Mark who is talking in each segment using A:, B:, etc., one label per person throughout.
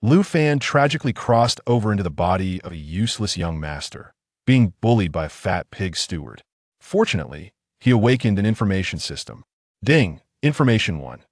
A: Lu Fan tragically crossed over into the body of a useless young master, being bullied by a fat pig steward. Fortunately, he awakened an information system. Ding! Information 1.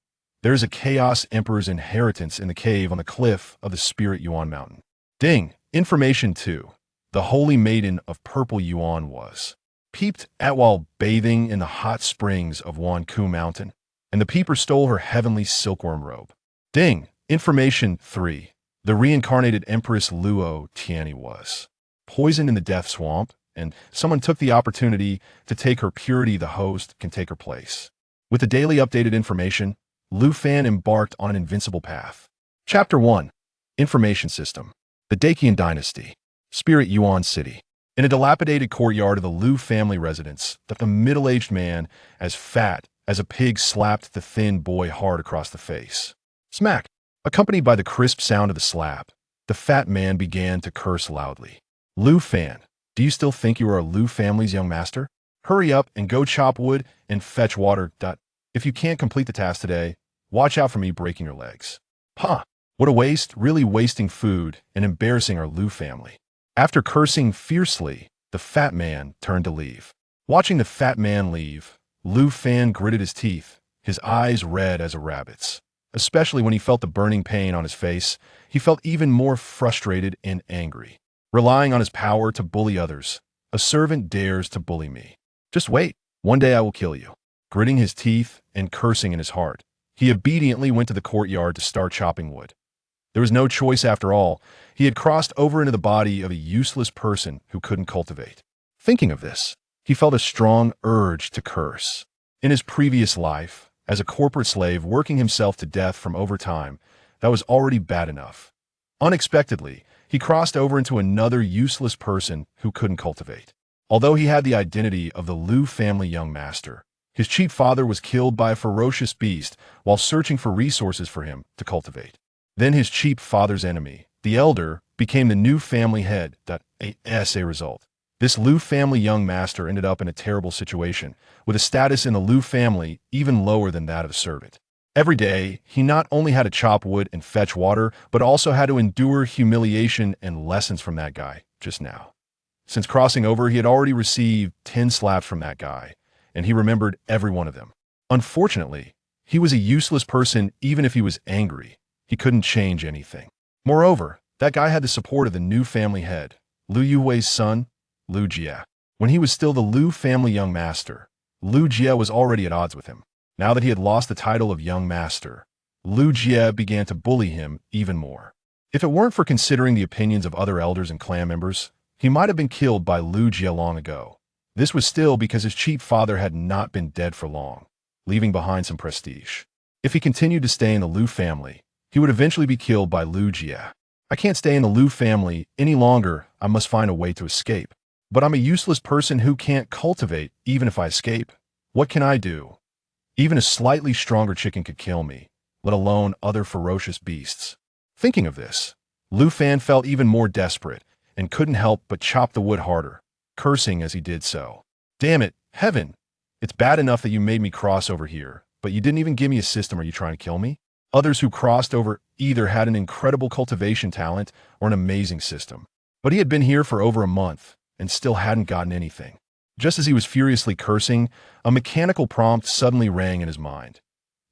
A: There is a Chaos Emperor's inheritance in the cave on the cliff of the Spirit Yuan Mountain. Ding! Information 2. The Holy Maiden of Purple Yuan was peeped at while bathing in the hot springs of Wanku Mountain, and the peeper stole her heavenly silkworm robe. Ding! Information 3. The reincarnated Empress Luo Tianyi was poisoned in the death swamp, and someone took the opportunity to take her purity. The host can take her place. With the daily updated information, Lu Fan embarked on an invincible path. Chapter 1. Information System. The Dacian Dynasty. Spirit Yuan City. In a dilapidated courtyard of the Lu family residence, the middle-aged man, as fat as a pig, slapped the thin boy hard across the face. Smack! Accompanied by the crisp sound of the slap, the fat man began to curse loudly. Lu Fan, do you still think you are a Lu family's young master? Hurry up and go chop wood and fetch water. If you can't complete the task today, watch out for me breaking your legs. Huh, what a waste, really wasting food and embarrassing our Lu family. After cursing fiercely, the fat man turned to leave. Watching the fat man leave, Lu Fan gritted his teeth, his eyes red as a rabbit's. Especially when he felt the burning pain on his face, he felt even more frustrated and angry. Relying on his power to bully others, a servant dares to bully me. Just wait, one day I will kill you. Gritting his teeth and cursing in his heart, he obediently went to the courtyard to start chopping wood. There was no choice after all. He had crossed over into the body of a useless person who couldn't cultivate. Thinking of this, he felt a strong urge to curse. In his previous life, as a corporate slave working himself to death from overtime, that was already bad enough. Unexpectedly, he crossed over into another useless person who couldn't cultivate. Although he had the identity of the Lu family young master, his cheap father was killed by a ferocious beast while searching for resources for him to cultivate. Then his cheap father's enemy, the elder, became the new family head. As a result, this Lu family young master ended up in a terrible situation, with a status in the Lu family even lower than that of a servant. Every day, he not only had to chop wood and fetch water, but also had to endure humiliation and lessons from that guy just now. Since crossing over, he had already received 10 slaps from that guy, and he remembered every one of them. Unfortunately, he was a useless person. Even if he was angry, he couldn't change anything. Moreover, that guy had the support of the new family head, Lu Yuwei's son, Lu Jie. When he was still the Lu family young master, Lu Jie was already at odds with him. Now that he had lost the title of young master, Lu Jie began to bully him even more. If it weren't for considering the opinions of other elders and clan members, he might have been killed by Lu Jie long ago. This was still because his cheap father had not been dead for long, leaving behind some prestige. If he continued to stay in the Lu family, he would eventually be killed by Lu Jie. I can't stay in the Lu family any longer. I must find a way to escape. But I'm a useless person who can't cultivate. Even if I escape, what can I do? Even a slightly stronger chicken could kill me, let alone other ferocious beasts. Thinking of this, Lu Fan felt even more desperate and couldn't help but chop the wood harder, cursing as he did so. Damn it, heaven! It's bad enough that you made me cross over here, but you didn't even give me a system. Are you trying to kill me? Others who crossed over either had an incredible cultivation talent or an amazing system. But he had been here for over a month and still hadn't gotten anything. Just as he was furiously cursing, a mechanical prompt suddenly rang in his mind.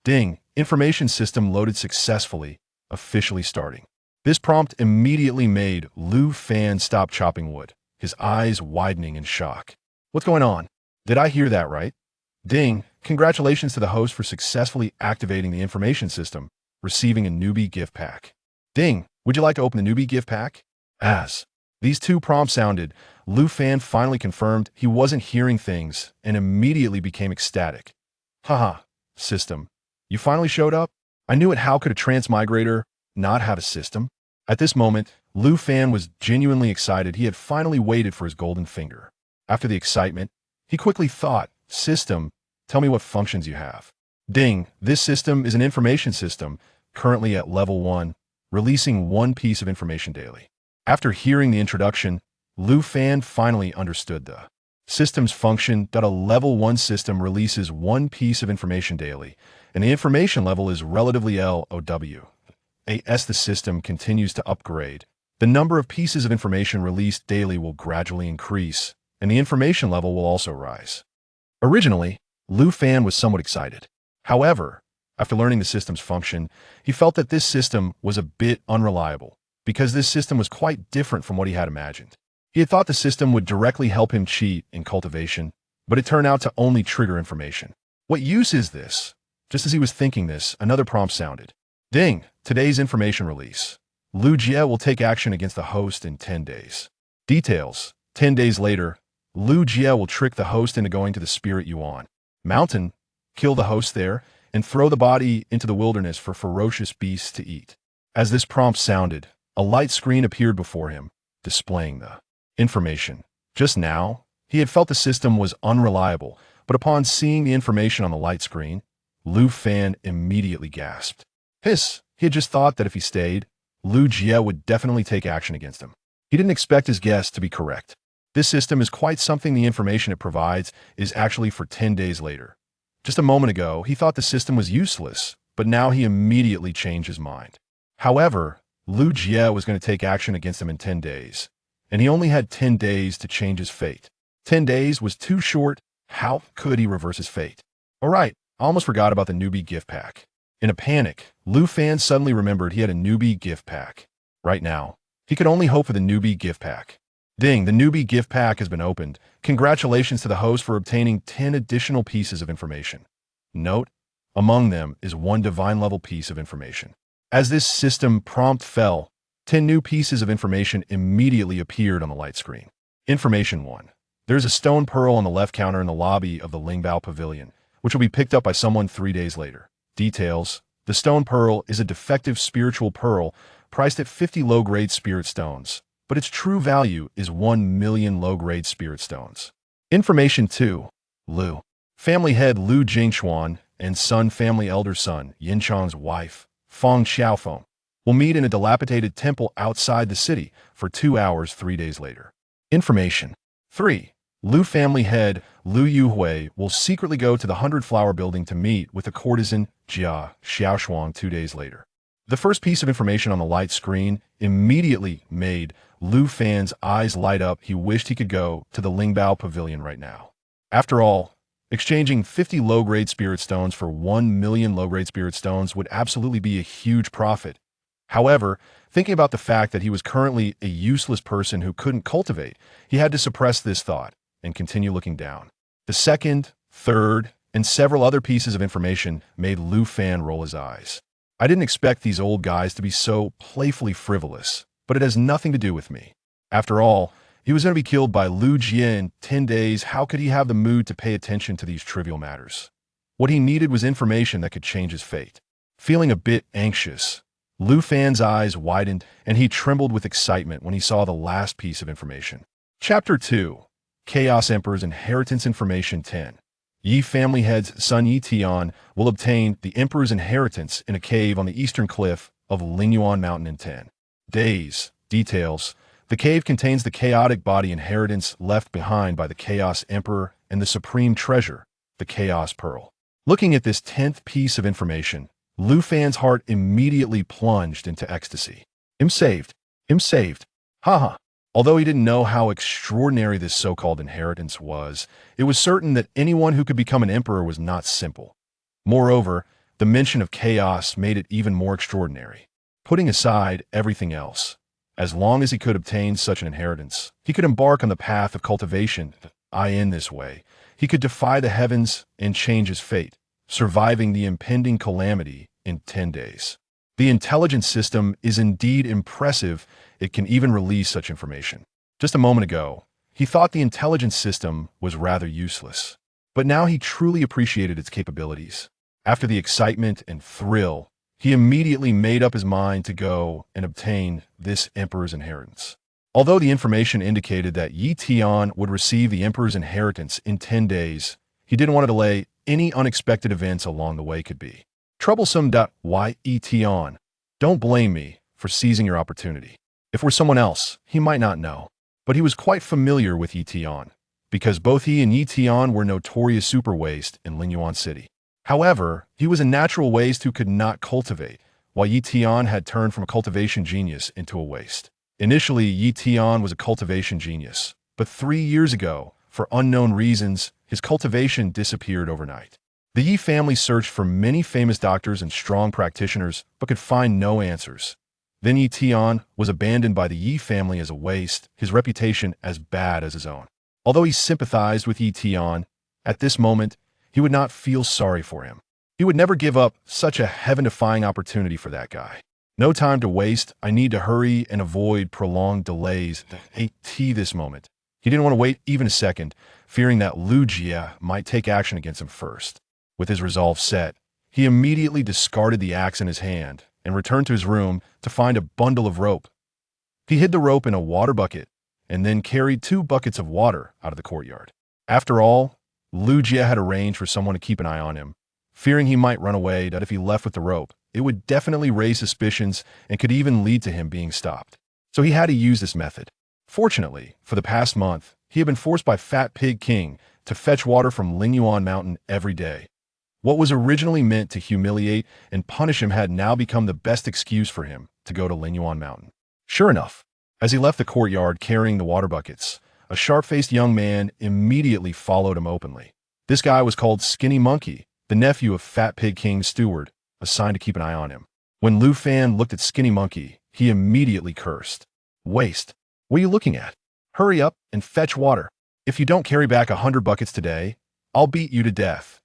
A: Ding! Information system loaded successfully, officially starting. This prompt immediately made Lu Fan stop chopping wood, his eyes widening in shock. What's going on? Did I hear that right? Ding! Congratulations to the host for successfully activating the information system, receiving a newbie gift pack. Ding! Would you like to open the newbie gift pack? As these two prompts sounded, Lu Fan finally confirmed he wasn't hearing things and immediately became ecstatic. Haha, system. You finally showed up? I knew it. How could a transmigrator not have a system? At this moment, Lu Fan was genuinely excited. He had finally waited for his golden finger. After the excitement, he quickly thought, system, tell me what functions you have. Ding! This system is an information system, currently at level 1, releasing one piece of information daily. After hearing the introduction, Lu Fan finally understood the system's function. A level 1 system releases one piece of information daily, and the information level is relatively low. as the system continues to upgrade, the number of pieces of information released daily will gradually increase, and the information level will also rise. Originally, Lu Fan was somewhat excited. However, after learning the system's function, he felt that this system was a bit unreliable, because this system was quite different from what he had imagined. He had thought the system would directly help him cheat in cultivation, but it turned out to only trigger information. What use is this? Just as he was thinking this, another prompt sounded. Ding! Today's information release. Lu Jie will take action against the host in 10 days. Details. 10 days later, Lu Jie will trick the host into going to the Spirit Yuan Mountain, kill the host there, and throw the body into the wilderness for ferocious beasts to eat. As this prompt sounded, a light screen appeared before him, displaying the information. Just now, he had felt the system was unreliable, but upon seeing the information on the light screen, Lu Fan immediately gasped. He had just thought that if he stayed, Lu Jie would definitely take action against him. He didn't expect his guess to be correct. This system is quite something. The information it provides is actually for 10 days later. Just a moment ago, he thought the system was useless, but now he immediately changed his mind. However, Lu Jie was going to take action against him in 10 days, and he only had 10 days to change his fate. 10 days was too short. How could he reverse his fate? Alright, I almost forgot about the newbie gift pack. In a panic, Lu Fan suddenly remembered he had a newbie gift pack. Right now, he could only hope for the newbie gift pack. Ding, the newbie gift pack has been opened. Congratulations to the host for obtaining 10 additional pieces of information. Note, among them is one divine level piece of information. As this system prompt fell, 10 new pieces of information immediately appeared on the light screen. Information 1. There's a stone pearl on the left counter in the lobby of the Lingbao Pavilion, which will be picked up by someone 3 days later. Details. The stone pearl is a defective spiritual pearl priced at 50 low-grade spirit stones, but its true value is 1 million low-grade spirit stones. Information 2. Lu. Family head Lu Jingchuan and son family elder son Yinchang's wife, Feng Xiaofeng, will meet in a dilapidated temple outside the city for 2 hours 3 days later. Information 3. Lu family head Lu Yuhui will secretly go to the 100-flower building to meet with the courtesan Jia Xiaoshuang 2 days later. The first piece of information on the light screen immediately made Lu Fan's eyes light up. He wished he could go to the Lingbao Pavilion right now. After all, exchanging 50 low-grade spirit stones for 1 million low-grade spirit stones would absolutely be a huge profit. However, thinking about the fact that he was currently a useless person who couldn't cultivate, he had to suppress this thought and continue looking down. The second, third, and several other pieces of information made Lu Fan roll his eyes. I didn't expect these old guys to be so playfully frivolous, but it has nothing to do with me. After all, he was going to be killed by Lu Jie in 10 days. How could he have the mood to pay attention to these trivial matters? What he needed was information that could change his fate. Feeling a bit anxious, Lu Fan's eyes widened and he trembled with excitement when he saw the last piece of information. Chapter 2. Chaos Emperor's Inheritance Information 10. Yi family head's son Yi Tian will obtain the Emperor's inheritance in a cave on the eastern cliff of Lingyuan Mountain in 10 days. Details. The cave contains the chaotic body inheritance left behind by the Chaos Emperor and the supreme treasure, the Chaos Pearl. Looking at this 10th piece of information, Lu Fan's heart immediately plunged into ecstasy. Him saved. Haha. Although he didn't know how extraordinary this so-called inheritance was, it was certain that anyone who could become an emperor was not simple. Moreover, the mention of chaos made it even more extraordinary. Putting aside everything else, as long as he could obtain such an inheritance, he could embark on the path of cultivation. In this way, he could defy the heavens and change his fate, surviving the impending calamity in 10 days. The intelligence system is indeed impressive. It can even release such information. Just a moment ago, he thought the intelligence system was rather useless, but now he truly appreciated its capabilities. After the excitement and thrill, he immediately made up his mind to go and obtain this emperor's inheritance. Although the information indicated that Yi Tian would receive the emperor's inheritance in 10 days, he didn't want to delay any unexpected events along the way could be. Troublesome. Yi Tian, don't blame me for seizing your opportunity. If we're someone else, he might not know. But he was quite familiar with Yi Tian, because both he and Yi Tian were notorious super waste in Lingyuan City. However, he was a natural waste who could not cultivate, while Yi Tian had turned from a cultivation genius into a waste. Initially, Yi Tian was a cultivation genius, but 3 years ago, for unknown reasons, his cultivation disappeared overnight. The Yi family searched for many famous doctors and strong practitioners, but could find no answers. Then Yi Tian was abandoned by the Yi family as a waste, his reputation as bad as his own. Although he sympathized with Yi Tian, at this moment, he would not feel sorry for him. He would never give up such a heaven-defying opportunity for that guy. No time to waste. I need to hurry and avoid prolonged delays. This moment. He didn't want to wait even a second, fearing that Lu Jia might take action against him first. With his resolve set, he immediately discarded the axe in his hand and returned to his room to find a bundle of rope. He hid the rope in a water bucket and then carried 2 buckets of water out of the courtyard. After all, Lu Jia had arranged for someone to keep an eye on him, fearing he might run away, that if he left with the rope, it would definitely raise suspicions and could even lead to him being stopped. So he had to use this method. Fortunately, for the past month, he had been forced by Fat Pig King to fetch water from Lingyuan Mountain every day. What was originally meant to humiliate and punish him had now become the best excuse for him to go to Lingyuan Mountain. Sure enough, as he left the courtyard carrying the water buckets, a sharp-faced young man immediately followed him openly. This guy was called Skinny Monkey, the nephew of Fat Pig King's steward, assigned to keep an eye on him. When Lu Fan looked at Skinny Monkey, he immediately cursed. Waste. What are you looking at? Hurry up and fetch water. If you don't carry back 100 buckets today, I'll beat you to death.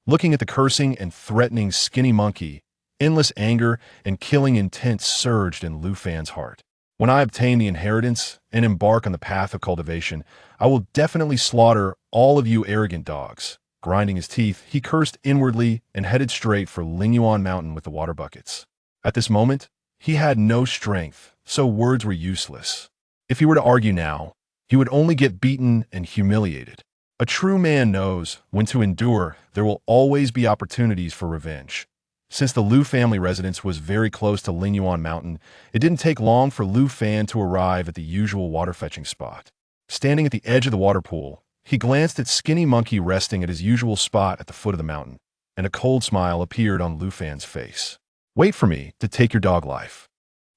A: Looking at the cursing and threatening Skinny Monkey, endless anger and killing intent surged in Lu Fan's heart. When I obtain the inheritance and embark on the path of cultivation, I will definitely slaughter all of you arrogant dogs. Grinding his teeth, he cursed inwardly and headed straight for Lingyuan Mountain with the water buckets. At this moment, he had no strength, so words were useless. If he were to argue now, he would only get beaten and humiliated. A true man knows when to endure. There will always be opportunities for revenge. Since the Lu family residence was very close to Lingyuan Mountain, it didn't take long for Lu Fan to arrive at the usual water fetching spot. Standing at the edge of the water pool, he glanced at Skinny Monkey resting at his usual spot at the foot of the mountain, and a cold smile appeared on Lu Fan's face. Wait for me to take your dog life.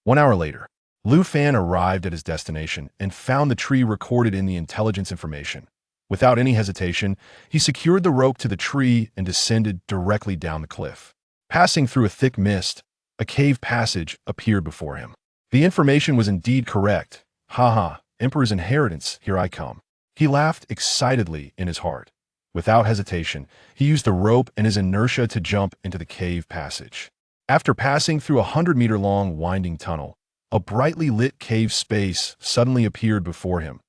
A: 1 hour later, Lu Fan arrived at his destination and found the tree recorded in the intelligence information. Without any hesitation, he secured the rope to the tree and descended directly down the cliff. Passing through a thick mist, a cave passage appeared before him. The information was indeed correct. Haha, Emperor's inheritance, here I come. He laughed excitedly in his heart. Without hesitation, he used the rope and his inertia to jump into the cave passage. After passing through a 100-meter-long winding tunnel, a brightly lit cave space suddenly appeared before him.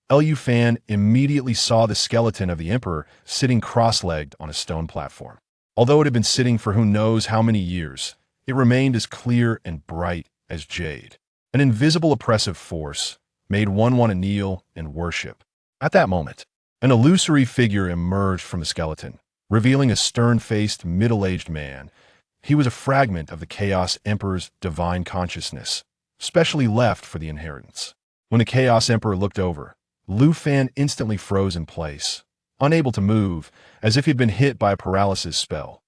A: Lu Fan immediately saw the skeleton of the emperor sitting cross-legged on a stone platform. Although it had been sitting for who knows how many years, it remained as clear and bright as jade. An invisible oppressive force made one want to kneel and worship. At that moment, an illusory figure emerged from the skeleton, revealing a stern-faced, middle-aged man. He was a fragment of the Chaos Emperor's divine consciousness, specially left for the inheritance. When the Chaos Emperor looked over, Lu Fan instantly froze in place, unable to move, as if he'd been hit by a paralysis spell.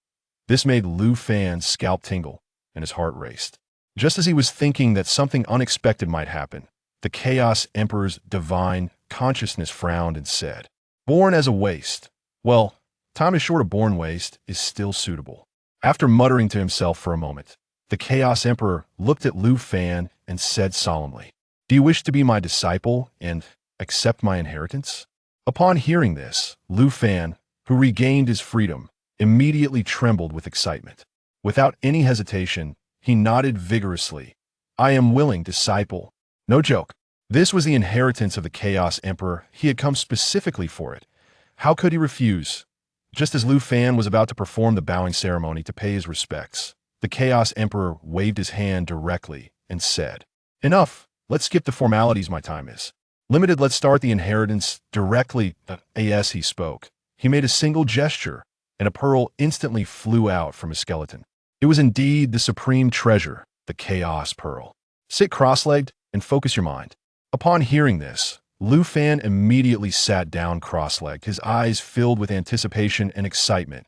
A: This made Lu Fan's scalp tingle, and his heart raced. Just as he was thinking that something unexpected might happen, the Chaos Emperor's divine consciousness frowned and said, "Born as a waste. Well, time is short of born waste is still suitable." After muttering to himself for a moment, the Chaos Emperor looked at Lu Fan and said solemnly, "Do you wish to be my disciple and accept my inheritance?" Upon hearing this, Lu Fan, who regained his freedom, immediately trembled with excitement. Without any hesitation, he nodded vigorously. "I am willing, disciple." No joke. This was the inheritance of the Chaos Emperor. He had come specifically for it. How could he refuse? Just as Lu Fan was about to perform the bowing ceremony to pay his respects, the Chaos Emperor waved his hand directly and said, "Enough. Let's skip the formalities. My time is limited. Let's start the inheritance directly." As he spoke, he made a single gesture, and a pearl instantly flew out from his skeleton. It was indeed the supreme treasure, the Chaos Pearl. Sit cross-legged and focus your mind. Upon hearing this, Lu Fan immediately sat down cross-legged, his eyes filled with anticipation and excitement.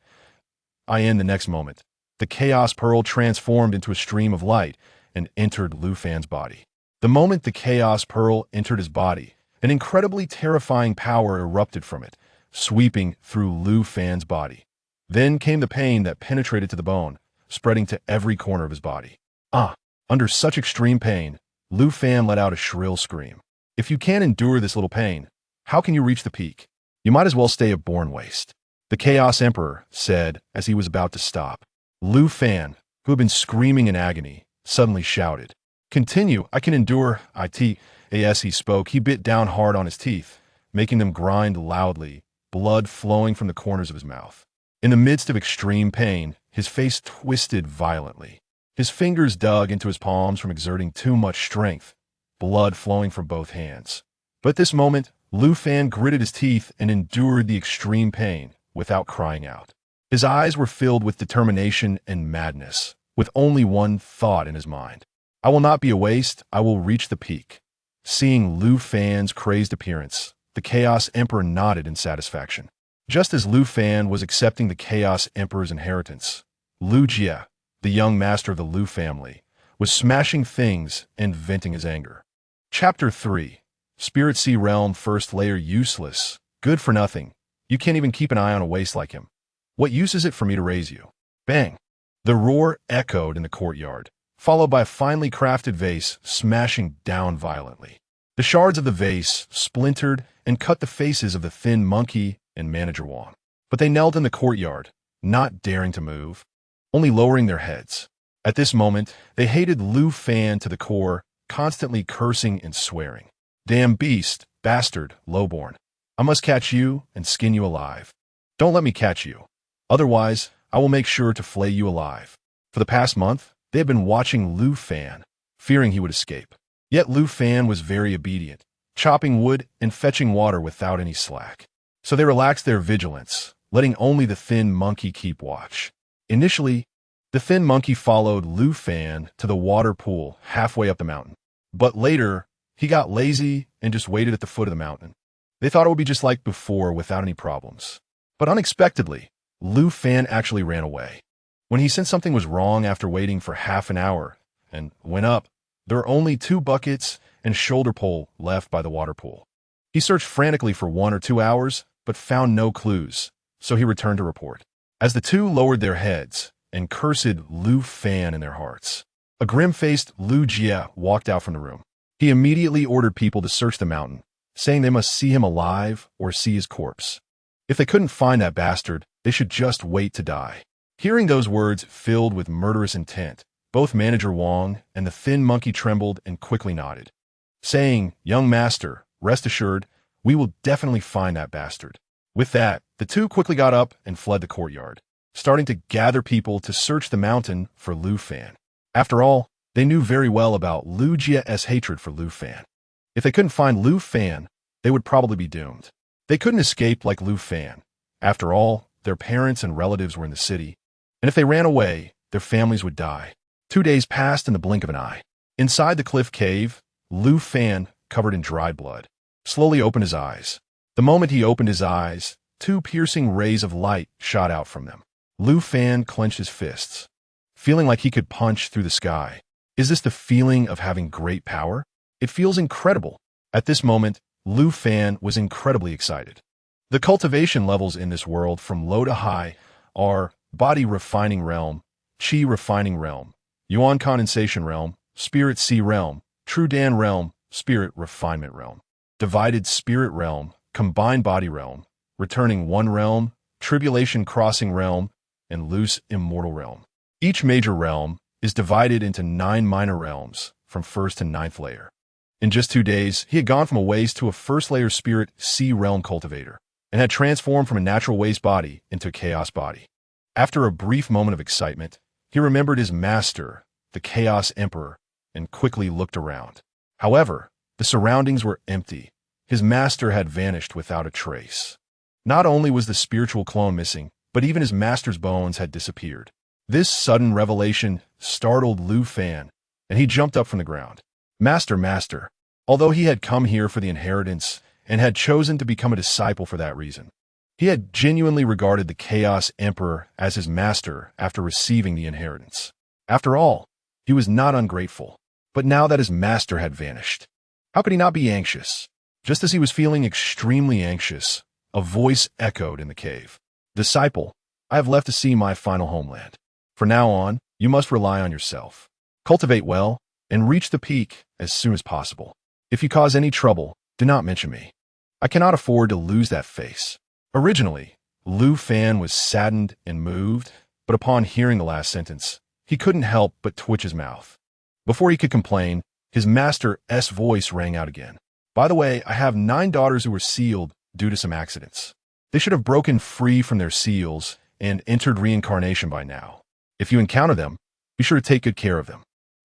A: In the next moment, the Chaos Pearl transformed into a stream of light and entered Lu Fan's body. The moment the Chaos Pearl entered his body, an incredibly terrifying power erupted from it, sweeping through Lu Fan's body. Then came the pain that penetrated to the bone, spreading to every corner of his body. Under such extreme pain, Lu Fan let out a shrill scream. If you can't endure this little pain, how can you reach the peak? You might as well stay a born waste, the Chaos Emperor said as he was about to stop. Lu Fan, who had been screaming in agony, suddenly shouted, "Continue, I can endure it." As he spoke, he bit down hard on his teeth, making them grind loudly, blood flowing from the corners of his mouth. In the midst of extreme pain, his face twisted violently. His fingers dug into his palms from exerting too much strength, blood flowing from both hands. But at this moment, Lu Fan gritted his teeth and endured the extreme pain without crying out. His eyes were filled with determination and madness, with only one thought in his mind. I will not be a waste, I will reach the peak. Seeing Lu Fan's crazed appearance, the Chaos Emperor nodded in satisfaction. Just as Lu Fan was accepting the Chaos Emperor's inheritance, Lu Jie, the young master of the Lu family, was smashing things and venting his anger. Chapter 3. Spirit Sea Realm First Layer Useless. Good for nothing. You can't even keep an eye on a waste like him. What use is it for me to raise you? Bang! The roar echoed in the courtyard, followed by a finely crafted vase smashing down violently. The shards of the vase splintered and cut the faces of the thin monkey and manager Wang. But they knelt in the courtyard, not daring to move, only lowering their heads. At this moment, they hated Lu Fan to the core, constantly cursing and swearing. Damn beast, bastard, lowborn. I must catch you and skin you alive. Don't let me catch you. Otherwise, I will make sure to flay you alive. For the past month, they had been watching Lu Fan, fearing he would escape. Yet Lu Fan was very obedient, chopping wood and fetching water without any slack. So they relaxed their vigilance, letting only the thin monkey keep watch. Initially, the thin monkey followed Lu Fan to the water pool halfway up the mountain. But later, he got lazy and just waited at the foot of the mountain. They thought it would be just like before without any problems. But unexpectedly, Lu Fan actually ran away. When he sensed something was wrong after waiting for half an hour and went up, there were only 2 buckets and shoulder pole left by the water pool. He searched frantically for 1 or 2 hours, but found no clues, so he returned to report. As the 2 lowered their heads and cursed Lu Fan in their hearts, a grim-faced Lu Jie walked out from the room. He immediately ordered people to search the mountain, saying they must see him alive or see his corpse. If they couldn't find that bastard, they should just wait to die. Hearing those words filled with murderous intent, both Manager Wang and the thin monkey trembled and quickly nodded, saying, "Young master, rest assured, we will definitely find that bastard." With that, the 2 quickly got up and fled the courtyard, starting to gather people to search the mountain for Lu Fan. After all, they knew very well about Lu Jie's hatred for Lu Fan. If they couldn't find Lu Fan, they would probably be doomed. They couldn't escape like Lu Fan. After all, their parents and relatives were in the city, and if they ran away, their families would die. 2 days passed in the blink of an eye. Inside the cliff cave, Lu Fan, covered in dried blood, slowly opened his eyes. The moment he opened his eyes, 2 piercing rays of light shot out from them. Lu Fan clenched his fists, feeling like he could punch through the sky. Is this the feeling of having great power? It feels incredible. At this moment, Lu Fan was incredibly excited. The cultivation levels in this world from low to high are Body Refining Realm, Qi Refining Realm, Yuan Condensation Realm, Spirit Sea Realm, True Dan Realm, Spirit Refinement Realm, Divided Spirit Realm, Combined Body Realm, Returning One Realm, Tribulation Crossing Realm, and Loose Immortal Realm. Each major realm is divided into 9 minor realms from 1st to 9th layer. In just 2 days, he had gone from a waste to a 1st layer Spirit Sea Realm cultivator, and had transformed from a natural waste body into a chaos body. After a brief moment of excitement, he remembered his master, the Chaos Emperor, and quickly looked around. However, the surroundings were empty. His master had vanished without a trace. Not only was the spiritual clone missing, but even his master's bones had disappeared. This sudden revelation startled Lu Fan, and he jumped up from the ground. Master, although he had come here for the inheritance and had chosen to become a disciple for that reason, He had genuinely regarded the Chaos Emperor as his master after receiving the inheritance. After all, he was not ungrateful. But now that his master had vanished, how could he not be anxious? Just as he was feeling extremely anxious, a voice echoed in the cave. Disciple, I have left to see my final homeland. From now on, you must rely on yourself. Cultivate well, and reach the peak as soon as possible. If you cause any trouble, do not mention me. I cannot afford to lose that face. Originally, Lu Fan was saddened and moved, but upon hearing the last sentence, he couldn't help but twitch his mouth. Before he could complain, his master's voice rang out again. By the way, I have 9 daughters who were sealed due to some accidents. They should have broken free from their seals and entered reincarnation by now. If you encounter them, be sure to take good care of them.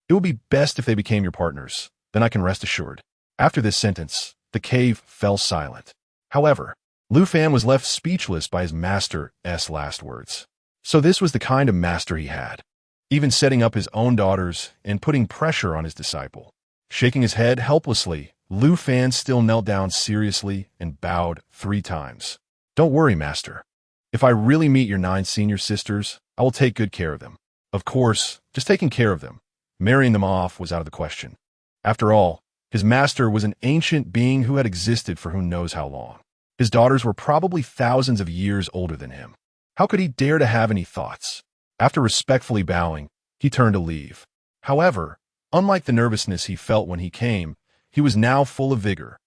A: It would be best if they became your partners, then I can rest assured. After this sentence, the cave fell silent. However, Lu Fan was left speechless by his master's last words. So this was the kind of master he had, even setting up his own daughters and putting pressure on his disciple. Shaking his head helplessly, Lu Fan still knelt down seriously and bowed 3 times. Don't worry, master. If I really meet your 9 senior sisters, I will take good care of them. Of course, just taking care of them. Marrying them off was out of the question. After all, his master was an ancient being who had existed for who knows how long. His daughters were probably thousands of years older than him. How could he dare to have any thoughts? After respectfully bowing, he turned to leave. However, unlike the nervousness he felt when he came, he was now full of vigor,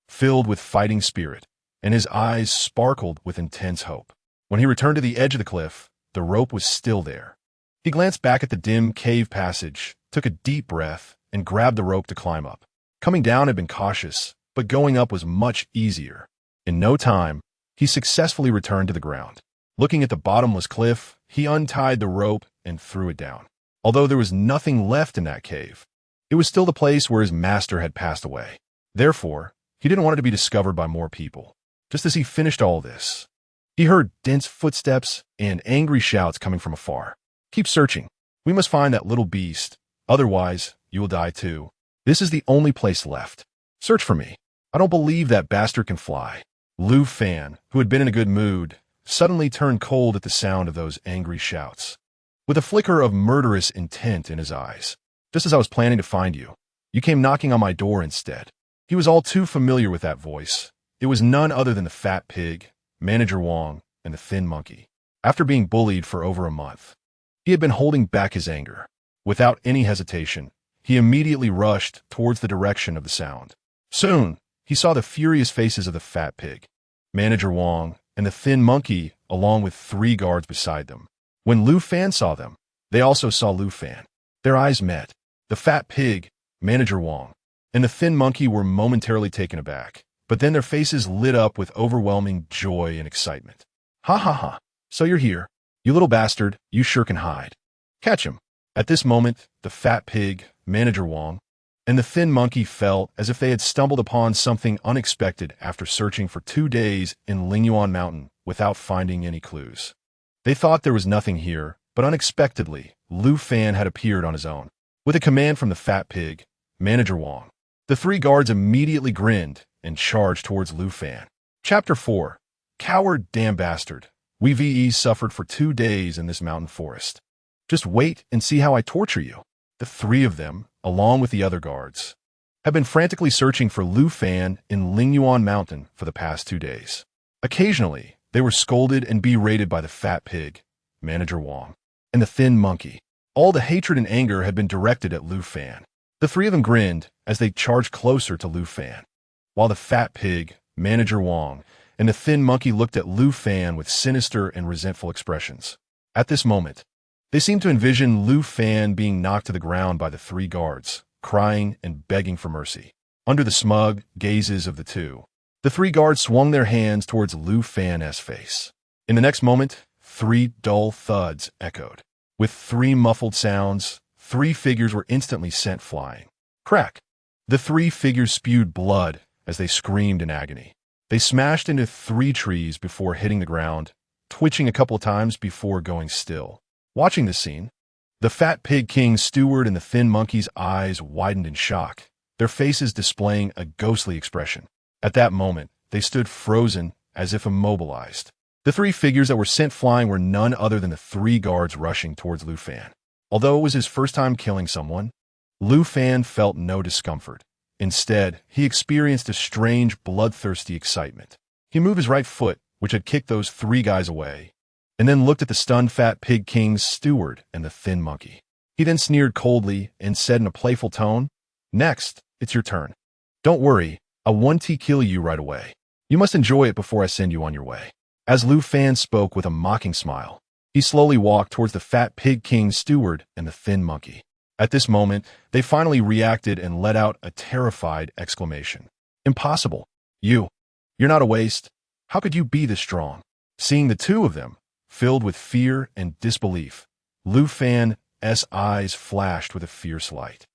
A: filled with fighting spirit, and his eyes sparkled with intense hope. When he returned to the edge of the cliff, the rope was still there. He glanced back at the dim cave passage, took a deep breath, and grabbed the rope to climb up. Coming down had been cautious, but going up was much easier. In no time, he successfully returned to the ground. Looking at the bottomless cliff, he untied the rope and threw it down. Although there was nothing left in that cave, it was still the place where his master had passed away. Therefore, he didn't want it to be discovered by more people. Just as he finished all this, he heard dense footsteps and angry shouts coming from afar. Keep searching. We must find that little beast. Otherwise, you will die too. This is the only place left. Search for me. I don't believe that bastard can fly. Lu Fan, who had been in a good mood, suddenly turned cold at the sound of those angry shouts. With a flicker of murderous intent in his eyes. Just as I was planning to find you, you came knocking on my door instead. He was all too familiar with that voice. It was none other than the fat pig, Manager Wang, and the thin monkey. After being bullied for over a month, he had been holding back his anger. Without any hesitation, he immediately rushed towards the direction of the sound. Soon, he saw the furious faces of the fat pig, Manager Wang, and the thin monkey, along with 3 guards beside them. When Lu Fan saw them, they also saw Lu Fan. Their eyes met. The fat pig, Manager Wang, and the thin monkey were momentarily taken aback, but then their faces lit up with overwhelming joy and excitement. Ha ha ha, so you're here. You little bastard, you sure can hide. Catch him. At this moment, the fat pig, Manager Wang, and the thin monkey felt as if they had stumbled upon something unexpected after searching for 2 days in Lingyuan Mountain without finding any clues. They thought there was nothing here, but unexpectedly, Lu Fan had appeared on his own. With a command from the fat pig, Manager Wang, the 3 guards immediately grinned and charged towards Lu Fan. Chapter 4. Coward damn bastard. We VEs suffered for 2 days in this mountain forest. Just wait and see how I torture you. The 3 of them, along with the other guards, have been frantically searching for Lu Fan in Lingyuan Mountain for the past 2 days. Occasionally, they were scolded and berated by the fat pig, Manager Wang, and the thin monkey. All the hatred and anger had been directed at Lu Fan. The 3 of them grinned as they charged closer to Lu Fan, while the fat pig, Manager Wang, and the thin monkey looked at Lu Fan with sinister and resentful expressions. At this moment, they seemed to envision Lu Fan being knocked to the ground by the 3 guards, crying and begging for mercy. Under the smug gazes of the 2, the 3 guards swung their hands towards Lu Fan's face. In the next moment, 3 dull thuds echoed. With 3 muffled sounds, 3 figures were instantly sent flying. Crack! The 3 figures spewed blood as they screamed in agony. They smashed into 3 trees before hitting the ground, twitching a couple of times before going still. Watching this scene, the fat pig king's steward and the thin monkey's eyes widened in shock, their faces displaying a ghostly expression. At that moment, they stood frozen as if immobilized. The three figures that were sent flying were none other than the three guards rushing towards Lu Fan. Although it was his first time killing someone, Lu Fan felt no discomfort. Instead, he experienced a strange, bloodthirsty excitement. He moved his right foot, which had kicked those three guys away, and then looked at the stunned Fat Pig King's steward and the thin monkey. He then sneered coldly and said in a playful tone, "Next, it's your turn. Don't worry, I'll one-T kill you right away. You must enjoy it before I send you on your way." As Lu Fan spoke with a mocking smile, he slowly walked towards the Fat Pig King's steward and the thin monkey. At this moment, they finally reacted and let out a terrified exclamation. "Impossible. You're not a waste. How could you be this strong?" Seeing the two of them, filled with fear and disbelief, Lu Fan's eyes flashed with a fierce light.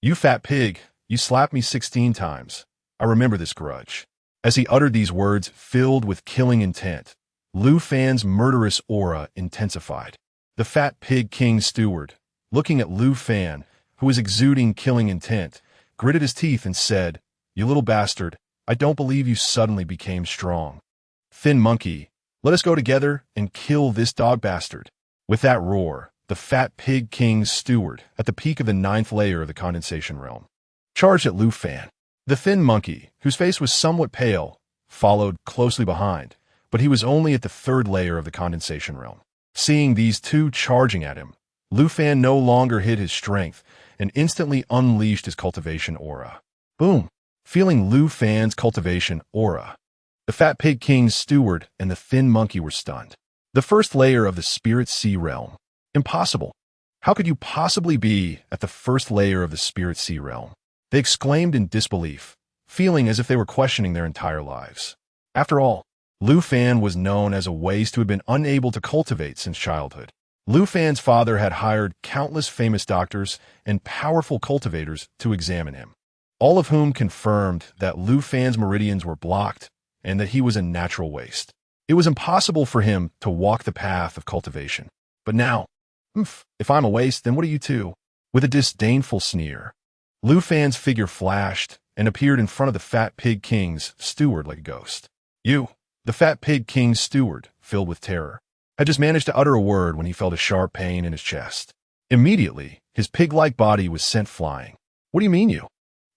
A: "You fat pig, you slapped me 16 times. I remember this grudge." As he uttered these words filled with killing intent, Lu Fan's murderous aura intensified. The Fat Pig King's steward, looking at Lu Fan, who was exuding killing intent, gritted his teeth and said, "You little bastard, I don't believe you suddenly became strong. Thin monkey, let us go together and kill this dog bastard." With that roar, the Fat Pig King's steward, at the peak of the 9th layer of the condensation realm, charged at Lu Fan. The thin monkey, whose face was somewhat pale, followed closely behind, but he was only at the 3rd layer of the condensation realm. Seeing these two charging at him, Lu Fan no longer hid his strength and instantly unleashed his cultivation aura. Boom! Feeling Lu Fan's cultivation aura, the Fat Pig King's steward and the thin monkey were stunned. The 1st layer of the Spirit Sea realm. Impossible. How could you possibly be at the 1st layer of the Spirit Sea realm? They exclaimed in disbelief, feeling as if they were questioning their entire lives. After all, Lu Fan was known as a waste who had been unable to cultivate since childhood. Lu Fan's father had hired countless famous doctors and powerful cultivators to examine him, all of whom confirmed that Lu Fan's meridians were blocked and that he was a natural waste. It was impossible for him to walk the path of cultivation. But now, if I'm a waste, then what are you two? With a disdainful sneer, Lu Fan's figure flashed and appeared in front of the Fat Pig King's steward like a ghost. The Fat Pig King's steward, filled with terror, had just managed to utter a word when he felt a sharp pain in his chest. Immediately, his pig-like body was sent flying. "What do you mean, you?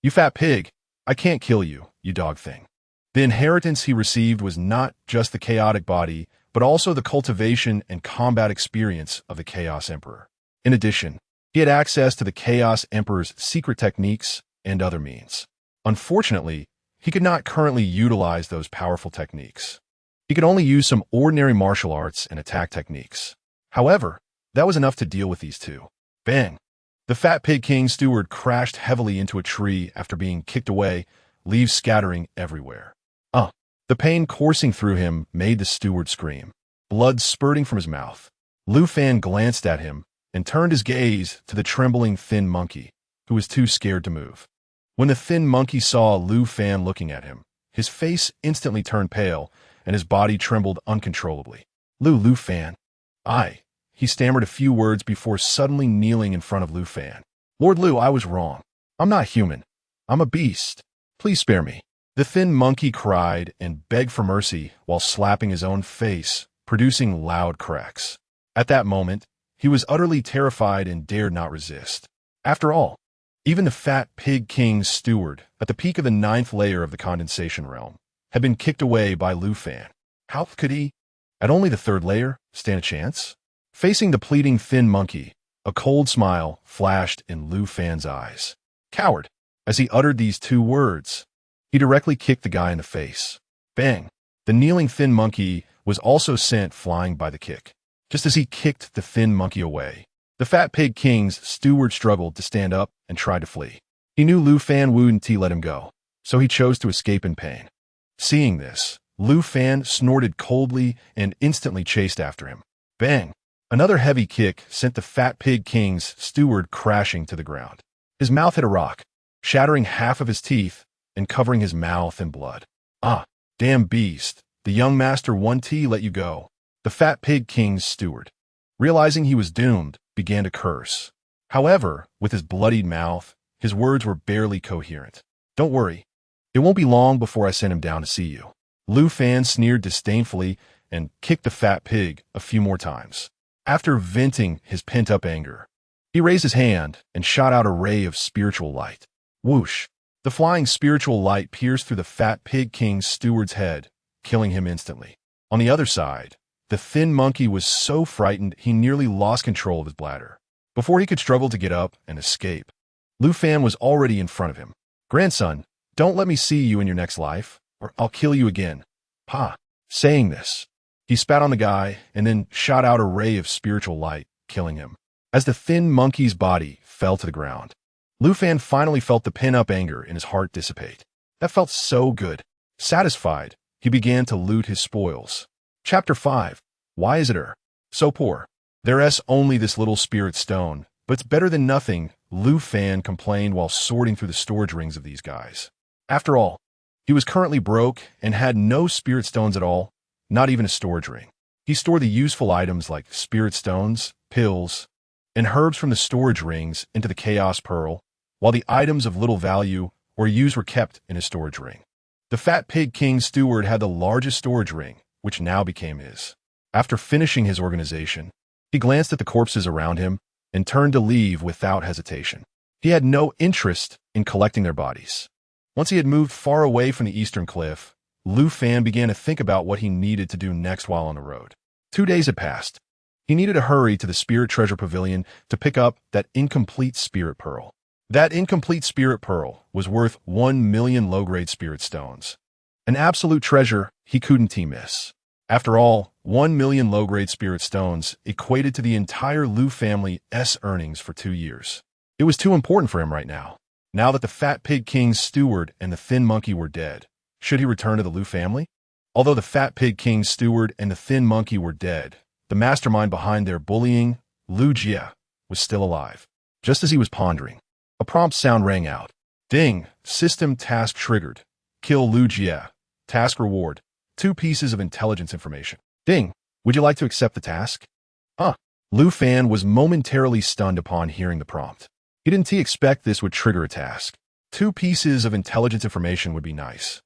A: You fat pig, I can't kill you, you dog thing." The inheritance he received was not just the chaotic body, but also the cultivation and combat experience of the Chaos Emperor. In addition, he had access to the Chaos Emperor's secret techniques and other means. Unfortunately, he could not currently utilize those powerful techniques. He could only use some ordinary martial arts and attack techniques. However, that was enough to deal with these two. Bang! The Fat Pig King's steward crashed heavily into a tree after being kicked away, leaves scattering everywhere. The pain coursing through him made the steward scream, blood spurting from his mouth. Lu Fan glanced at him and turned his gaze to the trembling thin monkey, who was too scared to move. When the thin monkey saw Lu Fan looking at him, his face instantly turned pale and his body trembled uncontrollably. Lu Fan. He stammered a few words before suddenly kneeling in front of Lu Fan. "Lord Lu, I was wrong. I'm not human. I'm a beast. Please spare me." The thin monkey cried and begged for mercy while slapping his own face, producing loud cracks. At that moment, he was utterly terrified and dared not resist. After all, even the Fat Pig King's steward, at the peak of the 9th layer of the condensation realm, had been kicked away by Lu Fan. How could he, at only the 3rd layer, stand a chance? Facing the pleading thin monkey, a cold smile flashed in Lu Fan's eyes. "Coward!" As he uttered these two words, he directly kicked the guy in the face. Bang! The kneeling thin monkey was also sent flying by the kick. Just as he kicked the thin monkey away, the Fat Pig King's steward struggled to stand up and tried to flee. He knew Lu Fan wouldn't let him go, so he chose to escape in pain. Seeing this, Lu Fan snorted coldly and instantly chased after him. Bang! Another heavy kick sent the Fat Pig King's steward crashing to the ground. His mouth hit a rock, shattering half of his teeth and covering his mouth in blood. Damn beast, the young master 1T let you go. The Fat Pig King's steward, realizing he was doomed, began to curse. However, with his bloodied mouth, his words were barely coherent. "Don't worry, it won't be long before I send him down to see you." Lu Fan sneered disdainfully and kicked the fat pig a few more times. After venting his pent-up anger, he raised his hand and shot out a ray of spiritual light. Whoosh! The flying spiritual light pierced through the fat pig king's steward's head, killing him instantly. On the other side, the thin monkey was so frightened he nearly lost control of his bladder. Before he could struggle to get up and escape, Lu Fan was already in front of him. "Grandson, don't let me see you in your next life, or I'll kill you again." Pa. Saying this, he spat on the guy and then shot out a ray of spiritual light, killing him. As the thin monkey's body fell to the ground, Lu Fan finally felt the pent-up anger in his heart dissipate. That felt so good. Satisfied, he began to loot his spoils. Chapter 5. Why is it so poor? There's only this little spirit stone, but it's better than nothing, Lu Fan complained while sorting through the storage rings of these guys. After all, he was currently broke and had no spirit stones at all, not even a storage ring. He stored the useful items like spirit stones, pills, and herbs from the storage rings into the Chaos Pearl, while the items of little value or use were kept in his storage ring. The Fat Pig King's steward had the largest storage ring, which now became his. After finishing his organization, he glanced at the corpses around him and turned to leave without hesitation. He had no interest in collecting their bodies. Once he had moved far away from the eastern cliff, Lu Fan began to think about what he needed to do next while on the road. 2 days had passed. He needed to hurry to the Spirit Treasure Pavilion to pick up that incomplete Spirit Pearl. That incomplete Spirit Pearl was worth 1 million low-grade Spirit Stones. An absolute treasure he couldn't miss. After all, 1 million low-grade Spirit Stones equated to the entire Lu family's earnings for 2 years. It was too important for him right now. Now that the Fat Pig King's steward and the thin monkey were dead, should he return to the Lu family? Although the Fat Pig King's steward and the thin monkey were dead, the mastermind behind their bullying, Lu Jie, was still alive. Just as he was pondering, a prompt sound rang out. Ding! System task triggered. Kill Lu Jie. Task reward: 2 pieces of intelligence information. Ding! Would you like to accept the task? Lu Fan was momentarily stunned upon hearing the prompt. He didn't expect this would trigger a task. 2 pieces of intelligence information would be nice.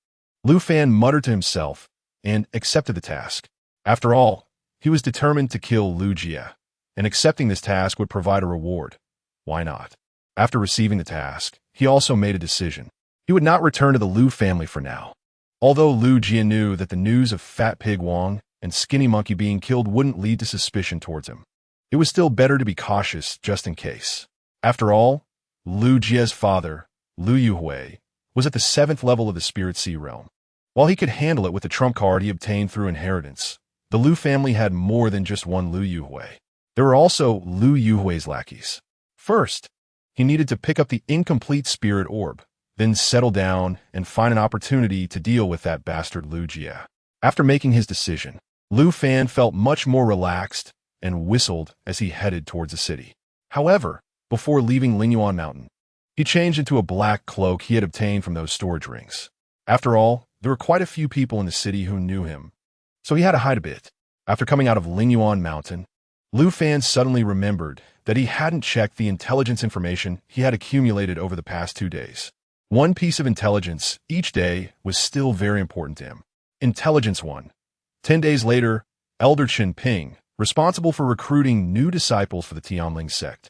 A: Lu Fan muttered to himself and accepted the task. After all, he was determined to kill Lu Jie, and accepting this task would provide a reward. Why not? After receiving the task, he also made a decision. He would not return to the Lu family for now. Although Lu Jie knew that the news of Fat Pig Wang and Skinny Monkey being killed wouldn't lead to suspicion towards him, it was still better to be cautious just in case. After all, Lu Jie's father, Lu Yuhui, was at the 7th level of the Spirit Sea realm. While he could handle it with the trump card he obtained through inheritance, the Lu family had more than just one Lu Yuhui. There were also Lu Yuhui's lackeys. First, he needed to pick up the incomplete spirit orb, then settle down and find an opportunity to deal with that bastard Lu Jie. After making his decision, Lu Fan felt much more relaxed and whistled as he headed towards the city. However, before leaving Lingyuan Mountain, he changed into a black cloak he had obtained from those storage rings. After all, there were quite a few people in the city who knew him, so he had to hide a bit. After coming out of Lingyuan Mountain, Lu Fan suddenly remembered that he hadn't checked the intelligence information he had accumulated over the past 2 days. 1 piece of intelligence each day was still very important to him. Intelligence 1. 10 days later, Elder Chen Ping, responsible for recruiting new disciples for the Tianling sect,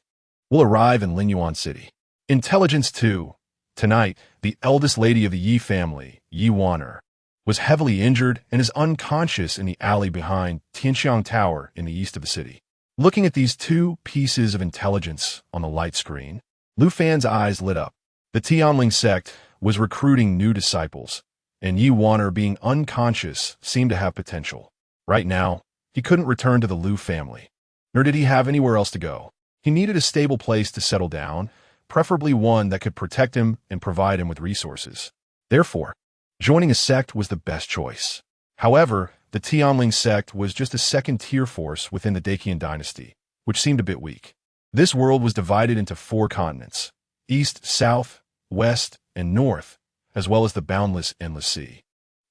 A: will arrive in Lingyuan City. Intelligence 2. Tonight, the eldest lady of the Yi family, Yi Waner, was heavily injured and is unconscious in the alley behind Tianxiang Tower in the east of the city. Looking at these 2 pieces of intelligence on the light screen, Lu Fan's eyes lit up. The Tianling sect was recruiting new disciples, and Yi Waner being unconscious seemed to have potential. Right now, he couldn't return to the Lu family, nor did he have anywhere else to go. He needed a stable place to settle down, preferably one that could protect him and provide him with resources. Therefore, joining a sect was the best choice. However, the Tianling sect was just a second-tier force within the Dacian dynasty, which seemed a bit weak. This world was divided into 4 continents: east, south, west, and north, as well as the boundless endless sea.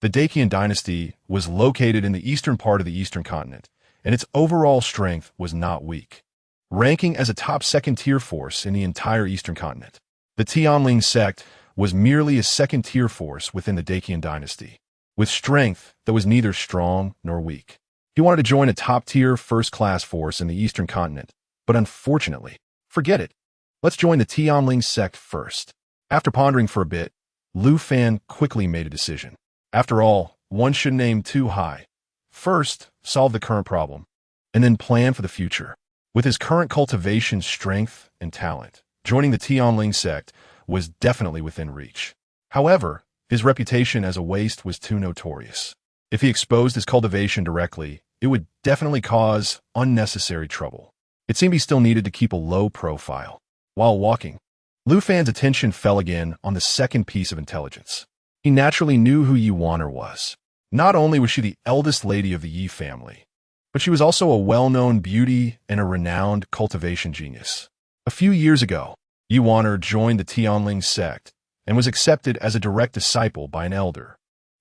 A: The Dacian dynasty was located in the eastern part of the eastern continent, and its overall strength was not weak, ranking as a top second-tier force in the entire eastern continent. The Tianling sect was merely a second-tier force within the Dacian dynasty, with strength that was neither strong nor weak. He wanted to join a top-tier first-class force in the Eastern Continent, but unfortunately, forget it. Let's join the Tianling sect first. After pondering for a bit, Lu Fan quickly made a decision. After all, one shouldn't aim too high. First, solve the current problem, and then plan for the future. With his current cultivation strength and talent, joining the Tianling sect was definitely within reach. However, his reputation as a waste was too notorious. If he exposed his cultivation directly, it would definitely cause unnecessary trouble. It seemed he still needed to keep a low profile. While walking, Lu Fan's attention fell again on the second piece of intelligence. He naturally knew who Yuan was. Not only was she the eldest lady of the Yi family, but she was also a well-known beauty and a renowned cultivation genius. A few years ago, Yuan joined the Tianling sect and was accepted as a direct disciple by an elder.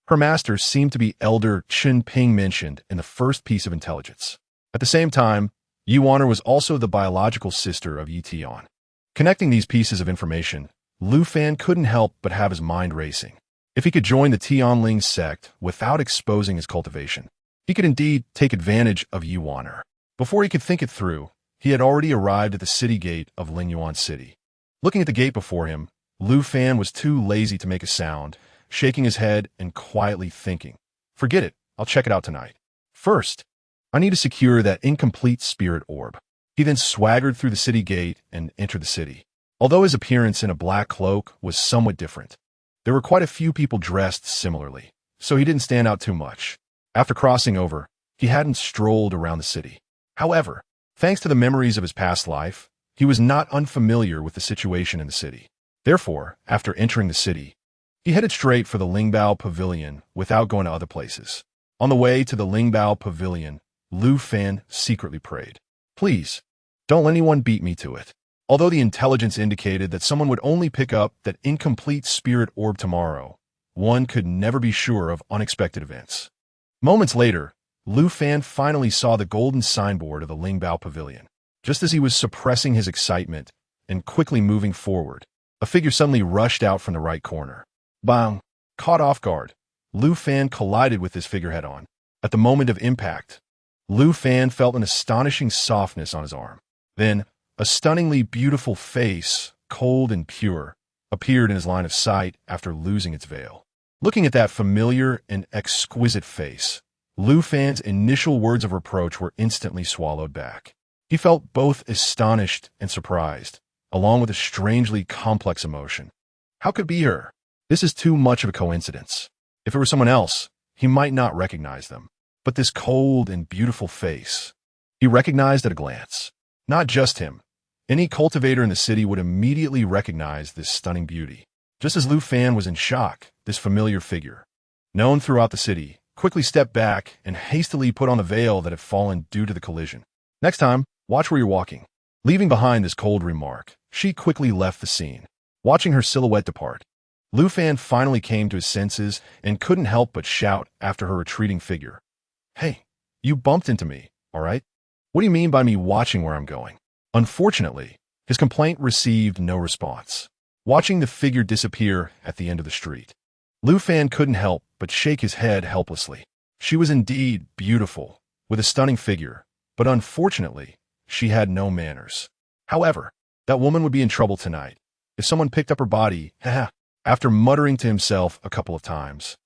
A: Her master seemed to be Elder Chen Ping mentioned in the first piece of intelligence. At the same time, Yuan was also the biological sister of Yi Tian. Connecting these pieces of information, Lu Fan couldn't help but have his mind racing. If he could join the Tianling sect without exposing his cultivation, he could indeed take advantage of Yuan. Before he could think it through, he had already arrived at the city gate of Lingyuan City. Looking at the gate before him, Lu Fan was too lazy to make a sound, shaking his head and quietly thinking, "Forget it, I'll check it out tonight. First, I need to secure that incomplete spirit orb." He then swaggered through the city gate and entered the city. Although his appearance in a black cloak was somewhat different, there were quite a few people dressed similarly, so he didn't stand out too much. After crossing over, he hadn't strolled around the city. However, thanks to the memories of his past life, he was not unfamiliar with the situation in the city. Therefore, after entering the city, he headed straight for the Lingbao Pavilion without going to other places. On the way to the Lingbao Pavilion, Lu Fan secretly prayed, "Please, don't let anyone beat me to it." Although the intelligence indicated that someone would only pick up that incomplete spirit orb tomorrow, one could never be sure of unexpected events. Moments later, Lu Fan finally saw the golden signboard of the Lingbao Pavilion. Just as he was suppressing his excitement and quickly moving forward, a figure suddenly rushed out from the right corner. Bang! Caught off guard, Lu Fan collided with this figure head-on. At the moment of impact, Lu Fan felt an astonishing softness on his arm. Then, a stunningly beautiful face, cold and pure, appeared in his line of sight after losing its veil. Looking at that familiar and exquisite face, Lu Fan's initial words of reproach were instantly swallowed back. He felt both astonished and surprised, along with a strangely complex emotion. How could it be her? This is too much of a coincidence. If it were someone else, he might not recognize them. But this cold and beautiful face, he recognized at a glance. Not just him. Any cultivator in the city would immediately recognize this stunning beauty. Just as Lu Fan was in shock, this familiar figure, known throughout the city, quickly stepped back and hastily put on the veil that had fallen due to the collision. Next time, watch where you're walking. Leaving behind this cold remark, she quickly left the scene. Watching her silhouette depart, Lu Fan finally came to his senses and couldn't help but shout after her retreating figure. "Hey, you bumped into me, all right? What do you mean by me watching where I'm going?" Unfortunately, his complaint received no response. Watching the figure disappear at the end of the street, Lu Fan couldn't help but shake his head helplessly. She was indeed beautiful, with a stunning figure, but unfortunately, she had no manners. However, that woman would be in trouble tonight if someone picked up her body. After muttering to himself a couple of times,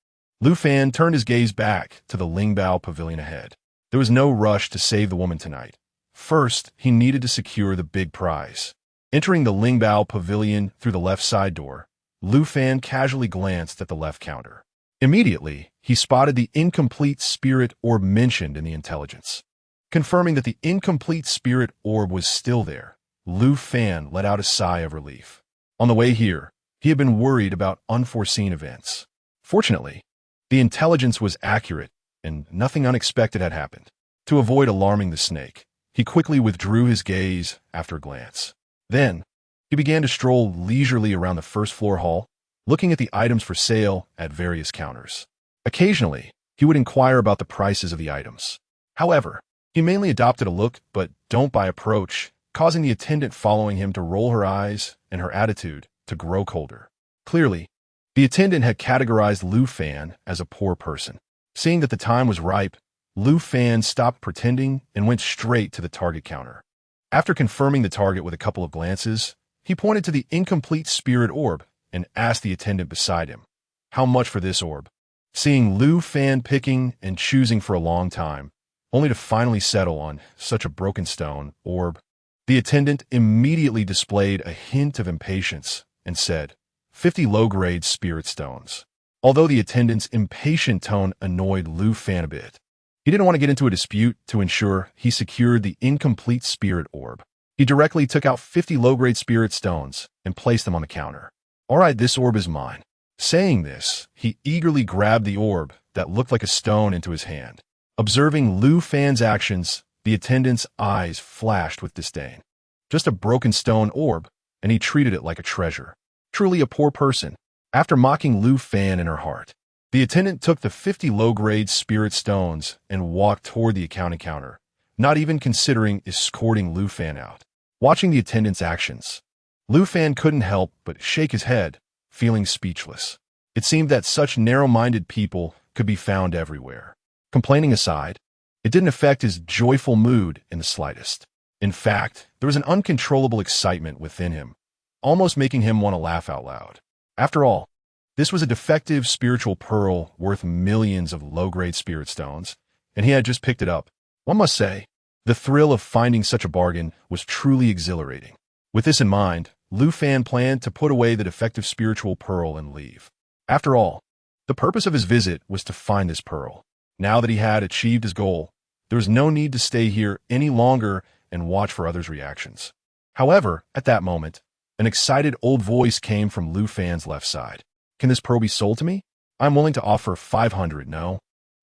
A: Lu Fan turned his gaze back to the Lingbao Pavilion ahead. There was no rush to save the woman tonight. First, he needed to secure the big prize. Entering the Lingbao Pavilion through the left side door, Lu Fan casually glanced at the left counter. Immediately, he spotted the incomplete spirit orb mentioned in the intelligence. Confirming that the incomplete spirit orb was still there, Lu Fan let out a sigh of relief. On the way here, he had been worried about unforeseen events. Fortunately, the intelligence was accurate, and nothing unexpected had happened. To avoid alarming the snake, he quickly withdrew his gaze after a glance. Then, he began to stroll leisurely around the first-floor hall, looking at the items for sale at various counters. Occasionally, he would inquire about the prices of the items. However, he mainly adopted a look but don't buy approach, causing the attendant following him to roll her eyes and her attitude to grow colder. Clearly, the attendant had categorized Lu Fan as a poor person. Seeing that the time was ripe, Lu Fan stopped pretending and went straight to the target counter. After confirming the target with a couple of glances, he pointed to the incomplete spirit orb and asked the attendant beside him, "How much for this orb?" Seeing Lu Fan picking and choosing for a long time, only to finally settle on such a broken stone orb, the attendant immediately displayed a hint of impatience and said, 50 low-grade spirit stones. Although the attendant's impatient tone annoyed Lu Fan a bit, he didn't want to get into a dispute to ensure he secured the incomplete spirit orb. He directly took out 50 low-grade spirit stones and placed them on the counter. "All right, this orb is mine." Saying this, he eagerly grabbed the orb that looked like a stone into his hand. Observing Lu Fan's actions, the attendant's eyes flashed with disdain. Just a broken stone orb, and he treated it like a treasure. Truly a poor person. After mocking Lu Fan in her heart, the attendant took the 50 low-grade spirit stones and walked toward the accounting counter, not even considering escorting Lu Fan out. Watching the attendant's actions, Lu Fan couldn't help but shake his head, feeling speechless. It seemed that such narrow-minded people could be found everywhere. Complaining aside, it didn't affect his joyful mood in the slightest. In fact, there was an uncontrollable excitement within him, almost making him want to laugh out loud. After all, this was a defective spiritual pearl worth millions of low-grade spirit stones, and he had just picked it up. One must say, the thrill of finding such a bargain was truly exhilarating. With this in mind, Lu Fan planned to put away the defective spiritual pearl and leave. After all, the purpose of his visit was to find this pearl. Now that he had achieved his goal, there was no need to stay here any longer and watch for others' reactions. However, at that moment, an excited old voice came from Lu Fan's left side. "Can this pearl be sold to me? I'm willing to offer 500, no?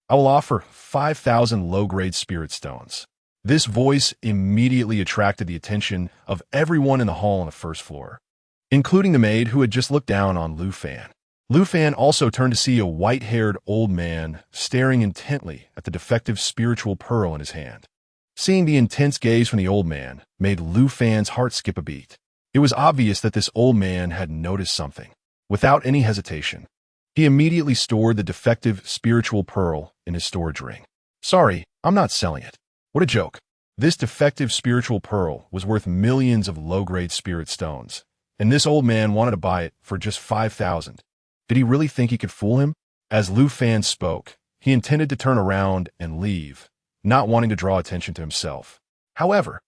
A: I will offer 5,000 low-grade spirit stones." This voice immediately attracted the attention of everyone in the hall on the first floor, including the maid who had just looked down on Lu Fan. Lu Fan also turned to see a white-haired old man staring intently at the defective spiritual pearl in his hand. Seeing the intense gaze from the old man made Lu Fan's heart skip a beat. It was obvious that this old man had noticed something. Without any hesitation, he immediately stored the defective spiritual pearl in his storage ring. "Sorry, I'm not selling it." What a joke. This defective spiritual pearl was worth millions of low-grade spirit stones, and this old man wanted to buy it for just 5,000. Did he really think he could fool him? As Lu Fan spoke, he intended to turn around and leave, not wanting to draw attention to himself. However,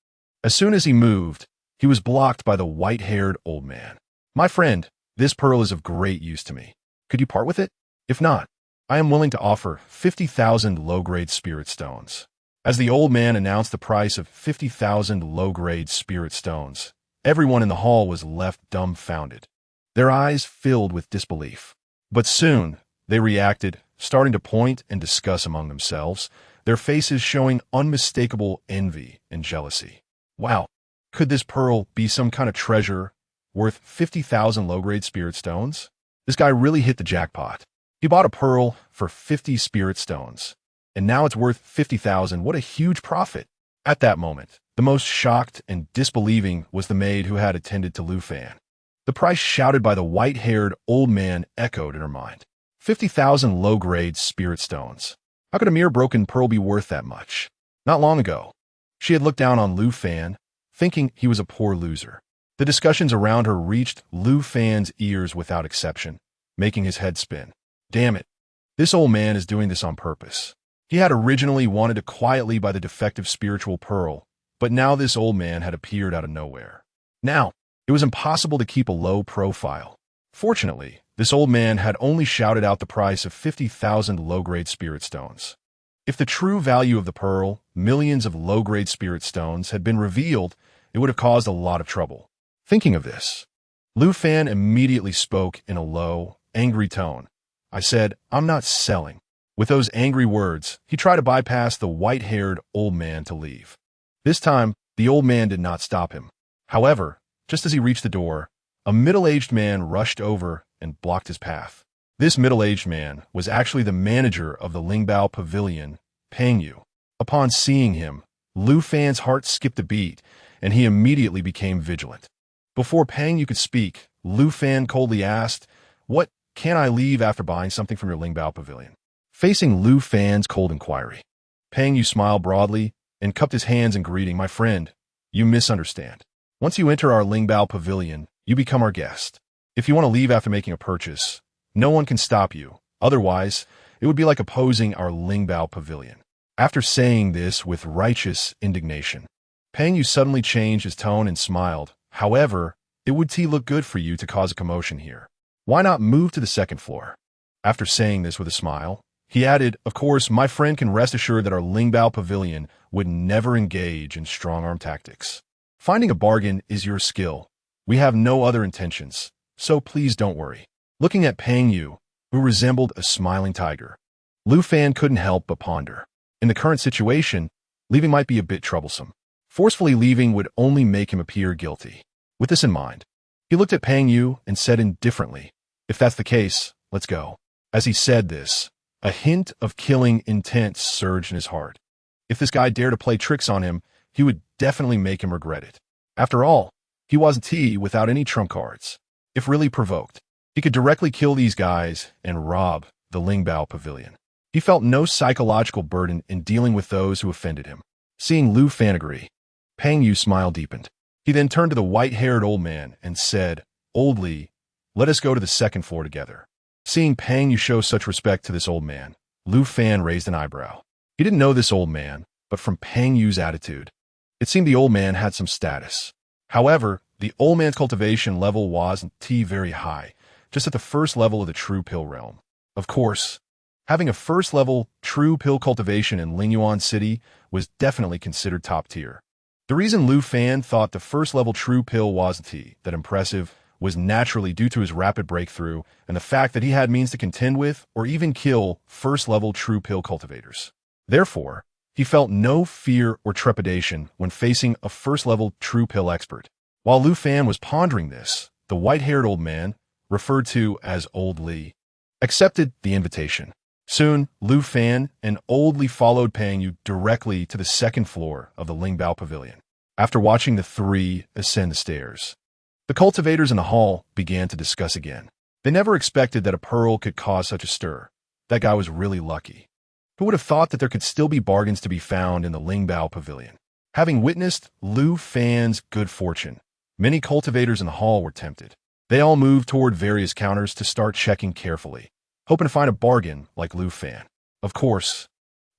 A: as soon as he moved, he was blocked by the white-haired old man. "My friend, this pearl is of great use to me. Could you part with it? If not, I am willing to offer 50,000 low-grade spirit stones." As the old man announced the price of 50,000 low-grade spirit stones, everyone in the hall was left dumbfounded, their eyes filled with disbelief. But soon, they reacted, starting to point and discuss among themselves, their faces showing unmistakable envy and jealousy. Wow, could this pearl be some kind of treasure worth 50,000 low-grade spirit stones? This guy really hit the jackpot. He bought a pearl for 50 spirit stones, and now it's worth 50,000. What a huge profit. At that moment, the most shocked and disbelieving was the maid who had attended to Lu Fan. The price shouted by the white-haired old man echoed in her mind. 50,000 low-grade spirit stones. How could a mere broken pearl be worth that much? Not long ago, she had looked down on Lu Fan, thinking he was a poor loser. The discussions around her reached Lu Fan's ears without exception, making his head spin. Damn it, this old man is doing this on purpose. He had originally wanted to quietly buy the defective spiritual pearl, but now this old man had appeared out of nowhere. Now, it was impossible to keep a low profile. Fortunately, this old man had only shouted out the price of 50,000 low-grade spirit stones. If the true value of the pearl, millions of low-grade spirit stones, had been revealed, it would have caused a lot of trouble. Thinking of this, Lu Fan immediately spoke in a low, angry tone. "I said, I'm not selling." With those angry words, he tried to bypass the white-haired old man to leave. This time, the old man did not stop him. However, just as he reached the door, a middle-aged man rushed over and blocked his path. This middle-aged man was actually the manager of the Lingbao Pavilion, Pang Yu. Upon seeing him, Lu Fan's heart skipped a beat, and he immediately became vigilant. Before Pang Yu could speak, Lu Fan coldly asked, "What, can I leave after buying something from your Lingbao Pavilion?" Facing Lu Fan's cold inquiry, Pang Yu smiled broadly and cupped his hands in greeting. My friend, you misunderstand. Once you enter our Lingbao Pavilion, you become our guest. If you want to leave after making a purchase, no one can stop you. Otherwise, it would be like opposing our Lingbao Pavilion. After saying this with righteous indignation, Pang Yu suddenly changed his tone and smiled. However, it would look good for you to cause a commotion here. Why not move to the second floor? After saying this with a smile, he added, of course, my friend can rest assured that our Lingbao Pavilion would never engage in strong-arm tactics. Finding a bargain is your skill. We have no other intentions, so please don't worry. Looking at Pang Yu, who resembled a smiling tiger, Lu Fan couldn't help but ponder. In the current situation, leaving might be a bit troublesome. Forcefully leaving would only make him appear guilty. With this in mind, he looked at Pang Yu and said indifferently, if that's the case, let's go. As he said this, a hint of killing intent surged in his heart. If this guy dared to play tricks on him, he would definitely make him regret it. After all, he wasn't T without any trump cards. If really provoked, he could directly kill these guys and rob the Lingbao Pavilion. He felt no psychological burden in dealing with those who offended him. Seeing Lu Fan agree, Pang Yu's smile deepened. He then turned to the white-haired old man and said, Old Li, let us go to the second floor together. Seeing Pang Yu show such respect to this old man, Lu Fan raised an eyebrow. He didn't know this old man, but from Pang Yu's attitude, it seemed the old man had some status. However, the old man's cultivation level wasn't very high, just at the first level of the true pill realm. Of course, having a first-level true pill cultivation in Lingyuan City was definitely considered top tier. The reason Lu Fan thought the first-level true pill wasn't that impressive was naturally due to his rapid breakthrough and the fact that he had means to contend with or even kill first-level true pill cultivators. Therefore, he felt no fear or trepidation when facing a first-level true pill expert. While Lu Fan was pondering this, the white-haired old man, referred to as Old Li, accepted the invitation. Soon, Lu Fan and Old Li followed Pang Yu directly to the second floor of the Lingbao Pavilion. After watching the three ascend the stairs, the cultivators in the hall began to discuss again. They never expected that a pearl could cause such a stir. That guy was really lucky. Who would have thought that there could still be bargains to be found in the Lingbao Pavilion? Having witnessed Lu Fan's good fortune, many cultivators in the hall were tempted. They all moved toward various counters to start checking carefully, hoping to find a bargain like Lu Fan. Of course,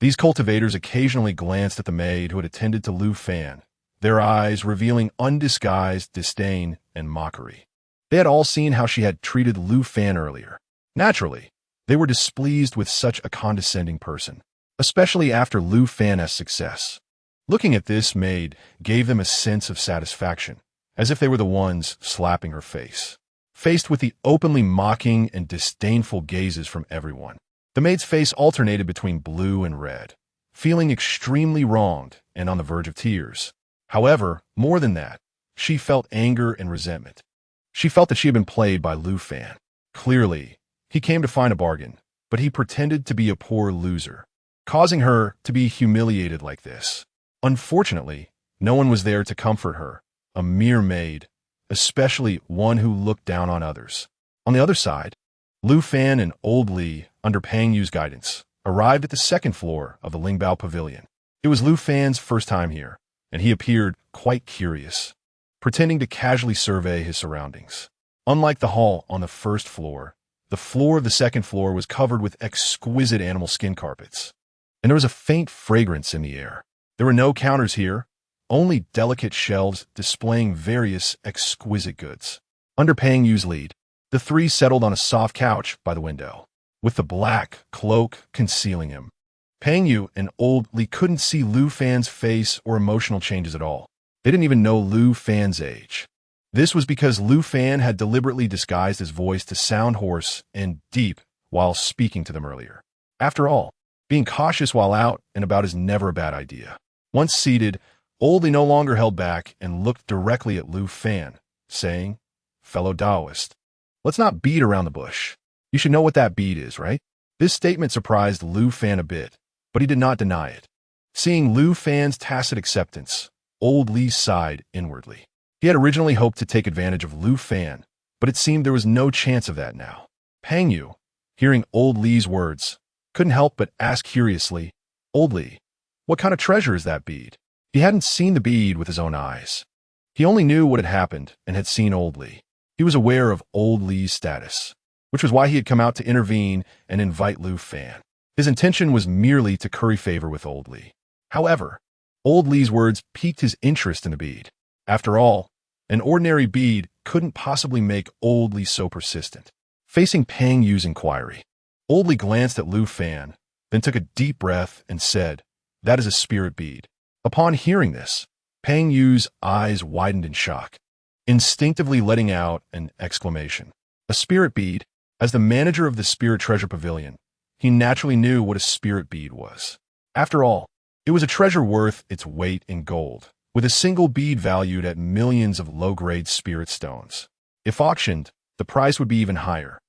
A: these cultivators occasionally glanced at the maid who had attended to Lu Fan, their eyes revealing undisguised disdain and mockery. They had all seen how she had treated Lu Fan earlier. Naturally, they were displeased with such a condescending person, especially after Lu Fan's success. Looking at this maid gave them a sense of satisfaction, as if they were the ones slapping her face. Faced with the openly mocking and disdainful gazes from everyone, the maid's face alternated between blue and red, feeling extremely wronged and on the verge of tears. However, more than that, she felt anger and resentment. She felt that she had been played by Lu Fan. Clearly, he came to find a bargain, but he pretended to be a poor loser, causing her to be humiliated like this. Unfortunately, no one was there to comfort her, a mere maid, especially one who looked down on others. On the other side, Lu Fan and Old Li, under Pang Yu's guidance, arrived at the second floor of the Lingbao Pavilion. It was Lu Fan's first time here, and he appeared quite curious, pretending to casually survey his surroundings. Unlike the hall on the first floor, the floor of the second floor was covered with exquisite animal skin carpets, and there was a faint fragrance in the air. There were no counters here, only delicate shelves displaying various exquisite goods. Under Pang Yu's lead, the three settled on a soft couch by the window, with the black cloak concealing him. Pang Yu and Old Li couldn't see Lu Fan's face or emotional changes at all. They didn't even know Lu Fan's age. This was because Lu Fan had deliberately disguised his voice to sound hoarse and deep while speaking to them earlier. After all, being cautious while out and about is never a bad idea. Once seated, Old Li no longer held back and looked directly at Lu Fan, saying, "Fellow Taoist, let's not beat around the bush. You should know what that bead is, right?" This statement surprised Lu Fan a bit, but he did not deny it. Seeing Lu Fan's tacit acceptance, Old Li sighed inwardly. He had originally hoped to take advantage of Lu Fan, but it seemed there was no chance of that now. Pang Yu, hearing Old Li's words, couldn't help but ask curiously, "Old Li, What kind of treasure is that bead? He hadn't seen the bead with his own eyes. He only knew what had happened and had seen old Li. He was aware of old Li's status, which was why he had come out to intervene and invite Lu Fan. His intention was merely to curry favor with old Li. However, old Li's words piqued his interest in the bead. After all, an ordinary bead couldn't possibly make old Li so persistent. Facing Pang Yu's inquiry, old Li glanced at Lu Fan, then took a deep breath and said, "That is a spirit bead." Upon hearing this, Pang Yu's eyes widened in shock, instinctively letting out an exclamation. A spirit bead? As the manager of the Spirit Treasure Pavilion, he naturally knew what a spirit bead was. After all, it was a treasure worth its weight in gold, with a single bead valued at millions of low-grade spirit stones. If auctioned, the price would be even higher.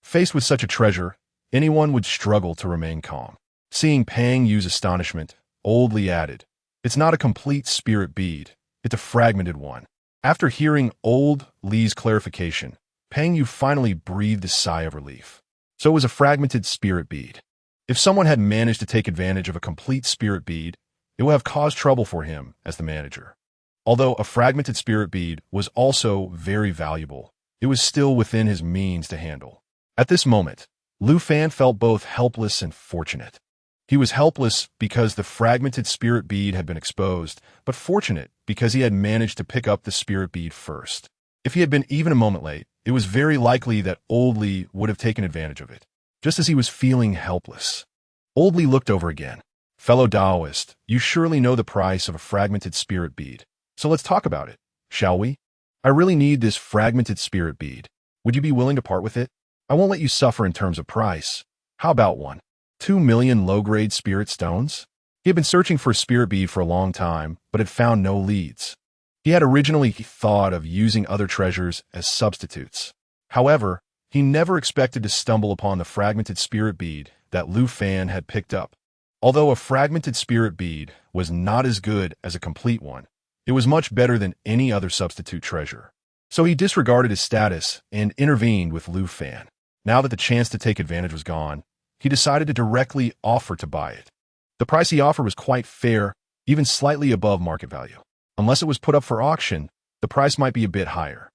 A: Faced with such a treasure, anyone would struggle to remain calm. Seeing Pang Yu's astonishment, old Li added, "It's not a complete spirit bead, it's a fragmented one." After hearing old Li's clarification, Pang Yu finally breathed a sigh of relief. So it was a fragmented spirit bead. If someone had managed to take advantage of a complete spirit bead, it would have caused trouble for him as the manager. Although a fragmented spirit bead was also very valuable, it was still within his means to handle. At this moment, Lu Fan felt both helpless and fortunate. He was helpless because the fragmented spirit bead had been exposed, but fortunate because he had managed to pick up the spirit bead first. If he had been even a moment late, it was very likely that old Li would have taken advantage of it, just as he was feeling helpless. Old Li looked over again. "Fellow Taoist, you surely know the price of a fragmented spirit bead, so let's talk about it, shall we? I really need this fragmented spirit bead. Would you be willing to part with it? I won't let you suffer in terms of price. How about 2 million low-grade spirit stones?" He had been searching for a spirit bead for a long time, but had found no leads. He had originally thought of using other treasures as substitutes. However, he never expected to stumble upon the fragmented spirit bead that Lu Fan had picked up. Although a fragmented spirit bead was not as good as a complete one, it was much better than any other substitute treasure. So he disregarded his status and intervened with Lu Fan. Now that the chance to take advantage was gone, he decided to directly offer to buy it. The price he offered was quite fair, even slightly above market value. Unless it was put up for auction, the price might be a bit higher.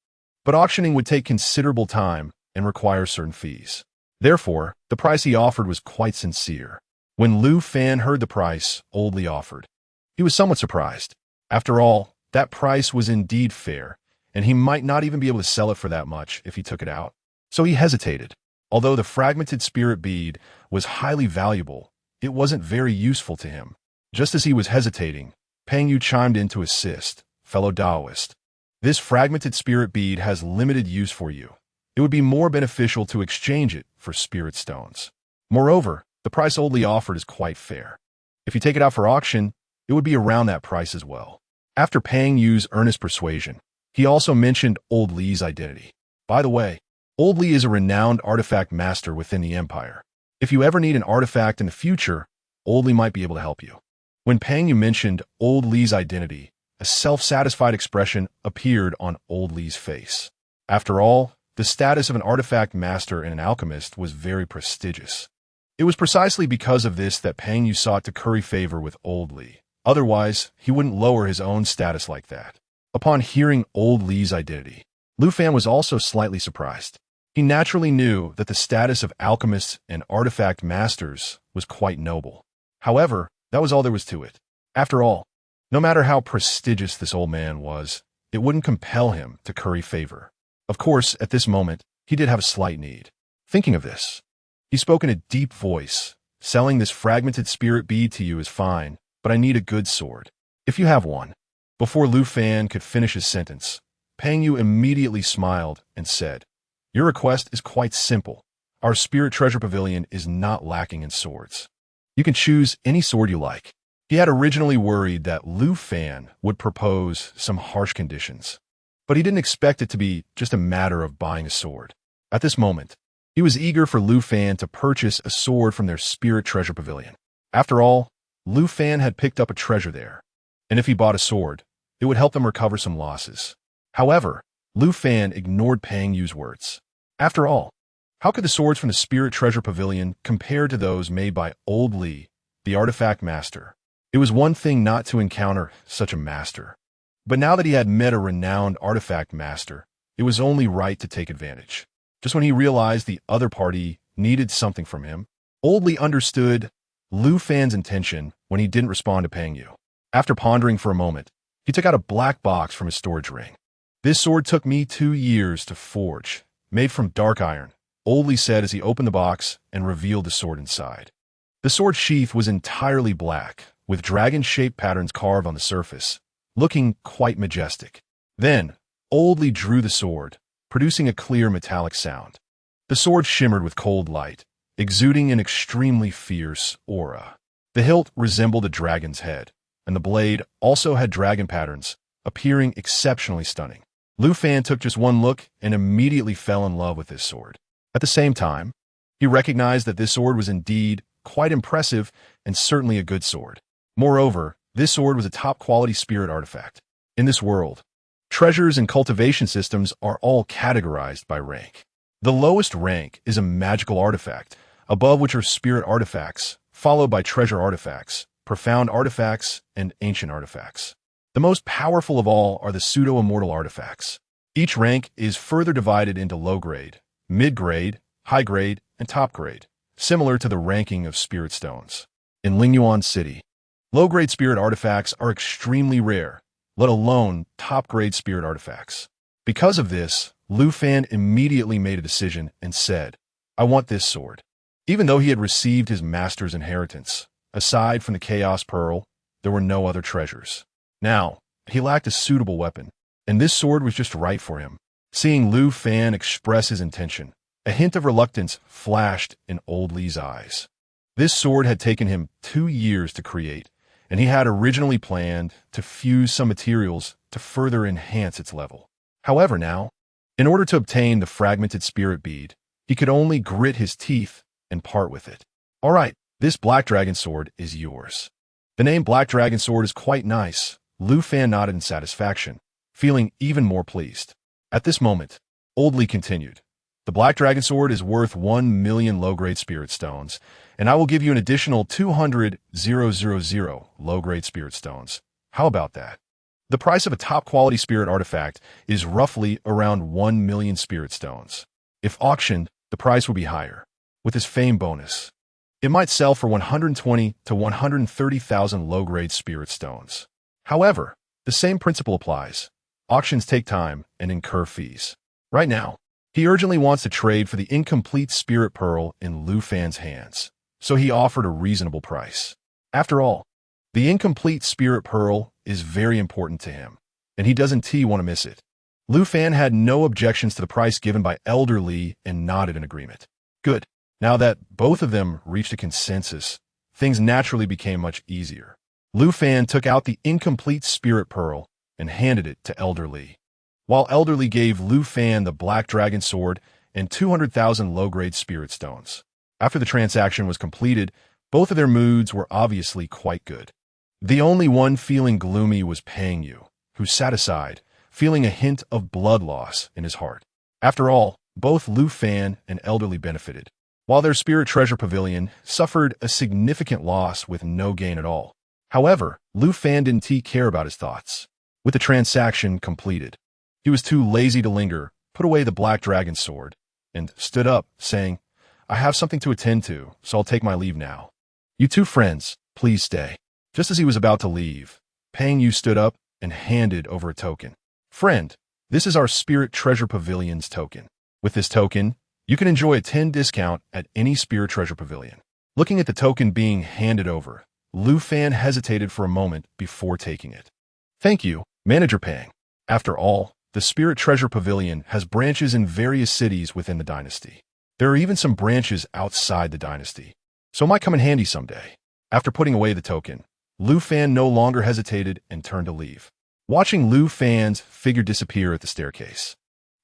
A: But auctioning would take considerable time and require certain fees. Therefore, the price he offered was quite sincere. When Lu Fan heard the price old Li offered, he was somewhat surprised. After all, that price was indeed fair, and he might not even be able to sell it for that much if he took it out. So he hesitated. Although the fragmented spirit bead was highly valuable, it wasn't very useful to him. Just as he was hesitating, Pang Yu chimed in to assist. "Fellow Taoist, this fragmented spirit bead has limited use for you. It would be more beneficial to exchange it for spirit stones. Moreover, the price old Li offered is quite fair. If you take it out for auction, it would be around that price as well." After Pang Yu's earnest persuasion, he also mentioned old Li's identity. By the way, old Li is a renowned artifact master within the Empire. If you ever need an artifact in the future, old Li might be able to help you. When Pang Yu mentioned old Li's identity, a self-satisfied expression appeared on old Li's face. After all, the status of an artifact master and an alchemist was very prestigious. It was precisely because of this that Pang Yu sought to curry favor with old Li. Otherwise, he wouldn't lower his own status like that. Upon hearing old Li's identity, Lu Fan was also slightly surprised. He naturally knew that the status of alchemists and artifact masters was quite noble. However, that was all there was to it. After all, no matter how prestigious this old man was, it wouldn't compel him to curry favor. Of course, at this moment, he did have a slight need. Thinking of this, he spoke in a deep voice. "Selling this fragmented spirit bead to you is fine, but I need a good sword. If you have one." Before Lu Fan could finish his sentence, Pang Yu immediately smiled and said, "Your request is quite simple. Our Spirit Treasure Pavilion is not lacking in swords. You can choose any sword you like." He had originally worried that Lu Fan would propose some harsh conditions, but he didn't expect it to be just a matter of buying a sword. At this moment, he was eager for Lu Fan to purchase a sword from their Spirit Treasure Pavilion. After all, Lu Fan had picked up a treasure there, and if he bought a sword, it would help them recover some losses. However, Lu Fan ignored Pang Yu's words. After all, how could the swords from the Spirit Treasure Pavilion compare to those made by old Li, the artifact master? It was one thing not to encounter such a master. But now that he had met a renowned artifact master, it was only right to take advantage. Just when he realized the other party needed something from him, Old Li understood Lu Fan's intention when he didn't respond to Peng Yu. After pondering for a moment, he took out a black box from his storage ring. This sword took me 2 years to forge, made from dark iron, Old Li said as he opened the box and revealed the sword inside. The sword sheath was entirely black, with dragon-shaped patterns carved on the surface, looking quite majestic. Then, Old Li drew the sword, producing a clear metallic sound. The sword shimmered with cold light, exuding an extremely fierce aura. The hilt resembled a dragon's head, and the blade also had dragon patterns, appearing exceptionally stunning. Lu Fan took just one look and immediately fell in love with this sword. At the same time, he recognized that this sword was indeed quite impressive and certainly a good sword. Moreover, this sword was a top-quality spirit artifact. In this world, treasures and cultivation systems are all categorized by rank. The lowest rank is a magical artifact, above which are spirit artifacts, followed by treasure artifacts, profound artifacts, and ancient artifacts. The most powerful of all are the pseudo-immortal artifacts. Each rank is further divided into low-grade, mid-grade, high-grade, and top-grade, similar to the ranking of spirit stones. In Lingyuan City, low-grade spirit artifacts are extremely rare, let alone top-grade spirit artifacts. Because of this, Lu Fan immediately made a decision and said, "I want this sword." Even though he had received his master's inheritance, aside from the Chaos Pearl, there were no other treasures. Now, he lacked a suitable weapon, and this sword was just right for him. Seeing Lu Fan express his intention, a hint of reluctance flashed in Old Li's eyes. This sword had taken him 2 years to create, and he had originally planned to fuse some materials to further enhance its level. However now, in order to obtain the fragmented spirit bead, he could only grit his teeth and part with it. "All right, this Black Dragon Sword is yours." The name Black Dragon Sword is quite nice. Lu Fan nodded in satisfaction, feeling even more pleased. At this moment, Old Li continued, "The Black Dragon Sword is worth 1 million low-grade spirit stones, and I will give you an additional 200,000 low-grade spirit stones. How about that?" The price of a top-quality spirit artifact is roughly around 1 million spirit stones. If auctioned, the price will be higher. With his fame bonus, it might sell for 120 to 130,000 low-grade spirit stones. However, the same principle applies. Auctions take time and incur fees. Right now, he urgently wants to trade for the incomplete spirit pearl in Lu Fan's hands, so he offered a reasonable price. After all, the incomplete spirit pearl is very important to him, and he doesn't want to miss it. Lu Fan had no objections to the price given by Elder Li and nodded in agreement. Good. Now that both of them reached a consensus, things naturally became much easier. Lu Fan took out the incomplete spirit pearl and handed it to Elder Li, while Elder Li gave Lu Fan the Black Dragon Sword and 200,000 low-grade spirit stones. After the transaction was completed, both of their moods were obviously quite good. The only one feeling gloomy was Peng Yu, who sat aside, feeling a hint of blood loss in his heart. After all, both Lu Fan and Elder Li benefited, while their spirit treasure pavilion suffered a significant loss with no gain at all. However, Lu Fan didn't care about his thoughts. With the transaction completed, he was too lazy to linger, put away the Black Dragon Sword, and stood up, saying, "I have something to attend to, so I'll take my leave now. You two friends, please stay." Just as he was about to leave, Peng Yu stood up and handed over a token. "Friend, this is our Spirit Treasure Pavilion's token. With this token, you can enjoy a 10 discount at any Spirit Treasure Pavilion." Looking at the token being handed over, Lu Fan hesitated for a moment before taking it. "Thank you, Manager Peng. After all, the Spirit Treasure Pavilion has branches in various cities within the dynasty. There are even some branches outside the dynasty, so it might come in handy someday." After putting away the token, Lu Fan no longer hesitated and turned to leave. Watching Lu Fan's figure disappear at the staircase,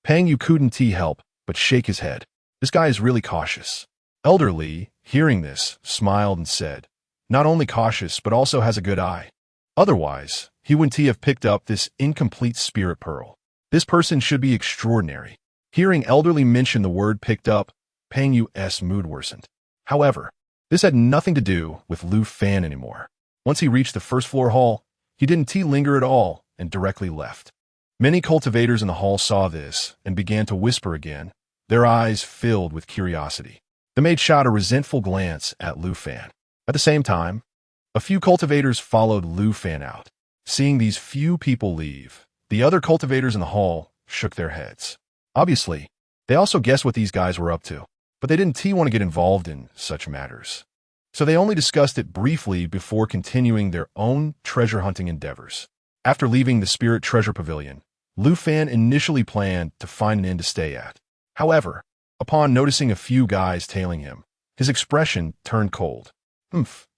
A: Peng Yu couldn't help but shake his head. This guy is really cautious. Elder Li, hearing this, smiled and said, "Not only cautious, but also has a good eye. Otherwise, he wouldn't have picked up this incomplete spirit pearl. This person should be extraordinary." Hearing Elder Li mention the word picked up, Peng Yu's mood worsened. However, this had nothing to do with Lu Fan anymore. Once he reached the first-floor hall, he didn't linger at all and directly left. Many cultivators in the hall saw this and began to whisper again, their eyes filled with curiosity. The maid shot a resentful glance at Lu Fan. At the same time, a few cultivators followed Lu Fan out. Seeing these few people leave, the other cultivators in the hall shook their heads. Obviously, they also guessed what these guys were up to, but they didn't want to get involved in such matters. So they only discussed it briefly before continuing their own treasure-hunting endeavors. After leaving the Spirit Treasure Pavilion, Lu Fan initially planned to find an inn to stay at. However, upon noticing a few guys tailing him, his expression turned cold.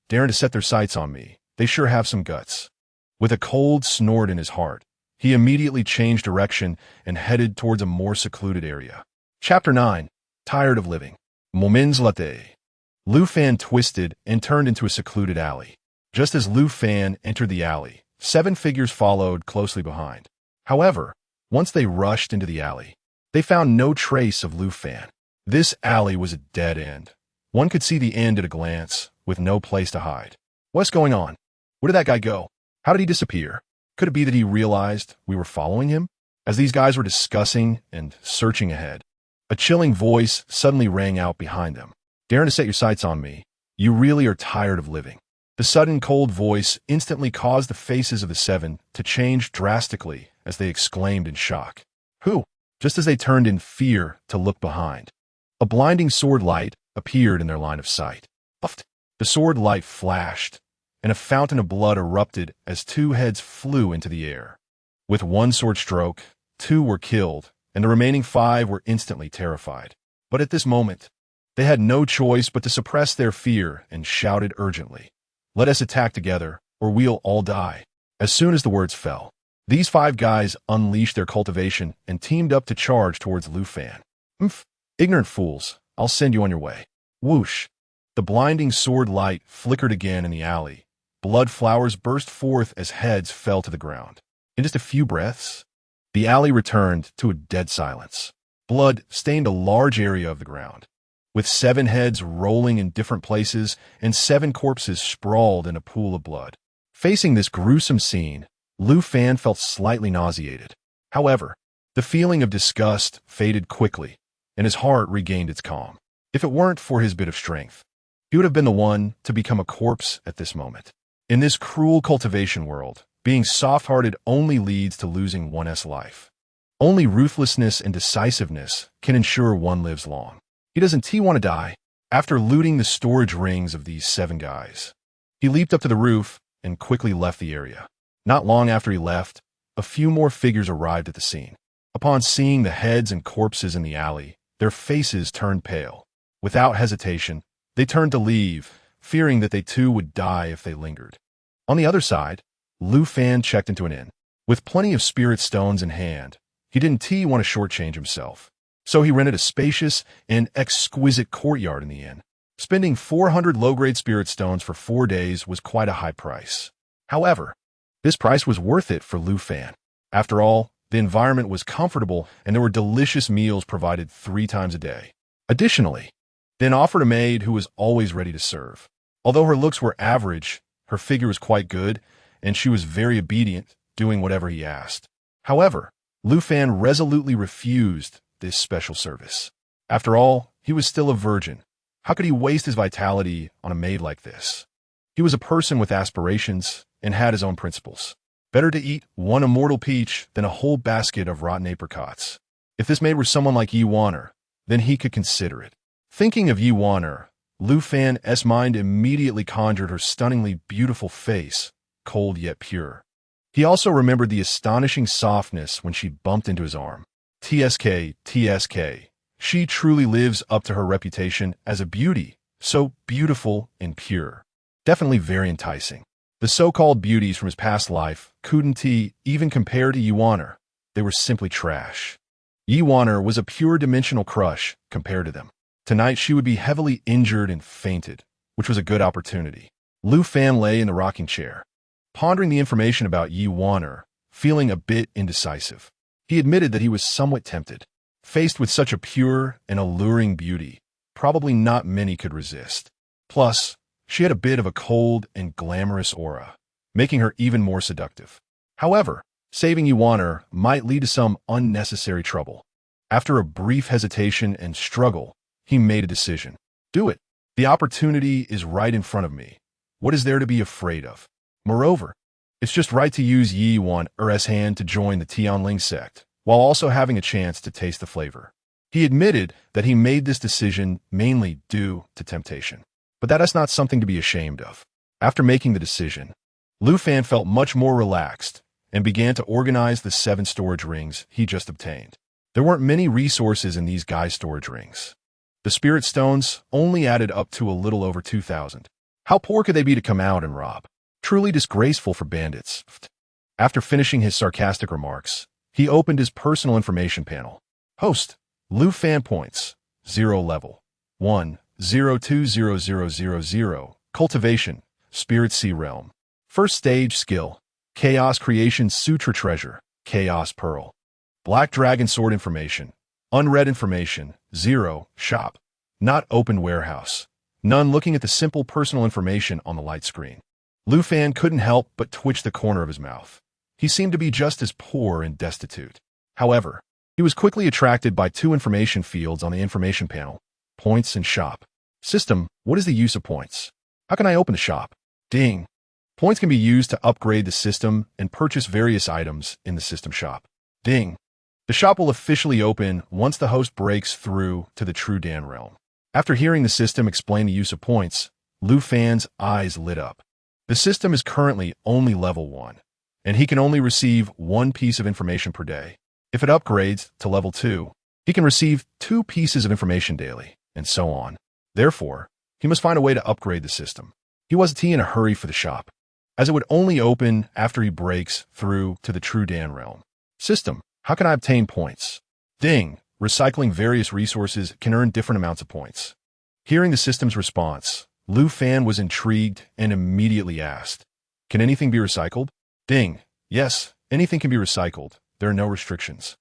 A: Daring to set their sights on me. They sure have some guts. With a cold snort in his heart, he immediately changed direction and headed towards a more secluded area. Chapter 9. Tired of Living. Moments latte. Lu Fan twisted and turned into a secluded alley. Just as Lu Fan entered the alley, 7 figures followed closely behind. However, once they rushed into the alley, they found no trace of Lu Fan. This alley was a dead end. One could see the end at a glance, with no place to hide. What's going on? Where did that guy go? How did he disappear? Could it be that he realized we were following him? As these guys were discussing and searching ahead, a chilling voice suddenly rang out behind them. Daring to set your sights on me. You really are tired of living. The sudden cold voice instantly caused the faces of the 7 to change drastically as they exclaimed in shock. Who? Just as they turned in fear to look behind, a blinding sword light appeared in their line of sight. The sword light flashed, and a fountain of blood erupted as 2 heads flew into the air. With one sword stroke, 2 were killed, and the remaining 5 were instantly terrified. But at this moment, they had no choice but to suppress their fear and shouted urgently, "Let us attack together, or we'll all die." As soon as the words fell, these 5 guys unleashed their cultivation and teamed up to charge towards Lu Fan. Ignorant fools, I'll send you on your way. Whoosh! The blinding sword light flickered again in the alley. Blood flowers burst forth as heads fell to the ground. In just a few breaths, the alley returned to a dead silence. Blood stained a large area of the ground, with 7 heads rolling in different places and 7 corpses sprawled in a pool of blood. Facing this gruesome scene, Lu Fan felt slightly nauseated. However, the feeling of disgust faded quickly, and his heart regained its calm. If it weren't for his bit of strength, he would have been the one to become a corpse at this moment. In this cruel cultivation world, being soft-hearted only leads to losing one's life. Only ruthlessness and decisiveness can ensure one lives long. He doesn't want to die. After looting the storage rings of these 7 guys, he leaped up to the roof and quickly left the area. Not long after he left, a few more figures arrived at the scene. Upon seeing the heads and corpses in the alley, their faces turned pale. Without hesitation, they turned to leave, fearing that they too would die if they lingered. On the other side, Lu Fan checked into an inn. With plenty of spirit stones in hand, he didn't want to shortchange himself. So he rented a spacious and exquisite courtyard in the inn. Spending 400 low-grade spirit stones for 4 days was quite a high price. However, this price was worth it for Lu Fan. After all, the environment was comfortable and there were delicious meals provided 3 times a day. Additionally, then offered a maid who was always ready to serve. Although her looks were average, her figure was quite good, and she was very obedient, doing whatever he asked. However, Lu Fan resolutely refused this special service. After all, he was still a virgin. How could he waste his vitality on a maid like this? He was a person with aspirations and had his own principles. Better to eat 1 immortal peach than a whole basket of rotten apricots. If this maid were someone like Ziyuan, then he could consider it. Thinking of Ziyuan, Lu Fan's mind immediately conjured her stunningly beautiful face, cold yet pure. He also remembered the astonishing softness when she bumped into his arm. TSK. She truly lives up to her reputation as a beauty, so beautiful and pure. Definitely very enticing. The so-called beauties from his past life couldn't even compare to Ziyuan. They were simply trash. Ziyuan was a pure dimensional crush compared to them. Tonight she would be heavily injured and fainted, which was a good opportunity. Lu Fan lay in the rocking chair, pondering the information about Ziyuan, feeling a bit indecisive. He admitted that he was somewhat tempted. Faced with such a pure and alluring beauty, probably not many could resist. Plus, She had a bit of a cold and glamorous aura, making her even more seductive. However, saving Yuan might lead to some unnecessary trouble. After a brief hesitation and struggle, he made a decision. Do it. The opportunity is right in front of me. What is there to be afraid of? Moreover, it's just right to use Yuan's hand to join the Tianling sect, while also having a chance to taste the flavor. He admitted that he made this decision mainly due to temptation. But that is not something to be ashamed of. After making the decision, Lu Fan felt much more relaxed and began to organize the 7 storage rings he just obtained. There weren't many resources in these guy storage rings. The spirit stones only added up to a little over 2,000. How poor could they be to come out and rob? Truly disgraceful for bandits. After finishing his sarcastic remarks, he opened his personal information panel. Host, Lu Fan points, 0 level, 1, 020000, cultivation, Spirit Sea Realm. First stage skill, Chaos Creation Sutra Treasure, Chaos Pearl. Black Dragon Sword information, unread information, 0, shop, not open warehouse. None looking at the simple personal information on the light screen. Lu Fan couldn't help but twitch the corner of his mouth. He seemed to be just as poor and destitute. However, he was quickly attracted by 2 information fields on the information panel, points and shop. System, what is the use of points? How can I open the shop? Ding. Points can be used to upgrade the system and purchase various items in the system shop. Ding. The shop will officially open once the host breaks through to the True Dan realm. After hearing the system explain the use of points, Lu Fan's eyes lit up. The system is currently only level 1, and he can only receive 1 piece of information per day. If it upgrades to level 2, he can receive 2 pieces of information daily, and so on. Therefore, he must find a way to upgrade the system. He wasn't in a hurry for the shop, as it would only open after he breaks through to the True Dan realm. System, how can I obtain points? Ding. Recycling various resources can earn different amounts of points. Hearing the system's response, Lu Fan was intrigued and immediately asked, can anything be recycled? Ding. Yes, anything can be recycled. There are no restrictions.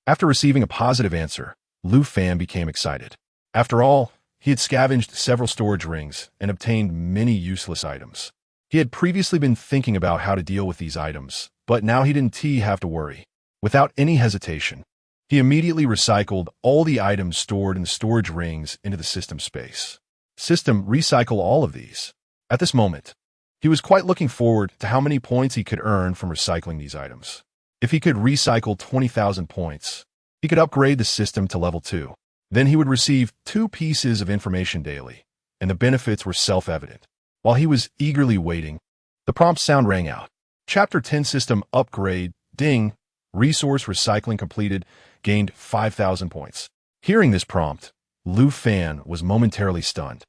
A: After receiving a positive answer, Lu Fan became excited. After all, he had scavenged several storage rings and obtained many useless items. He had previously been thinking about how to deal with these items, but now he didn't have to worry. Without any hesitation, he immediately recycled all the items stored in the storage rings into the system space. System, recycle all of these. At this moment, he was quite looking forward to how many points he could earn from recycling these items. If he could recycle 20,000 points, he could upgrade the system to level 2. Then he would receive 2 pieces of information daily, and the benefits were self-evident. While he was eagerly waiting, the prompt sound rang out. Chapter 10 System Upgrade, ding, resource recycling completed, gained 5,000 points. Hearing this prompt, Lu Fan was momentarily stunned,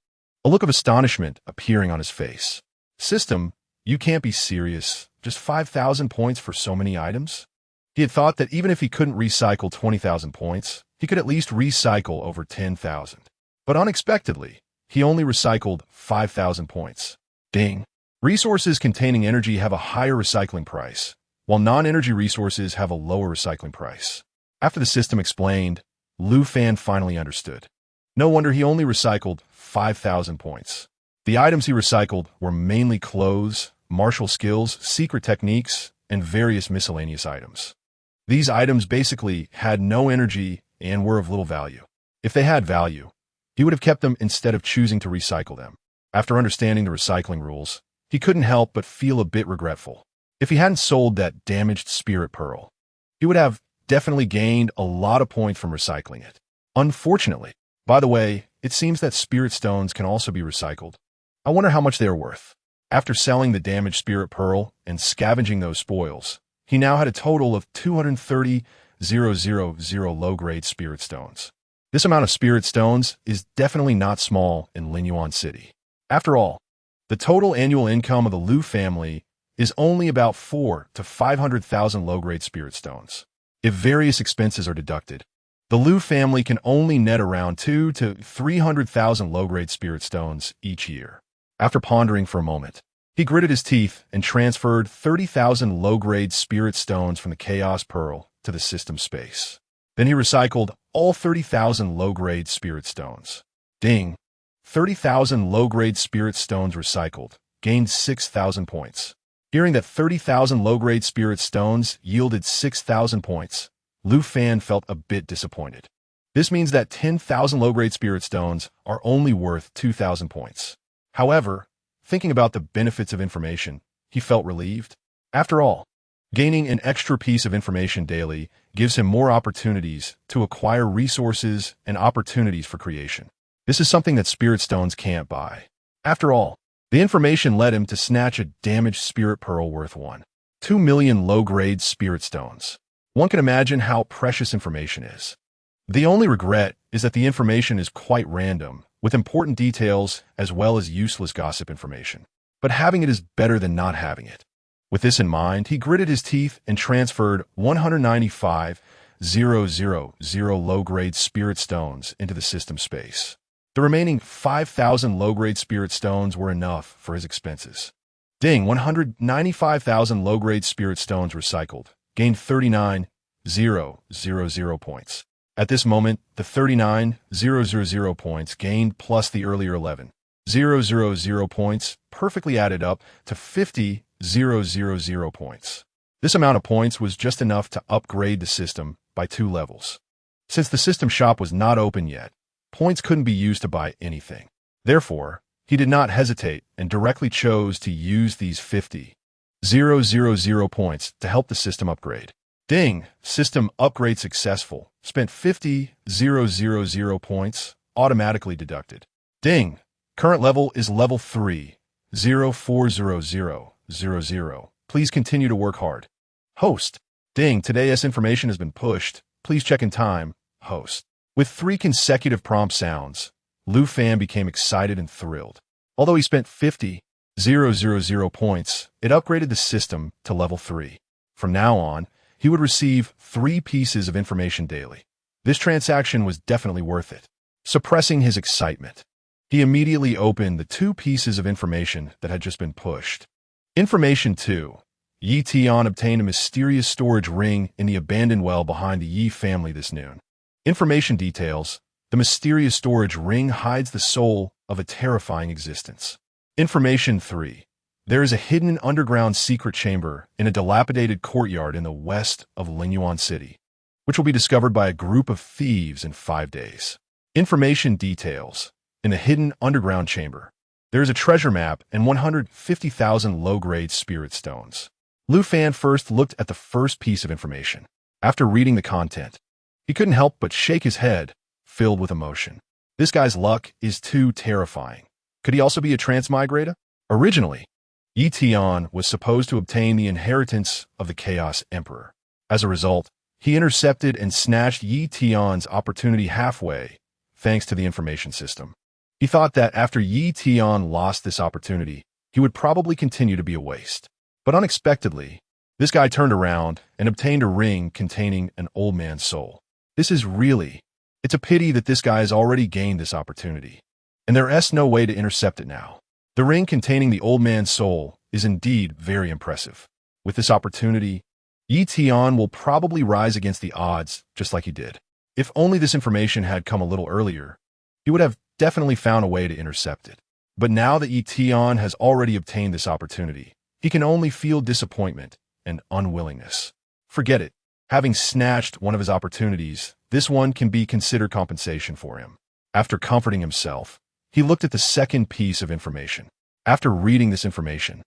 A: a look of astonishment appearing on his face. System, you can't be serious. Just 5,000 points for so many items? He had thought that even if he couldn't recycle 20,000 points, he could at least recycle over 10,000. But unexpectedly, he only recycled 5,000 points. Ding. Resources containing energy have a higher recycling price, while non-energy resources have a lower recycling price. After the system explained, Lu Fan finally understood. No wonder he only recycled 5,000 points. The items he recycled were mainly clothes, martial skills, secret techniques, and various miscellaneous items. These items basically had no energy and were of little value. If they had value, he would have kept them instead of choosing to recycle them. After understanding the recycling rules, he couldn't help but feel a bit regretful. If he hadn't sold that damaged spirit pearl, he would have definitely gained a lot of points from recycling it. Unfortunately, by the way, it seems that spirit stones can also be recycled. I wonder how much they are worth. After selling the damaged spirit pearl and scavenging those spoils, he now had a total of 230,000 low-grade spirit stones. This amount of spirit stones is definitely not small in Lingyuan City. After all, the total annual income of the Lu family is only about 400,000 to 500,000 low-grade spirit stones. If various expenses are deducted, the Lu family can only net around 200,000 to 300,000 low-grade spirit stones each year. After pondering for a moment, he gritted his teeth and transferred 30,000 low-grade spirit stones from the Chaos Pearl to the system space. Then he recycled all 30,000 low-grade spirit stones. Ding! 30,000 low-grade spirit stones recycled, gained 6,000 points. Hearing that 30,000 low-grade spirit stones yielded 6,000 points, Lu Fan felt a bit disappointed. This means that 10,000 low-grade spirit stones are only worth 2,000 points. However, thinking about the benefits of information, he felt relieved. After all, gaining an extra piece of information daily gives him more opportunities to acquire resources and opportunities for creation. This is something that spirit stones can't buy. After all, the information led him to snatch a damaged spirit pearl worth 1.2 million low-grade spirit stones. One can imagine how precious information is. The only regret is that the information is quite random, with important details as well as useless gossip information. But having it is better than not having it. With this in mind, he gritted his teeth and transferred 195,000 low-grade spirit stones into the system space. The remaining 5,000 low-grade spirit stones were enough for his expenses. Ding, 195,000 low-grade spirit stones recycled, gained 39,000 points. At this moment, the 39,000 points gained plus the earlier 11,000 points perfectly added up to 50,000 points. This amount of points was just enough to upgrade the system by 2 levels. Since the system shop was not open yet, points couldn't be used to buy anything. Therefore, he did not hesitate and directly chose to use these 50,000 points to help the system upgrade. Ding! System upgrade successful. Spent 50,000 points, automatically deducted. Ding! Current level is level 3, 040000. Please continue to work hard. Host. Ding! Today's information has been pushed. Please check in time. Host. With 3 consecutive prompt sounds, Lu Fan became excited and thrilled. Although he spent 50,000 points, it upgraded the system to level 3. From now on, he would receive 3 pieces of information daily. This transaction was definitely worth it. Suppressing his excitement, he immediately opened the 2 pieces of information that had just been pushed. Information 2. Yi Tian obtained a mysterious storage ring in the abandoned well behind the Yi family this noon. Information details: the mysterious storage ring hides the soul of a terrifying existence. Information 3. There is a hidden underground secret chamber in a dilapidated courtyard in the west of Lingyuan City, which will be discovered by a group of thieves in 5 days. Information details: in the hidden underground chamber, there is a treasure map and 150,000 low-grade spirit stones. Lu Fan first looked at the first piece of information. After reading the content, he couldn't help but shake his head, filled with emotion. This guy's luck is too terrifying. Could he also be a transmigrated? Originally, Yi Tian was supposed to obtain the inheritance of the Chaos Emperor. As a result, he intercepted and snatched Yi Tian's opportunity halfway, thanks to the information system. He thought that after Yi Tian lost this opportunity, he would probably continue to be a waste. But unexpectedly, this guy turned around and obtained a ring containing an old man's soul. It's a pity that this guy has already gained this opportunity, and there's no way to intercept it now. The ring containing the old man's soul is indeed very impressive. With this opportunity, Yi Tian will probably rise against the odds just like he did. If only this information had come a little earlier, he would have definitely found a way to intercept it. But now that Yi Tian has already obtained this opportunity, he can only feel disappointment and unwillingness. Forget it. Having snatched one of his opportunities, this one can be considered compensation for him. After comforting himself, he looked at the second piece of information. After reading this information,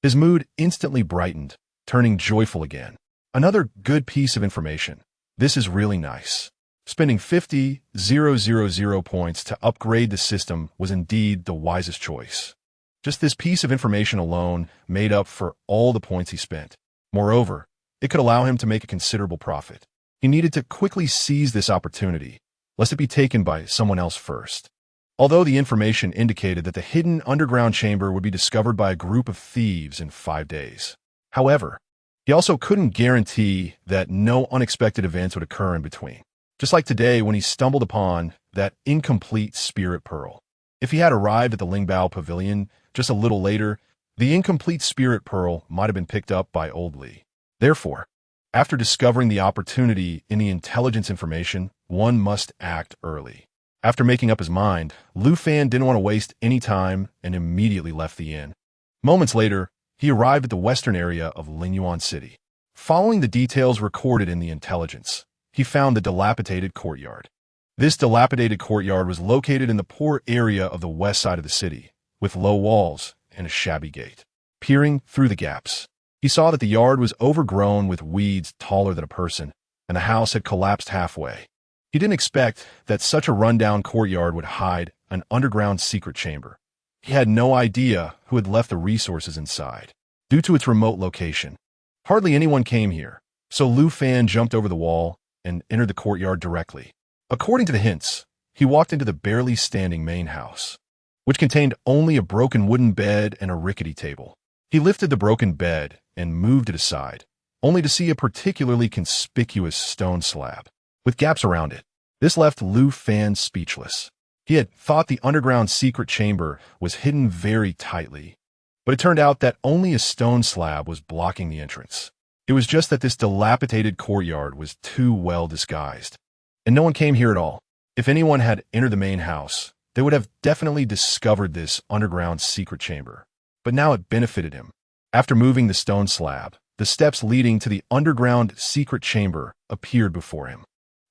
A: his mood instantly brightened, turning joyful again. Another good piece of information. This is really nice. Spending 50,000 points to upgrade the system was indeed the wisest choice. Just this piece of information alone made up for all the points he spent. Moreover, it could allow him to make a considerable profit. He needed to quickly seize this opportunity, lest it be taken by someone else first. Although the information indicated that the hidden underground chamber would be discovered by a group of thieves in 5 days. However, he also couldn't guarantee that no unexpected events would occur in between. Just like today when he stumbled upon that incomplete spirit pearl. If he had arrived at the Lingbao Pavilion just a little later, the incomplete spirit pearl might have been picked up by Old Li. Therefore, after discovering the opportunity in the intelligence information, one must act early. After making up his mind, Lu Fan didn't want to waste any time and immediately left the inn. Moments later, he arrived at the western area of Lingyuan City. Following the details recorded in the intelligence, he found the dilapidated courtyard. This dilapidated courtyard was located in the poor area of the west side of the city, with low walls and a shabby gate. Peering through the gaps, he saw that the yard was overgrown with weeds taller than a person, and the house had collapsed halfway. He didn't expect that such a rundown courtyard would hide an underground secret chamber. He had no idea who had left the resources inside. Due to its remote location, hardly anyone came here, so Lu Fan jumped over the wall and entered the courtyard directly. According to the hints, he walked into the barely standing main house, which contained only a broken wooden bed and a rickety table. He lifted the broken bed and moved it aside, only to see a particularly conspicuous stone slab with gaps around it. This left Lu Fan speechless. He had thought the underground secret chamber was hidden very tightly, but it turned out that only a stone slab was blocking the entrance. It was just that this dilapidated courtyard was too well disguised, and no one came here at all. If anyone had entered the main house, they would have definitely discovered this underground secret chamber. But now it benefited him. After moving the stone slab, the steps leading to the underground secret chamber appeared before him.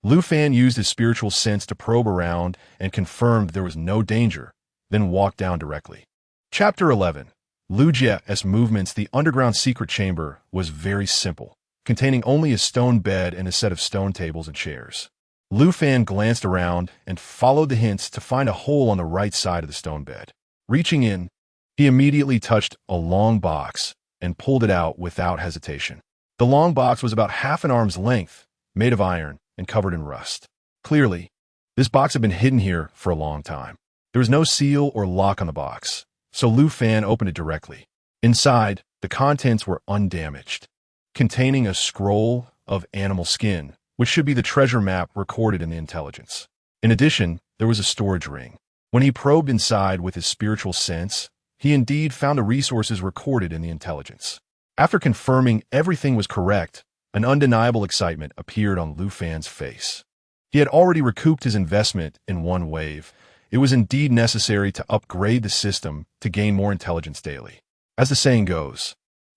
A: Lu Fan used his spiritual sense to probe around and confirmed there was no danger, then walked down directly. Chapter 11. Lu Jie's movements. The underground secret chamber was very simple, containing only a stone bed and a set of stone tables and chairs. Lu Fan glanced around and followed the hints to find a hole on the right side of the stone bed. Reaching in, he immediately touched a long box and pulled it out without hesitation. The long box was about half an arm's length, made of iron and covered in rust. Clearly, this box had been hidden here for a long time. There was no seal or lock on the box, so Lu Fan opened it directly. Inside, the contents were undamaged, containing a scroll of animal skin, which should be the treasure map recorded in the intelligence. In addition, there was a storage ring. When he probed inside with his spiritual sense, he indeed found the resources recorded in the intelligence. After confirming everything was correct, an undeniable excitement appeared on Lu Fan's face. He had already recouped his investment in one wave. It was indeed necessary to upgrade the system to gain more intelligence daily. As the saying goes,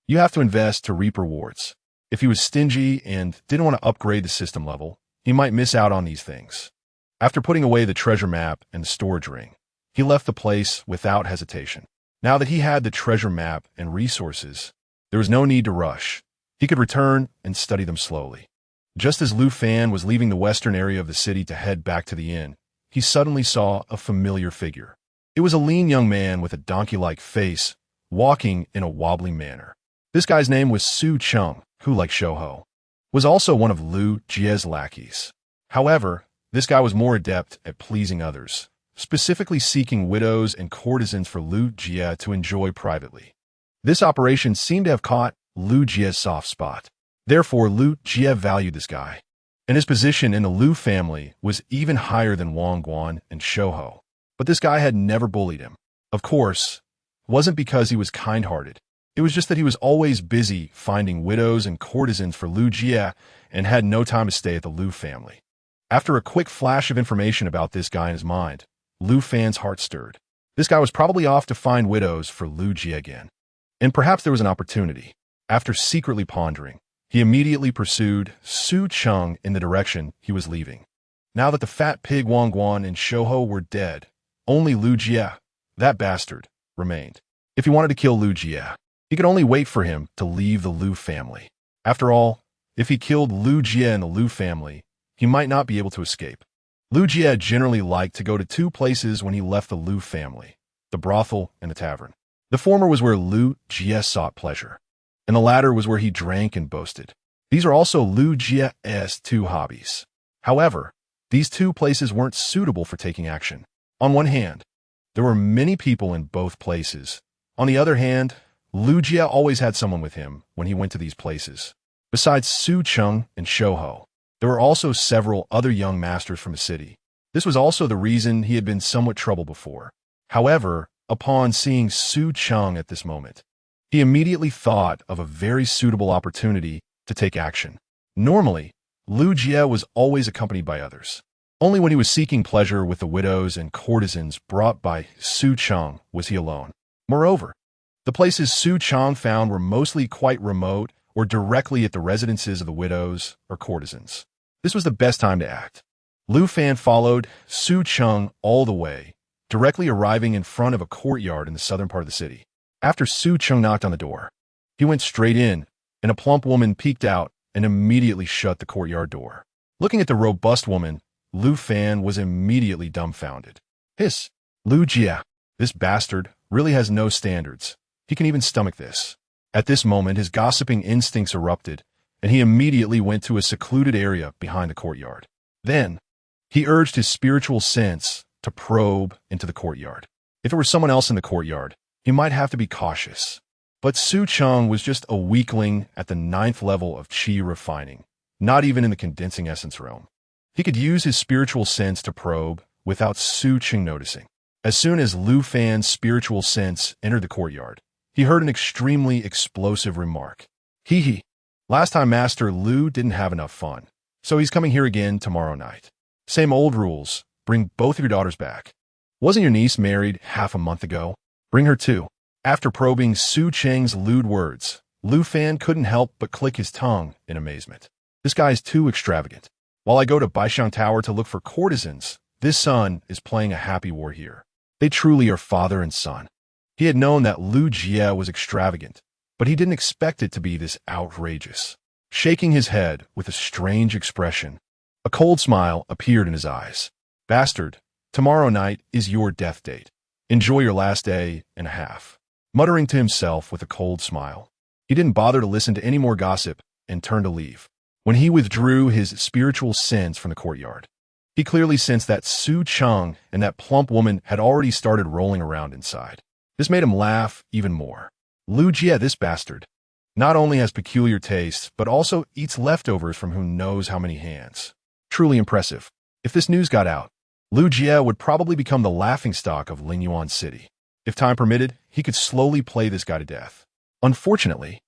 A: you have to invest to reap rewards. If he was stingy and didn't want to upgrade the system level, he might miss out on these things. After putting away the treasure map and the storage ring, he left the place without hesitation. Now that he had the treasure map and resources, there was no need to rush. He could return and study them slowly. Just as Lu Fan was leaving the western area of the city to head back to the inn, he suddenly saw a familiar figure. It was a lean young man with a donkey-like face, walking in a wobbly manner. This guy's name was Su Cheng, who, like Shouho, was also one of Lu Jie's lackeys. However, this guy was more adept at pleasing others, specifically seeking widows and courtesans for Lu Jie to enjoy privately. This operation seemed to have caught Lu Jie's soft spot. Therefore, Lu Jie valued this guy, and his position in the Lu family was even higher than Wang Guan and Shouho. But this guy had never bullied him. Of course, it wasn't because he was kind-hearted. It was just that he was always busy finding widows and courtesans for Lu Jie and had no time to stay at the Lu family. After a quick flash of information about this guy in his mind, Lu Fan's heart stirred. This guy was probably off to find widows for Lu Jie again. And perhaps there was an opportunity. After secretly pondering, he immediately pursued Su Cheng in the direction he was leaving. Now that the fat pig Wang Guan and Shouho were dead, only Lu Jie, that bastard, remained. If he wanted to kill Lu Jie, he could only wait for him to leave the Lu family. After all, if he killed Lu Jie and the Lu family, he might not be able to escape. Lu Jie generally liked to go to two places when he left the Lu family, the brothel and the tavern. The former was where Lu Jie sought pleasure, and the latter was where he drank and boasted. These are also Lu Jie's two hobbies. However, these two places weren't suitable for taking action. On one hand, there were many people in both places. On the other hand, Lu Jie always had someone with him when he went to these places. Besides Su Cheng and Shouho, there were also several other young masters from the city. This was also the reason he had been somewhat troubled before. However, upon seeing Su Cheng at this moment, he immediately thought of a very suitable opportunity to take action. Normally, Lu Jie was always accompanied by others. Only when he was seeking pleasure with the widows and courtesans brought by Su Cheng was he alone. Moreover, the places Su Cheng found were mostly quite remote or directly at the residences of the widows or courtesans. This was the best time to act. Lu Fan followed Su Cheng all the way, directly arriving in front of a courtyard in the southern part of the city. After Su Cheng knocked on the door, he went straight in, and a plump woman peeked out and immediately shut the courtyard door. Looking at the robust woman, Lu Fan was immediately dumbfounded. Hiss! Lu Jia, this bastard really has no standards. He can even stomach this. At this moment, his gossiping instincts erupted, and he immediately went to a secluded area behind the courtyard. Then, he urged his spiritual sense to probe into the courtyard. If it were someone else in the courtyard, he might have to be cautious. But Su Cheng was just a weakling at the 9th level of Qi refining, not even in the condensing essence realm. He could use his spiritual sense to probe without Su Cheng noticing. As soon as Lu Fan's spiritual sense entered the courtyard, he heard an extremely explosive remark. Hee hee. Last time Master Lu didn't have enough fun, so he's coming here again tomorrow night. Same old rules. Bring both of your daughters back. Wasn't your niece married half a month ago? Bring her too. After probing Su Cheng's lewd words, Lu Fan couldn't help but click his tongue in amazement. This guy's too extravagant. While I go to Baishan Tower to look for courtesans, this son is playing a happy war here. They truly are father and son. He had known that Lu Jia was extravagant, but he didn't expect it to be this outrageous. Shaking his head with a strange expression, a cold smile appeared in his eyes. Bastard, tomorrow night is your death date. Enjoy your last day and a half. Muttering to himself with a cold smile, he didn't bother to listen to any more gossip and turned to leave. When he withdrew his spiritual sense from the courtyard, he clearly sensed that Su Cheng and that plump woman had already started rolling around inside. This made him laugh even more. Lu Jia, this bastard, not only has peculiar tastes, but also eats leftovers from who knows how many hands. Truly impressive. If this news got out, Lu Jia would probably become the laughingstock of Lingyuan City. If time permitted, he could slowly play this guy to death. Unfortunately,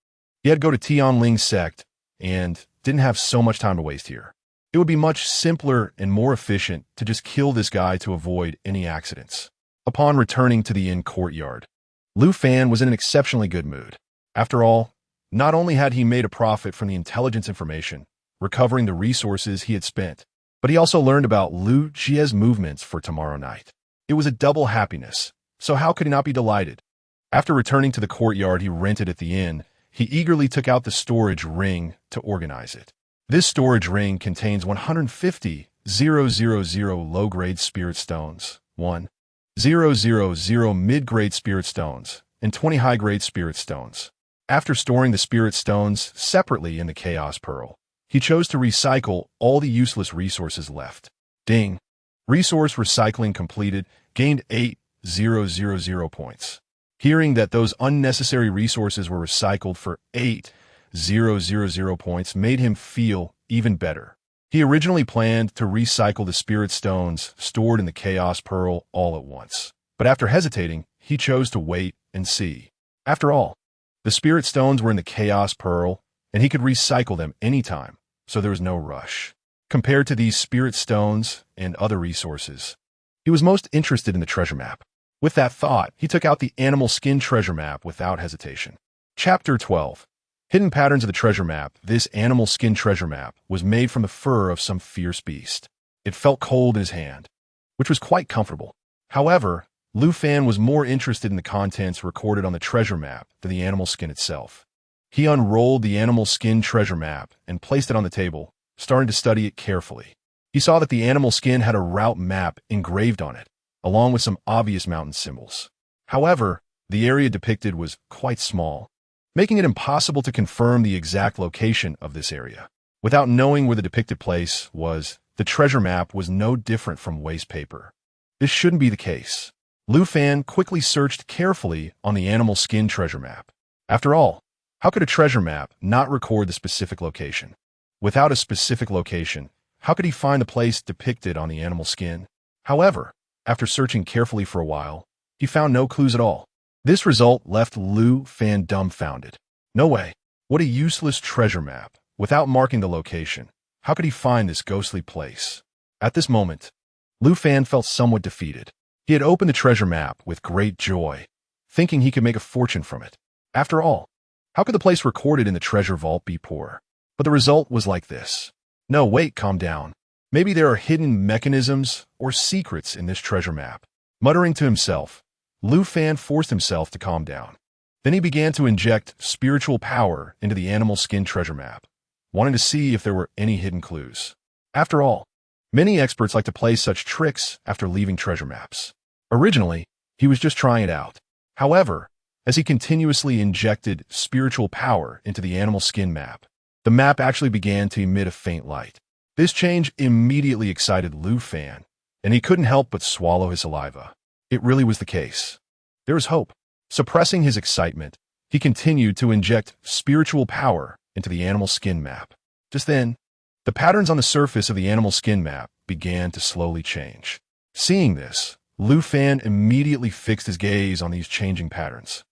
A: he had to go to Tianling's sect and didn't have so much time to waste here. It would be much simpler and more efficient to just kill this guy to avoid any accidents. Upon returning to the inn courtyard, Lu Fan was in an exceptionally good mood. After all, not only had he made a profit from the intelligence information, recovering the resources he had spent, but he also learned about Lu Jia's movements for tomorrow night. It was a double happiness, so how could he not be delighted? After returning to the courtyard he rented at the inn, he eagerly took out the storage ring to organize it. This storage ring contains 150 low-grade spirit stones, 1,000 mid-grade spirit stones, and 20 high-grade spirit stones. After storing the spirit stones separately in the Chaos Pearl, he chose to recycle all the useless resources left. Ding! Resource recycling completed, gained 8,000 points. Hearing that those unnecessary resources were recycled for 8,000 points made him feel even better. He originally planned to recycle the spirit stones stored in the Chaos Pearl all at once, but after hesitating, he chose to wait and see. After all, the spirit stones were in the Chaos Pearl, and he could recycle them anytime, so there was no rush. Compared to these spirit stones and other resources, he was most interested in the treasure map. With that thought, he took out the animal skin treasure map without hesitation. Chapter 12. Hidden patterns of the treasure map. This animal skin treasure map was made from the fur of some fierce beast. It felt cold in his hand, which was quite comfortable. However, Lu Fan was more interested in the contents recorded on the treasure map than the animal skin itself. He unrolled the animal skin treasure map and placed it on the table, starting to study it carefully. He saw that the animal skin had a route map engraved on it, along with some obvious mountain symbols. However, the area depicted was quite small, making it impossible to confirm the exact location of this area. Without knowing where the depicted place was, the treasure map was no different from waste paper. This shouldn't be the case. Lu Fan quickly searched carefully on the animal skin treasure map. After all, how could a treasure map not record the specific location? Without a specific location, how could he find the place depicted on the animal skin? However, after searching carefully for a while, he found no clues at all. This result left Lu Fan dumbfounded. No way. What a useless treasure map. Without marking the location, how could he find this ghostly place? At this moment, Lu Fan felt somewhat defeated. He had opened the treasure map with great joy, thinking he could make a fortune from it. After all, how could the place recorded in the treasure vault be poor? But the result was like this. No, wait, calm down. Maybe there are hidden mechanisms or secrets in this treasure map. Muttering to himself, Lu Fan forced himself to calm down. Then he began to inject spiritual power into the animal skin treasure map, wanting to see if there were any hidden clues. After all, many experts like to play such tricks after leaving treasure maps. Originally, he was just trying it out. However, as he continuously injected spiritual power into the animal skin map, the map actually began to emit a faint light. This change immediately excited Lu Fan, and he couldn't help but swallow his saliva. It really was the case. There was hope. Suppressing his excitement, he continued to inject spiritual power into the animal skin map. Just then, the patterns on the surface of the animal skin map began to slowly change. Seeing this, Lu Fan immediately fixed his gaze on these changing patterns,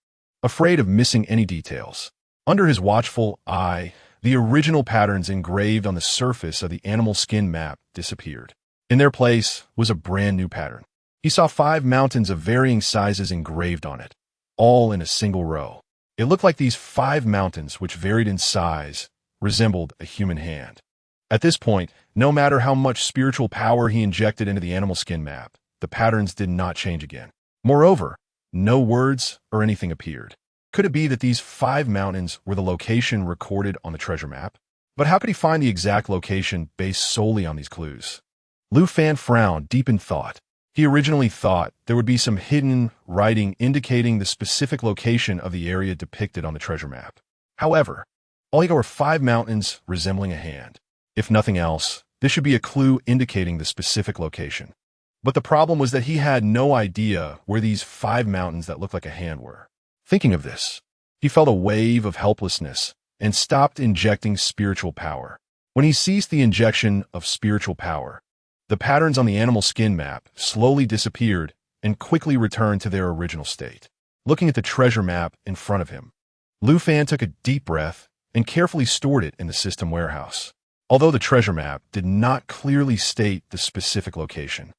A: afraid of missing any details. Under his watchful eye, the original patterns engraved on the surface of the animal skin map disappeared. In their place was a brand new pattern. He saw 5 mountains of varying sizes engraved on it, all in a single row. It looked like these 5 mountains, which varied in size, resembled a human hand. At this point, no matter how much spiritual power he injected into the animal skin map, the patterns did not change again. Moreover, no words or anything appeared. Could it be that these 5 mountains were the location recorded on the treasure map? But how could he find the exact location based solely on these clues? Lu Fan frowned deep in thought. He originally thought there would be some hidden writing indicating the specific location of the area depicted on the treasure map. However, all he got were 5 mountains resembling a hand. If nothing else, this should be a clue indicating the specific location. But the problem was that he had no idea where these 5 mountains that looked like a hand were. Thinking of this, he felt a wave of helplessness and stopped injecting spiritual power. When he ceased the injection of spiritual power, the patterns on the animal skin map slowly disappeared and quickly returned to their original state. Looking at the treasure map in front of him, Lu Fan took a deep breath and carefully stored it in the system warehouse. Although the treasure map did not clearly state the specific location,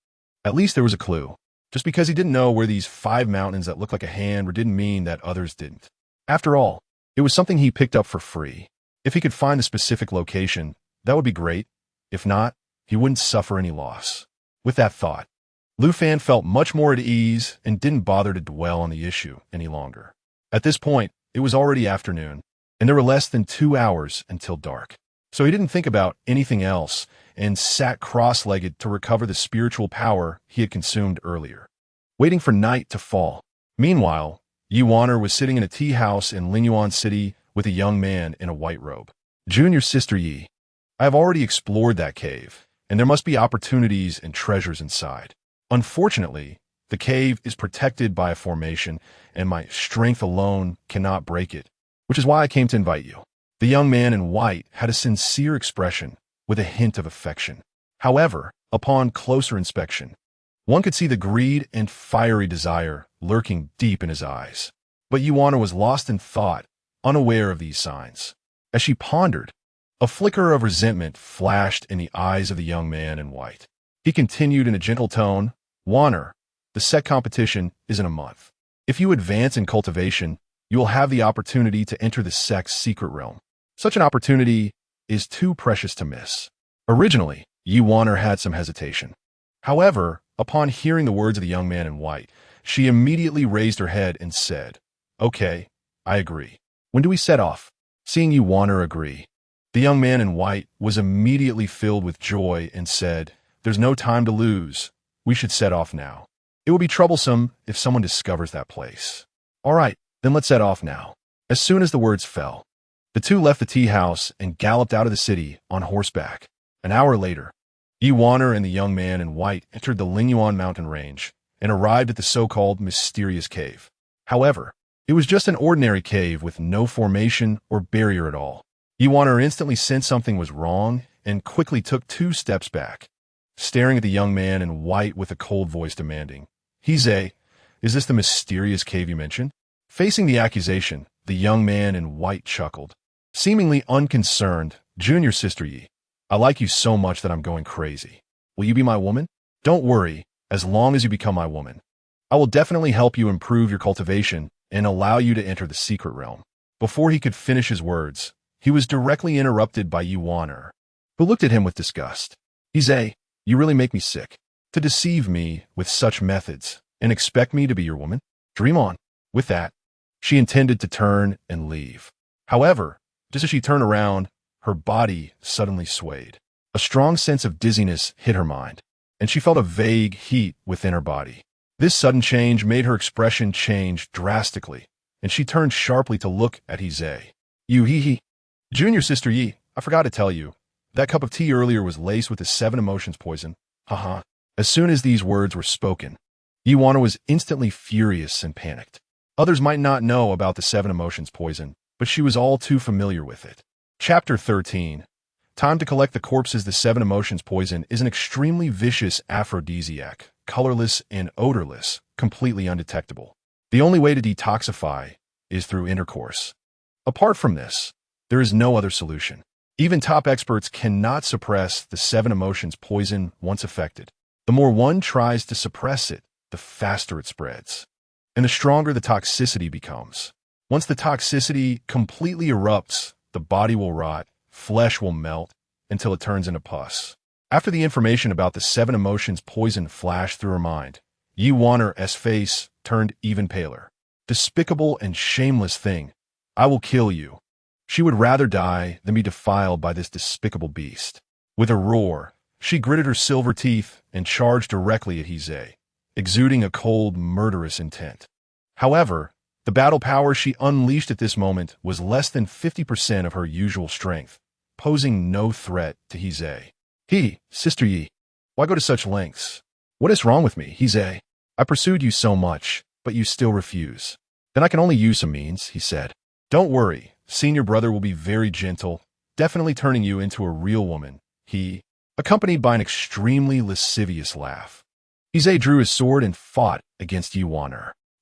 A: at least there was a clue. Just because he didn't know where these 5 mountains that looked like a hand were didn't mean that others didn't. After all, it was something he picked up for free. If he could find the specific location, that would be great. If not, he wouldn't suffer any loss. With that thought, Lu Fan felt much more at ease and didn't bother to dwell on the issue any longer. At this point, it was already afternoon, and there were less than 2 hours until dark. So he didn't think about anything else and sat cross-legged to recover the spiritual power he had consumed earlier, waiting for night to fall. Meanwhile, Ziyuan was sitting in a tea house in Lingyuan City with a young man in a white robe. Junior Sister Yi, I have already explored that cave, and there must be opportunities and treasures inside. Unfortunately, the cave is protected by a formation, and my strength alone cannot break it, which is why I came to invite you. The young man in white had a sincere expression with a hint of affection. However, upon closer inspection, one could see the greed and fiery desire lurking deep in his eyes. But Ziyuan was lost in thought, unaware of these signs. As she pondered, a flicker of resentment flashed in the eyes of the young man in white. He continued in a gentle tone, "Wanner, the set competition is in a month. If you advance in cultivation, you will have the opportunity to enter the sect's secret realm. Such an opportunity is too precious to miss." Originally, Ziyuan had some hesitation. However, upon hearing the words of the young man in white, she immediately raised her head and said, "Okay, I agree. When do we set off?" Seeing Ziyuan agree, the young man in white was immediately filled with joy and said, "There's no time to lose. We should set off now. It will be troublesome if someone discovers that place." "All right, then let's set off now." As soon as the words fell, the two left the tea house and galloped out of the city on horseback. An hour later, Ziyuan and the young man in white entered the Lingyuan Mountain Range and arrived at the so-called mysterious cave. However, it was just an ordinary cave with no formation or barrier at all. Ziyuan instantly sensed something was wrong and quickly took 2 steps back, staring at the young man in white with a cold voice demanding, "Is this the mysterious cave you mentioned?" Facing the accusation, the young man in white chuckled. Seemingly unconcerned, "Junior Sister Yi, I like you so much that I'm going crazy. Will you be my woman? Don't worry, as long as you become my woman. I will definitely help you improve your cultivation and allow you to enter the secret realm. Before he could finish his words, he was directly interrupted by Yuan, who looked at him with disgust. Ziyuan, you really make me sick. To deceive me with such methods and expect me to be your woman? Dream on. With that, she intended to turn and leave. However, just as she turned around, her body suddenly swayed. A strong sense of dizziness hit her mind, and she felt a vague heat within her body. This sudden change made her expression change drastically, and she turned sharply to look at Ziyuan. You Junior sister Yi, I forgot to tell you, that cup of tea earlier was laced with the 7 emotions poison. Haha. As soon as these words were spoken, Yuan was instantly furious and panicked. Others might not know about the 7 emotions poison, but she was all too familiar with it. Chapter 13. Time to collect the corpses. The 7 emotions poison is an extremely vicious aphrodisiac, colorless and odorless, completely undetectable. The only way to detoxify is through intercourse. Apart from this, there is no other solution. Even top experts cannot suppress the 7 emotions poison once affected. The more one tries to suppress it, the faster it spreads, and the stronger the toxicity becomes. Once the toxicity completely erupts, the body will rot, flesh will melt, until it turns into pus. After the information about the 7 emotions poison flashed through her mind, Yuan's face turned even paler. Despicable and shameless thing, I will kill you. She would rather die than be defiled by this despicable beast. With a roar, she gritted her silver teeth and charged directly at Ziyuan, exuding a cold, murderous intent. However, the battle power she unleashed at this moment was less than 50% of her usual strength, posing no threat to Ziyuan. Sister Yi, why go to such lengths? What is wrong with me, Ziyuan? I pursued you so much, but you still refuse. Then I can only use some means, he said. Don't worry, senior brother will be very gentle, definitely turning you into a real woman, accompanied by an extremely lascivious laugh. Ziyuan drew his sword and fought against Yuan.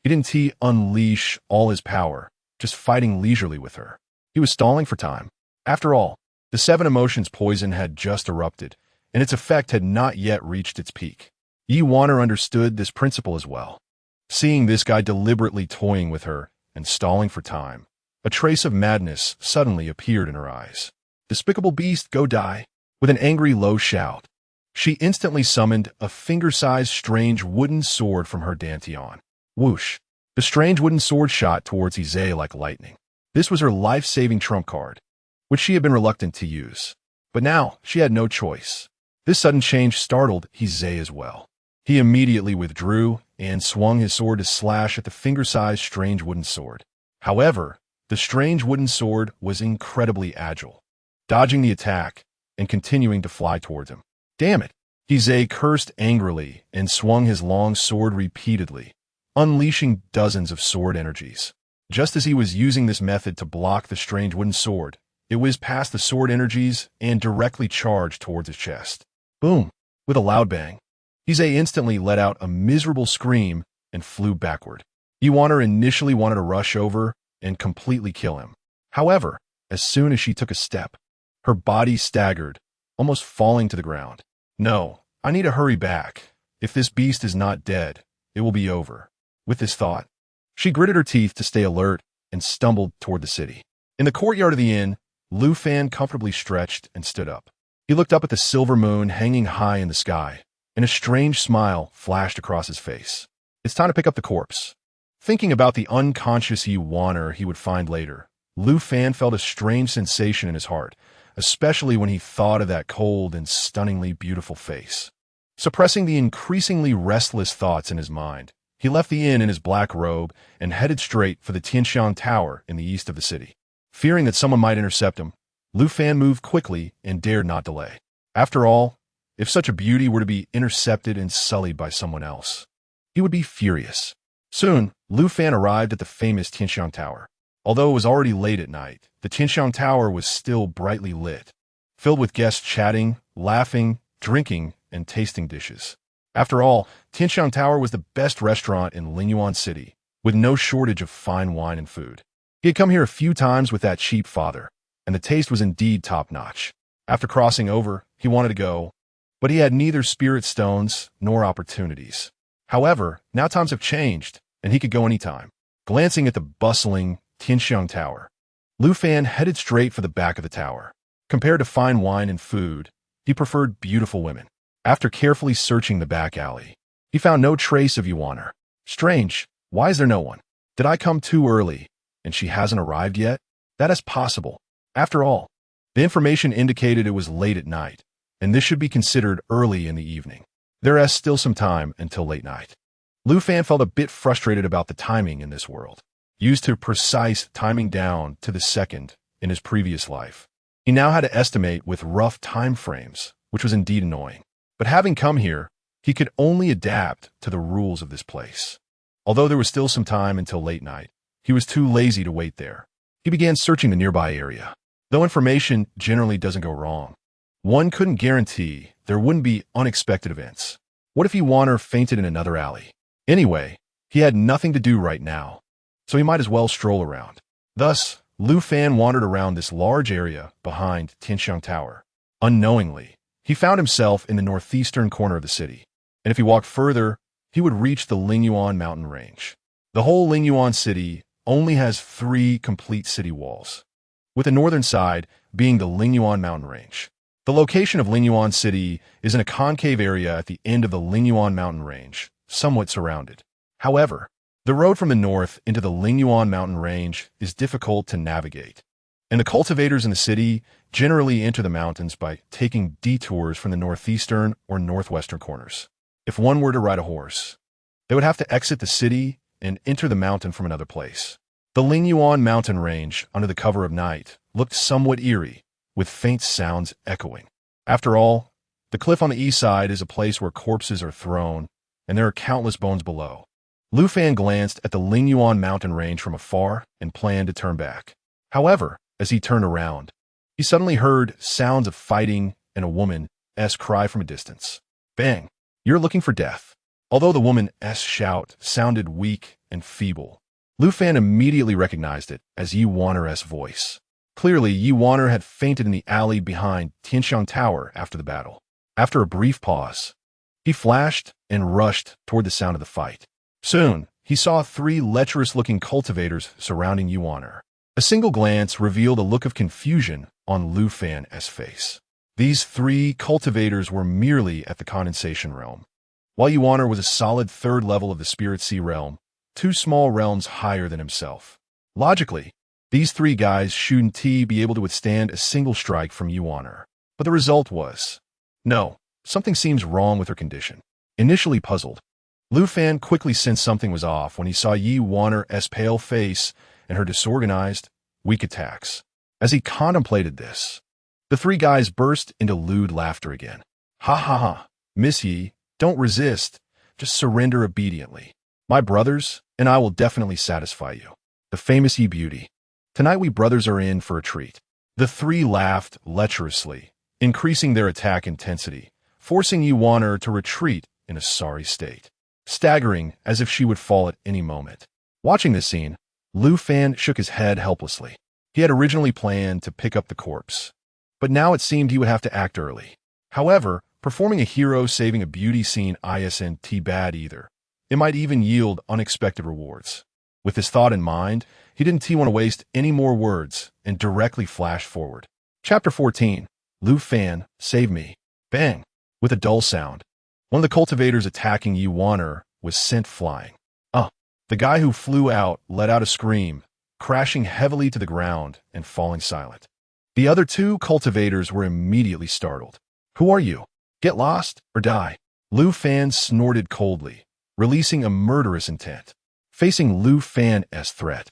A: He didn't unleash all his power, just fighting leisurely with her. He was stalling for time. After all, the 7 emotions poison had just erupted, and its effect had not yet reached its peak. Yuan understood this principle as well. Seeing this guy deliberately toying with her and stalling for time, a trace of madness suddenly appeared in her eyes. Despicable beast, go die. With an angry low shout, she instantly summoned a finger-sized strange wooden sword from her dantian. Whoosh! The strange wooden sword shot towards Ziyuan like lightning. This was her life-saving trump card, which she had been reluctant to use. But now, she had no choice. This sudden change startled Ziyuan as well. He immediately withdrew and swung his sword to slash at the finger-sized strange wooden sword. However, the strange wooden sword was incredibly agile, dodging the attack and continuing to fly towards him. Damn it! Ziyuan cursed angrily and swung his long sword repeatedly, unleashing dozens of sword energies. Just as he was using this method to block the strange wooden sword, it whizzed past the sword energies and directly charged towards his chest. Boom! With a loud bang, Ziyuan instantly let out a miserable scream and flew backward. Yuan initially wanted to rush over and completely kill him. However, as soon as she took a step, her body staggered, almost falling to the ground. No, I need to hurry back. If this beast is not dead, it will be over. With this thought, she gritted her teeth to stay alert and stumbled toward the city. In the courtyard of the inn, Lu Fan comfortably stretched and stood up. He looked up at the silver moon hanging high in the sky, and a strange smile flashed across his face. It's time to pick up the corpse. Thinking about the unconscious Yuan he would find later, Lu Fan felt a strange sensation in his heart, especially when he thought of that cold and stunningly beautiful face. Suppressing the increasingly restless thoughts in his mind, he left the inn in his black robe and headed straight for the Tianshan Tower in the east of the city. Fearing that someone might intercept him, Lu Fan moved quickly and dared not delay. After all, if such a beauty were to be intercepted and sullied by someone else, he would be furious. Soon, Lu Fan arrived at the famous Tianshan Tower. Although it was already late at night, the Tianshan Tower was still brightly lit, filled with guests chatting, laughing, drinking, and tasting dishes. After all, Tianshan Tower was the best restaurant in Lingyuan City, with no shortage of fine wine and food. He had come here a few times with that cheap father, and the taste was indeed top-notch. After crossing over, he wanted to go, but he had neither spirit stones nor opportunities. However, now times have changed, and he could go anytime. Glancing at the bustling Tianxiang Tower, Lu Fan headed straight for the back of the tower. Compared to fine wine and food, he preferred beautiful women. After carefully searching the back alley, he found no trace of Yuan. Strange, why is there no one? Did I come too early, and she hasn't arrived yet? That is possible. After all, the information indicated it was late at night, and this should be considered early in the evening. There is still some time until late night. Lu Fan felt a bit frustrated about the timing in this world, used to precise timing down to the second in his previous life. He now had to estimate with rough time frames, which was indeed annoying. But having come here, he could only adapt to the rules of this place. Although there was still some time until late night, he was too lazy to wait there. He began searching the nearby area. Though information generally doesn't go wrong, one couldn't guarantee there wouldn't be unexpected events. What if Yuan fainted in another alley? Anyway, he had nothing to do right now, so he might as well stroll around. Thus, Lu Fan wandered around this large area behind Tianxiang Tower. Unknowingly, he found himself in the northeastern corner of the city, and if he walked further, he would reach the Lingyuan Mountain Range. The whole Lingyuan city only has 3 complete city walls, with the northern side being the Lingyuan Mountain Range. The location of Lingyuan City is in a concave area at the end of the Lingyuan Mountain Range, somewhat surrounded. However, the road from the north into the Lingyuan Mountain Range is difficult to navigate, and the cultivators in the city generally enter the mountains by taking detours from the northeastern or northwestern corners. If one were to ride a horse, they would have to exit the city and enter the mountain from another place. The Lingyuan Mountain Range, under the cover of night, looked somewhat eerie, with faint sounds echoing. After all, the cliff on the east side is a place where corpses are thrown, and there are countless bones below. Lu Fan glanced at the Lingyuan Mountain Range from afar and planned to turn back. However, as he turned around, he suddenly heard sounds of fighting and a woman's cry from a distance. Bang! You're looking for death. Although the woman's shout sounded weak and feeble, Lu Fan immediately recognized it as Yuan's voice. Clearly, Yuan had fainted in the alley behind Tianxiang Tower after the battle. After a brief pause, he flashed and rushed toward the sound of the fight. Soon, he saw 3 lecherous-looking cultivators surrounding Yuan. A single glance revealed a look of confusion on Lu Fan's face. These 3 cultivators were merely at the condensation realm, while Yuan was a solid 3rd level of the Spirit Sea realm, 2 small realms higher than himself. Logically, these 3 guys shouldn't be able to withstand a single strike from Yuan. But the result was, no, something seems wrong with her condition. Initially puzzled, Lu Fan quickly sensed something was off when he saw Yuan's pale face and her disorganized, weak attacks. As he contemplated this, the 3 guys burst into lewd laughter again. Ha ha ha, Miss Yi, don't resist, just surrender obediently. My brothers and I will definitely satisfy you. The famous Yi beauty. Tonight we brothers are in for a treat. The 3 laughed lecherously, increasing their attack intensity, forcing Yuan to retreat in a sorry state, staggering as if she would fall at any moment. Watching this scene, Lu Fan shook his head helplessly. He had originally planned to pick up the corpse, but now it seemed he would have to act early. However, performing a hero saving a beauty scene isn't bad either. It might even yield unexpected rewards. With this thought in mind, he didn't want to waste any more words and directly flashed forward. Chapter 14. Lu Fan, save me. Bang! With a dull sound, one of the cultivators attacking Yuan was sent flying. The guy who flew out let out a scream, crashing heavily to the ground and falling silent. The other 2 cultivators were immediately startled. Who are you? Get lost or die. Lu Fan snorted coldly, releasing a murderous intent. Facing Lu Fan's threat,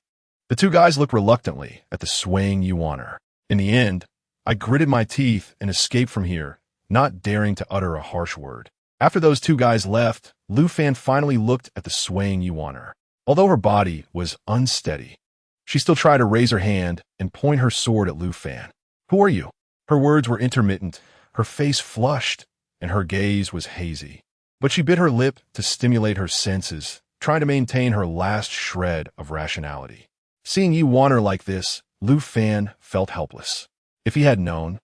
A: the 2 guys looked reluctantly at the swaying Yuan. In the end, I gritted my teeth and escaped from here, not daring to utter a harsh word. After those 2 guys left, Lu Fan finally looked at the swaying Yuan. Although her body was unsteady, she still tried to raise her hand and point her sword at Lu Fan. Who are you? Her words were intermittent, her face flushed, and her gaze was hazy. But she bit her lip to stimulate her senses, trying to maintain her last shred of rationality. Seeing Yuan like this, Lu Fan felt helpless. If he had known,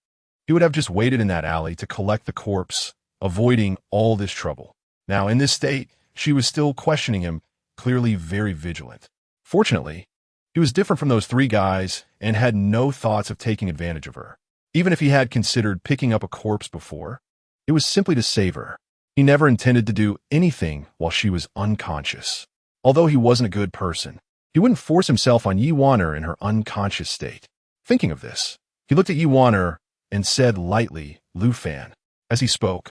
A: he would have just waited in that alley to collect the corpse avoiding all this trouble. Now, in this state, she was still questioning him, clearly very vigilant. Fortunately, he was different from those three guys and had no thoughts of taking advantage of her. Even if he had considered picking up a corpse before, it was simply to save her. He never intended to do anything while she was unconscious. Although he wasn't a good person, he wouldn't force himself on Ziyuan in her unconscious state. Thinking of this, he looked at Ziyuan and said lightly, "Lu Fan." As he spoke,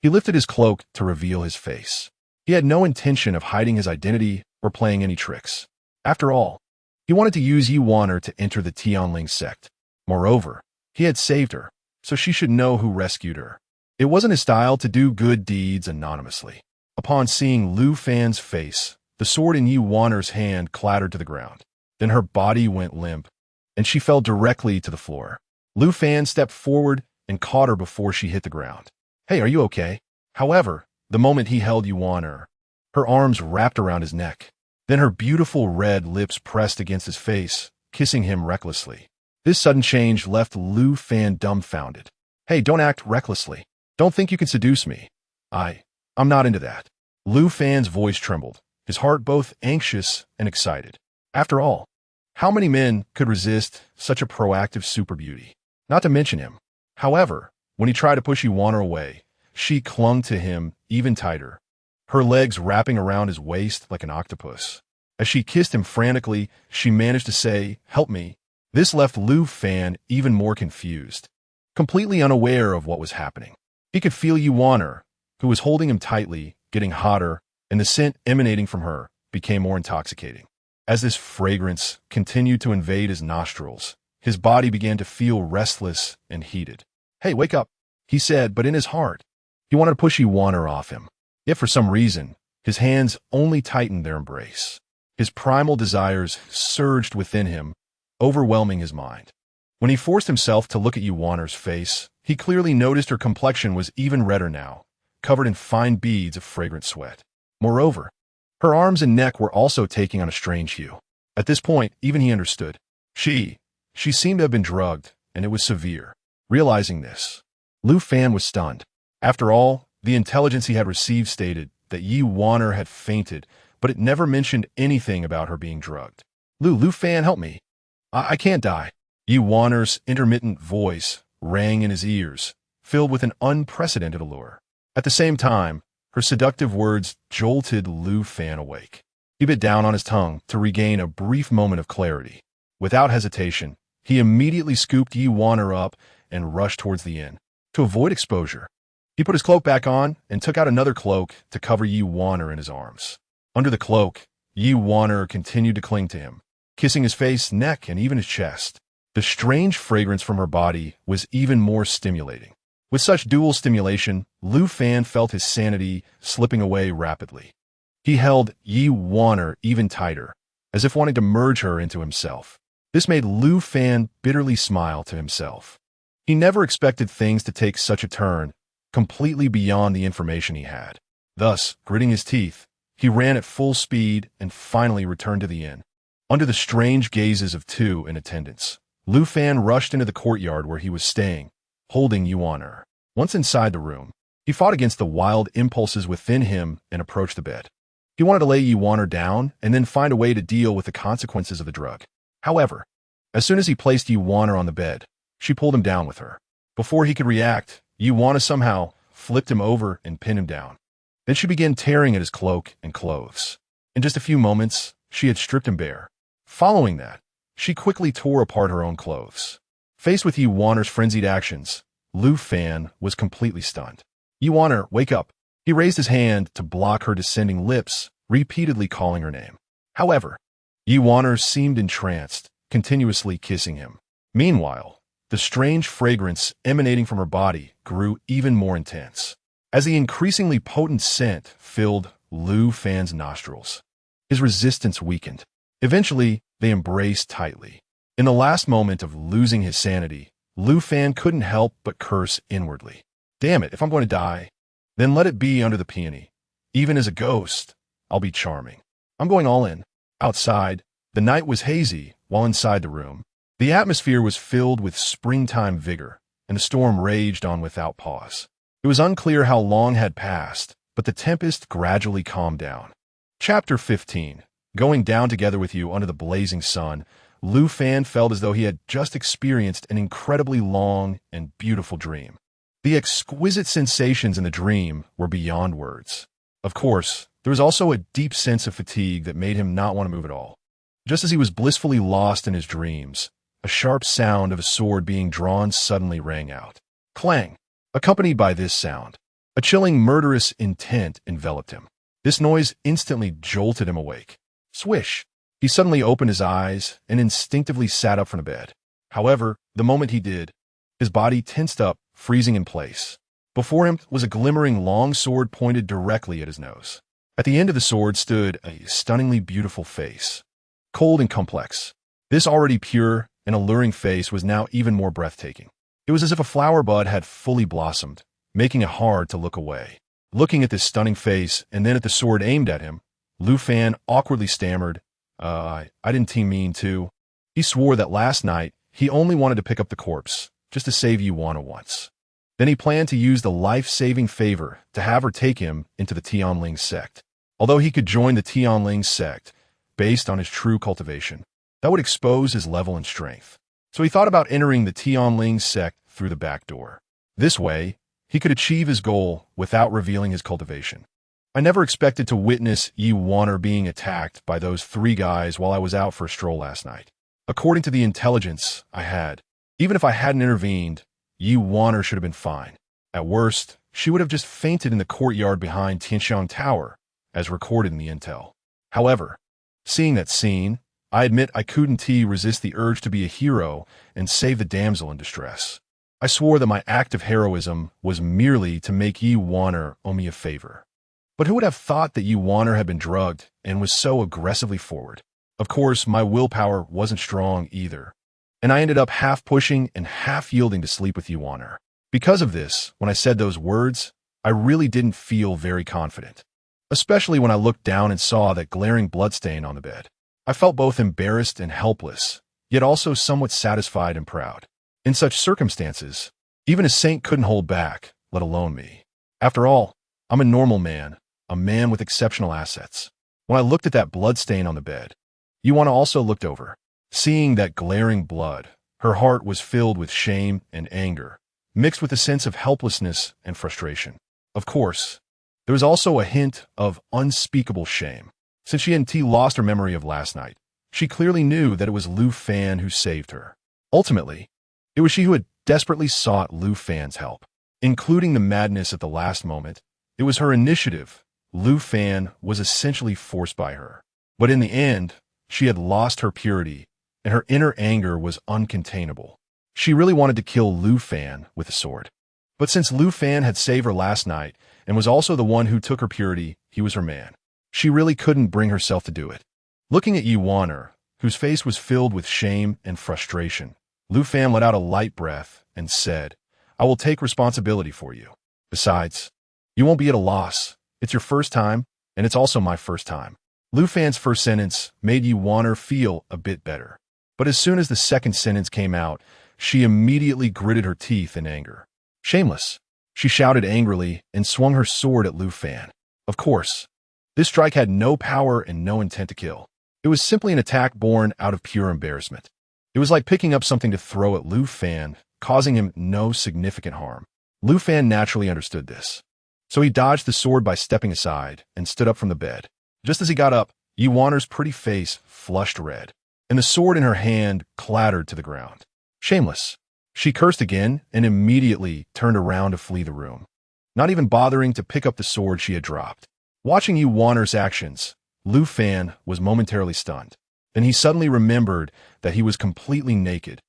A: he lifted his cloak to reveal his face. He had no intention of hiding his identity or playing any tricks. After all, he wanted to use Ziyuan to enter the Tianling sect. Moreover, he had saved her, so she should know who rescued her. It wasn't his style to do good deeds anonymously. Upon seeing Lu Fan's face, the sword in Ziyuan's hand clattered to the ground. Then her body went limp, and she fell directly to the floor. Lu Fan stepped forward and caught her before she hit the ground. "Hey, are you okay?" However, the moment he held Ziyuan, her arms wrapped around his neck. Then her beautiful red lips pressed against his face, kissing him recklessly. This sudden change left Lu Fan dumbfounded. "Hey, don't act recklessly. Don't think you can seduce me. I'm not into that." Lu Fan's voice trembled, his heart both anxious and excited. After all, how many men could resist such a proactive super beauty? Not to mention him. However, when he tried to push Ziyuan away, she clung to him even tighter, her legs wrapping around his waist like an octopus. As she kissed him frantically, she managed to say, "Help me." This left Lu Fan even more confused, completely unaware of what was happening. He could feel Ziyuan, who was holding him tightly, getting hotter, and the scent emanating from her became more intoxicating. As this fragrance continued to invade his nostrils, his body began to feel restless and heated. "Hey, wake up," he said, but in his heart, he wanted to push Ziyuan off him. Yet for some reason, his hands only tightened their embrace. His primal desires surged within him, overwhelming his mind. When he forced himself to look at Ziyuan's face, he clearly noticed her complexion was even redder now, covered in fine beads of fragrant sweat. Moreover, her arms and neck were also taking on a strange hue. At this point, even he understood. She seemed to have been drugged, and it was severe. Realizing this, Lu Fan was stunned. After all, the intelligence he had received stated that Ziyuan had fainted, but it never mentioned anything about her being drugged. Lu Fan, help me. I can't die." Ziyuan's intermittent voice rang in his ears, filled with an unprecedented allure. At the same time, her seductive words jolted Lu Fan awake. He bit down on his tongue to regain a brief moment of clarity. Without hesitation, he immediately scooped Ziyuan up and rushed towards the inn. To avoid exposure, he put his cloak back on and took out another cloak to cover Ziyuan in his arms. Under the cloak, Ziyuan continued to cling to him, kissing his face, neck, and even his chest. The strange fragrance from her body was even more stimulating. With such dual stimulation, Lu Fan felt his sanity slipping away rapidly. He held Ziyuan even tighter, as if wanting to merge her into himself. This made Lu Fan bitterly smile to himself. He never expected things to take such a turn, completely beyond the information he had. Thus, gritting his teeth, he ran at full speed and finally returned to the inn. Under the strange gazes of two in attendance, Lu Fan rushed into the courtyard where he was staying, holding Ziyuan. Once inside the room, he fought against the wild impulses within him and approached the bed. He wanted to lay Ziyuan down and then find a way to deal with the consequences of the drug. However, as soon as he placed Ziyuan on the bed, she pulled him down with her. Before he could react, Ziyuan somehow flipped him over and pinned him down. Then she began tearing at his cloak and clothes. In just a few moments, she had stripped him bare. Following that, she quickly tore apart her own clothes. Faced with Ziyuan's frenzied actions, Lu Fan was completely stunned. "Ziyuan, wake up." He raised his hand to block her descending lips, repeatedly calling her name. However, Ziyuan seemed entranced, continuously kissing him. Meanwhile, the strange fragrance emanating from her body grew even more intense, as the increasingly potent scent filled Lu Fan's nostrils. His resistance weakened. Eventually, they embraced tightly. In the last moment of losing his sanity, Lu Fan couldn't help but curse inwardly. "Damn it, if I'm going to die, then let it be under the peony. Even as a ghost, I'll be charming. I'm going all in." Outside, the night was hazy, while inside the room, the atmosphere was filled with springtime vigor, and the storm raged on without pause. It was unclear how long had passed, but the tempest gradually calmed down. Chapter 15. Going down together with you under the blazing sun, Lu Fan felt as though he had just experienced an incredibly long and beautiful dream. The exquisite sensations in the dream were beyond words. Of course, there was also a deep sense of fatigue that made him not want to move at all. Just as he was blissfully lost in his dreams, a sharp sound of a sword being drawn suddenly rang out. Clang! Accompanied by this sound, a chilling murderous intent enveloped him. This noise instantly jolted him awake. Swish! He suddenly opened his eyes and instinctively sat up from the bed. However, the moment he did, his body tensed up, freezing in place. Before him was a glimmering long sword pointed directly at his nose. At the end of the sword stood a stunningly beautiful face. Cold and complex. This already pure and alluring face was now even more breathtaking. It was as if a flower bud had fully blossomed, making it hard to look away. Looking at this stunning face and then at the sword aimed at him, Lu Fan awkwardly stammered, I didn't mean to. He swore that last night he only wanted to pick up the corpse, just to save Yuana once. Then he planned to use the life-saving favor to have her take him into the Tianling sect. Although he could join the Tianling sect, based on his true cultivation, that would expose his level and strength. So he thought about entering the Tianling sect through the back door. This way, he could achieve his goal without revealing his cultivation. I never expected to witness Yuan being attacked by those three guys while I was out for a stroll last night. According to the intelligence I had, even if I hadn't intervened, Yuan should have been fine. At worst, she would have just fainted in the courtyard behind Tianxiang Tower, as recorded in the intel. However, seeing that scene, I admit I couldn't resist the urge to be a hero and save the damsel in distress. I swore that my act of heroism was merely to make Yuan owe me a favor. But who would have thought that Yuan had been drugged and was so aggressively forward? Of course, my willpower wasn't strong either, and I ended up half pushing and half yielding to sleep with Yuan. Because of this, when I said those words, I really didn't feel very confident, especially when I looked down and saw that glaring bloodstain on the bed. I felt both embarrassed and helpless, yet also somewhat satisfied and proud. In such circumstances, even a saint couldn't hold back, let alone me. After all, I'm a normal man, a man with exceptional assets. When I looked at that bloodstain on the bed, Yuan also looked over. Seeing that glaring blood, her heart was filled with shame and anger, mixed with a sense of helplessness and frustration. Of course, there was also a hint of unspeakable shame. Since she hadn't lost her memory of last night, she clearly knew that it was Lu Fan who saved her. Ultimately, it was she who had desperately sought Lu Fan's help. Including the madness at the last moment, it was her initiative. Lu Fan was essentially forced by her. But in the end, she had lost her purity, and her inner anger was uncontainable. She really wanted to kill Lu Fan with a sword. But since Lu Fan had saved her last night and was also the one who took her purity, he was her man. She really couldn't bring herself to do it. Looking at Yuan, whose face was filled with shame and frustration, Lu Fan let out a light breath and said, I will take responsibility for you. Besides, you won't be at a loss. It's your first time, and it's also my first time. Lu Fan's first sentence made Yuan feel a bit better. But as soon as the second sentence came out, she immediately gritted her teeth in anger. Shameless! She shouted angrily and swung her sword at Lu Fan. Of course, this strike had no power and no intent to kill. It was simply an attack born out of pure embarrassment. It was like picking up something to throw at Lu Fan, causing him no significant harm. Lu Fan naturally understood this. So he dodged the sword by stepping aside and stood up from the bed. Just as he got up, Yuan's pretty face flushed red, and the sword in her hand clattered to the ground. Shameless! She cursed again and immediately turned around to flee the room, not even bothering to pick up the sword she had dropped. Watching Yuan's actions, Lu Fan was momentarily stunned. Then he suddenly remembered that he was completely naked,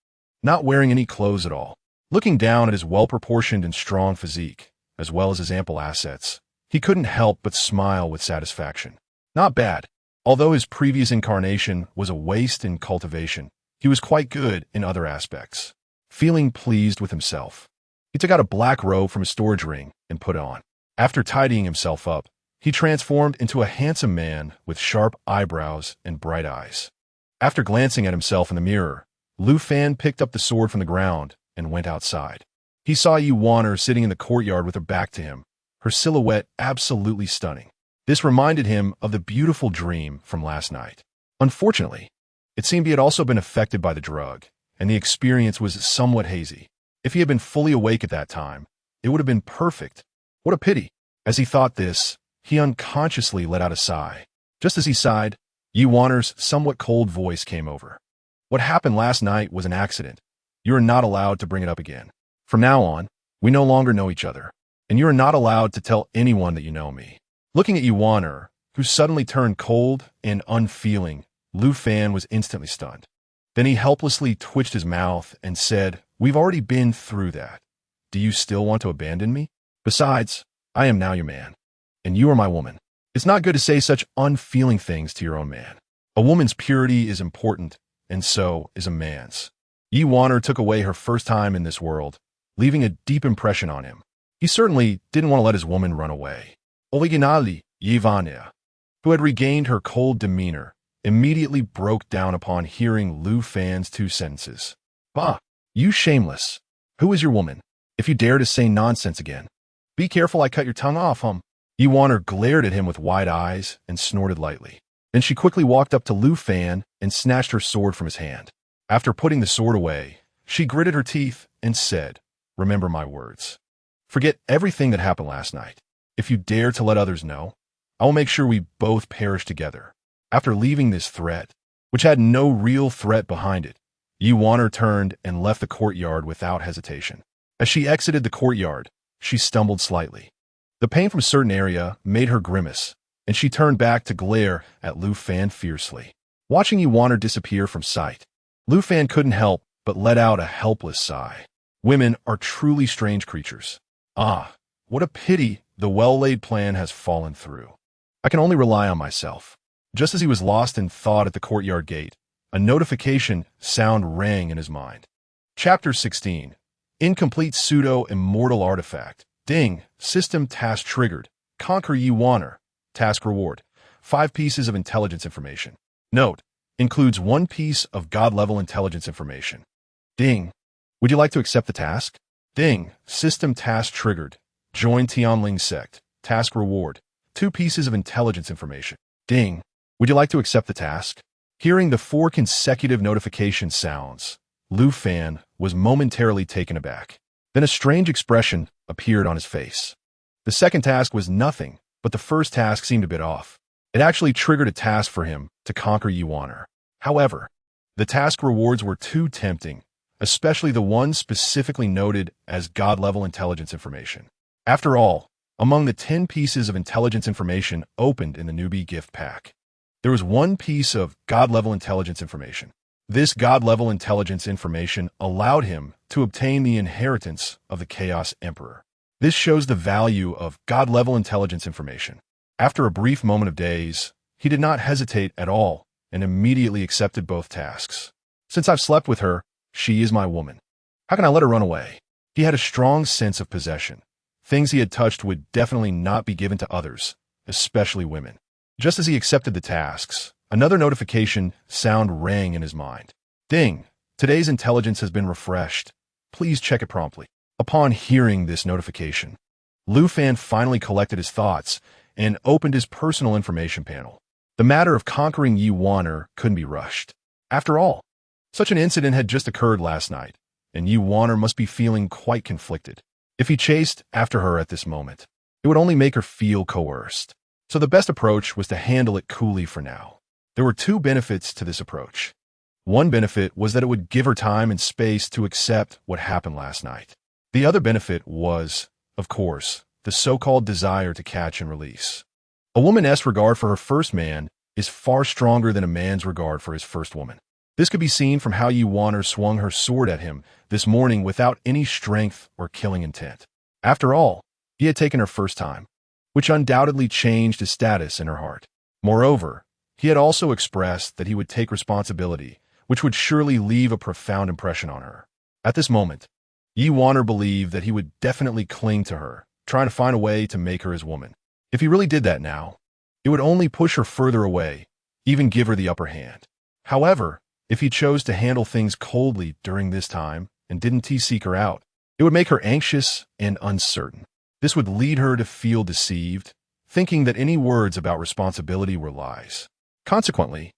A: not wearing any clothes at all. Looking down at his well-proportioned and strong physique, as well as his ample assets, he couldn't help but smile with satisfaction. Not bad. Although his previous incarnation was a waste in cultivation, he was quite good in other aspects. Feeling pleased with himself, he took out a black robe from his storage ring and put it on. After tidying himself up, he transformed into a handsome man with sharp eyebrows and bright eyes. After glancing at himself in the mirror, Lu Fan picked up the sword from the ground and went outside. He saw Yi Waner sitting in the courtyard with her back to him, her silhouette absolutely stunning. This reminded him of the beautiful dream from last night. Unfortunately, it seemed he had also been affected by the drug, and the experience was somewhat hazy. If he had been fully awake at that time, it would have been perfect. What a pity. As he thought this, he unconsciously let out a sigh. Just as he sighed, Yi Waner's somewhat cold voice came over. What happened last night was an accident. You are not allowed to bring it up again. From now on, we no longer know each other, and you are not allowed to tell anyone that you know me. Looking at Yi Waner, who suddenly turned cold and unfeeling, Lu Fan was instantly stunned. Then he helplessly twitched his mouth and said, "We've already been through that. Do you still want to abandon me? Besides, I am now your man, and you are my woman. It's not good to say such unfeeling things to your own man. A woman's purity is important, and so is a man's." Yi Waner took away her first time in this world, leaving a deep impression on him. He certainly didn't want to let his woman run away. Originally, Yi Waner, who had regained her cold demeanor, immediately broke down upon hearing Lu Fan's two sentences. "Bah, you shameless. Who is your woman? If you dare to say nonsense again, be careful I cut your tongue off, Yi Waner glared at him with wide eyes and snorted lightly. Then she quickly walked up to Lu Fan and snatched her sword from his hand. After putting the sword away, she gritted her teeth and said, "Remember my words. Forget everything that happened last night. If you dare to let others know, I will make sure we both perish together." After leaving this threat, which had no real threat behind it, Yi Waner turned and left the courtyard without hesitation. As she exited the courtyard, she stumbled slightly. The pain from a certain area made her grimace, and she turned back to glare at Lu Fan fiercely. Watching Yi Waner disappear from sight, Lu Fan couldn't help but let out a helpless sigh. Women are truly strange creatures. Ah, what a pity the well-laid plan has fallen through. I can only rely on myself. Just as he was lost in thought at the courtyard gate, a notification sound rang in his mind. Chapter 16. Incomplete Pseudo-Immortal Artifact. Ding. System task triggered. Conquer Yi Waner. Task reward. 5 pieces of intelligence information. Note. Includes 1 piece of God-level intelligence information. Ding. Would you like to accept the task? Ding. System task triggered. Join Tianling sect. Task reward. 2 pieces of intelligence information. Ding. Would you like to accept the task? Hearing the 4 consecutive notification sounds, Lu Fan was momentarily taken aback. Then a strange expression appeared on his face. The second task was nothing, but the first task seemed a bit off. It actually triggered a task for him to conquer Yi Waner. However, the task rewards were too tempting, especially the one specifically noted as God-level intelligence information. After all, among the 10 pieces of intelligence information opened in the newbie gift pack, there was 1 piece of God-level intelligence information. This God-level intelligence information allowed him to obtain the inheritance of the Chaos Emperor. This shows the value of God-level intelligence information. After a brief moment of daze, he did not hesitate at all and immediately accepted both tasks. Since I've slept with her, she is my woman. How can I let her run away? He had a strong sense of possession. Things he had touched would definitely not be given to others, especially women. Just as he accepted the tasks, another notification sound rang in his mind. Ding! Today's intelligence has been refreshed. Please check it promptly. Upon hearing this notification, Lu Fan finally collected his thoughts and opened his personal information panel. The matter of conquering Yi Waner couldn't be rushed. After all, such an incident had just occurred last night, and Yi Waner must be feeling quite conflicted. If he chased after her at this moment, it would only make her feel coerced. So the best approach was to handle it coolly for now. There were 2 benefits to this approach. One benefit was that it would give her time and space to accept what happened last night. The other benefit was, of course, the so-called desire to catch and release. A woman's regard for her first man is far stronger than a man's regard for his first woman. This could be seen from how Yi Waner swung her sword at him this morning without any strength or killing intent. After all, he had taken her first time, which undoubtedly changed his status in her heart. Moreover, he had also expressed that he would take responsibility, which would surely leave a profound impression on her. At this moment, Yi Waner believed that he would definitely cling to her, trying to find a way to make her his woman. If he really did that now, it would only push her further away, even give her the upper hand. However, if he chose to handle things coldly during this time and didn't seek her out, It would make her anxious and uncertain. This would lead her to feel deceived, thinking that any words about responsibility were lies. Consequently,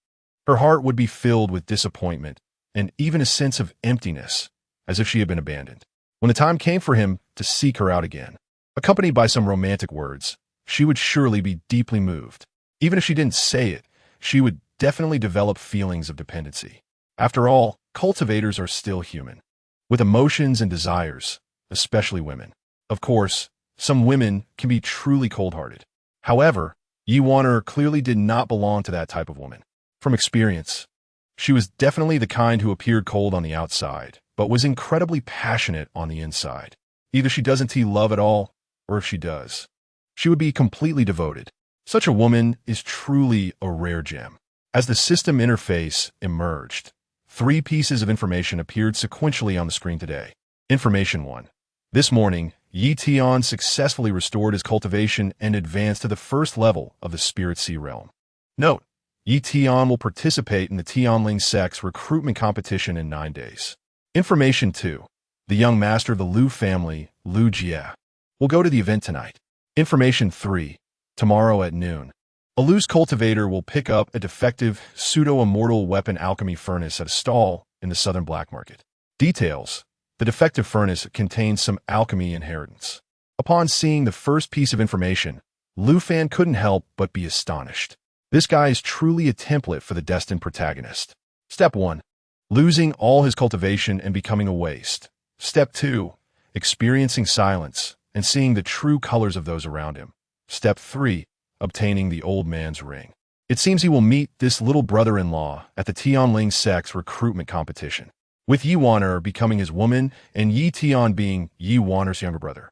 A: her heart would be filled with disappointment and even a sense of emptiness, as if she had been abandoned. When the time came for him to seek her out again, accompanied by some romantic words, she would surely be deeply moved. Even if she didn't say it, she would definitely develop feelings of dependency. After all, cultivators are still human, with emotions and desires, especially women. Of course, some women can be truly cold-hearted. However, Ziyuan clearly did not belong to that type of woman. From experience, she was definitely the kind who appeared cold on the outside, but was incredibly passionate on the inside. Either she doesn't love at all, or if she does, she would be completely devoted. Such a woman is truly a rare gem. As the system interface emerged, 3 pieces of information appeared sequentially on the screen today. Information 1. This morning, Ziyuan successfully restored his cultivation and advanced to the first level of the Spirit Sea realm. Note, Ziyuan will participate in the Tianling sect's recruitment competition in 9 days. Information 2. The young master of the Luo family, Luo Jie, will go to the event tonight. Information 3. Tomorrow at noon, a loose cultivator will pick up a defective, pseudo-immortal weapon alchemy furnace at a stall in the southern black market. Details. The defective furnace contains some alchemy inheritance. Upon seeing the first piece of information, Lu Fan couldn't help but be astonished. This guy is truly a template for the destined protagonist. Step 1. Losing all his cultivation and becoming a waste. Step 2. Experiencing silence and seeing the true colors of those around him. Step 3. Obtaining the old man's ring. It seems he will meet this little brother-in-law at the Tianling sect's recruitment competition, with Ziyuan becoming his woman and Ziyuan being Ziyuan's younger brother.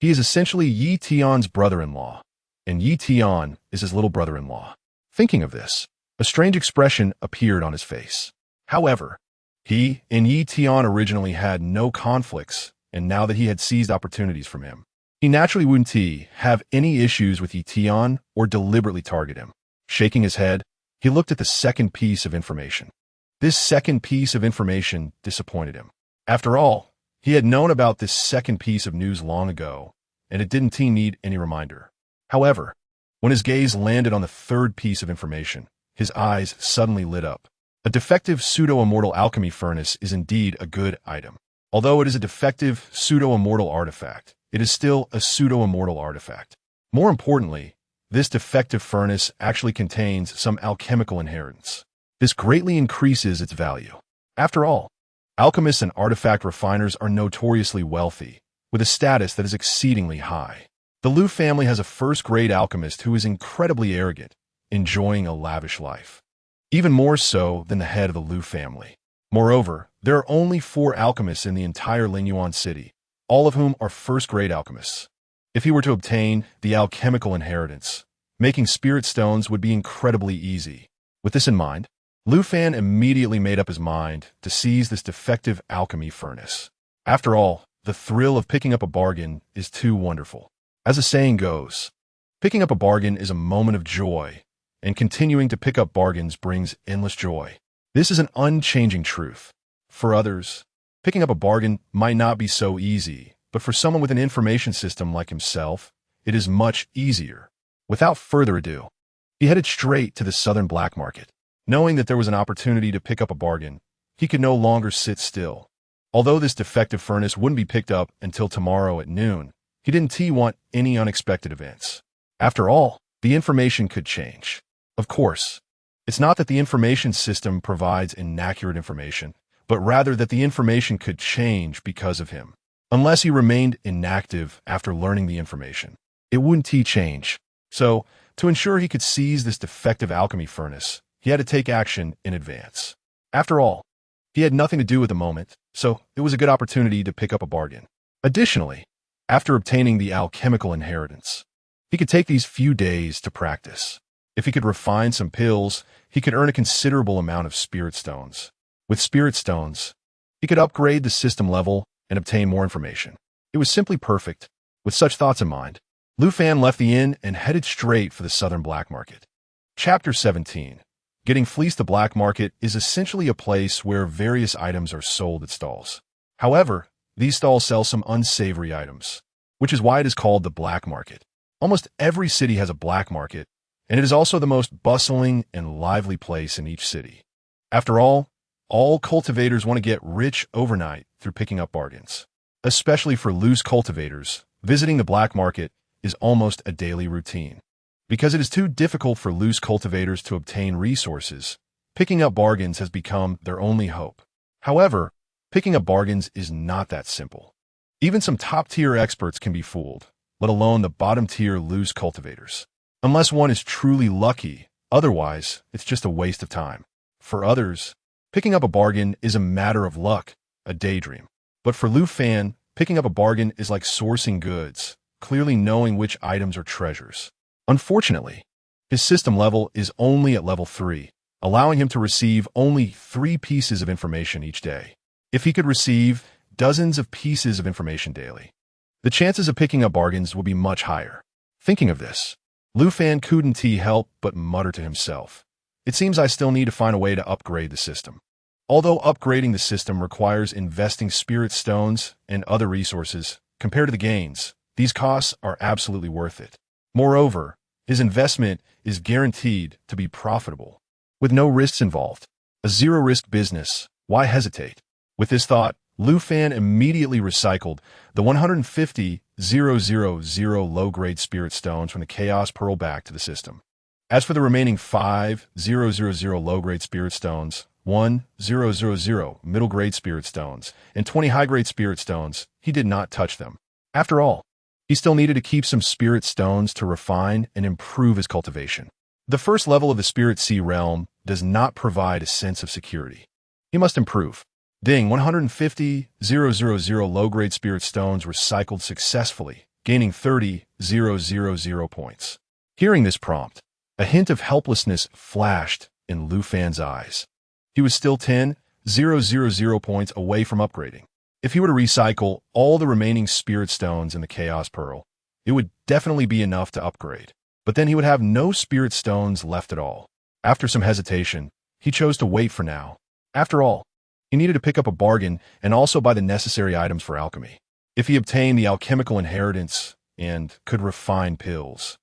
A: He is essentially Ziyuan's brother-in-law, and Ziyuan is his little brother-in-law. Thinking of this, a strange expression appeared on his face. However, he and Ziyuan originally had no conflicts, and now that he had seized opportunities from him, he naturally wouldn't have any issues with Ziyuan or deliberately target him. Shaking his head, he looked at the second piece of information. This second piece of information disappointed him. After all, he had known about this second piece of news long ago, and it didn't need any reminder. However, when his gaze landed on the third piece of information, his eyes suddenly lit up. A defective pseudo-immortal alchemy furnace is indeed a good item. Although it is a defective pseudo-immortal artifact, it is still a pseudo-immortal artifact. More importantly, this defective furnace actually contains some alchemical inheritance. This greatly increases its value. After all, alchemists and artifact refiners are notoriously wealthy, with a status that is exceedingly high. The Luo family has a first-grade alchemist who is incredibly arrogant, enjoying a lavish life. Even more so than the head of the Luo family. Moreover, there are only 4 alchemists in the entire Lingyuan city, all of whom are first-grade alchemists. If he were to obtain the alchemical inheritance, making spirit stones would be incredibly easy. With this in mind, Lu Fan immediately made up his mind to seize this defective alchemy furnace. After all, the thrill of picking up a bargain is too wonderful. As the saying goes, picking up a bargain is a moment of joy, and continuing to pick up bargains brings endless joy. This is an unchanging truth. For others, picking up a bargain might not be so easy, but for someone with an information system like himself, it is much easier. Without further ado, he headed straight to the southern black market. Knowing that there was an opportunity to pick up a bargain, he could no longer sit still. Although this defective furnace wouldn't be picked up until tomorrow at noon, he didn't want any unexpected events. After all, the information could change. Of course, it's not that the information system provides inaccurate information, but rather that the information could change because of him. Unless he remained inactive after learning the information, it wouldn't change. So, to ensure he could seize this defective alchemy furnace, he had to take action in advance. After all, he had nothing to do at the moment, so it was a good opportunity to pick up a bargain. Additionally, after obtaining the alchemical inheritance, he could take these few days to practice. If he could refine some pills, he could earn a considerable amount of spirit stones. With spirit stones, he could upgrade the system level and obtain more information. It was simply perfect. With such thoughts in mind, Lu Fan left the inn and headed straight for the southern black market. Chapter 17. Getting fleeced. The black market is essentially a place where various items are sold at stalls. However, These stalls sell some unsavory items, which is why it is called the black market. Almost every city has a black market, and it is also the most bustling and lively place in each city. After all cultivators want to get rich overnight through picking up bargains. Especially for loose cultivators, visiting the black market is almost a daily routine. Because it is too difficult for loose cultivators to obtain resources, picking up bargains has become their only hope. However, picking up bargains is not that simple. Even some top-tier experts can be fooled, let alone the bottom-tier loose cultivators. Unless one is truly lucky, otherwise, it's just a waste of time. For others, picking up a bargain is a matter of luck, a daydream. But for Lu Fan, picking up a bargain is like sourcing goods, clearly knowing which items are treasures. Unfortunately, his system level is only at level 3, allowing him to receive only 3 pieces of information each day. If he could receive dozens of pieces of information daily, the chances of picking up bargains will be much higher. Thinking of this, Lu Fan couldn't help but mutter to himself, "It seems I still need to find a way to upgrade the system." Although upgrading the system requires investing spirit stones and other resources, compared to the gains, these costs are absolutely worth it. Moreover, his investment is guaranteed to be profitable, with no risks involved. A zero-risk business, why hesitate? With this thought, Lu Fan immediately recycled the 150,000 low-grade spirit stones from the Chaos Pearl back to the system. As for the remaining 5,000 low-grade spirit stones, 1,000 middle-grade spirit stones, and 20 high-grade spirit stones, he did not touch them. After all, he still needed to keep some spirit stones to refine and improve his cultivation. The first level of the Spirit Sea realm does not provide a sense of security. He must improve. 150,000 low-grade spirit stones were cycled successfully, gaining 30,000 points. Hearing this prompt, a hint of helplessness flashed in Lu Fan's eyes. He was still 10,000 points away from upgrading. If he were to recycle all the remaining spirit stones in the Chaos Pearl, it would definitely be enough to upgrade. But then he would have no spirit stones left at all. After some hesitation, he chose to wait for now. After all, he needed to pick up a bargain and also buy the necessary items for alchemy. If he obtained the alchemical inheritance and could refine pills,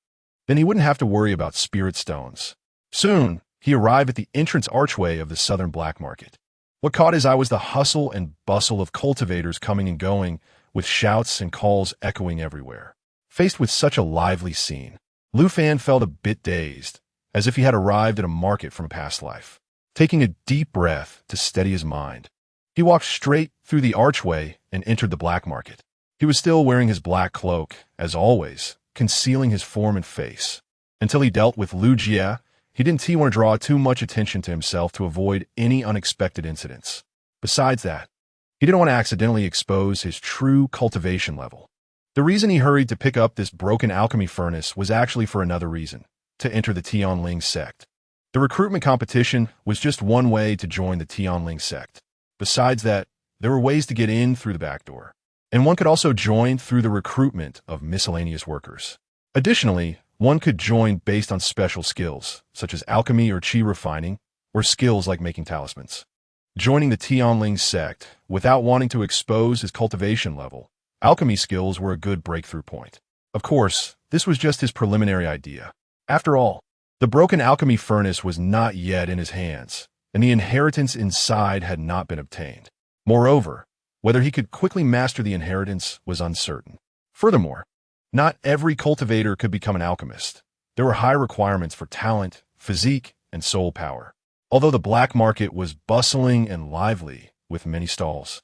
A: then he wouldn't have to worry about spirit stones. Soon, he arrived at the entrance archway of the southern black market. What caught his eye was the hustle and bustle of cultivators coming and going, with shouts and calls echoing everywhere. Faced with such a lively scene, Lu Fan felt a bit dazed, as if he had arrived at a market from a past life. Taking a deep breath to steady his mind, he walked straight through the archway and entered the black market. He was still wearing his black cloak, as always, concealing his form and face. Until he dealt with Lu Jia, he didn't want to draw too much attention to himself to avoid any unexpected incidents. Besides that, he didn't want to accidentally expose his true cultivation level. The reason he hurried to pick up this broken alchemy furnace was actually for another reason, to enter the Tianling sect. The recruitment competition was just one way to join the Tianling sect. Besides that, there were ways to get in through the back door, and one could also join through the recruitment of miscellaneous workers. Additionally, one could join based on special skills, such as alchemy or qi refining, or skills like making talismans. Joining the Tianling sect, without wanting to expose his cultivation level, alchemy skills were a good breakthrough point. Of course, this was just his preliminary idea. After all, the broken alchemy furnace was not yet in his hands, and the inheritance inside had not been obtained. Moreover, whether he could quickly master the inheritance was uncertain. Furthermore, not every cultivator could become an alchemist. There were high requirements for talent, physique, and soul power. Although the black market was bustling and lively, with many stalls,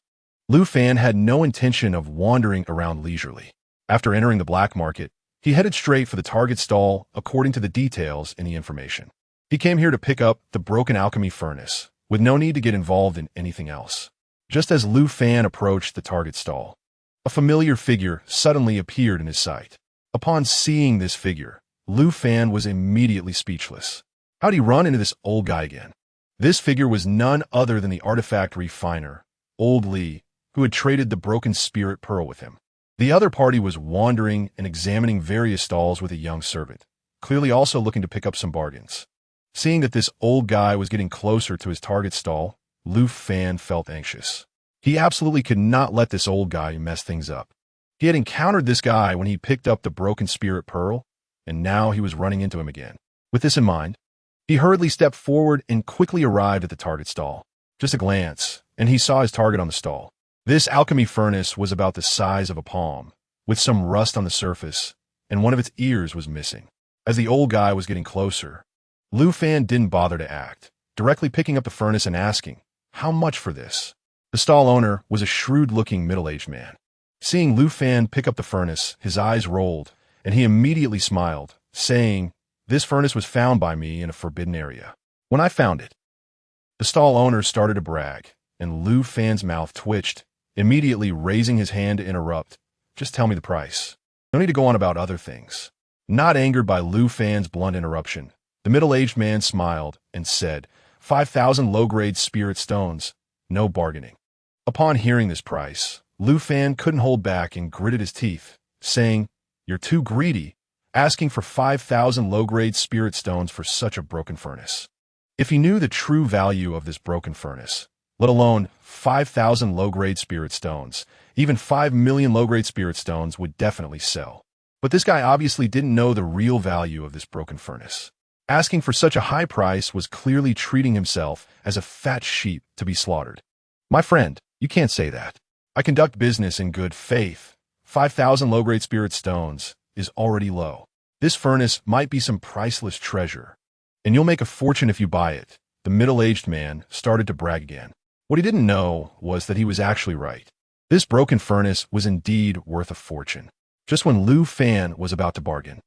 A: Lu Fan had no intention of wandering around leisurely. After entering the black market, he headed straight for the target stall according to the details in the information. He came here to pick up the broken alchemy furnace, with no need to get involved in anything else. Just as Lu Fan approached the target stall, a familiar figure suddenly appeared in his sight. Upon seeing this figure, Lu Fan was immediately speechless. How'd he run into this old guy again? This figure was none other than the artifact refiner, Old Li, who had traded the broken spirit pearl with him. The other party was wandering and examining various stalls with a young servant, clearly also looking to pick up some bargains. Seeing that this old guy was getting closer to his target stall, Lu Fan felt anxious. He absolutely could not let this old guy mess things up. He had encountered this guy when he picked up the broken spirit pearl, and now he was running into him again. With this in mind, he hurriedly stepped forward and quickly arrived at the target stall. Just a glance, and he saw his target on the stall. This alchemy furnace was about the size of a palm, with some rust on the surface, and one of its ears was missing. As the old guy was getting closer, Lu Fan didn't bother to act, directly picking up the furnace and asking, "How much for this?" The stall owner was a shrewd-looking middle-aged man. Seeing Lu Fan pick up the furnace, his eyes rolled, and he immediately smiled, saying, "This furnace was found by me in a forbidden area. When I found it." The stall owner started to brag, and Lu Fan's mouth twitched, immediately raising his hand to interrupt. "Just tell me the price. No need to go on about other things." Not angered by Lu Fan's blunt interruption, the middle-aged man smiled and said, 5,000 low-grade spirit stones, no bargaining." Upon hearing this price, Lu Fan couldn't hold back and gritted his teeth, saying, "You're too greedy, asking for 5,000 low-grade spirit stones for such a broken furnace." If he knew the true value of this broken furnace, let alone 5,000 low-grade spirit stones, even 5 million low-grade spirit stones would definitely sell. But this guy obviously didn't know the real value of this broken furnace. Asking for such a high price was clearly treating himself as a fat sheep to be slaughtered. "My friend, you can't say that. I conduct business in good faith. 5,000 low-grade spirit stones is already low. This furnace might be some priceless treasure, and you'll make a fortune if you buy it." The middle-aged man started to brag again. What he didn't know was that he was actually right. This broken furnace was indeed worth a fortune. Just when Lu Fan was about to bargain,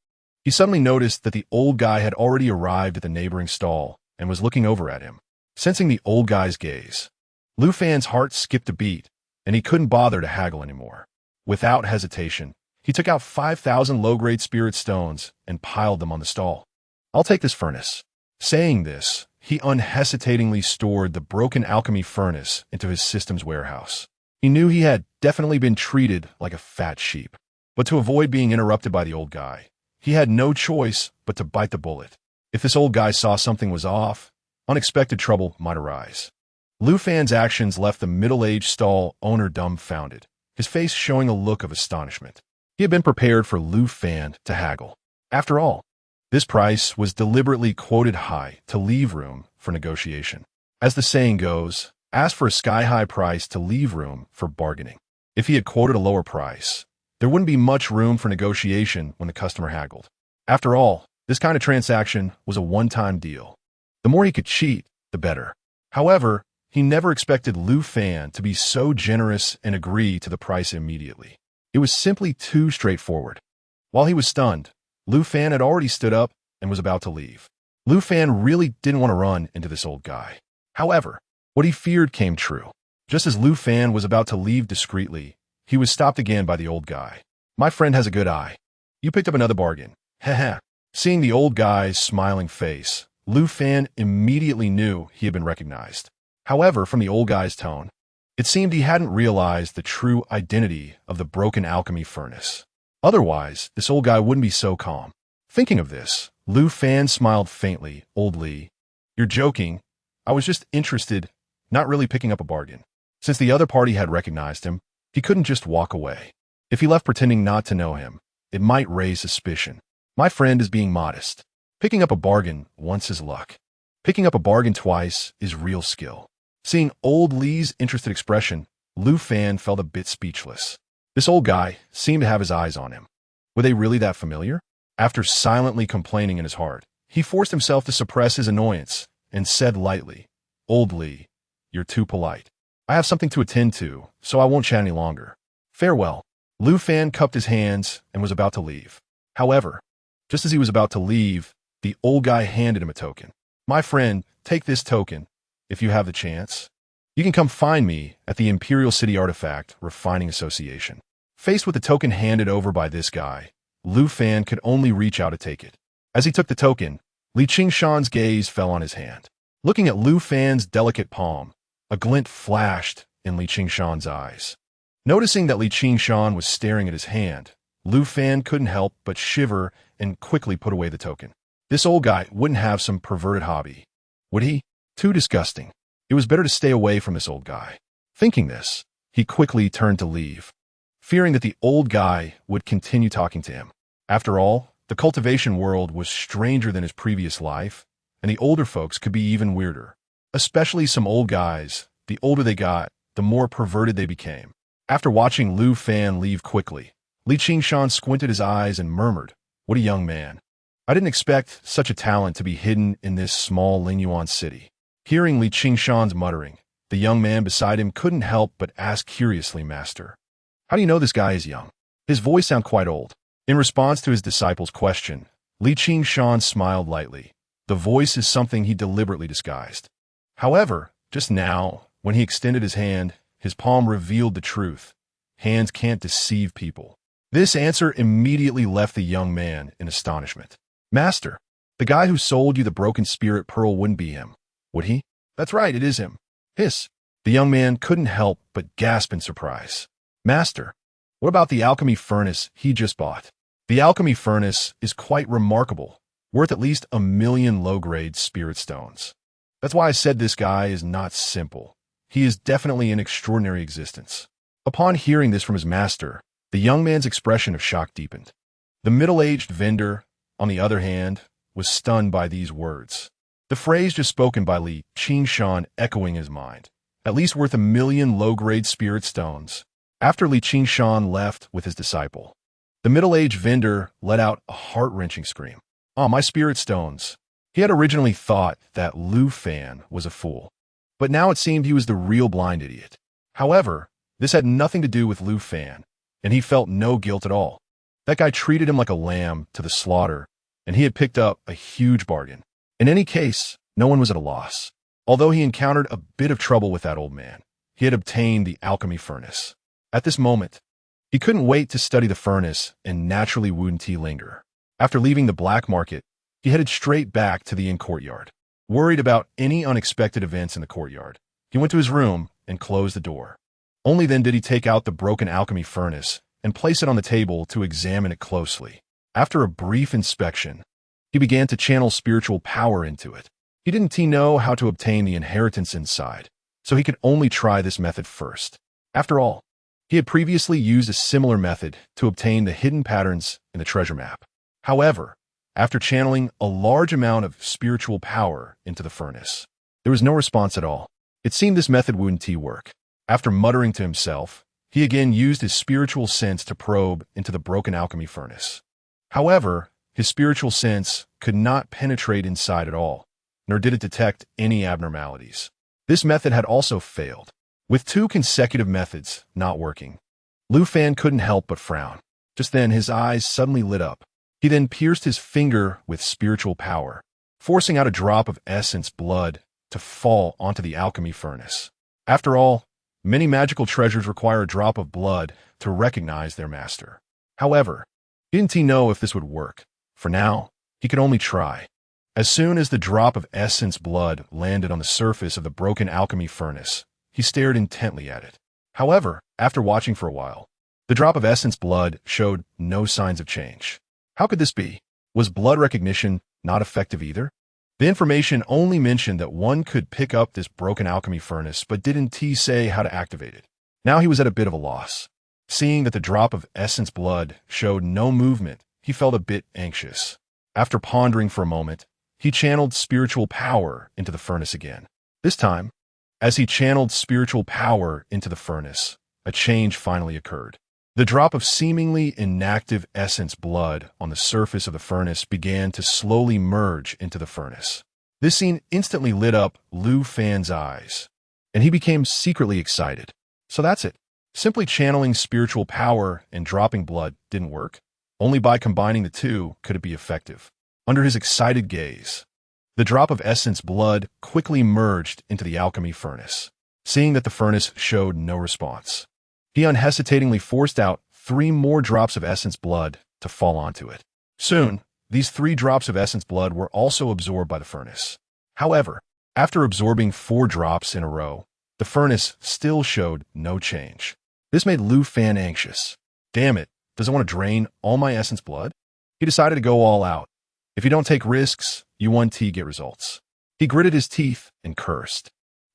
A: he suddenly noticed that the old guy had already arrived at the neighboring stall and was looking over at him. Sensing the old guy's gaze, Lu Fan's heart skipped a beat, and he couldn't bother to haggle anymore. Without hesitation, he took out 5,000 low-grade spirit stones and piled them on the stall. "I'll take this furnace." Saying this, he unhesitatingly stored the broken alchemy furnace into his system's warehouse. He knew he had definitely been treated like a fat sheep. But to avoid being interrupted by the old guy, he had no choice but to bite the bullet. If this old guy saw something was off, unexpected trouble might arise. Lu Fan's actions left the middle-aged stall owner dumbfounded, his face showing a look of astonishment. He had been prepared for Lu Fan to haggle. After all, this price was deliberately quoted high to leave room for negotiation. As the saying goes, ask for a sky-high price to leave room for bargaining. If he had quoted a lower price, there wouldn't be much room for negotiation when the customer haggled. After all, this kind of transaction was a one-time deal. The more he could cheat, the better. However, he never expected Lu Fan to be so generous and agree to the price immediately. It was simply too straightforward. While he was stunned, Lu Fan had already stood up and was about to leave. Lu Fan really didn't want to run into this old guy. However, what he feared came true. Just as Lu Fan was about to leave discreetly, he was stopped again by the old guy. "My friend has a good eye. You picked up another bargain. Heh." Seeing the old guy's smiling face, Lu Fan immediately knew he had been recognized. However, from the old guy's tone, it seemed he hadn't realized the true identity of the broken alchemy furnace. Otherwise, this old guy wouldn't be so calm. Thinking of this, Lu Fan smiled faintly. "Old Li, you're joking. I was just interested, not really picking up a bargain." Since the other party had recognized him, he couldn't just walk away. If he left pretending not to know him, it might raise suspicion. My friend is being modest. Picking up a bargain once is luck. Picking up a bargain twice is real skill. Seeing old Li's interested expression, Lu Fan felt a bit speechless. This old guy seemed to have his eyes on him. Were they really that familiar? After silently complaining in his heart, he forced himself to suppress his annoyance and said lightly, "Old Li, you're too polite. I have something to attend to, so I won't chat any longer. Farewell." Lu Fan cupped his hands and was about to leave. However, just as he was about to leave, the old guy handed him a token. "My friend, take this token, if you have the chance. You can come find me at the Imperial City Artifact Refining Association." Faced with the token handed over by this guy, Lu Fan could only reach out to take it. As he took the token, Li Qingshan's gaze fell on his hand. Looking at Lu Fan's delicate palm, a glint flashed in Li Qingshan's eyes. Noticing that Li Qingshan was staring at his hand, Lu Fan couldn't help but shiver and quickly put away the token. This old guy wouldn't have some perverted hobby, would he? Too disgusting. It was better to stay away from this old guy. Thinking this, he quickly turned to leave, fearing that the old guy would continue talking to him. After all, the cultivation world was stranger than his previous life, and the older folks could be even weirder. Especially some old guys, the older they got, the more perverted they became. After watching Lu Fan leave quickly, Li Qingshan squinted his eyes and murmured, "What a young man. I didn't expect such a talent to be hidden in this small Lingyuan city." Hearing Li Qingshan's muttering, the young man beside him couldn't help but ask curiously, "Master, how do you know this guy is young?" His voice sounded quite old. In response to his disciple's question, Li Qingshan smiled lightly. The voice is something he deliberately disguised. However, just now, when he extended his hand, his palm revealed the truth. Hands can't deceive people. This answer immediately left the young man in astonishment. "Master, the guy who sold you the broken spirit pearl wouldn't be him, would he?" "That's right, it is him." "Hiss." The young man couldn't help but gasp in surprise. "Master, what about the alchemy furnace he just bought?" "The alchemy furnace is quite remarkable, worth at least 1,000,000 low-grade spirit stones. That's why I said this guy is not simple. He is definitely an extraordinary existence." Upon hearing this from his master, the young man's expression of shock deepened. The middle-aged vendor, on the other hand, was stunned by these words. The phrase just spoken by Li Qingshan echoing his mind. At least worth 1,000,000 low-grade spirit stones. After Li Qingshan left with his disciple, the middle-aged vendor let out a heart-wrenching scream. "Ah, my spirit stones." He had originally thought that Lu Fan was a fool, but now it seemed he was the real blind idiot. However, this had nothing to do with Lu Fan, and he felt no guilt at all. That guy treated him like a lamb to the slaughter, and he had picked up a huge bargain. In any case, no one was at a loss. Although he encountered a bit of trouble with that old man, he had obtained the alchemy furnace. At this moment, he couldn't wait to study the furnace and naturally wouldn't he linger. After leaving the black market, he headed straight back to the inn courtyard. Worried about any unexpected events in the courtyard, he went to his room and closed the door. Only then did he take out the broken alchemy furnace and place it on the table to examine it closely. After a brief inspection, he began to channel spiritual power into it. He didn't know how to obtain the inheritance inside, so he could only try this method first. After all, he had previously used a similar method to obtain the hidden patterns in the treasure map. However, after channeling a large amount of spiritual power into the furnace, there was no response at all. It seemed this method wouldn't work. After muttering to himself, he again used his spiritual sense to probe into the broken alchemy furnace. However, his spiritual sense could not penetrate inside at all, nor did it detect any abnormalities. This method had also failed. With 2 consecutive methods not working, Lu Fan couldn't help but frown. Just then, his eyes suddenly lit up. He then pierced his finger with spiritual power, forcing out a drop of essence blood to fall onto the alchemy furnace. After all, many magical treasures require a drop of blood to recognize their master. However, didn't he know if this would work? For now, he could only try. As soon as the drop of essence blood landed on the surface of the broken alchemy furnace, he stared intently at it. However, after watching for a while, the drop of essence blood showed no signs of change. How could this be? Was blood recognition not effective either? The information only mentioned that one could pick up this broken alchemy furnace, but didn't say how to activate it. Now he was at a bit of a loss. Seeing that the drop of essence blood showed no movement, he felt a bit anxious. After pondering for a moment, he channeled spiritual power into the furnace again. This time, as he channeled spiritual power into the furnace, a change finally occurred. The drop of seemingly inactive essence blood on the surface of the furnace began to slowly merge into the furnace. This scene instantly lit up Lu Fan's eyes, and he became secretly excited. So that's it. Simply channeling spiritual power and dropping blood didn't work. Only by combining the 2 could it be effective. Under his excited gaze, the drop of essence blood quickly merged into the alchemy furnace. Seeing that the furnace showed no response, he unhesitatingly forced out 3 more drops of essence blood to fall onto it. Soon, these 3 drops of essence blood were also absorbed by the furnace. However, after absorbing 4 drops in a row, the furnace still showed no change. This made Lu Fan anxious. Damn it, does it want to drain all my essence blood? He decided to go all out. If you don't take risks, you get results. He gritted his teeth and cursed.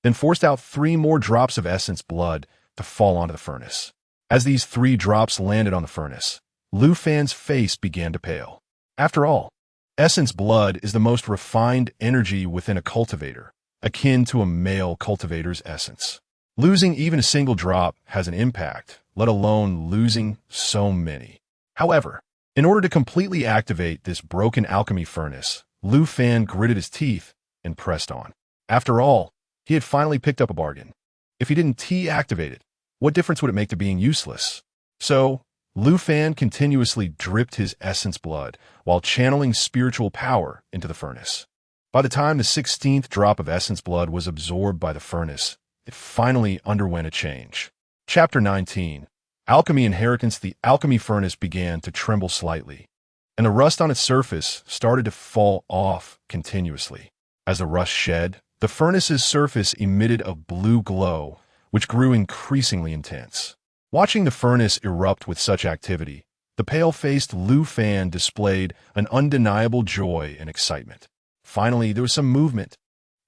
A: then forced out 3 more drops of essence blood to fall onto the furnace. As these 3 drops landed on the furnace, Lu Fan's face began to pale. After all, essence blood is the most refined energy within a cultivator, akin to a male cultivator's essence. Losing even a single drop has an impact, let alone losing so many. However, in order to completely activate this broken alchemy furnace, Lu Fan gritted his teeth and pressed on. After all, he had finally picked up a bargain. If he didn't T-activate it, what difference would it make to being useless? So, Lu Fan continuously dripped his essence blood while channeling spiritual power into the furnace. By the time the 16th drop of essence blood was absorbed by the furnace, it finally underwent a change. Chapter 19. Alchemy Inheritance. The alchemy furnace began to tremble slightly, and the rust on its surface started to fall off continuously. As the rust shed, the furnace's surface emitted a blue glow, which grew increasingly intense. Watching the furnace erupt with such activity, the pale-faced Lu Fan displayed an undeniable joy and excitement. Finally, there was some movement.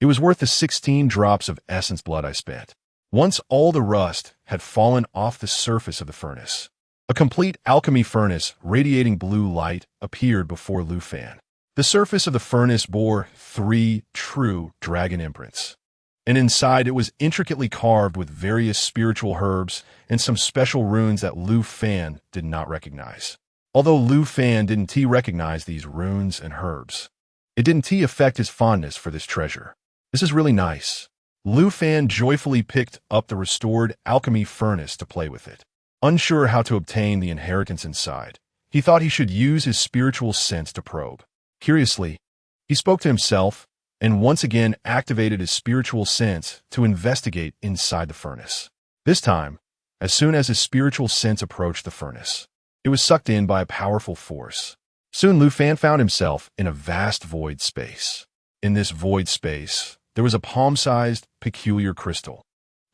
A: It was worth the 16 drops of essence blood I spent. Once all the rust had fallen off the surface of the furnace, a complete alchemy furnace radiating blue light appeared before Lu Fan. The surface of the furnace bore 3 true dragon imprints, and inside it was intricately carved with various spiritual herbs and some special runes that Lu Fan did not recognize. Although Lu Fan didn't recognize these runes and herbs, it didn't affect his fondness for this treasure. This is really nice. Lu Fan joyfully picked up the restored alchemy furnace to play with it. Unsure how to obtain the inheritance inside, he thought he should use his spiritual sense to probe. Curiously, he spoke to himself and once again activated his spiritual sense to investigate inside the furnace. This time, as soon as his spiritual sense approached the furnace, it was sucked in by a powerful force. Soon Lu Fan found himself in a vast void space. In this void space, there was a palm-sized, peculiar crystal.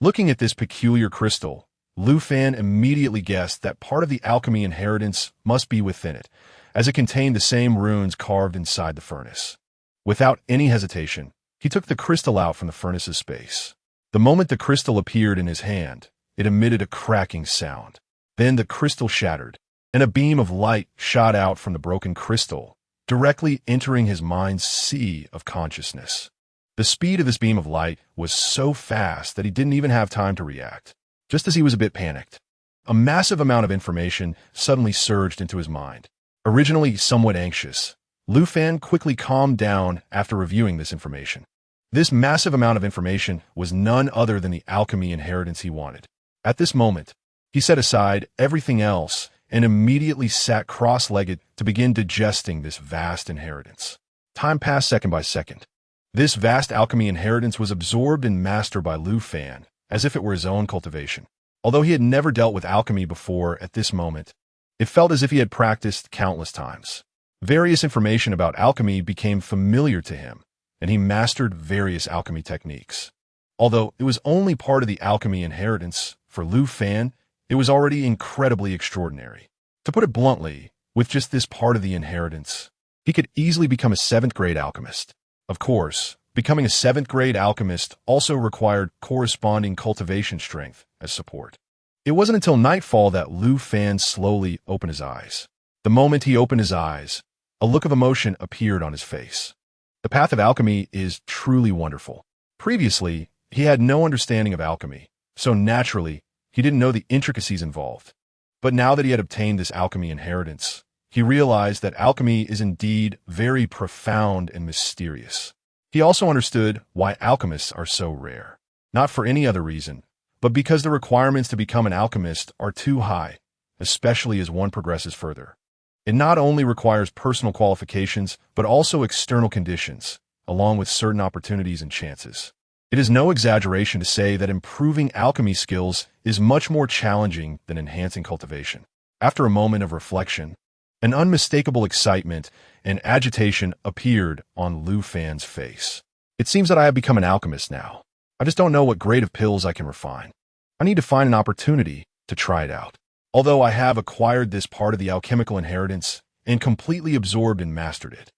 A: Looking at this peculiar crystal, Lu Fan immediately guessed that part of the alchemy inheritance must be within it, as it contained the same runes carved inside the furnace. Without any hesitation, he took the crystal out from the furnace's space. The moment the crystal appeared in his hand, it emitted a cracking sound. Then the crystal shattered, and a beam of light shot out from the broken crystal, directly entering his mind's sea of consciousness. The speed of this beam of light was so fast that he didn't even have time to react. Just as he was a bit panicked, a massive amount of information suddenly surged into his mind. Originally somewhat anxious, Lu Fan quickly calmed down after reviewing this information. This massive amount of information was none other than the alchemy inheritance he wanted. At this moment, he set aside everything else and immediately sat cross-legged to begin digesting this vast inheritance. Time passed second by second. This vast alchemy inheritance was absorbed and mastered by Lu Fan, as if it were his own cultivation. Although he had never dealt with alchemy before at this moment, it felt as if he had practiced countless times. Various information about alchemy became familiar to him, and he mastered various alchemy techniques. Although it was only part of the alchemy inheritance, for Lu Fan, it was already incredibly extraordinary. To put it bluntly, with just this part of the inheritance, he could easily become a 7th-grade alchemist. Of course, becoming a 7th-grade alchemist also required corresponding cultivation strength as support. It wasn't until nightfall that Lu Fan slowly opened his eyes. The moment he opened his eyes, a look of emotion appeared on his face. The path of alchemy is truly wonderful. Previously, he had no understanding of alchemy, so naturally, he didn't know the intricacies involved. But now that he had obtained this alchemy inheritance, he realized that alchemy is indeed very profound and mysterious. He also understood why alchemists are so rare. Not for any other reason, but because the requirements to become an alchemist are too high, especially as one progresses further. It not only requires personal qualifications, but also external conditions, along with certain opportunities and chances. It is no exaggeration to say that improving alchemy skills is much more challenging than enhancing cultivation. After a moment of reflection, an unmistakable excitement and agitation appeared on Lu Fan's face. It seems that I have become an alchemist now. I just don't know what grade of pills I can refine. I need to find an opportunity to try it out. Although I have acquired this part of the alchemical inheritance and completely absorbed and mastered it,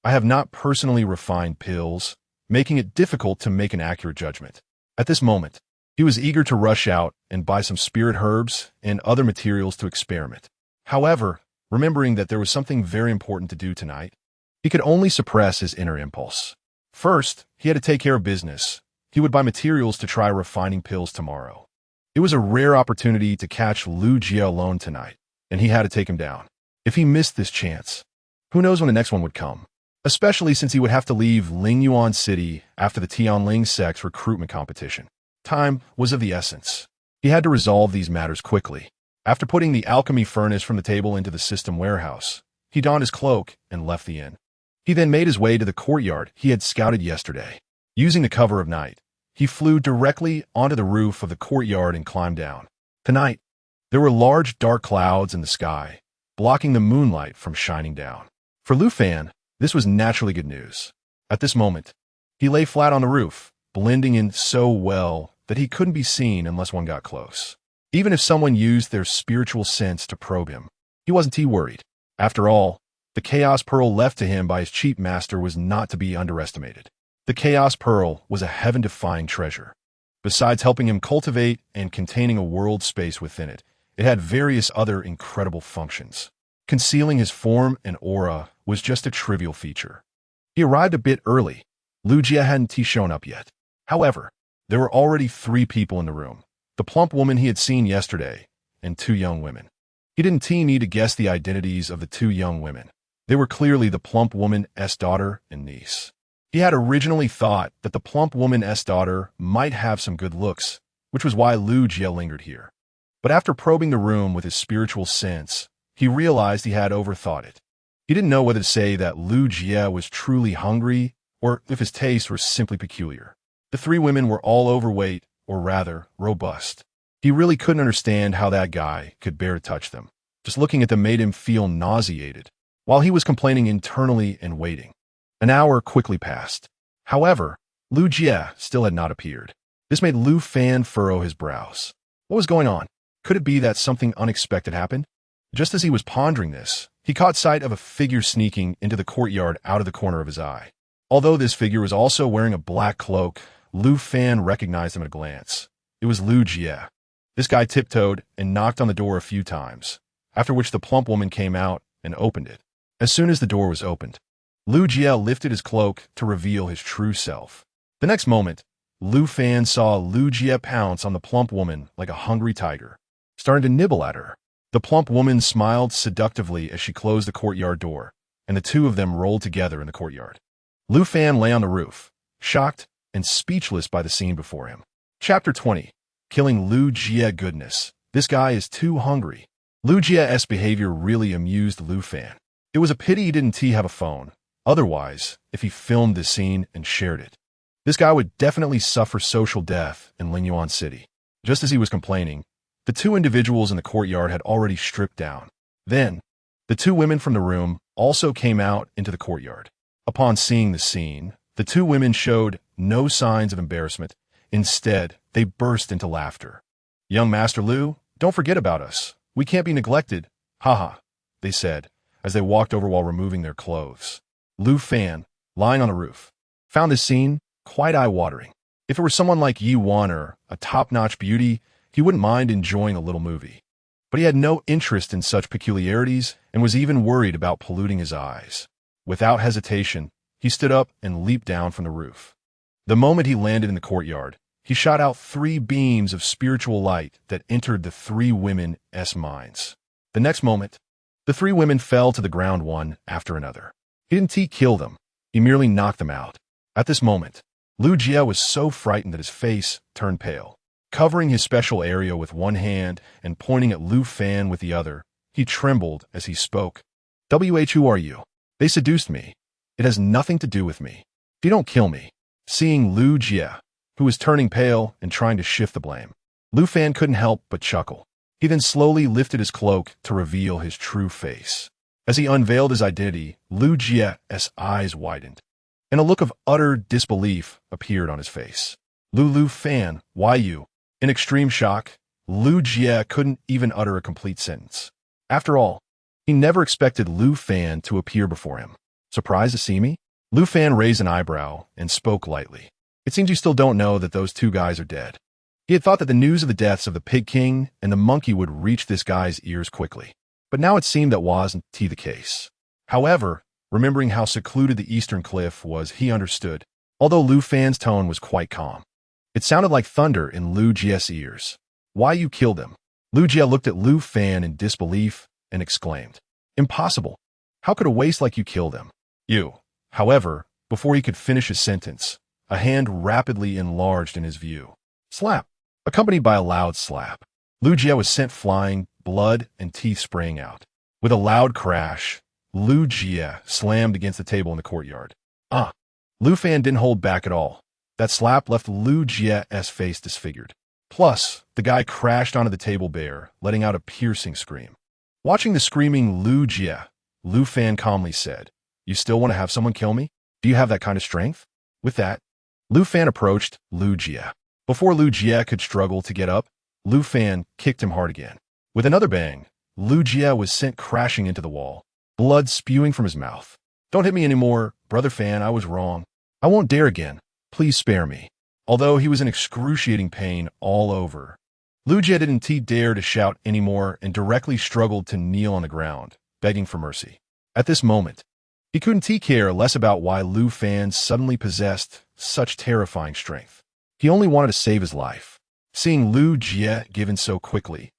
A: I have not personally refined pills, making it difficult to make an accurate judgment. At this moment, he was eager to rush out and buy some spirit herbs and other materials to experiment. However, remembering that there was something very important to do tonight, he could only suppress his inner impulse. First, he had to take care of business. He would buy materials to try refining pills tomorrow. It was a rare opportunity to catch Lu Jie alone tonight, and he had to take him down. If he missed this chance, who knows when the next one would come? Especially since he would have to leave Lingyuan City after the Tianling sect's recruitment competition. Time was of the essence. He had to resolve these matters quickly. After putting the alchemy furnace from the table into the system warehouse, he donned his cloak and left the inn. He then made his way to the courtyard he had scouted yesterday. Using the cover of night, he flew directly onto the roof of the courtyard and climbed down. Tonight, there were large dark clouds in the sky, blocking the moonlight from shining down. For Lu Fan, this was naturally good news. At this moment, he lay flat on the roof, blending in so well that he couldn't be seen unless one got close. Even if someone used their spiritual sense to probe him, he wasn't too worried. After all, the Chaos Pearl left to him by his cheap master was not to be underestimated. The Chaos Pearl was a heaven-defying treasure. Besides helping him cultivate and containing a world space within it, it had various other incredible functions. Concealing his form and aura was just a trivial feature. He arrived a bit early. Lu Jie hadn't shown up yet. However, there were already 3 people in the room. The plump woman he had seen yesterday, and 2 young women. He didn't need to guess the identities of the 2 young women. They were clearly the plump woman's daughter and niece. He had originally thought that the plump woman's daughter might have some good looks, which was why Lu Jie lingered here. But after probing the room with his spiritual sense, he realized he had overthought it. He didn't know whether to say that Lu Jie was truly hungry or if his tastes were simply peculiar. The 3 women were all overweight, or rather, robust. He really couldn't understand how that guy could bear to touch them. Just looking at them made him feel nauseated, while he was complaining internally and waiting. An hour quickly passed. However, Lu Jie still had not appeared. This made Lu Fan furrow his brows. What was going on? Could it be that something unexpected happened? Just as he was pondering this, he caught sight of a figure sneaking into the courtyard out of the corner of his eye. Although this figure was also wearing a black cloak, Lu Fan recognized him at a glance. It was Lu Jie. This guy tiptoed and knocked on the door a few times, after which the plump woman came out and opened it. As soon as the door was opened, Lu Jie lifted his cloak to reveal his true self. The next moment, Lu Fan saw Lu Jie pounce on the plump woman like a hungry tiger, starting to nibble at her. The plump woman smiled seductively as she closed the courtyard door, and the 2 of them rolled together in the courtyard. Lu Fan lay on the roof, shocked and speechless by the scene before him. Chapter 20. Killing Lu Jie. Goodness, this guy is too hungry. Lu Jie's behavior really amused Lu Fan. It was a pity he didn't have a phone. Otherwise, if he filmed this scene and shared it, this guy would definitely suffer social death in Lingyuan City. Just as he was complaining, the 2 individuals in the courtyard had already stripped down. Then, the 2 women from the room also came out into the courtyard. Upon seeing the scene, the 2 women showed no signs of embarrassment. Instead, they burst into laughter. "Young Master Lu, don't forget about us. We can't be neglected. Haha," they said, as they walked over while removing their clothes. Lu Fan, lying on the roof, found this scene quite eye-watering. If it were someone like Ziyuan or a top-notch beauty, he wouldn't mind enjoying a little movie. But he had no interest in such peculiarities and was even worried about polluting his eyes. Without hesitation, he stood up and leaped down from the roof. The moment he landed in the courtyard, he shot out 3 beams of spiritual light that entered the 3 women's minds. The next moment, the 3 women fell to the ground one after another. He didn't kill them, he merely knocked them out. At this moment, Lu Jie was so frightened that his face turned pale. Covering his special area with one hand and pointing at Lu Fan with the other, he trembled as he spoke. "Who are you? They seduced me. It has nothing to do with me. If you don't kill me." Seeing Lu Jie, who was turning pale and trying to shift the blame, Lu Fan couldn't help but chuckle. He then slowly lifted his cloak to reveal his true face. As he unveiled his identity, Lu Jie's eyes widened, and a look of utter disbelief appeared on his face. "Lu Fan, why you?" In extreme shock, Lu Jie couldn't even utter a complete sentence. After all, he never expected Lu Fan to appear before him. "Surprised to see me?" Lu Fan raised an eyebrow and spoke lightly. It seems you still don't know that those two guys are dead. He had thought that the news of the deaths of the Pig King and the monkey would reach this guy's ears quickly. But now it seemed that wasn't the case. However, remembering how secluded the eastern cliff was, he understood, although Lu Fan's tone was quite calm. It sounded like thunder in Lu Jie's ears. Why you killed him? Lu Jie looked at Lu Fan in disbelief and exclaimed, "Impossible. How could a waste like you kill them?" You. However, before he could finish his sentence, a hand rapidly enlarged in his view. Slap. Accompanied by a loud slap. Lu Jie was sent flying, blood and teeth spraying out. With a loud crash, Lu Jie slammed against the table in the courtyard. Lu Fan didn't hold back at all. That slap left Lu Jie's face disfigured. Plus, the guy crashed onto the table bare, letting out a piercing scream. Watching the screaming Lu Jie, Lu Fan calmly said, "You still want to have someone kill me? Do you have that kind of strength?" With that, Lu Fan approached Lu Jie. Before Lu Jie could struggle to get up, Lu Fan kicked him hard again. With another bang, Lu Jie was sent crashing into the wall, blood spewing from his mouth. "Don't hit me anymore, Brother Fan, I was wrong. I won't dare again. Please spare me." Although he was in excruciating pain all over, Lu Jie didn't dare to shout anymore and directly struggled to kneel on the ground, begging for mercy. At this moment, he couldn't care less about why Lu Fan suddenly possessed such terrifying strength. He only wanted to save his life. Seeing Lu Jie given so quickly,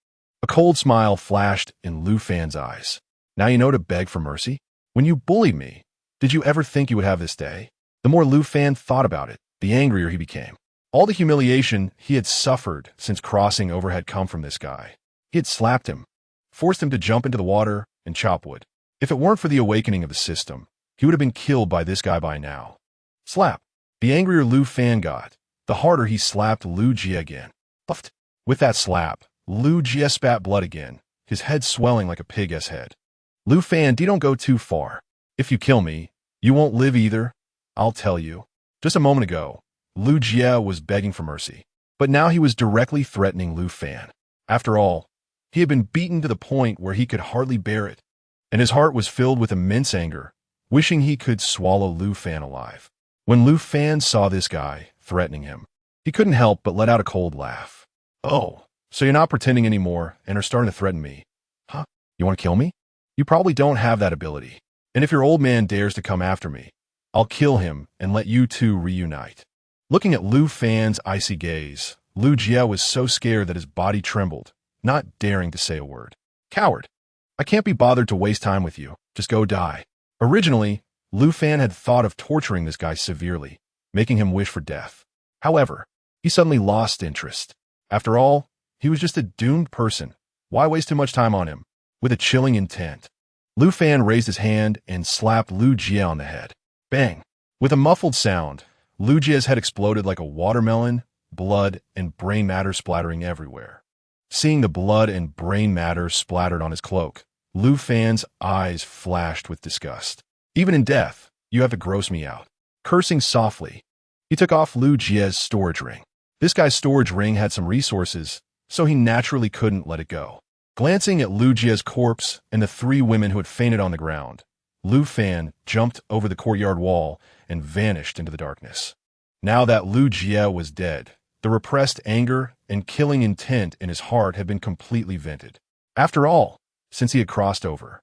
A: a cold smile flashed in Lu Fan's eyes. "Now you know to beg for mercy? When you bullied me, did you ever think you would have this day?" The more Lu Fan thought about it, the angrier he became. All the humiliation he had suffered since crossing over had come from this guy. He had slapped him, forced him to jump into the water and chop wood. If it weren't for the awakening of the system, he would have been killed by this guy by now. Slap. The angrier Lu Fan got, the harder he slapped Lu Jie again. Puffed. With that slap, Lu Jie spat blood again, his head swelling like a pig's head. "Lu Fan, don't go too far. If you kill me, you won't live either. I'll tell you." Just a moment ago, Lu Jie was begging for mercy, but now he was directly threatening Lu Fan. After all, he had been beaten to the point where he could hardly bear it, and his heart was filled with immense anger, wishing he could swallow Lu Fan alive. When Lu Fan saw this guy threatening him, he couldn't help but let out a cold laugh. "Oh, so you're not pretending anymore and are starting to threaten me? Huh? You want to kill me? You probably don't have that ability. And if your old man dares to come after me, I'll kill him and let you two reunite." Looking at Lu Fan's icy gaze, Lu Jie was so scared that his body trembled, not daring to say a word. "Coward! I can't be bothered to waste time with you. Just go die." Originally, Lu Fan had thought of torturing this guy severely, making him wish for death. However, he suddenly lost interest. After all, he was just a doomed person. Why waste too much time on him? With a chilling intent, Lu Fan raised his hand and slapped Lu Jie on the head. Bang! With a muffled sound, Lu Jie's head exploded like a watermelon, blood and brain matter splattering everywhere. Seeing the blood and brain matter splattered on his cloak, Lu Fan's eyes flashed with disgust. "Even in death, you have to gross me out." Cursing softly, he took off Lu Jie's storage ring. This guy's storage ring had some resources, so he naturally couldn't let it go. Glancing at Lu Jie's corpse and the three women who had fainted on the ground, Lu Fan jumped over the courtyard wall and vanished into the darkness. Now that Lu Jie was dead, the repressed anger and killing intent in his heart had been completely vented. After all, since he had crossed over,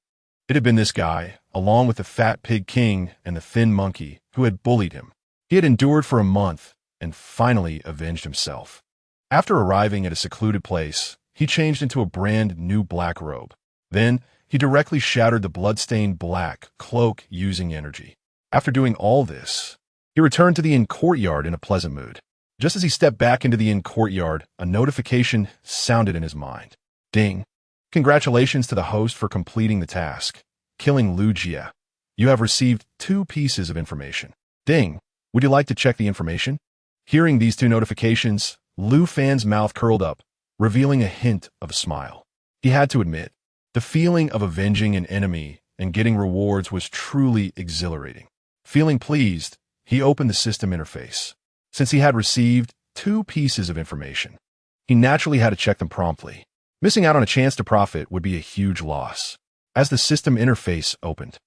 A: it had been this guy, along with the fat pig king and the thin monkey, who had bullied him. He had endured for a month and finally avenged himself. After arriving at a secluded place, he changed into a brand new black robe. Then, he directly shattered the blood-stained black cloak using energy. After doing all this, he returned to the inn courtyard in a pleasant mood. Just as he stepped back into the inn courtyard, a notification sounded in his mind. Ding! Congratulations to the host for completing the task, killing Lu Jie. You have received 2 pieces of information. Ding! Would you like to check the information? Hearing these 2 notifications, Lu Fan's mouth curled up, revealing a hint of a smile. He had to admit, the feeling of avenging an enemy and getting rewards was truly exhilarating. Feeling pleased, he opened the system interface. Since he had received 2 pieces of information, he naturally had to check them promptly. Missing out on a chance to profit would be a huge loss. As the system interface opened,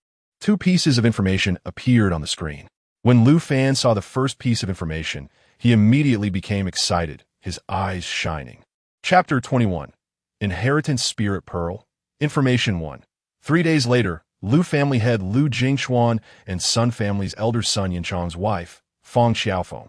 A: 2 pieces of information appeared on the screen. When Lu Fan saw the first piece of information, he immediately became excited, his eyes shining. Chapter 21. Inheritance Spirit Pearl. Information 1. 3 days later, Lu family head Lu Jingxuan and Sun family's elder son Yanchang's wife, Fang Xiaofeng,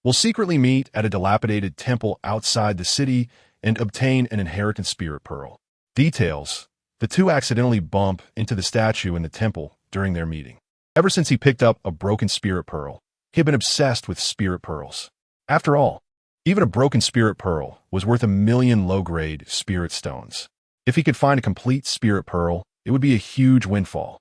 A: will secretly meet at a dilapidated temple outside the city and obtain an inheritance spirit pearl. Details: the two accidentally bump into the statue in the temple during their meeting. Ever since he picked up a broken spirit pearl, he had been obsessed with spirit pearls. After all, even a broken spirit pearl was worth 1,000,000 low-grade spirit stones. If he could find a complete spirit pearl, it would be a huge windfall.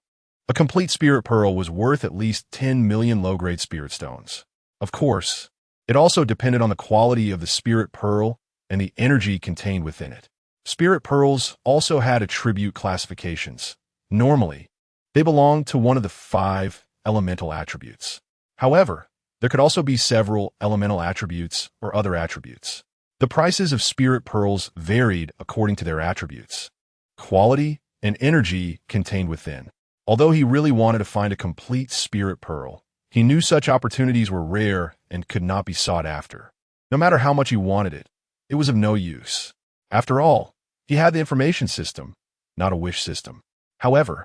A: A complete spirit pearl was worth at least 10 million low-grade spirit stones. Of course, it also depended on the quality of the spirit pearl and the energy contained within it. Spirit pearls also had attribute classifications. Normally, they belonged to one of the 5 elemental attributes. However, there could also be several elemental attributes or other attributes. The prices of spirit pearls varied according to their attributes, quality, and energy contained within. Although he really wanted to find a complete spirit pearl, he knew such opportunities were rare and could not be sought after. No matter how much he wanted it, it was of no use. After all, he had the information system, not a wish system. However,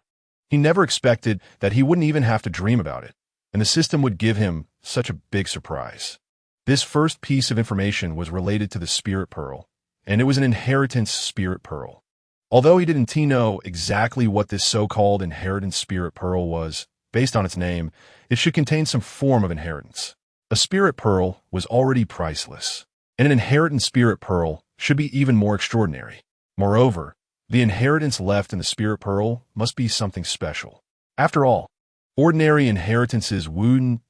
A: he never expected that he wouldn't even have to dream about it, and the system would give him such a big surprise. This first piece of information was related to the spirit pearl, and it was an inheritance spirit pearl. Although he didn't know exactly what this so-called inheritance spirit pearl was, based on its name, it should contain some form of inheritance. A spirit pearl was already priceless, and an inheritance spirit pearl should be even more extraordinary. Moreover, the inheritance left in the spirit pearl must be something special. After all, ordinary inheritances wouldn't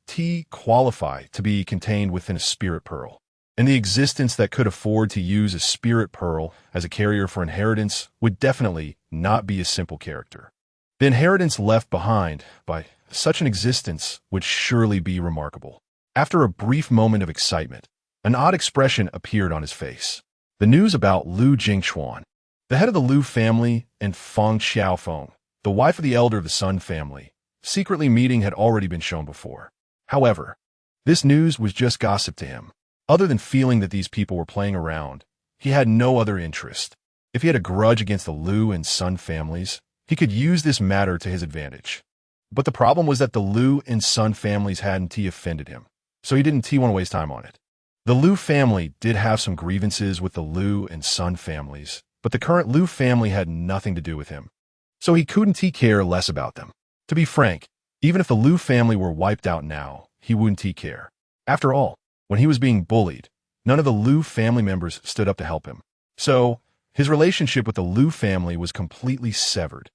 A: qualify to be contained within a spirit pearl, and the existence that could afford to use a spirit pearl as a carrier for inheritance would definitely not be a simple character. The inheritance left behind by such an existence would surely be remarkable. After a brief moment of excitement, an odd expression appeared on his face. The news about Lu Jingxuan, the head of the Lu family, and Fang Xiaofeng, the wife of the elder of the Sun family, secretly meeting had already been shown before. However, this news was just gossip to him. Other than feeling that these people were playing around, he had no other interest. If he had a grudge against the Lu and Sun families, he could use this matter to his advantage. But the problem was that the Lu and Sun families hadn't offended him, so he didn't want to waste time on it. The Lu family did have some grievances with the Lu and Sun families, but the current Lu family had nothing to do with him, so he couldn't care less about them. To be frank, even if the Lu family were wiped out now, he wouldn't care. After all, when he was being bullied, none of the Lu family members stood up to help him. So, his relationship with the Lu family was completely severed,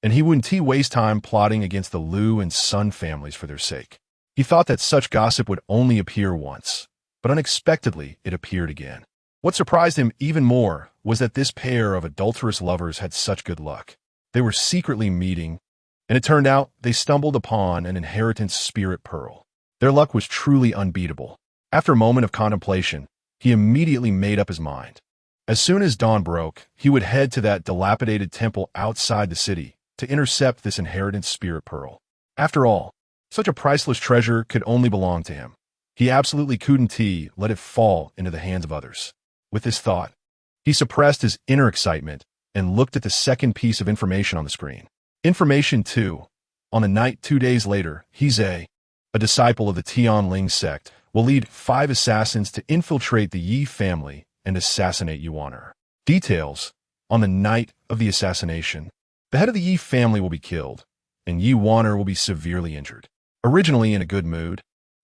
A: and he wouldn't waste time plotting against the Lu and Sun families for their sake. He thought that such gossip would only appear once, but unexpectedly it appeared again. What surprised him even more was that this pair of adulterous lovers had such good luck. They were secretly meeting, and it turned out they stumbled upon an inheritance spirit pearl. Their luck was truly unbeatable. After a moment of contemplation, he immediately made up his mind. As soon as dawn broke, he would head to that dilapidated temple outside the city to intercept this inheritance spirit pearl. After all, such a priceless treasure could only belong to him. He absolutely couldn't let it fall into the hands of others. With this thought, he suppressed his inner excitement and looked at the second piece of information on the screen. Information 2. On the night 2 days later, Heze, a disciple of the Tianling sect, will lead 5 assassins to infiltrate the Yi family and assassinate Yuaner. Details: on the night of the assassination, the head of the Yi family will be killed, and Yuaner will be severely injured. Originally in a good mood,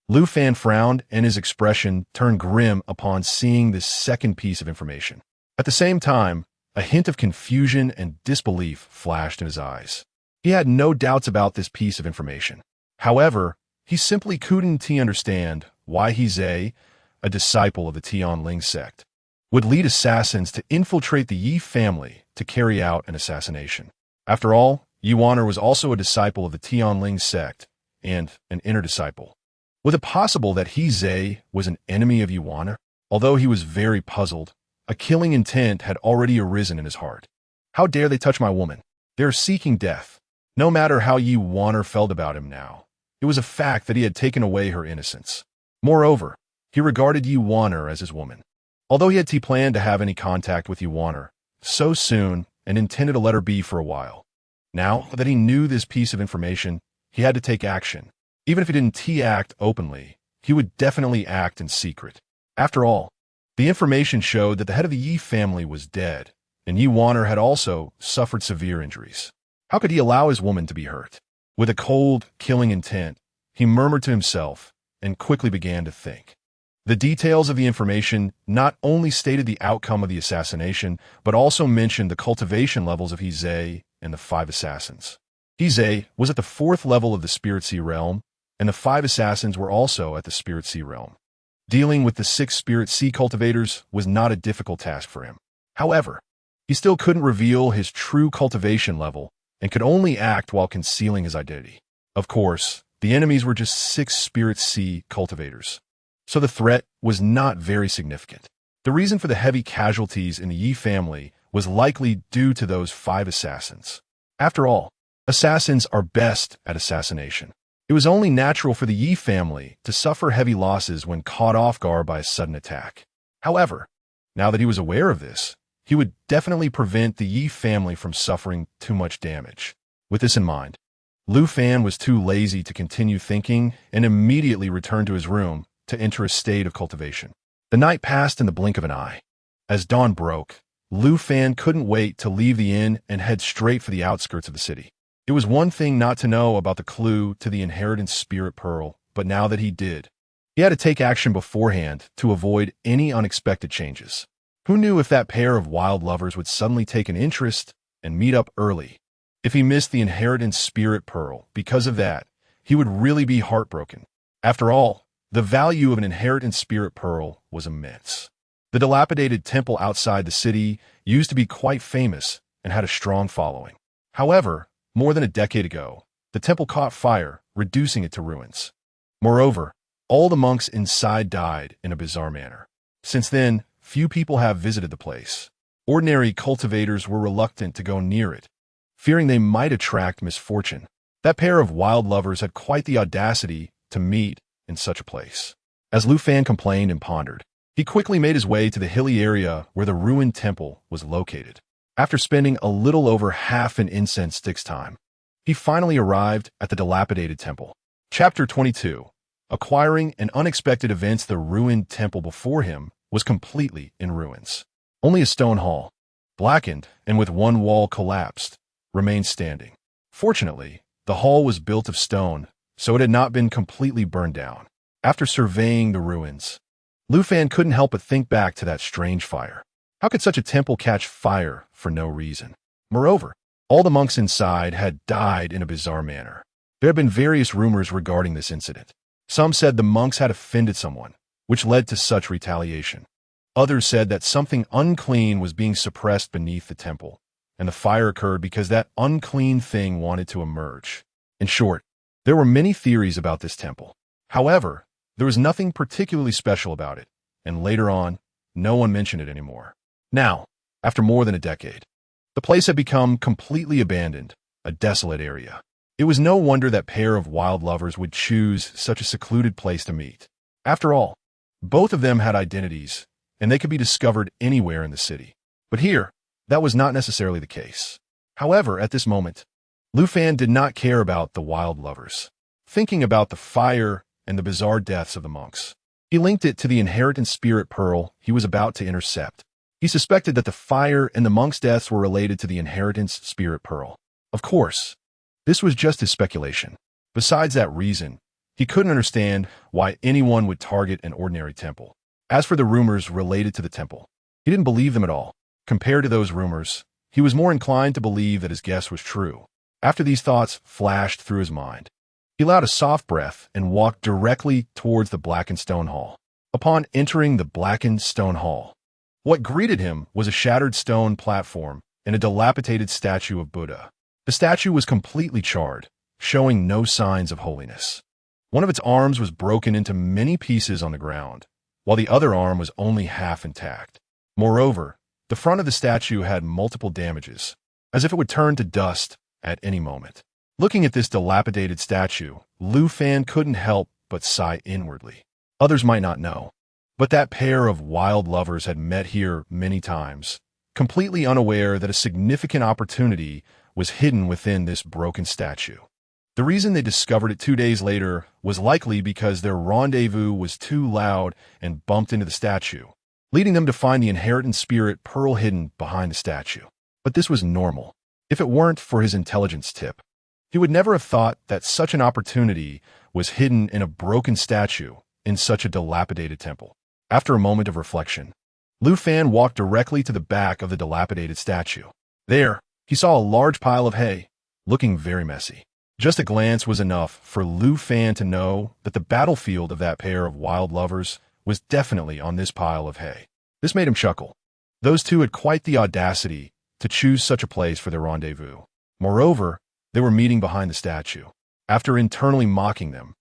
A: Lu Fan frowned and his expression turned grim upon seeing this second piece of information. At the same time, a hint of confusion and disbelief flashed in his eyes. He had no doubts about this piece of information. However, he simply couldn't understand why Heze, a disciple of the Tianling sect, would lead assassins to infiltrate the Yi family to carry out an assassination. After all, Yuaner was also a disciple of the Tianling sect and an inner disciple. Was it possible that Heze was an enemy of Yuaner? Although he was very puzzled, a killing intent had already arisen in his heart. How dare they touch my woman? They are seeking death. No matter how Yuaner felt about him now, it was a fact that he had taken away her innocence. Moreover, he regarded Yuan as his woman. Although he had planned to have any contact with Yuan so soon and intended to let her be for a while, now that he knew this piece of information, he had to take action. Even if he didn't act openly, he would definitely act in secret. After all, the information showed that the head of the Yi family was dead, and Yuan had also suffered severe injuries. How could he allow his woman to be hurt? With a cold, killing intent, he murmured to himself and quickly began to think. The details of the information not only stated the outcome of the assassination, but also mentioned the cultivation levels of He and the 5 assassins. He was at the 4th level of the Spirit Sea realm, and the 5 assassins were also at the Spirit Sea realm. Dealing with the 6 Spirit Sea cultivators was not a difficult task for him. However, he still couldn't reveal his true cultivation level and could only act while concealing his identity. Of course, the enemies were just 6 Spirit Sea cultivators, so the threat was not very significant. The reason for the heavy casualties in the Yi family was likely due to those 5 assassins. After all, assassins are best at assassination. It was only natural for the Yi family to suffer heavy losses when caught off guard by a sudden attack. However, now that he was aware of this, he would definitely prevent the Yi family from suffering too much damage. With this in mind, Lu Fan was too lazy to continue thinking and immediately returned to his room to enter a state of cultivation. The night passed in the blink of an eye. As dawn broke, Lu Fan couldn't wait to leave the inn and head straight for the outskirts of the city. It was one thing not to know about the clue to the inheritance spirit pearl, but now that he did, he had to take action beforehand to avoid any unexpected changes. Who knew if that pair of wild lovers would suddenly take an interest and meet up early? If he missed the inheritance spirit pearl because of that, he would really be heartbroken. After all, the value of an inheritance spirit pearl was immense. The dilapidated temple outside the city used to be quite famous and had a strong following. However, more than a decade ago, the temple caught fire, reducing it to ruins. Moreover, all the monks inside died in a bizarre manner. Since then, few people have visited the place. Ordinary cultivators were reluctant to go near it, fearing they might attract misfortune. That pair of wild lovers had quite the audacity to meet in such a place. As Lu Fan complained and pondered, he quickly made his way to the hilly area where the ruined temple was located. After spending a little over half an incense stick's time, he finally arrived at the dilapidated temple. Chapter 22. Acquiring an unexpected events. The ruined temple before him was completely in ruins. Only a stone hall, blackened and with one wall collapsed, remained standing. Fortunately, the hall was built of stone, so it had not been completely burned down. After surveying the ruins, Lu Fan couldn't help but think back to that strange fire. How could such a temple catch fire for no reason? Moreover, all the monks inside had died in a bizarre manner. There had been various rumors regarding this incident. Some said the monks had offended someone, which led to such retaliation. Others said that something unclean was being suppressed beneath the temple, and the fire occurred because that unclean thing wanted to emerge. In short, there were many theories about this temple. However, there was nothing particularly special about it, and later on, no one mentioned it anymore. Now, after more than a decade, the place had become completely abandoned, a desolate area. It was no wonder that pair of wild lovers would choose such a secluded place to meet. After all, both of them had identities, and they could be discovered anywhere in the city. But here, that was not necessarily the case. However, at this moment, Lu Fan did not care about the wild lovers. Thinking about the fire and the bizarre deaths of the monks, he linked it to the inheritance spirit pearl he was about to intercept. He suspected that the fire and the monks' deaths were related to the inheritance spirit pearl. Of course, this was just his speculation. Besides that reason, he couldn't understand why anyone would target an ordinary temple. As for the rumors related to the temple, he didn't believe them at all. Compared to those rumors, he was more inclined to believe that his guess was true. After these thoughts flashed through his mind, he allowed a soft breath and walked directly towards the blackened stone hall. Upon entering the blackened stone hall, what greeted him was a shattered stone platform and a dilapidated statue of Buddha. The statue was completely charred, showing no signs of holiness. One of its arms was broken into many pieces on the ground, while the other arm was only half intact. Moreover, the front of the statue had multiple damages, as if it would turn to dust at any moment. Looking at this dilapidated statue, Lu Fan couldn't help but sigh inwardly. Others might not know, But that pair of wild lovers had met here many times, completely unaware that a significant opportunity was hidden within this broken statue. The reason they discovered it 2 days later was likely because their rendezvous was too loud and bumped into the statue, leading them to find the inheritance spirit pearl hidden behind the statue. But this was normal. If it weren't for his intelligence tip, he would never have thought that such an opportunity was hidden in a broken statue in such a dilapidated temple. After a moment of reflection, Lu Fan walked directly to the back of the dilapidated statue. There, he saw a large pile of hay, looking very messy. Just a glance was enough for Lu Fan to know that the battlefield of that pair of wild lovers was definitely on this pile of hay. This made him chuckle. Those two had quite the audacity to choose such a place for their rendezvous. Moreover, they were meeting behind the statue. After internally mocking them,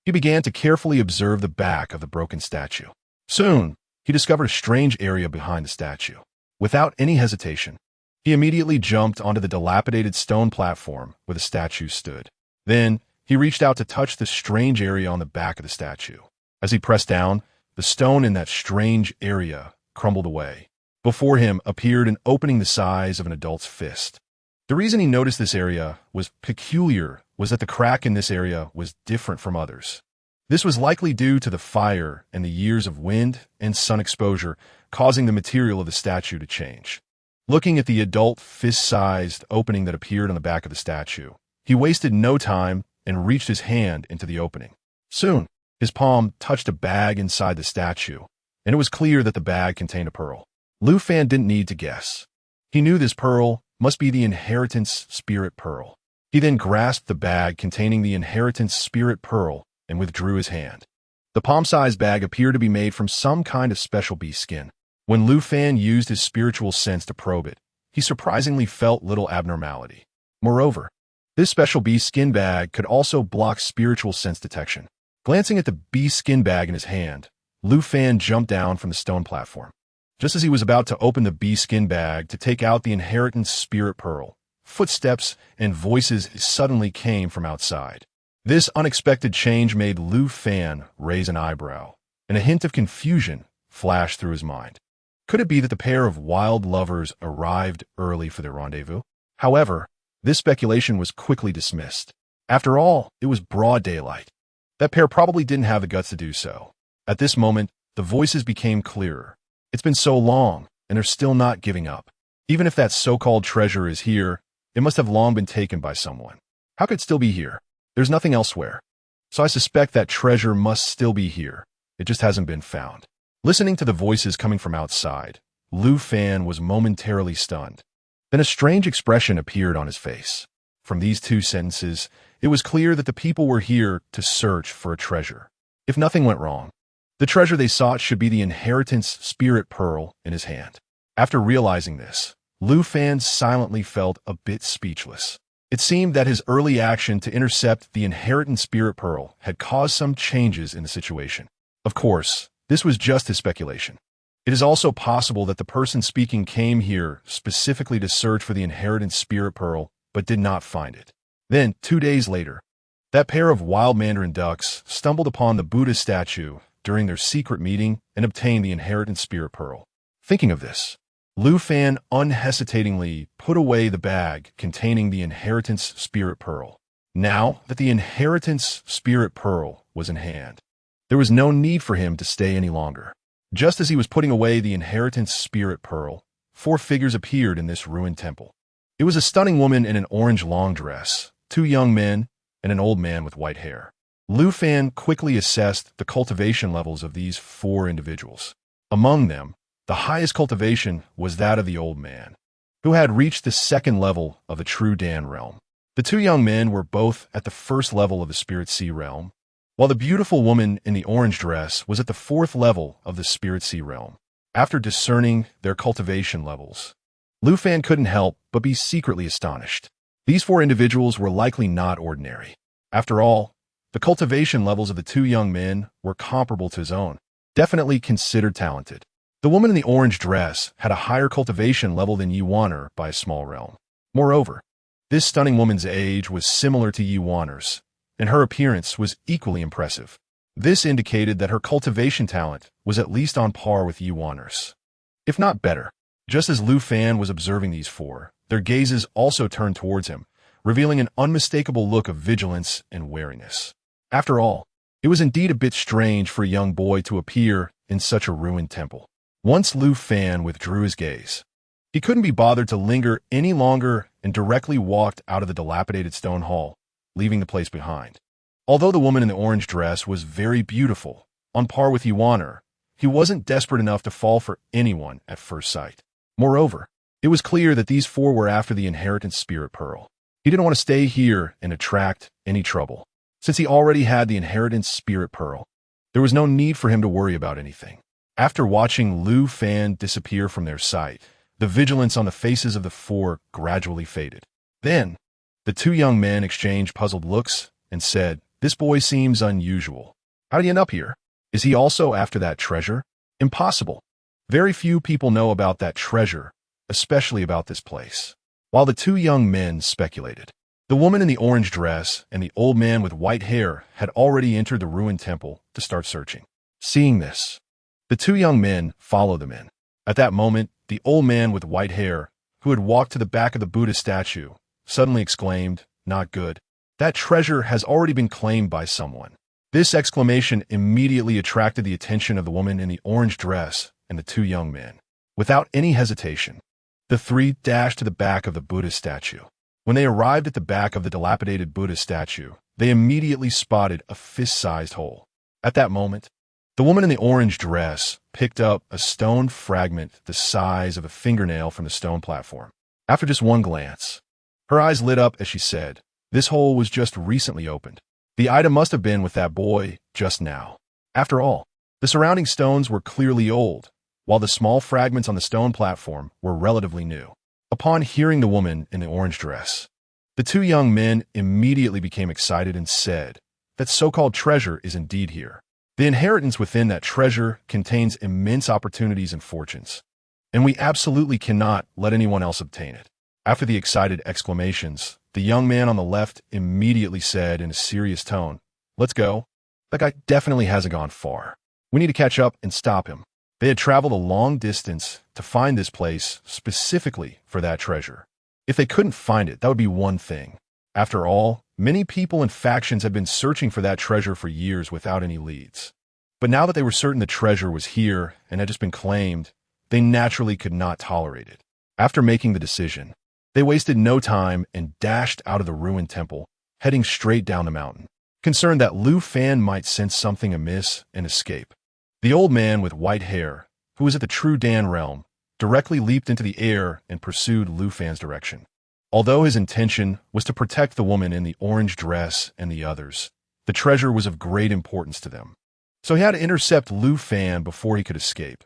A: he began to carefully observe the back of the broken statue. Soon, he discovered a strange area behind the statue. Without any hesitation, he immediately jumped onto the dilapidated stone platform where the statue stood. Then, he reached out to touch the strange area on the back of the statue. As he pressed down, the stone in that strange area crumbled away. Before him appeared an opening the size of an adult's fist. The reason he noticed this area was peculiar was that the crack in this area was different from others. This was likely due to the fire and the years of wind and sun exposure causing the material of the statue to change. Looking at the adult fist-sized opening that appeared on the back of the statue, he wasted no time and reached his hand into the opening. Soon, his palm touched a bag inside the statue, and it was clear that the bag contained a pearl. Lu Fan didn't need to guess. He knew this pearl must be the inheritance spirit pearl. He then grasped the bag containing the inheritance spirit pearl and withdrew his hand. The palm-sized bag appeared to be made from some kind of special bee skin. When Lu Fan used his spiritual sense to probe it, he surprisingly felt little abnormality. Moreover, this special bee skin bag could also block spiritual sense detection. Glancing at the bee skin bag in his hand, Lu Fan jumped down from the stone platform. Just as he was about to open the bee skin bag to take out the inheritance spirit pearl, footsteps and voices suddenly came from outside. This unexpected change made Lu Fan raise an eyebrow, and a hint of confusion flashed through his mind. Could it be that the pair of wild lovers arrived early for their rendezvous? However, this speculation was quickly dismissed. After all, it was broad daylight. That pair probably didn't have the guts to do so. At this moment, the voices became clearer. It's been so long, and they're still not giving up. Even if that so-called treasure is here, it must have long been taken by someone. How could it still be here? There's nothing elsewhere. So I suspect that treasure must still be here. It just hasn't been found. Listening to the voices coming from outside, Lu Fan was momentarily stunned. Then a strange expression appeared on his face. From these two sentences, it was clear that the people were here to search for a treasure. If nothing went wrong, the treasure they sought should be the inheritance spirit pearl in his hand. After realizing this, Lu Fan silently felt a bit speechless. It seemed that his early action to intercept the inheritance spirit pearl had caused some changes in the situation. Of course, this was just his speculation. It is also possible that the person speaking came here specifically to search for the inheritance spirit pearl, but did not find it. Then, 2 days later, that pair of wild mandarin ducks stumbled upon the Buddha statue during their secret meeting and obtained the inheritance spirit pearl. Thinking of this, Lu Fan unhesitatingly put away the bag containing the inheritance spirit pearl. Now that the inheritance spirit pearl was in hand, there was no need for him to stay any longer. Just as he was putting away the inheritance spirit pearl, 4 figures appeared in this ruined temple. It was a stunning woman in an orange long dress, 2 young men, and an old man with white hair. Lu Fan quickly assessed the cultivation levels of these 4 individuals. Among them, the highest cultivation was that of the old man, who had reached the 2nd level of the true Dan realm. The 2 young men were both at the 1st level of the Spirit Sea realm, while the beautiful woman in the orange dress was at the 4th level of the Spirit Sea realm. After discerning their cultivation levels, Lu Fan couldn't help but be secretly astonished. These 4 individuals were likely not ordinary. After all, the cultivation levels of the 2 young men were comparable to his own, definitely considered talented. The woman in the orange dress had a higher cultivation level than Yuaner by a small realm. Moreover, this stunning woman's age was similar to Yuaner's, and her appearance was equally impressive. This indicated that her cultivation talent was at least on par with Yuaners, if not better. Just as Lu Fan was observing these four, their gazes also turned towards him, revealing an unmistakable look of vigilance and wariness. After all, it was indeed a bit strange for a young boy to appear in such a ruined temple. Once Lu Fan withdrew his gaze, he couldn't be bothered to linger any longer and directly walked out of the dilapidated stone hall, leaving the place behind. Although the woman in the orange dress was very beautiful, on par with Yuaner, he wasn't desperate enough to fall for anyone at first sight. Moreover, it was clear that these four were after the inheritance spirit pearl. He didn't want to stay here and attract any trouble. Since he already had the inheritance spirit pearl, there was no need for him to worry about anything. After watching Lu Fan disappear from their sight, the vigilance on the faces of the four gradually faded. Then, the two young men exchanged puzzled looks and said, "This boy seems unusual. How did he end up here? Is he also after that treasure? Impossible. Very few people know about that treasure, especially about this place." While the two young men speculated, the woman in the orange dress and the old man with white hair had already entered the ruined temple to start searching. Seeing this, the two young men followed them in. At that moment, the old man with white hair, who had walked to the back of the Buddha statue, suddenly exclaimed, "Not good. That treasure has already been claimed by someone." This exclamation immediately attracted the attention of the woman in the orange dress and the two young men. Without any hesitation, the three dashed to the back of the Buddha statue. When they arrived at the back of the dilapidated Buddha statue, they immediately spotted a fist-sized hole. At that moment, the woman in the orange dress picked up a stone fragment the size of a fingernail from the stone platform. After just one glance, her eyes lit up as she said, "This hole was just recently opened. The item must have been with that boy just now." After all, the surrounding stones were clearly old, while the small fragments on the stone platform were relatively new. Upon hearing the woman in the orange dress, the two young men immediately became excited and said, "That so-called treasure is indeed here. The inheritance within that treasure contains immense opportunities and fortunes, and we absolutely cannot let anyone else obtain it." After the excited exclamations, the young man on the left immediately said in a serious tone, "Let's go. That guy definitely hasn't gone far. We need to catch up and stop him." They had traveled a long distance to find this place specifically for that treasure. If they couldn't find it, that would be one thing. After all, many people and factions had been searching for that treasure for years without any leads. But now that they were certain the treasure was here and had just been claimed, they naturally could not tolerate it. After making the decision, they wasted no time and dashed out of the ruined temple, heading straight down the mountain, concerned that Lu Fan might sense something amiss and escape. The old man with white hair, who was at the True Dan realm, directly leaped into the air and pursued Lu Fan's direction. Although his intention was to protect the woman in the orange dress and the others, the treasure was of great importance to them. So he had to intercept Lu Fan before he could escape.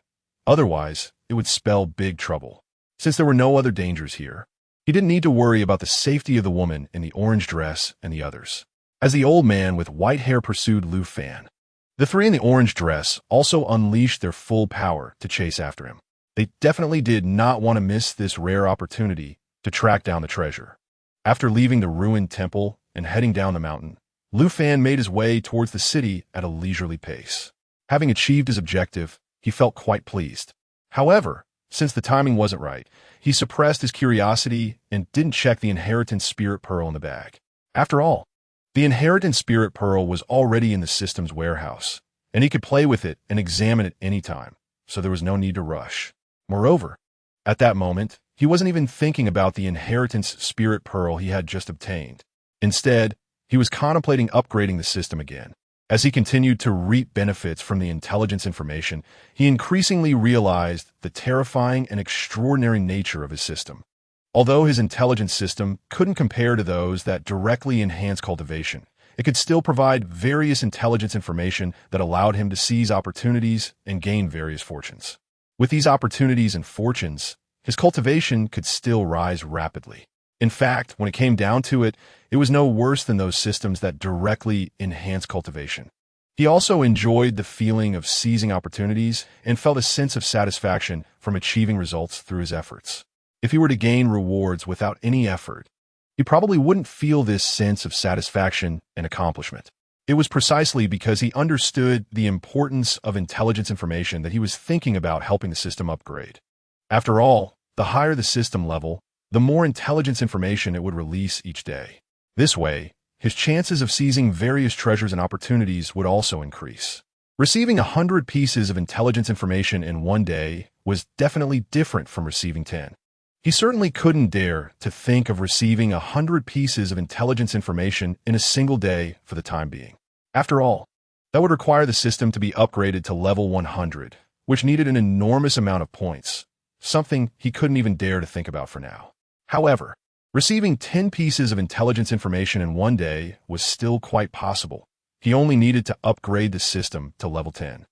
A: Otherwise, it would spell big trouble. Since there were no other dangers here, he didn't need to worry about the safety of the woman in the orange dress and the others. As the old man with white hair pursued Lu Fan, the three in the orange dress also unleashed their full power to chase after him. They definitely did not want to miss this rare opportunity to track down the treasure. After leaving the ruined temple and heading down the mountain, Lu Fan made his way towards the city at a leisurely pace. Having achieved his objective, he felt quite pleased. However, since the timing wasn't right, he suppressed his curiosity and didn't check the inheritance spirit pearl in the bag. After all, the inheritance spirit pearl was already in the system's warehouse, and he could play with it and examine it any time, so there was no need to rush. Moreover, at that moment, he wasn't even thinking about the inheritance spirit pearl he had just obtained. Instead, he was contemplating upgrading the system again. As he continued to reap benefits from the intelligence information, he increasingly realized the terrifying and extraordinary nature of his system. Although his intelligence system couldn't compare to those that directly enhance cultivation, it could still provide various intelligence information that allowed him to seize opportunities and gain various fortunes. With these opportunities and fortunes, his cultivation could still rise rapidly. In fact, when it came down to it, it was no worse than those systems that directly enhance cultivation. He also enjoyed the feeling of seizing opportunities and felt a sense of satisfaction from achieving results through his efforts. If he were to gain rewards without any effort, he probably wouldn't feel this sense of satisfaction and accomplishment. It was precisely because he understood the importance of intelligence information that he was thinking about helping the system upgrade. After all, the higher the system level, the more intelligence information it would release each day. This way, his chances of seizing various treasures and opportunities would also increase. Receiving 100 pieces of intelligence information in one day was definitely different from receiving 10. He certainly couldn't dare to think of receiving 100 pieces of intelligence information in a single day for the time being. After all, that would require the system to be upgraded to level 100, which needed an enormous amount of points, something he couldn't even dare to think about for now. However, receiving 10 pieces of intelligence information in one day was still quite possible. He only needed to upgrade the system to level 10.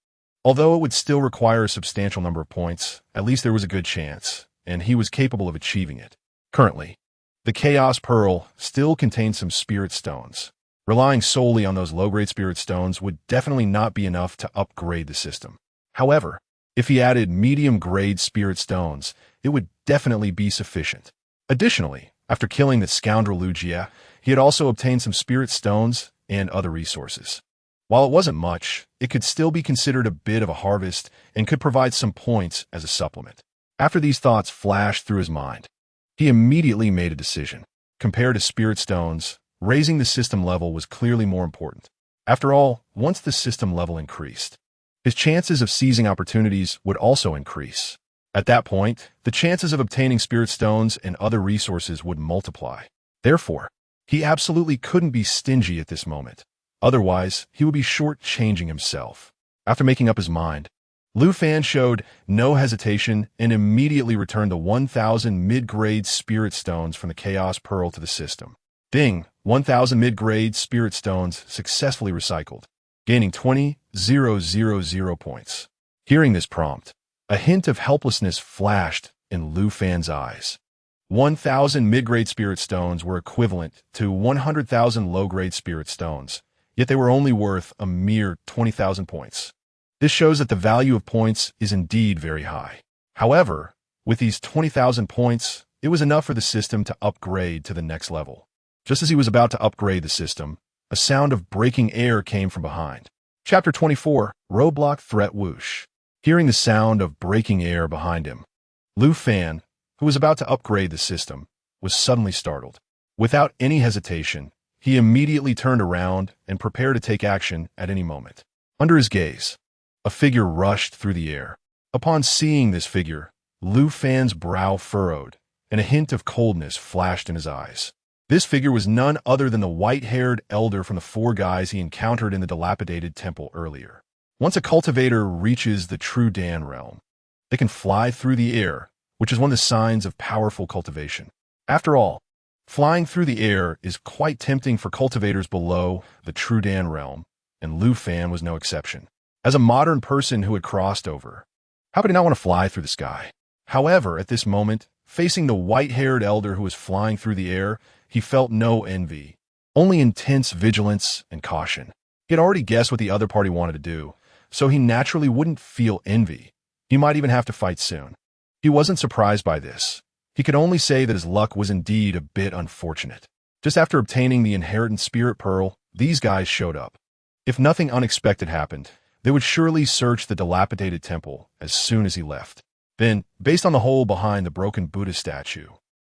A: Although it would still require a substantial number of points, at least there was a good chance, and he was capable of achieving it. Currently, the Chaos Pearl still contains some spirit stones. Relying solely on those low-grade spirit stones would definitely not be enough to upgrade the system. However, if he added medium-grade spirit stones, it would definitely be sufficient. Additionally, after killing the scoundrel Lu Jie, he had also obtained some spirit stones and other resources. While it wasn't much, it could still be considered a bit of a harvest and could provide some points as a supplement. After these thoughts flashed through his mind, he immediately made a decision. Compared to spirit stones, raising the system level was clearly more important. After all, once the system level increased, his chances of seizing opportunities would also increase. At that point, the chances of obtaining spirit stones and other resources would multiply. Therefore, he absolutely couldn't be stingy at this moment. Otherwise, he would be short-changing himself. After making up his mind, Lu Fan showed no hesitation and immediately returned the 1,000 mid-grade spirit stones from the Chaos Pearl to the system. Ding! 1,000 mid-grade spirit stones successfully recycled, gaining 20,000 points. Hearing this prompt, a hint of helplessness flashed in Lu Fan's eyes. 1,000 mid-grade spirit stones were equivalent to 100,000 low-grade spirit stones, yet they were only worth a mere 20,000 points. This shows that the value of points is indeed very high. However, with these 20,000 points, it was enough for the system to upgrade to the next level. Just as he was about to upgrade the system, a sound of breaking air came from behind. Chapter 24, Roadblock Threat Whoosh. Hearing the sound of breaking air behind him, Lu Fan, who was about to upgrade the system, was suddenly startled. Without any hesitation, he immediately turned around and prepared to take action at any moment. Under his gaze, a figure rushed through the air. Upon seeing this figure, Lu Fan's brow furrowed, and a hint of coldness flashed in his eyes. This figure was none other than the white-haired elder from the four guys he encountered in the dilapidated temple earlier. Once a cultivator reaches the true Dan realm, they can fly through the air, which is one of the signs of powerful cultivation. After all, flying through the air is quite tempting for cultivators below the true Dan realm, and Lu Fan was no exception. As a modern person who had crossed over, how could he not want to fly through the sky? However, at this moment, facing the white-haired elder who was flying through the air, he felt no envy, only intense vigilance and caution. He had already guessed what the other party wanted to do, so he naturally wouldn't feel envy. He might even have to fight soon. He wasn't surprised by this. He could only say that his luck was indeed a bit unfortunate. Just after obtaining the inheritance spirit pearl, these guys showed up. If nothing unexpected happened, they would surely search the dilapidated temple as soon as he left. Then, based on the hole behind the broken Buddha statue,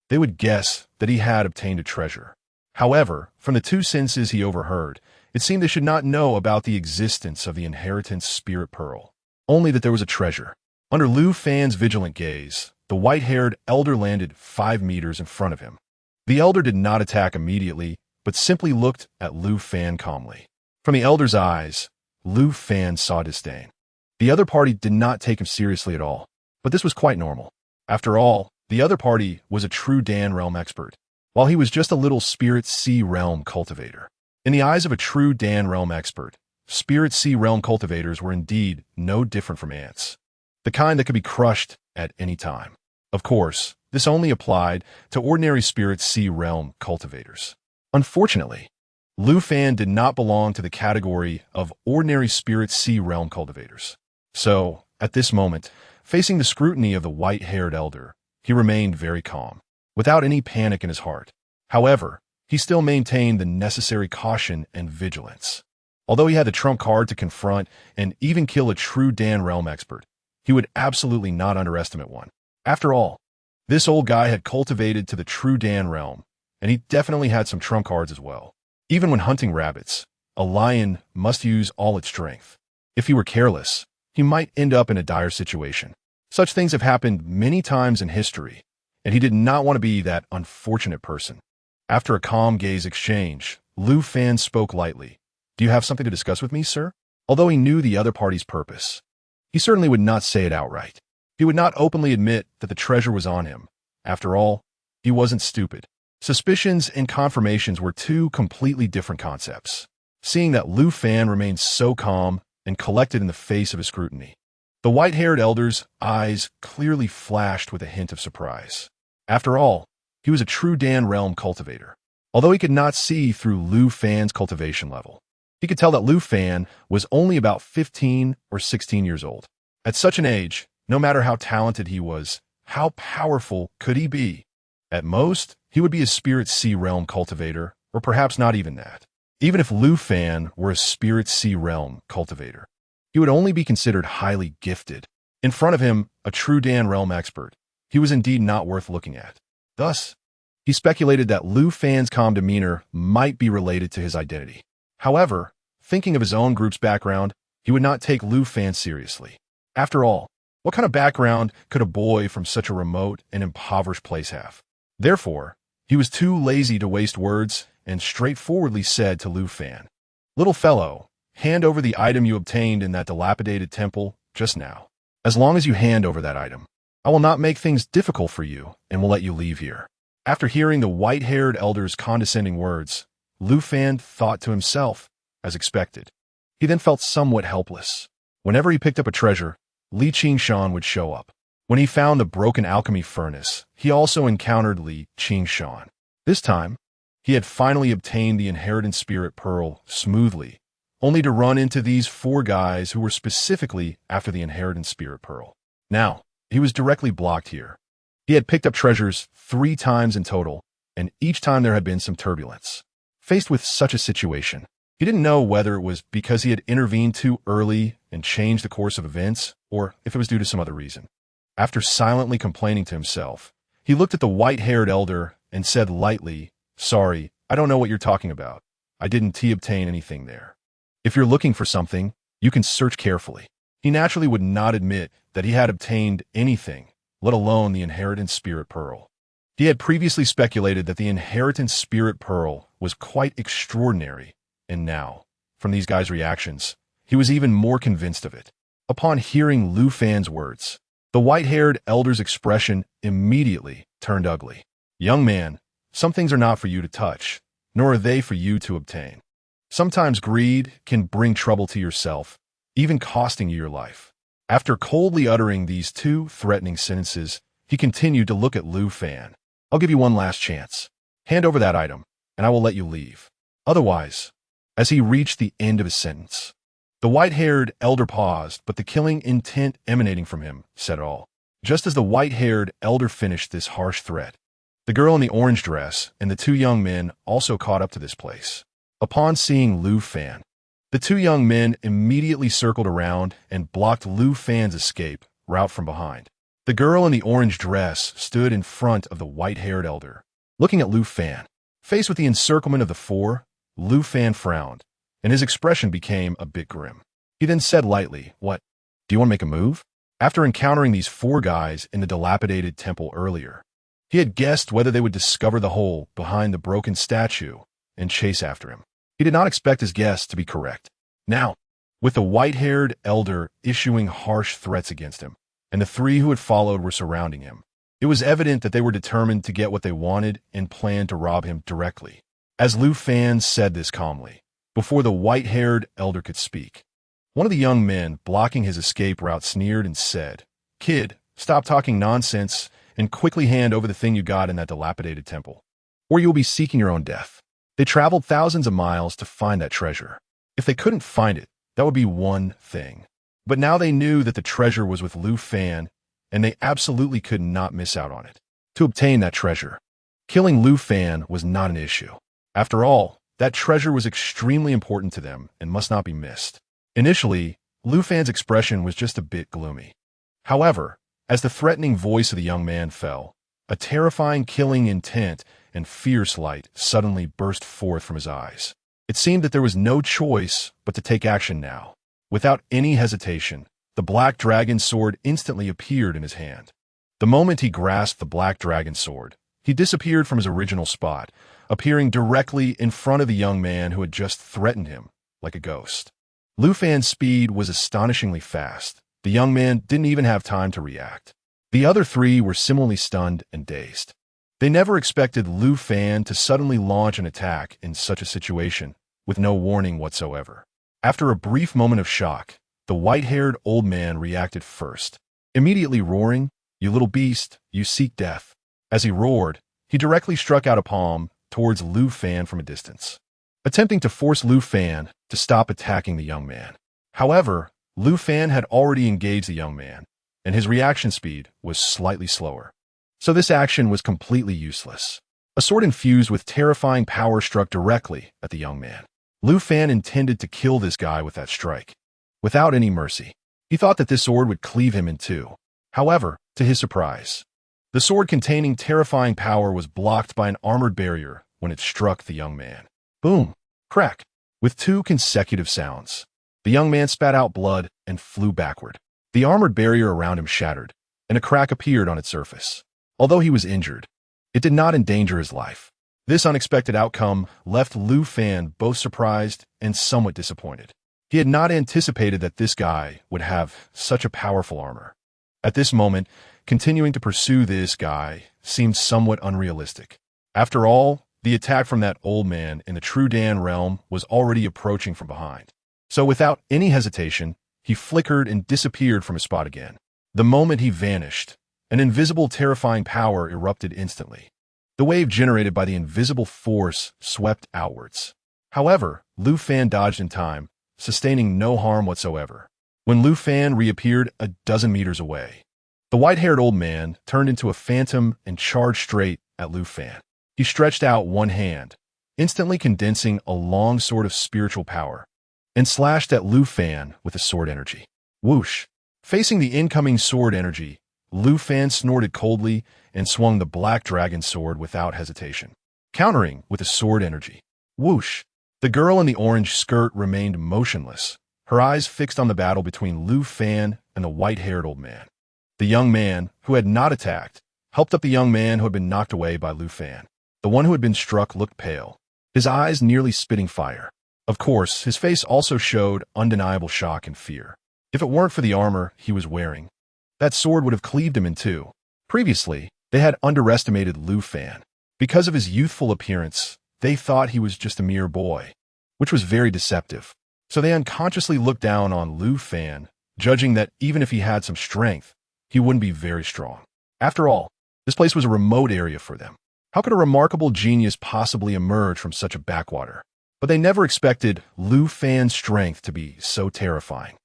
A: they would guess that he had obtained a treasure. However, from the two sentences he overheard, it seemed they should not know about the existence of the inheritance spirit pearl, only that there was a treasure. Under Lu Fan's vigilant gaze, the white-haired elder landed 5 meters in front of him. The elder did not attack immediately, but simply looked at Lu Fan calmly. From the elder's eyes, Lu Fan saw disdain. The other party did not take him seriously at all, but this was quite normal. After all, the other party was a true Dan realm expert, while he was just a little Spirit Sea realm cultivator. In the eyes of a true Dan realm expert, Spirit Sea realm cultivators were indeed no different from ants, the kind that could be crushed at any time. Of course, this only applied to ordinary Spirit Sea realm cultivators. Unfortunately, Lu Fan did not belong to the category of ordinary Spirit Sea realm cultivators. So, at this moment, facing the scrutiny of the white-haired elder, he remained very calm, without any panic in his heart. However, he still maintained the necessary caution and vigilance. Although he had the trump card to confront and even kill a true Dan realm expert, he would absolutely not underestimate one. After all, this old guy had cultivated to the true Dan realm, and he definitely had some trump cards as well. Even when hunting rabbits, a lion must use all its strength. If he were careless, he might end up in a dire situation. Such things have happened many times in history, and he did not want to be that unfortunate person. After a calm gaze exchange, Lu Fan spoke lightly. "Do you have something to discuss with me, sir?" Although he knew the other party's purpose, he certainly would not say it outright. He would not openly admit that the treasure was on him. After all, he wasn't stupid. Suspicions and confirmations were two completely different concepts. Seeing that Lu Fan remained so calm and collected in the face of his scrutiny, the white-haired elder's eyes clearly flashed with a hint of surprise. After all, he was a true Dan realm cultivator. Although he could not see through Lu Fan's cultivation level, he could tell that Lu Fan was only about 15 or 16 years old. At such an age, no matter how talented he was, how powerful could he be? At most, he would be a spirit sea realm cultivator, or perhaps not even that. Even if Lu Fan were a spirit sea realm cultivator, he would only be considered highly gifted. In front of him, a true Dan realm expert, he was indeed not worth looking at. Thus, he speculated that Lu Fan's calm demeanor might be related to his identity. However, thinking of his own group's background, he would not take Lu Fan seriously. After all, what kind of background could a boy from such a remote and impoverished place have? Therefore, he was too lazy to waste words and straightforwardly said to Lu Fan, "Little fellow, hand over the item you obtained in that dilapidated temple just now. As long as you hand over that item, I will not make things difficult for you and will let you leave here." After hearing the white-haired elder's condescending words, Lu Fan thought to himself, as expected. He then felt somewhat helpless. Whenever he picked up a treasure, Li Qingshan would show up. When he found the broken alchemy furnace, he also encountered Li Qingshan. This time, he had finally obtained the inheritance spirit pearl smoothly, only to run into these four guys who were specifically after the inheritance spirit pearl. Now, he was directly blocked here. He had picked up treasures 3 times in total, and each time there had been some turbulence. Faced with such a situation, he didn't know whether it was because he had intervened too early and changed the course of events, or if it was due to some other reason. After silently complaining to himself, he looked at the white-haired elder and said lightly, "Sorry, I don't know what you're talking about. I didn't obtain anything there. If you're looking for something, you can search carefully." He naturally would not admit that he had obtained anything, let alone the inheritance spirit pearl. He had previously speculated that the inheritance spirit pearl was quite extraordinary, and now, from these guys' reactions, he was even more convinced of it. Upon hearing Lu Fan's words, the white-haired elder's expression immediately turned ugly. "Young man, some things are not for you to touch, nor are they for you to obtain. Sometimes greed can bring trouble to yourself, even costing you your life." After coldly uttering these 2 threatening sentences, he continued to look at Lu Fan. "I'll give you one last chance. Hand over that item, and I will let you leave. Otherwise," as he reached the end of his sentence, the white-haired elder paused, but the killing intent emanating from him said it all. Just as the white-haired elder finished this harsh threat, the girl in the orange dress and the 2 young men also caught up to this place. Upon seeing Lu Fan, the 2 young men immediately circled around and blocked Lu Fan's escape route from behind. The girl in the orange dress stood in front of the white-haired elder, looking at Lu Fan. Faced with the encirclement of the 4, Lu Fan frowned, and his expression became a bit grim. He then said lightly, "What? Do you want to make a move?" After encountering these 4 guys in the dilapidated temple earlier, he had guessed whether they would discover the hole behind the broken statue and chase after him. He did not expect his guess to be correct. Now, with the white-haired elder issuing harsh threats against him, and the 3 who had followed were surrounding him, it was evident that they were determined to get what they wanted and planned to rob him directly. As Lu Fan said this calmly, before the white-haired elder could speak, one of the young men blocking his escape route sneered and said, "Kid, stop talking nonsense and quickly hand over the thing you got in that dilapidated temple, or you will be seeking your own death." They traveled thousands of miles to find that treasure. If they couldn't find it, that would be one thing. But now they knew that the treasure was with Lu Fan, and they absolutely could not miss out on it. To obtain that treasure, killing Lu Fan was not an issue. After all, That treasure was extremely important to them and must not be missed. Initially, Lu Fan's expression was just a bit gloomy. However, as the threatening voice of the young man fell, a terrifying killing intent and fierce light suddenly burst forth from his eyes. It seemed that there was no choice but to take action now. Without any hesitation, the black dragon sword instantly appeared in his hand. The moment he grasped the black dragon sword, he disappeared from his original spot, appearing directly in front of the young man who had just threatened him, like a ghost. Lu Fan's speed was astonishingly fast. The young man didn't even have time to react. The other three were similarly stunned and dazed. They never expected Lu Fan to suddenly launch an attack in such a situation, with no warning whatsoever. After a brief moment of shock, the white-haired old man reacted first, immediately roaring, "You little beast, you seek death." As he roared, he directly struck out a palm towards Lu Fan from a distance, attempting to force Lu Fan to stop attacking the young man. However, Lu Fan had already engaged the young man, and his reaction speed was slightly slower. So this action was completely useless. A sword infused with terrifying power struck directly at the young man. Lu Fan intended to kill this guy with that strike, without any mercy. He thought that this sword would cleave him in two. However, to his surprise, the sword containing terrifying power was blocked by an armored barrier when it struck the young man. Boom! Crack! With two consecutive sounds, the young man spat out blood and flew backward. The armored barrier around him shattered, and a crack appeared on its surface. Although he was injured, it did not endanger his life. This unexpected outcome left Lu Fan both surprised and somewhat disappointed. He had not anticipated that this guy would have such a powerful armor. At this moment, continuing to pursue this guy seemed somewhat unrealistic. After all, the attack from that old man in the True Dan realm was already approaching from behind. So without any hesitation, he flickered and disappeared from his spot again. The moment he vanished, an invisible terrifying power erupted instantly. The wave generated by the invisible force swept outwards. However, Lu Fan dodged in time, sustaining no harm whatsoever. When Lu Fan reappeared a dozen meters away, the white-haired old man turned into a phantom and charged straight at Lu Fan. He stretched out one hand, instantly condensing a long sword of spiritual power, and slashed at Lu Fan with the sword energy. Whoosh! Facing the incoming sword energy, Lu Fan snorted coldly and swung the black dragon sword without hesitation, countering with the sword energy. Whoosh! The girl in the orange skirt remained motionless, her eyes fixed on the battle between Lu Fan and the white-haired old man. The young man, who had not attacked, helped up the young man who had been knocked away by Lu Fan. The one who had been struck looked pale, his eyes nearly spitting fire. Of course, his face also showed undeniable shock and fear. If it weren't for the armor he was wearing, that sword would have cleaved him in two. Previously, they had underestimated Lu Fan. Because of his youthful appearance, they thought he was just a mere boy, which was very deceptive. So they unconsciously looked down on Lu Fan, judging that even if he had some strength, he wouldn't be very strong. After all, this place was a remote area for them. How could a remarkable genius possibly emerge from such a backwater? But they never expected Lu Fan's strength to be so terrifying.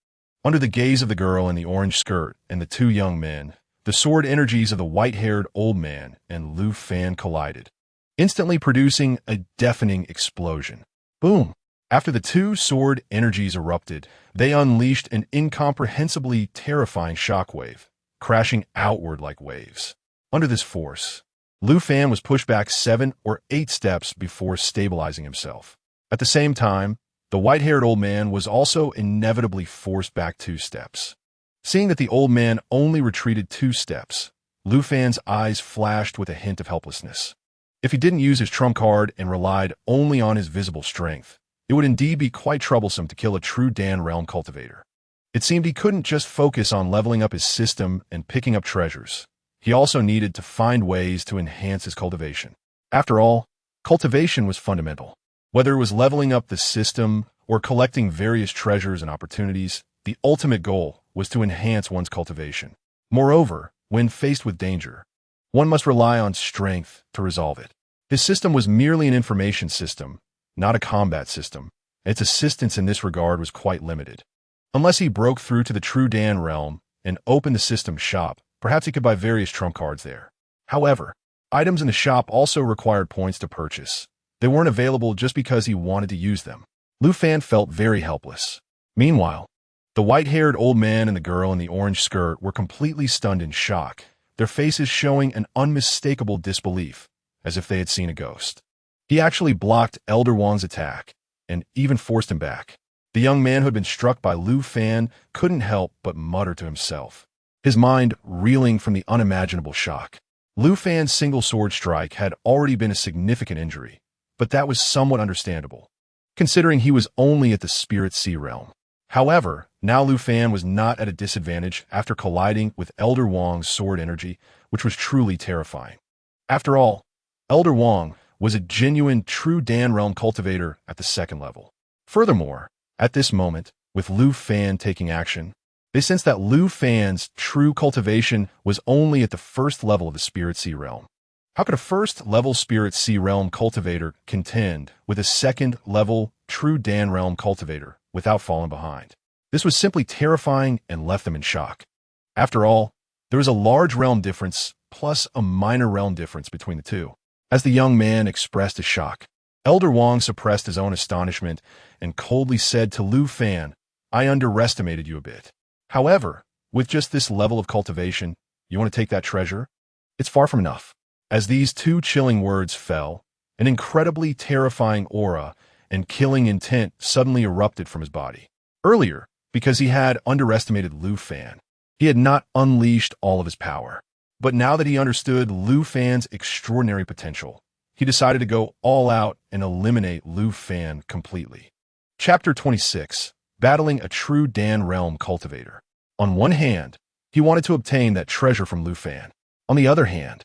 A: Under the gaze of the girl in the orange skirt and the two young men, the sword energies of the white-haired old man and Lu Fan collided, instantly producing a deafening explosion. Boom! After the two sword energies erupted, they unleashed an incomprehensibly terrifying shockwave, crashing outward like waves. Under this force, Lu Fan was pushed back 7 or 8 steps before stabilizing himself. At the same time, the white-haired old man was also inevitably forced back 2 steps. Seeing that the old man only retreated 2 steps, Lu Fan's eyes flashed with a hint of helplessness. If he didn't use his trump card and relied only on his visible strength, it would indeed be quite troublesome to kill a true Dan realm cultivator. It seemed he couldn't just focus on leveling up his system and picking up treasures. He also needed to find ways to enhance his cultivation. After all, cultivation was fundamental. Whether it was leveling up the system or collecting various treasures and opportunities, the ultimate goal was to enhance one's cultivation. Moreover, when faced with danger, one must rely on strength to resolve it. His system was merely an information system, not a combat system, and its assistance in this regard was quite limited. Unless he broke through to the True Dan realm and opened the system shop, perhaps he could buy various trump cards there. However, items in the shop also required points to purchase. They weren't available just because he wanted to use them. Lu Fan felt very helpless. Meanwhile, the white-haired old man and the girl in the orange skirt were completely stunned in shock, their faces showing an unmistakable disbelief, as if they had seen a ghost. He actually blocked Elder Wang's attack, and even forced him back. The young man who had been struck by Lu Fan couldn't help but mutter to himself, his mind reeling from the unimaginable shock. Lu Fan's single sword strike had already been a significant injury, but that was somewhat understandable, considering he was only at the Spirit Sea realm. However, now Lu Fan was not at a disadvantage after colliding with Elder Wang's sword energy, which was truly terrifying. After all, Elder Wang was a genuine true Dan realm cultivator at the second level. Furthermore, at this moment, with Lu Fan taking action, they sensed that Lu Fan's true cultivation was only at the first level of the Spirit Sea realm. How could a first-level Spirit Sea realm cultivator contend with a second-level true Dan realm cultivator without falling behind? This was simply terrifying and left them in shock. After all, there was a large realm difference plus a minor realm difference between the two. As the young man expressed his shock, Elder Wang suppressed his own astonishment and coldly said to Lu Fan, "I underestimated you a bit. However, with just this level of cultivation, you want to take that treasure? It's far from enough." As these two chilling words fell, an incredibly terrifying aura and killing intent suddenly erupted from his body. Earlier, because he had underestimated Lu Fan, he had not unleashed all of his power. But now that he understood Lu Fan's extraordinary potential, he decided to go all out and eliminate Lu Fan completely. Chapter 26. Battling a True Dan Realm Cultivator. On one hand, he wanted to obtain that treasure from Lu Fan. On the other hand,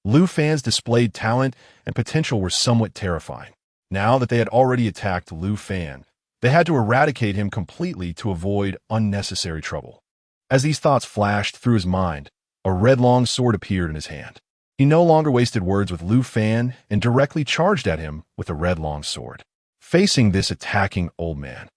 A: Lu Fan's displayed talent and potential were somewhat terrifying. Now that they had already attacked Lu Fan, they had to eradicate him completely to avoid unnecessary trouble. As these thoughts flashed through his mind, a red long sword appeared in his hand. He no longer wasted words with Lu Fan and directly charged at him with a red long sword. Facing this attacking old man,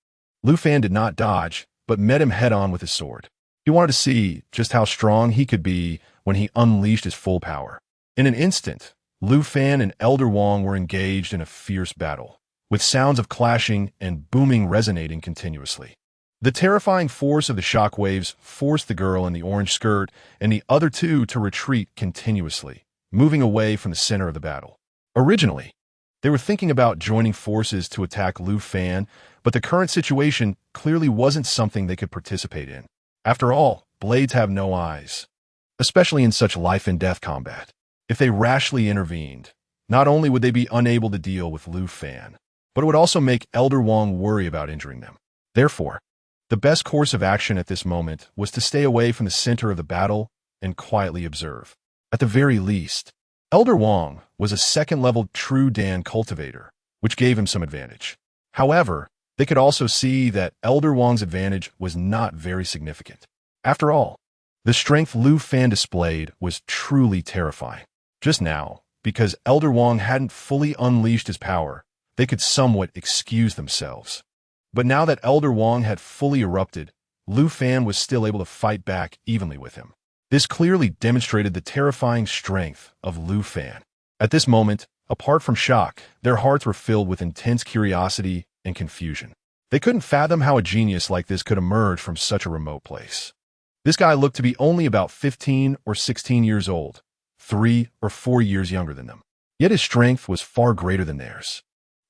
A: Lu Fan did not dodge, but met him head-on with his sword. He wanted to see just how strong he could be when he unleashed his full power. In an instant, Lu Fan and Elder Wang were engaged in a fierce battle, with sounds of clashing and booming resonating continuously. The terrifying force of the shockwaves forced the girl in the orange skirt and the other two to retreat continuously, moving away from the center of the battle. Originally, they were thinking about joining forces to attack Lu Fan, but the current situation clearly wasn't something they could participate in. After all, blades have no eyes, especially in such life-and-death combat. If they rashly intervened, not only would they be unable to deal with Lu Fan, but it would also make Elder Wang worry about injuring them. Therefore, the best course of action at this moment was to stay away from the center of the battle and quietly observe. At the very least, Elder Wang was a second-level true Dan cultivator, which gave him some advantage. However, they could also see that Elder Wang's advantage was not very significant. After all, the strength Lu Fan displayed was truly terrifying. Just now, because Elder Wang hadn't fully unleashed his power, they could somewhat excuse themselves. But now that Elder Wang had fully erupted, Lu Fan was still able to fight back evenly with him. This clearly demonstrated the terrifying strength of Lu Fan. At this moment, apart from shock, their hearts were filled with intense curiosity and confusion. They couldn't fathom how a genius like this could emerge from such a remote place. This guy looked to be only about 15 or 16 years old, 3 or 4 years younger than them. Yet his strength was far greater than theirs.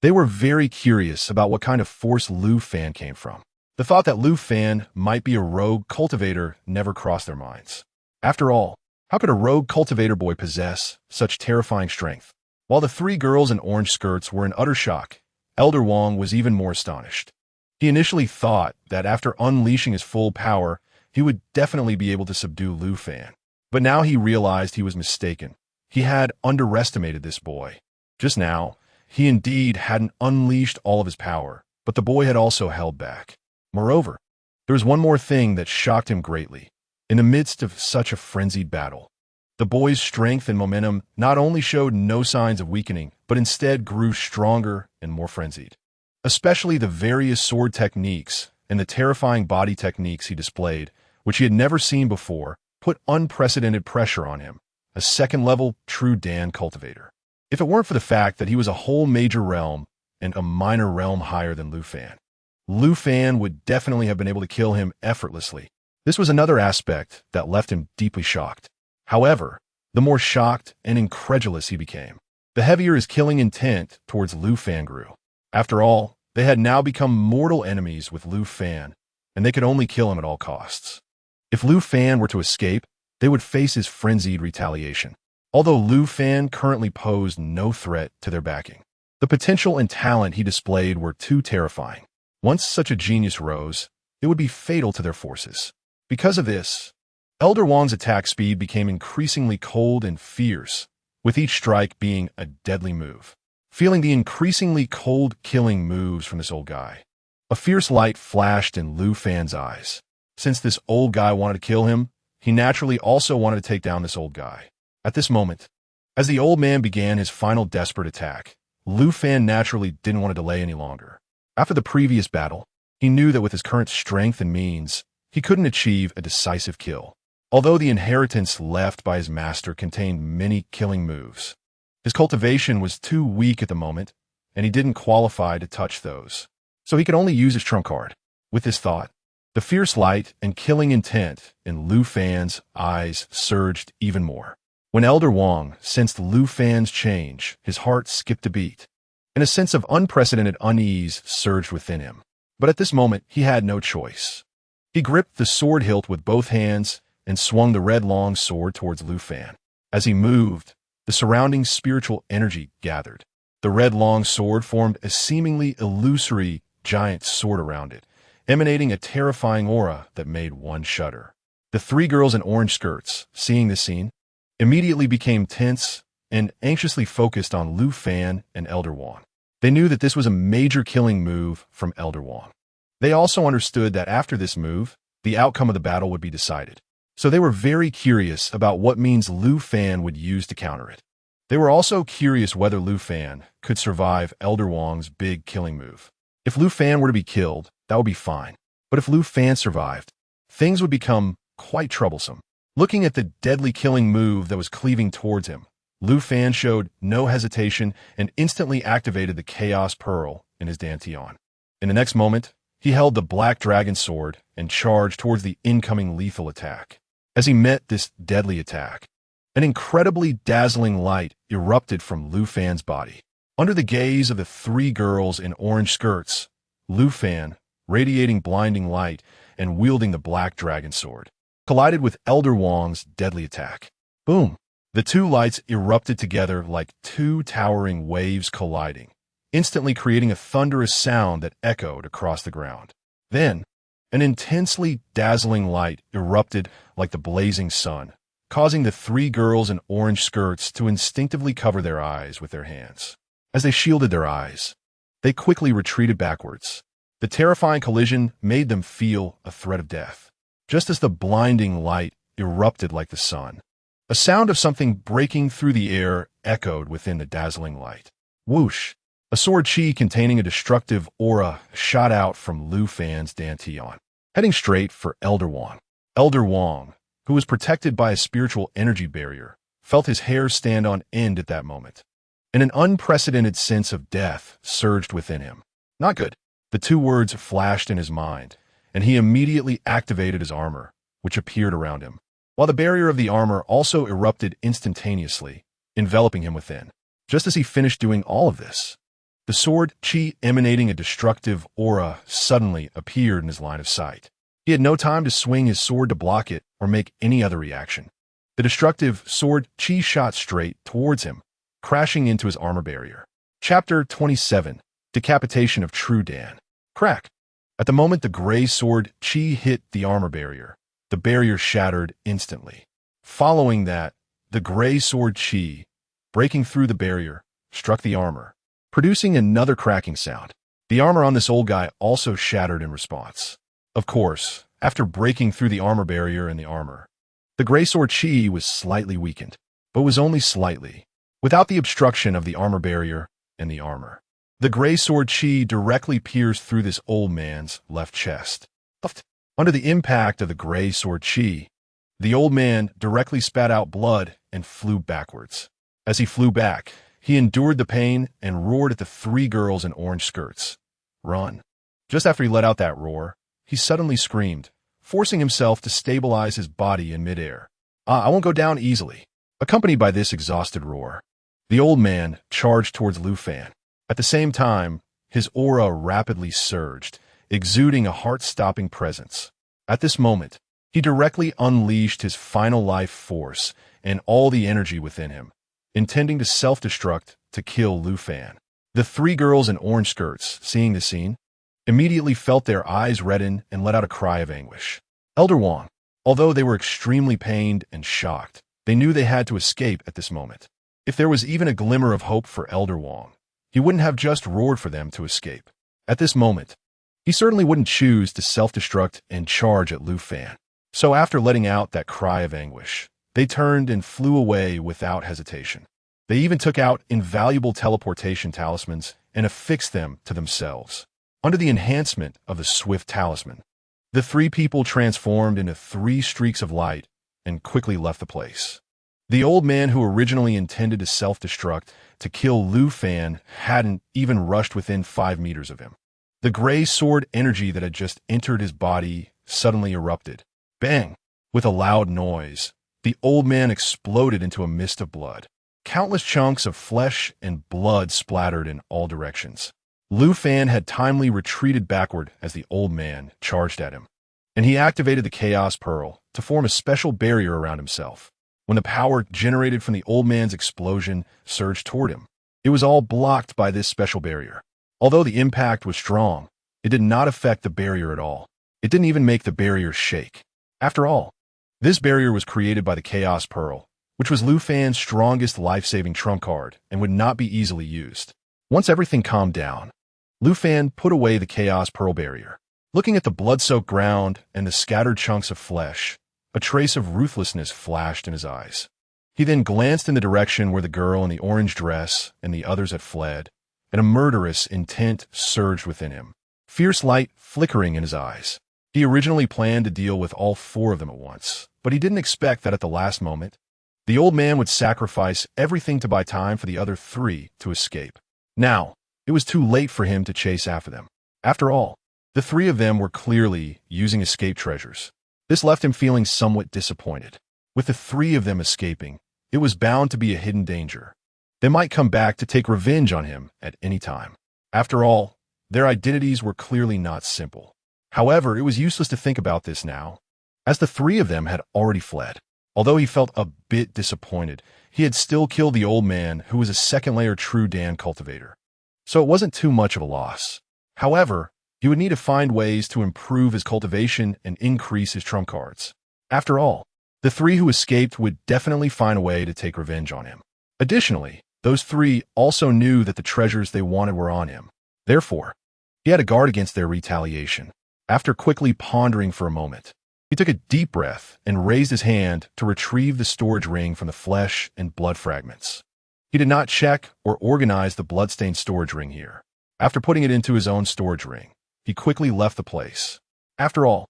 A: They were very curious about what kind of force Lu Fan came from. The thought that Lu Fan might be a rogue cultivator never crossed their minds. After all, how could a rogue cultivator boy possess such terrifying strength? While the three girls in orange skirts were in utter shock, Elder Wang was even more astonished. He initially thought that after unleashing his full power, he would definitely be able to subdue Lu Fan. But now he realized he was mistaken. He had underestimated this boy. Just now, he indeed hadn't unleashed all of his power, but the boy had also held back. Moreover, there was one more thing that shocked him greatly. In the midst of such a frenzied battle, the boy's strength and momentum not only showed no signs of weakening, but instead grew stronger and more frenzied. Especially the various sword techniques and the terrifying body techniques he displayed, which he had never seen before, put unprecedented pressure on him, a second-level true Dan cultivator. if it weren't for the fact that he was a whole major realm and a minor realm higher than Lu Fan. Lu Fan would definitely have been able to kill him effortlessly. This was another aspect that left him deeply shocked. However, the more shocked and incredulous he became, the heavier his killing intent towards Lu Fan grew. After all, they had now become mortal enemies with Lu Fan, and they could only kill him at all costs. If Lu Fan were to escape, they would face his frenzied retaliation. Although Lu Fan currently posed no threat to their backing, the potential and talent he displayed were too terrifying. Once such a genius rose, it would be fatal to their forces. Because of this, Elder Wang's attack speed became increasingly cold and fierce, with each strike being a deadly move. Feeling the increasingly cold killing moves from this old guy, a fierce light flashed in Lu Fan's eyes. Since this old guy wanted to kill him, he naturally also wanted to take down this old guy. At this moment, as the old man began his final desperate attack, Lu Fan naturally didn't want to delay any longer. After the previous battle, he knew that with his current strength and means, he couldn't achieve a decisive kill. Although the inheritance left by his master contained many killing moves, his cultivation was too weak at the moment, and he didn't qualify to touch those. So he could only use his trump card. With this thought, the fierce light and killing intent in Lu Fan's eyes surged even more. When Elder Wang sensed Lu Fan's change, his heart skipped a beat, and a sense of unprecedented unease surged within him. But at this moment, he had no choice. He gripped the sword hilt with both hands and swung the red long sword towards Lu Fan. As he moved, the surrounding spiritual energy gathered. The red long sword formed a seemingly illusory giant sword around it, emanating a terrifying aura that made one shudder. The three girls in orange skirts, seeing this scene, immediately became tense and anxiously focused on Lu Fan and Elder Wang. They knew that this was a major killing move from Elder Wang. They also understood that after this move, the outcome of the battle would be decided. So they were very curious about what means Lu Fan would use to counter it. They were also curious whether Lu Fan could survive Elder Wang's big killing move. If Lu Fan were to be killed, that would be fine. But if Lu Fan survived, things would become quite troublesome. Looking at the deadly killing move that was cleaving towards him, Lu Fan showed no hesitation and instantly activated the Chaos Pearl in his Dantian. In the next moment, he held the Black Dragon Sword and charged towards the incoming lethal attack. As he met this deadly attack, an incredibly dazzling light erupted from Lu Fan's body. Under the gaze of the three girls in orange skirts, Lu Fan, radiating blinding light and wielding the Black Dragon Sword, collided with Elder Wang's deadly attack. Boom! The two lights erupted together like two towering waves colliding, instantly creating a thunderous sound that echoed across the ground. Then, an intensely dazzling light erupted like the blazing sun, causing the three girls in orange skirts to instinctively cover their eyes with their hands. As they shielded their eyes, they quickly retreated backwards. The terrifying collision made them feel a threat of death. Just as the blinding light erupted like the sun, a sound of something breaking through the air echoed within the dazzling light. Whoosh! A sword chi containing a destructive aura shot out from Lu Fan's Dantian, heading straight for Elder Wang. Elder Wang, who was protected by a spiritual energy barrier, felt his hair stand on end at that moment, and an unprecedented sense of death surged within him. Not good. The two words flashed in his mind, and he immediately activated his armor, which appeared around him, while the barrier of the armor also erupted instantaneously, enveloping him within. Just as he finished doing all of this, the sword chi emanating a destructive aura suddenly appeared in his line of sight. He had no time to swing his sword to block it or make any other reaction. The destructive sword chi shot straight towards him, crashing into his armor barrier. Chapter 27, Decapitation of True Dan. Crack! At the moment the gray sword chi hit the armor barrier, the barrier shattered instantly. Following that, the gray sword chi, breaking through the barrier, struck the armor, producing another cracking sound. The armor on this old guy also shattered in response. Of course, after breaking through the armor barrier and the armor, the gray sword chi was slightly weakened, but was only slightly, without the obstruction of the armor barrier and the armor. The gray sword chi directly pierced through this old man's left chest. Under the impact of the gray sword chi, the old man directly spat out blood and flew backwards. As he flew back, He endured the pain and roared at the three girls in orange skirts. Run. Just after he let out that roar, he suddenly screamed, forcing himself to stabilize his body in midair. I won't go down easily. Accompanied by this exhausted roar, the old man charged towards Lu Fan. At the same time, his aura rapidly surged, exuding a heart-stopping presence. At this moment, he directly unleashed his final life force and all the energy within him, intending to self-destruct to kill Lu Fan. The three girls in orange skirts, seeing the scene, immediately felt their eyes redden and let out a cry of anguish. Elder Wang, although they were extremely pained and shocked, they knew they had to escape at this moment. If there was even a glimmer of hope for Elder Wang, he wouldn't have just roared for them to escape. At this moment, he certainly wouldn't choose to self-destruct and charge at Lu Fan. So after letting out that cry of anguish, they turned and flew away without hesitation. They even took out invaluable teleportation talismans and affixed them to themselves. Under the enhancement of the Swift Talisman, the three people transformed into three streaks of light and quickly left the place. The old man who originally intended to self-destruct to kill Lu Fan hadn't even rushed within 5 meters of him. The gray sword energy that had just entered his body suddenly erupted. Bang! With a loud noise, the old man exploded into a mist of blood. Countless chunks of flesh and blood splattered in all directions. Lu Fan had timely retreated backward as the old man charged at him, and he activated the Chaos Pearl to form a special barrier around himself. When the power generated from the old man's explosion surged toward him, it was all blocked by this special barrier. Although the impact was strong, it did not affect the barrier at all. It didn't even make the barrier shake. After all, this barrier was created by the Chaos Pearl, which was Lu Fan's strongest life-saving trump card and would not be easily used. Once everything calmed down, Lu Fan put away the Chaos Pearl barrier. Looking at the blood-soaked ground and the scattered chunks of flesh, a trace of ruthlessness flashed in his eyes. He then glanced in the direction where the girl in the orange dress and the others had fled, and a murderous intent surged within him, fierce light flickering in his eyes. He originally planned to deal with all 4 of them at once, but he didn't expect that at the last moment, the old man would sacrifice everything to buy time for the other 3 to escape. Now, it was too late for him to chase after them. After all, the 3 of them were clearly using escape treasures. This left him feeling somewhat disappointed. With the 3 of them escaping, it was bound to be a hidden danger. They might come back to take revenge on him at any time. After all, their identities were clearly not simple. However, it was useless to think about this now, as the 3 of them had already fled. Although he felt a bit disappointed, he had still killed the old man who was a second-layer True Dan cultivator. So it wasn't too much of a loss. However, he would need to find ways to improve his cultivation and increase his trump cards. After all, the 3 who escaped would definitely find a way to take revenge on him. Additionally, those 3 also knew that the treasures they wanted were on him. Therefore, he had to guard against their retaliation. After quickly pondering for a moment, he took a deep breath and raised his hand to retrieve the storage ring from the flesh and blood fragments. He did not check or organize the bloodstained storage ring here. After putting it into his own storage ring, he quickly left the place. After all,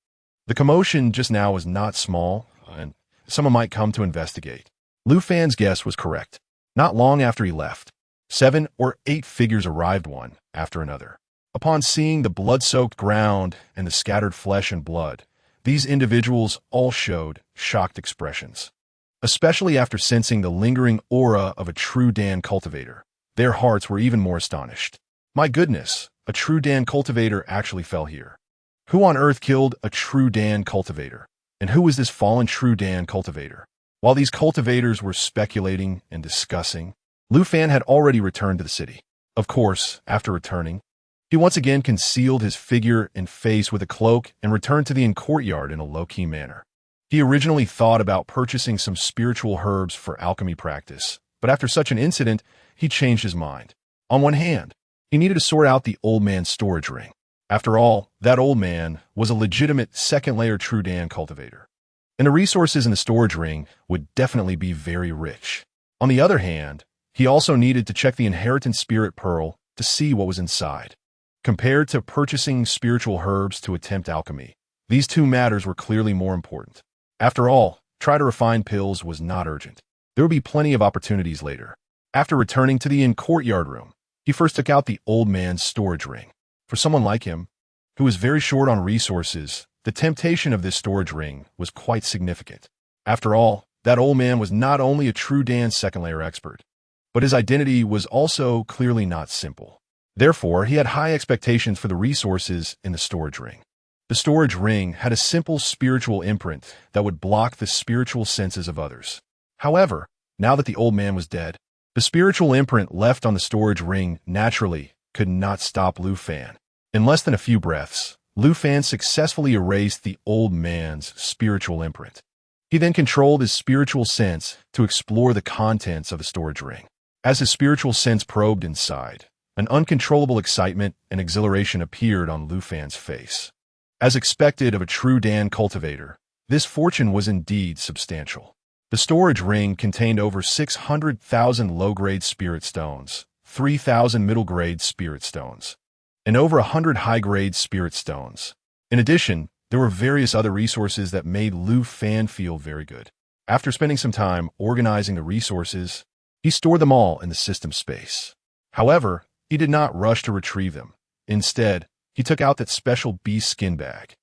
A: the commotion just now was not small, and someone might come to investigate. Lu Fan's guess was correct. Not long after he left, 7 or 8 figures arrived one after another. Upon seeing the blood-soaked ground and the scattered flesh and blood, these individuals all showed shocked expressions. Especially after sensing the lingering aura of a true Dan cultivator, their hearts were even more astonished. My goodness, a true Dan cultivator actually fell here. Who on earth killed a true Dan cultivator? And who was this fallen true Dan cultivator? While these cultivators were speculating and discussing, Lu Fan had already returned to the city. Of course, after returning, he once again concealed his figure and face with a cloak and returned to the inn courtyard in a low-key manner. He originally thought about purchasing some spiritual herbs for alchemy practice, but after such an incident, he changed his mind. On one hand, he needed to sort out the old man's storage ring. After all, that old man was a legitimate second-layer True Dan cultivator, and the resources in the storage ring would definitely be very rich. On the other hand, he also needed to check the inheritance spirit pearl to see what was inside. Compared to purchasing spiritual herbs to attempt alchemy, these 2 matters were clearly more important. After all, try to refine pills was not urgent. There would be plenty of opportunities later. After returning to the inn courtyard room, he first took out the old man's storage ring. For someone like him, who was very short on resources, the temptation of this storage ring was quite significant. After all, that old man was not only a true Dan second-layer expert, but his identity was also clearly not simple. Therefore, he had high expectations for the resources in the storage ring. The storage ring had a simple spiritual imprint that would block the spiritual senses of others. However, now that the old man was dead, the spiritual imprint left on the storage ring naturally could not stop Lu Fan. In less than a few breaths, Lu Fan successfully erased the old man's spiritual imprint. He then controlled his spiritual sense to explore the contents of the storage ring. As his spiritual sense probed inside, an uncontrollable excitement and exhilaration appeared on Lu Fan's face. As expected of a true Dan cultivator, this fortune was indeed substantial. The storage ring contained over 600,000 low-grade spirit stones, 3,000 middle-grade spirit stones, and over 100 high-grade spirit stones. In addition, there were various other resources that made Lu Fan feel very good. After spending some time organizing the resources, he stored them all in the system space. However, he did not rush to retrieve them. Instead, he took out that special beast skin bag.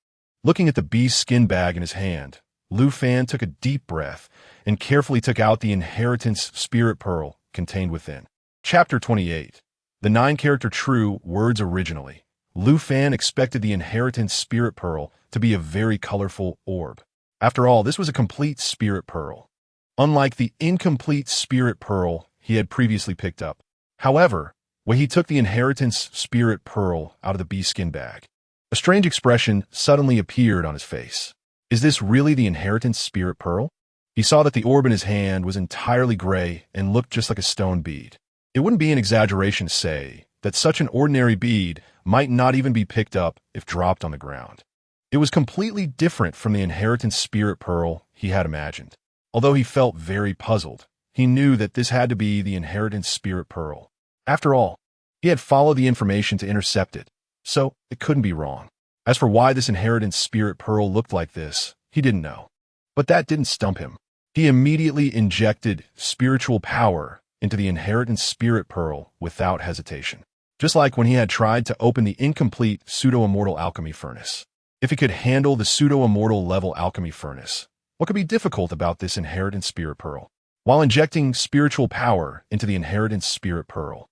A: Looking at the beast skin bag in his hand, Lu Fan took a deep breath and carefully took out the inheritance spirit pearl contained within. Chapter 28. The 9-character true words originally. Lu Fan expected the inheritance spirit pearl to be a very colorful orb. After all, this was a complete spirit pearl, unlike the incomplete spirit pearl he had previously picked up. However, when he took the inheritance spirit pearl out of the beast skin bag, a strange expression suddenly appeared on his face. Is this really the inheritance spirit pearl? He saw that the orb in his hand was entirely gray and looked just like a stone bead. It wouldn't be an exaggeration to say that such an ordinary bead might not even be picked up if dropped on the ground. It was completely different from the inheritance spirit pearl he had imagined. Although he felt very puzzled, he knew that this had to be the inheritance spirit pearl. After all, he had followed the information to intercept it, so it couldn't be wrong. As for why this inheritance spirit pearl looked like this, he didn't know. But that didn't stump him. He immediately injected spiritual power into the inheritance spirit pearl without hesitation. Just like when he had tried to open the incomplete pseudo-immortal alchemy furnace. If he could handle the pseudo-immortal level alchemy furnace, what could be difficult about this inheritance spirit pearl? While injecting spiritual power into the inheritance spirit pearl,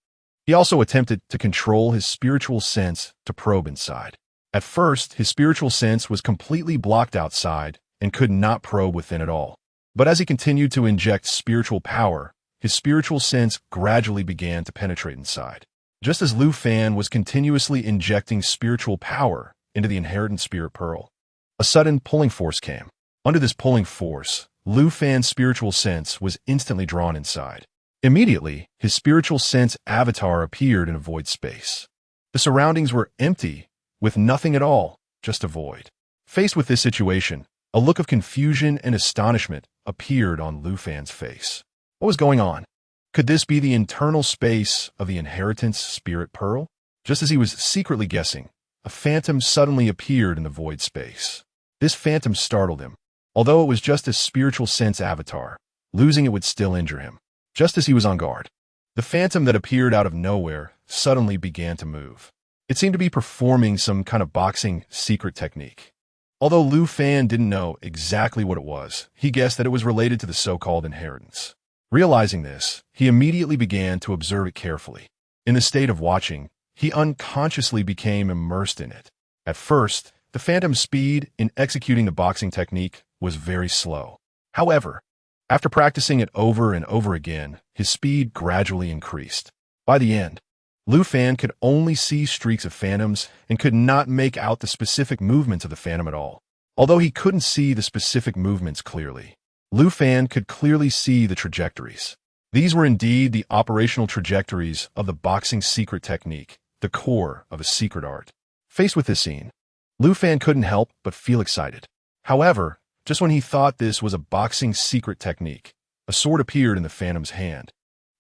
A: he also attempted to control his spiritual sense to probe inside. At first, his spiritual sense was completely blocked outside and could not probe within at all. But as he continued to inject spiritual power, his spiritual sense gradually began to penetrate inside. Just as Lu Fan was continuously injecting spiritual power into the inheritance spirit pearl, a sudden pulling force came. Under this pulling force, Lu Fan's spiritual sense was instantly drawn inside. Immediately, his spiritual sense avatar appeared in a void space. The surroundings were empty, with nothing at all, just a void. Faced with this situation, a look of confusion and astonishment appeared on Lu Fan's face. What was going on? Could this be the internal space of the inheritance spirit pearl? Just as he was secretly guessing, a phantom suddenly appeared in the void space. This phantom startled him. Although it was just a spiritual sense avatar, losing it would still injure him. Just as he was on guard, the phantom that appeared out of nowhere suddenly began to move. It seemed to be performing some kind of boxing secret technique. Although Lu Fan didn't know exactly what it was, he guessed that it was related to the so-called inheritance. Realizing this, he immediately began to observe it carefully. In the state of watching, he unconsciously became immersed in it. At first, the phantom's speed in executing the boxing technique was very slow. However, after practicing it over and over again, his speed gradually increased. By the end, Lu Fan could only see streaks of phantoms and could not make out the specific movements of the phantom at all. Although he couldn't see the specific movements clearly, Lu Fan could clearly see the trajectories. These were indeed the operational trajectories of the boxing secret technique, the core of a secret art. Faced with this scene, Lu Fan couldn't help but feel excited. However, just when he thought this was a boxing secret technique, a sword appeared in the phantom's hand,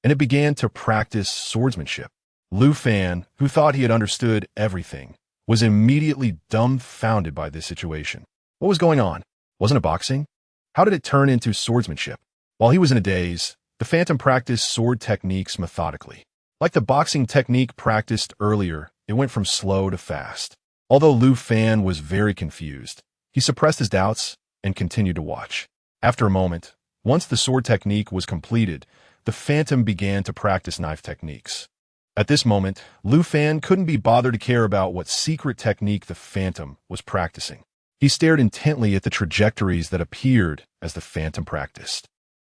A: and it began to practice swordsmanship. Lu Fan, who thought he had understood everything, was immediately dumbfounded by this situation. What was going on? Wasn't it boxing? How did it turn into swordsmanship? While he was in a daze, The Phantom practiced sword techniques methodically. Like the boxing technique practiced earlier, it went from slow to fast. Although Lu Fan was very confused, he suppressed his doubts and continued to watch. After a moment, once the sword technique was completed, the Phantom began to practice knife techniques. At this moment, Lu Fan couldn't be bothered to care about what secret technique the Phantom was practicing. He stared intently at the trajectories that appeared as the Phantom practiced.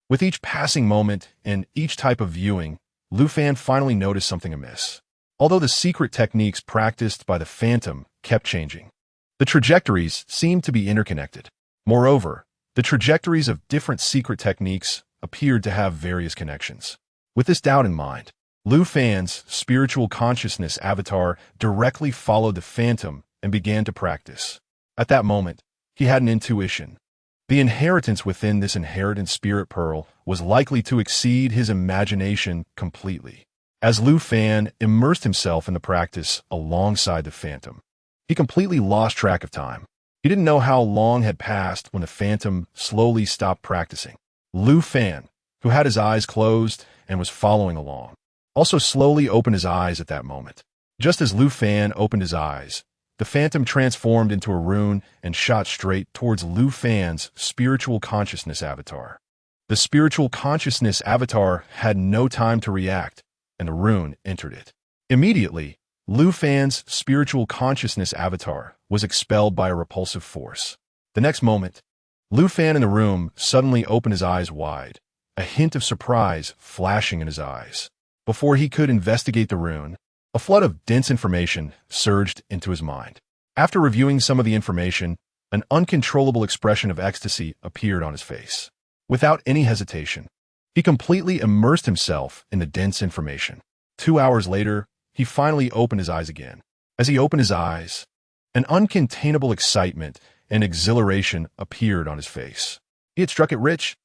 A: With each passing moment and each type of viewing, Lu Fan finally noticed something amiss. Although the secret techniques practiced by the Phantom kept changing, the trajectories seemed to be interconnected. Moreover, the trajectories of different secret techniques appeared to have various connections. With this doubt in mind, Lu Fan's spiritual consciousness avatar directly followed the Phantom and began to practice. At that moment, he had an intuition. The inheritance within this inheritance spirit pearl was likely to exceed his imagination completely. As Lu Fan immersed himself in the practice alongside the Phantom, he completely lost track of time. He didn't know how long had passed when the Phantom slowly stopped practicing. Lu Fan, who had his eyes closed and was following along, also slowly opened his eyes at that moment. Just as Lu Fan opened his eyes, the Phantom transformed into a rune and shot straight towards Lu Fan's spiritual consciousness avatar. The spiritual consciousness avatar had no time to react, and the rune entered it. Immediately, Lu Fan's spiritual consciousness avatar was expelled by a repulsive force. The next moment, Lu Fan in the room suddenly opened his eyes wide, a hint of surprise flashing in his eyes. Before he could investigate the rune, a flood of dense information surged into his mind. After reviewing some of the information, an uncontrollable expression of ecstasy appeared on his face. Without any hesitation, he completely immersed himself in the dense information. 2 hours later, he finally opened his eyes again. As he opened his eyes, an uncontainable excitement and exhilaration appeared on his face. He had struck it rich,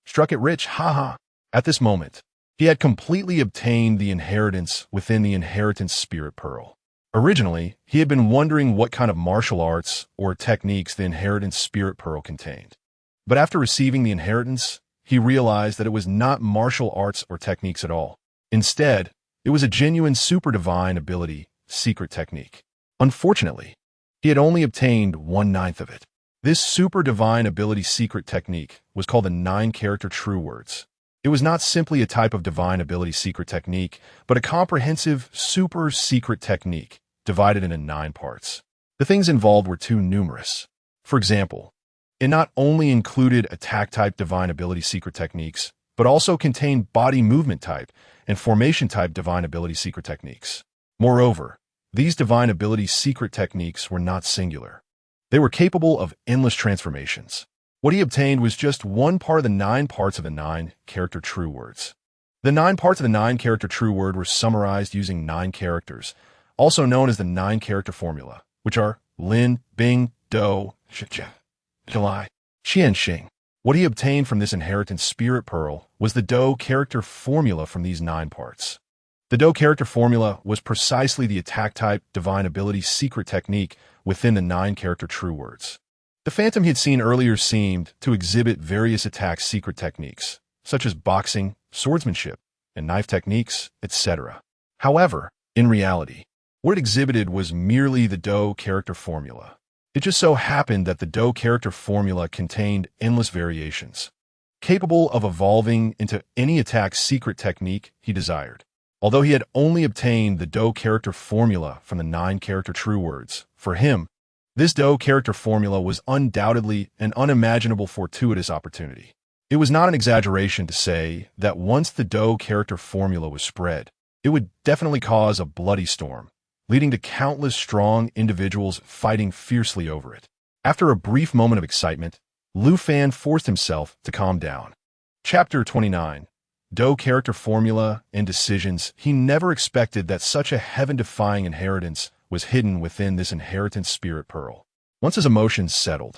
A: haha. At this moment, he had completely obtained the inheritance within the inheritance spirit pearl. Originally, he had been wondering what kind of martial arts or techniques the inheritance spirit pearl contained. But after receiving the inheritance, he realized that it was not martial arts or techniques at all. Instead, it was a genuine super divine ability secret technique. Unfortunately, he had only obtained 1/9 of it. This super divine ability secret technique was called the 9-character true words. It was not simply a type of divine ability secret technique, but a comprehensive super secret technique divided into 9 parts. The things involved were too numerous. For example, it not only included attack type divine ability secret techniques, but also contained body movement type and formation type divine ability secret techniques. Moreover, these divine ability secret techniques were not singular. They were capable of endless transformations. What he obtained was just one part of the 9 parts of the 9-character true words. The 9 parts of the 9-character true word were summarized using 9 characters, also known as the 9-character formula, which are Lin, Bing, Do, July, Xian, Xing. What he obtained from this inheritance spirit pearl was the Do character formula from these 9 parts. The Do character formula was precisely the attack type divine ability secret technique within the 9-character true words. The Phantom he had seen earlier seemed to exhibit various attack secret techniques, such as boxing, swordsmanship, and knife techniques, etc. However, in reality, what it exhibited was merely the Do character formula. It just so happened that the Do character formula contained endless variations, capable of evolving into any attack secret technique he desired. Although he had only obtained the Do character formula from the 9-character true words, for him, this Do character formula was undoubtedly an unimaginable fortuitous opportunity. It was not an exaggeration to say that once the Do character formula was spread, it would definitely cause a bloody storm, leading to countless strong individuals fighting fiercely over it. After a brief moment of excitement, Lu Fan forced himself to calm down. Chapter 29. Do character formula and decisions. He never expected that such a heaven-defying inheritance was hidden within this inheritance spirit pearl. Once his emotions settled,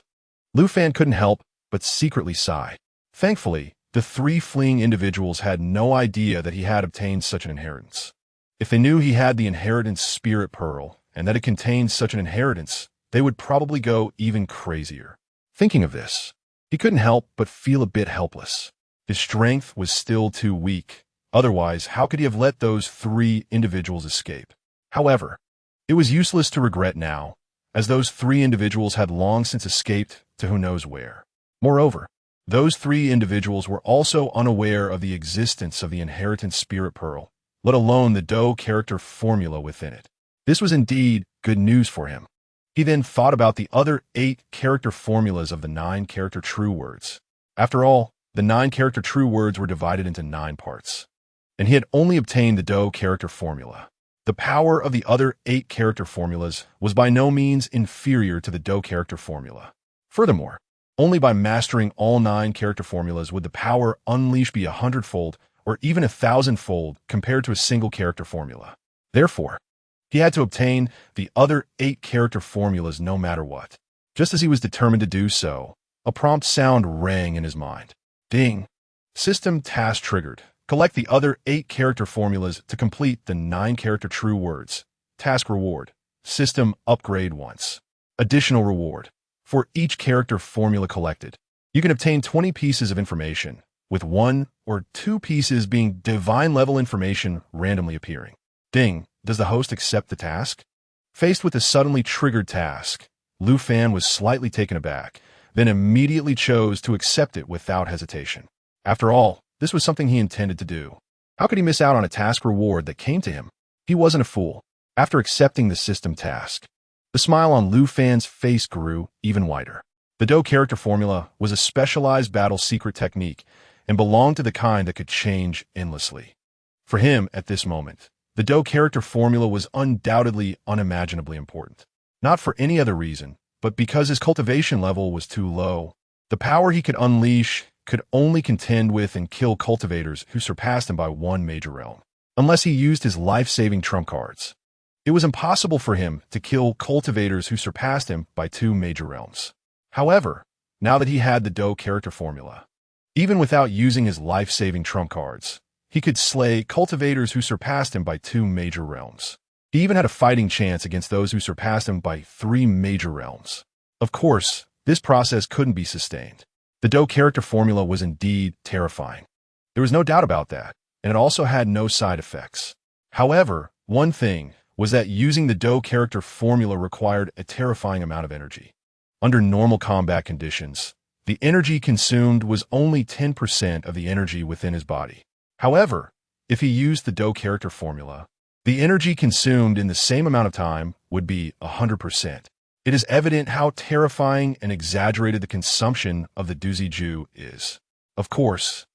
A: Lu Fan couldn't help but secretly sigh. Thankfully, the 3 fleeing individuals had no idea that he had obtained such an inheritance. If they knew he had the inheritance spirit pearl and that it contained such an inheritance, they would probably go even crazier. Thinking of this, he couldn't help but feel a bit helpless. His strength was still too weak. Otherwise, how could he have let those 3 individuals escape? However, it was useless to regret now, as those 3 individuals had long since escaped to who knows where. Moreover, those 3 individuals were also unaware of the existence of the inheritance spirit pearl, let alone the Do character formula within it. This was indeed good news for him. He then thought about the other 8 character formulas of the 9 character true words. After all, the 9 character true words were divided into 9 parts, and he had only obtained the Do character formula. The power of the other 8 character formulas was by no means inferior to the Do character formula. Furthermore, only by mastering all 9 character formulas would the power unleashed be 100-fold or even 1,000-fold compared to a single character formula. Therefore, he had to obtain the other 8 character formulas no matter what. Just as he was determined to do so, a prompt sound rang in his mind. Ding! System task triggered. Collect the other 8 character formulas to complete the 9 character true words. Task reward. System upgrade once. Additional reward. For each character formula collected, you can obtain 20 pieces of information, with 1 or 2 pieces being divine level information randomly appearing. Ding! Does the host accept the task? Faced with the suddenly triggered task, Lu Fan was slightly taken aback, then immediately chose to accept it without hesitation. After all, this was something he intended to do. How could he miss out on a task reward that came to him? He wasn't a fool. After accepting the system task, the smile on Lu Fan's face grew even wider. The Do character formula was a specialized battle secret technique and belonged to the kind that could change endlessly. For him, at this moment, the Do character formula was undoubtedly unimaginably important. Not for any other reason, but because his cultivation level was too low. The power he could unleash could only contend with and kill cultivators who surpassed him by 1 major realm, unless he used his life-saving trump cards. It was impossible for him to kill cultivators who surpassed him by 2 major realms. However, now that he had the Do character formula, even without using his life-saving trump cards, he could slay cultivators who surpassed him by 2 major realms. He even had a fighting chance against those who surpassed him by 3 major realms. Of course, this process couldn't be sustained. The Do character formula was indeed terrifying. There was no doubt about that, and it also had no side effects. However, one thing was that using the Do character formula required a terrifying amount of energy. Under normal combat conditions, the energy consumed was only 10% of the energy within his body. However, if he used the Do character formula, the energy consumed in the same amount of time would be 100%. It is evident how terrifying and exaggerated the consumption of the Duziju is. Of course,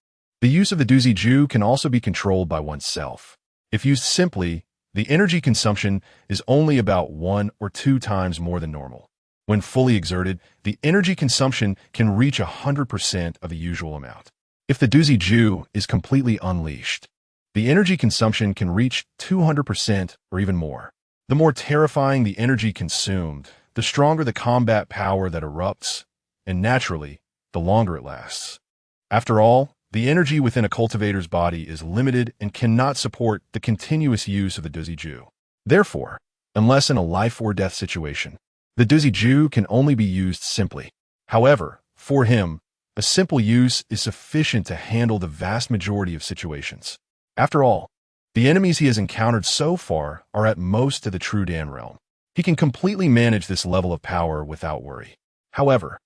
A: the use of the Duziju can also be controlled by oneself. If used simply, the energy consumption is only about 1 or 2 times more than normal. When fully exerted, the energy consumption can reach 100% of the usual amount. If the Duziju is completely unleashed, the energy consumption can reach 200% or even more. The more terrifying the energy consumed, the stronger the combat power that erupts, and naturally, the longer it lasts. After all, the energy within a cultivator's body is limited and cannot support the continuous use of the Duziju. Therefore, unless in a life or death situation, the Duziju can only be used simply. However, for him, a simple use is sufficient to handle the vast majority of situations. After all, the enemies he has encountered so far are at most to the true Dan realm. He can completely manage this level of power without worry. However,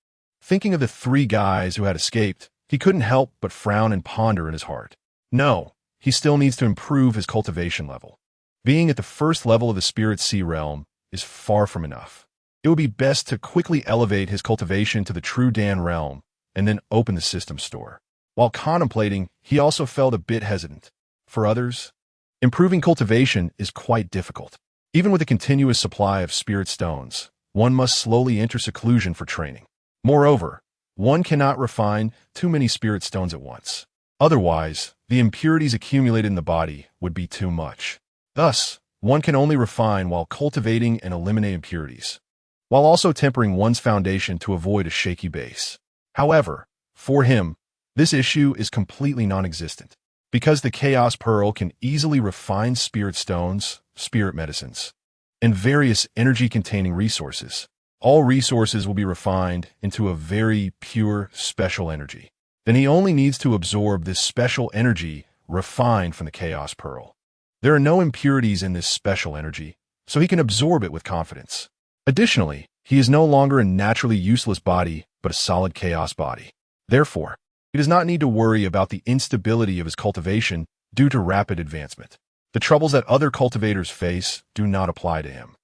A: thinking of the 3 guys who had escaped, he couldn't help but frown and ponder in his heart. No, he still needs to improve his cultivation level. Being at the first level of the Spirit Sea realm is far from enough. It would be best to quickly elevate his cultivation to the true Dan realm and then open the system store. While contemplating, he also felt a bit hesitant. For others, improving cultivation is quite difficult. Even with a continuous supply of spirit stones, one must slowly enter seclusion for training. Moreover, one cannot refine too many spirit stones at once. Otherwise, the impurities accumulated in the body would be too much. Thus, one can only refine while cultivating and eliminate impurities, while also tempering one's foundation to avoid a shaky base. However, for him, this issue is completely non-existent. Because the Chaos Pearl can easily refine spirit stones, spirit medicines, and various energy-containing resources. All resources will be refined into a very pure, special energy. Then he only needs to absorb this special energy refined from the Chaos Pearl. There are no impurities in this special energy, so he can absorb it with confidence. Additionally, he is no longer a naturally useless body, but a solid chaos body. Therefore, he does not need to worry about the instability of his cultivation due to rapid advancement. The troubles that other cultivators face do not apply to him.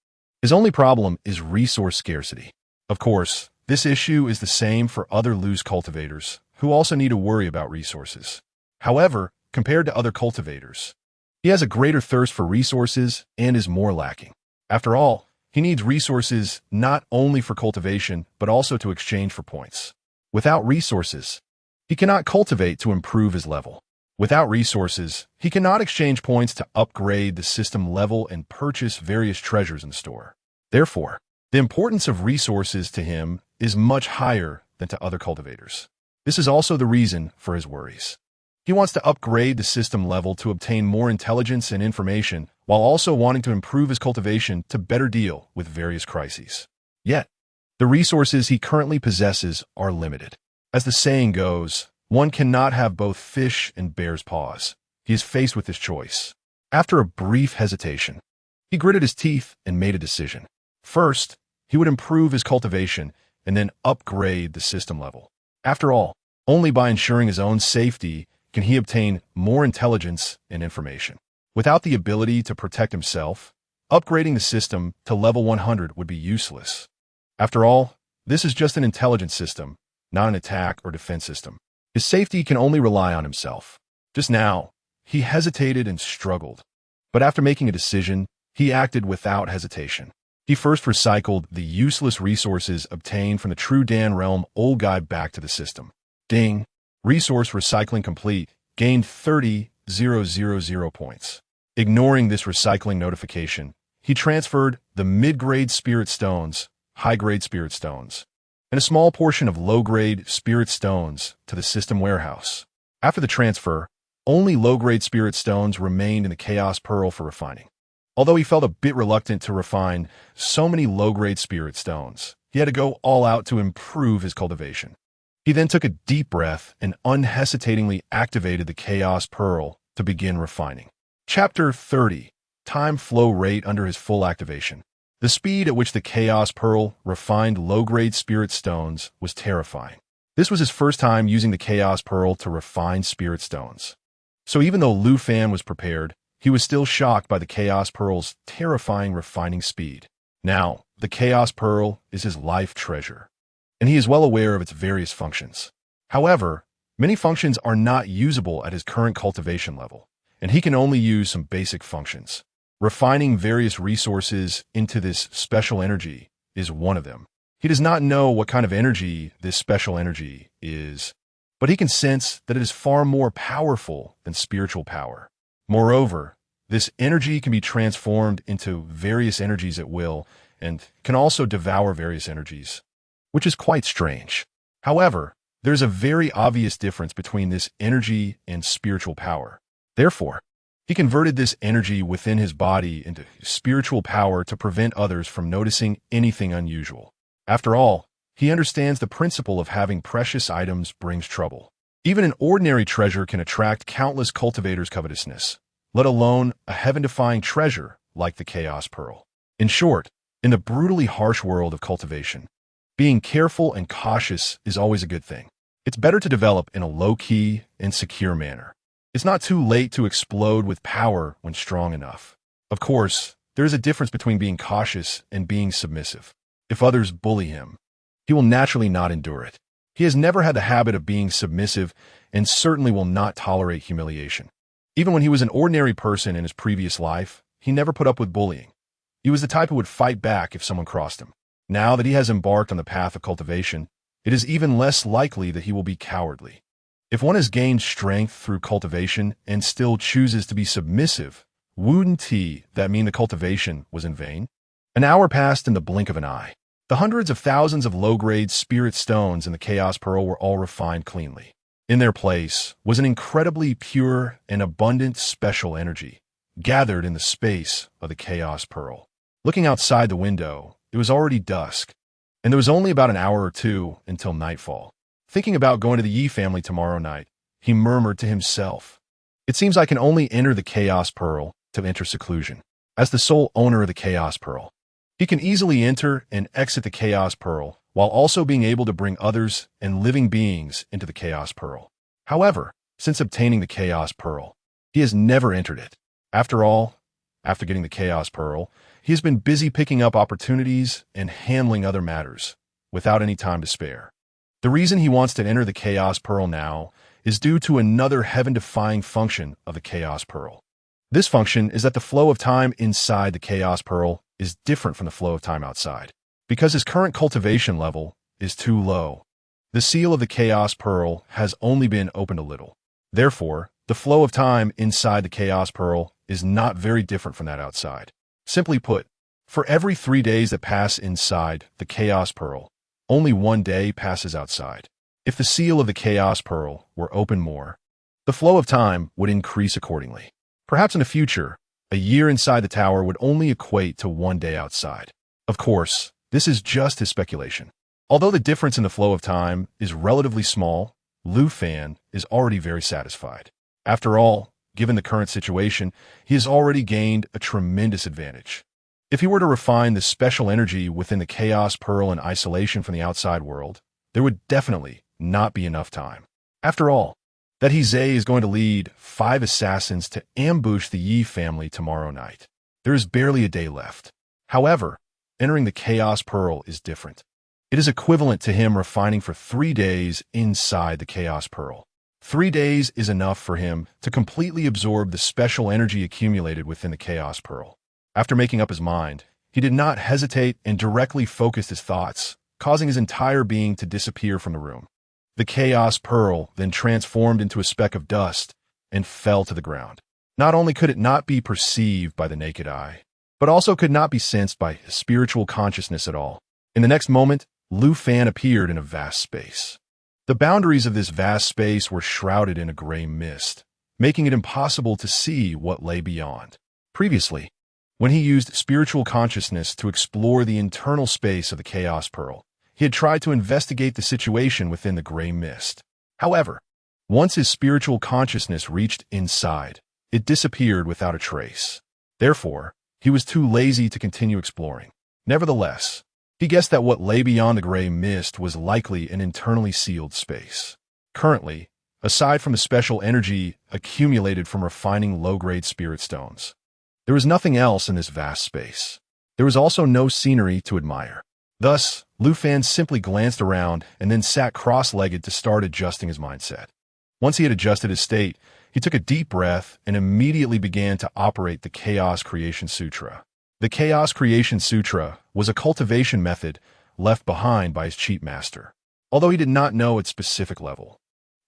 A: His only problem is resource scarcity. Of course, this issue is the same for other loose cultivators, who also need to worry about resources. However, compared to other cultivators, he has a greater thirst for resources and is more lacking. After all, he needs resources not only for cultivation, but also to exchange for points. Without resources, he cannot cultivate to improve his level. Without resources, he cannot exchange points to upgrade the system level and purchase various treasures in the store. Therefore, the importance of resources to him is much higher than to other cultivators. This is also the reason for his worries. He wants to upgrade the system level to obtain more intelligence and information, while also wanting to improve his cultivation to better deal with various crises. Yet, the resources he currently possesses are limited. As the saying goes, one cannot have both fish and bear's paws. He is faced with this choice. After a brief hesitation, he gritted his teeth and made a decision. First, he would improve his cultivation and then upgrade the system level. After all, only by ensuring his own safety can he obtain more intelligence and information. Without the ability to protect himself, upgrading the system to level 100 would be useless. After all, this is just an intelligence system, not an attack or defense system. His safety can only rely on himself. Just now, he hesitated and struggled. But after making a decision, he acted without hesitation. He first recycled the useless resources obtained from the True Dan Realm old guy back to the system. Ding! Resource recycling complete. Gained 30,000 points. Ignoring this recycling notification, he transferred the mid-grade spirit stones, high-grade spirit stones, and a small portion of low-grade spirit stones to the system warehouse. After the transfer, only low-grade spirit stones remained in the Chaos Pearl for refining. Although he felt a bit reluctant to refine so many low-grade spirit stones, he had to go all out to improve his cultivation. He then took a deep breath and unhesitatingly activated the Chaos Pearl to begin refining. Chapter 30. Time flow rate under his full activation. The speed at which the Chaos Pearl refined low-grade spirit stones was terrifying. This was his first time using the Chaos Pearl to refine spirit stones. So even though Lu Fan was prepared, he was still shocked by the Chaos Pearl's terrifying refining speed. Now, the Chaos Pearl is his life treasure, and he is well aware of its various functions. However, many functions are not usable at his current cultivation level, and he can only use some basic functions. Refining various resources into this special energy is one of them. He does not know what kind of energy this special energy is, but he can sense that it is far more powerful than spiritual power. Moreover, this energy can be transformed into various energies at will and can also devour various energies, which is quite strange. However, there's a very obvious difference between this energy and spiritual power. Therefore, he converted this energy within his body into spiritual power to prevent others from noticing anything unusual. After all, he understands the principle of having precious items brings trouble. Even an ordinary treasure can attract countless cultivators' covetousness, let alone a heaven-defying treasure like the Chaos Pearl. In short, in the brutally harsh world of cultivation, being careful and cautious is always a good thing. It's better to develop in a low-key and secure manner. It's not too late to explode with power when strong enough. Of course, there is a difference between being cautious and being submissive. If others bully him, he will naturally not endure it. He has never had the habit of being submissive and certainly will not tolerate humiliation. Even when he was an ordinary person in his previous life, he never put up with bullying. He was the type who would fight back if someone crossed him. Now that he has embarked on the path of cultivation, it is even less likely that he will be cowardly. If one has gained strength through cultivation and still chooses to be submissive, wouldn't that mean the cultivation was in vain? An hour passed in the blink of an eye. The hundreds of thousands of low-grade spirit stones in the Chaos Pearl were all refined cleanly. In their place was an incredibly pure and abundant special energy, gathered in the space of the Chaos Pearl. Looking outside the window, it was already dusk, and there was only about an hour or two until nightfall. Thinking about going to the Yi family tomorrow night, he murmured to himself, "It seems I can only enter the Chaos Pearl to enter seclusion. As the sole owner of the Chaos Pearl, he can easily enter and exit the Chaos Pearl while also being able to bring others and living beings into the Chaos Pearl. However, since obtaining the Chaos Pearl, he has never entered it. After all, after getting the Chaos Pearl, he has been busy picking up opportunities and handling other matters, without any time to spare. The reason he wants to enter the Chaos Pearl now is due to another heaven-defying function of the Chaos Pearl. This function is that the flow of time inside the Chaos Pearl is different from the flow of time outside, because his current cultivation level is too low. The seal of the Chaos Pearl has only been opened a little. Therefore, the flow of time inside the Chaos Pearl is not very different from that outside. Simply put, for every 3 days that pass inside the Chaos Pearl, only 1 day passes outside. If the seal of the Chaos Pearl were open more, the flow of time would increase accordingly. Perhaps in the future, a year inside the tower would only equate to 1 day outside. Of course, this is just his speculation. Although the difference in the flow of time is relatively small, Lu Fan is already very satisfied. After all, given the current situation, he has already gained a tremendous advantage. If he were to refine the special energy within the Chaos Pearl in isolation from the outside world, there would definitely not be enough time. After all, that He is going to lead 5 assassins to ambush the Yi family tomorrow night. There is barely a day left. However, entering the Chaos Pearl is different. It is equivalent to him refining for 3 days inside the Chaos Pearl. 3 days is enough for him to completely absorb the special energy accumulated within the Chaos Pearl. After making up his mind, he did not hesitate and directly focused his thoughts, causing his entire being to disappear from the room. The Chaos Pearl then transformed into a speck of dust and fell to the ground. Not only could it not be perceived by the naked eye, but also could not be sensed by his spiritual consciousness at all. In the next moment, Lu Fan appeared in a vast space. The boundaries of this vast space were shrouded in a gray mist, making it impossible to see what lay beyond. Previously, when he used spiritual consciousness to explore the internal space of the Chaos Pearl, he had tried to investigate the situation within the gray mist. However, once his spiritual consciousness reached inside, it disappeared without a trace. Therefore, he was too lazy to continue exploring. Nevertheless, he guessed that what lay beyond the gray mist was likely an internally sealed space. Currently, aside from the special energy accumulated from refining low-grade spirit stones, there was nothing else in this vast space. There was also no scenery to admire. Thus, Lu Fan simply glanced around and then sat cross-legged to start adjusting his mindset. Once he had adjusted his state, he took a deep breath and immediately began to operate the Chaos Creation Sutra. The Chaos Creation Sutra was a cultivation method left behind by his cheat master. Although he did not know its specific level,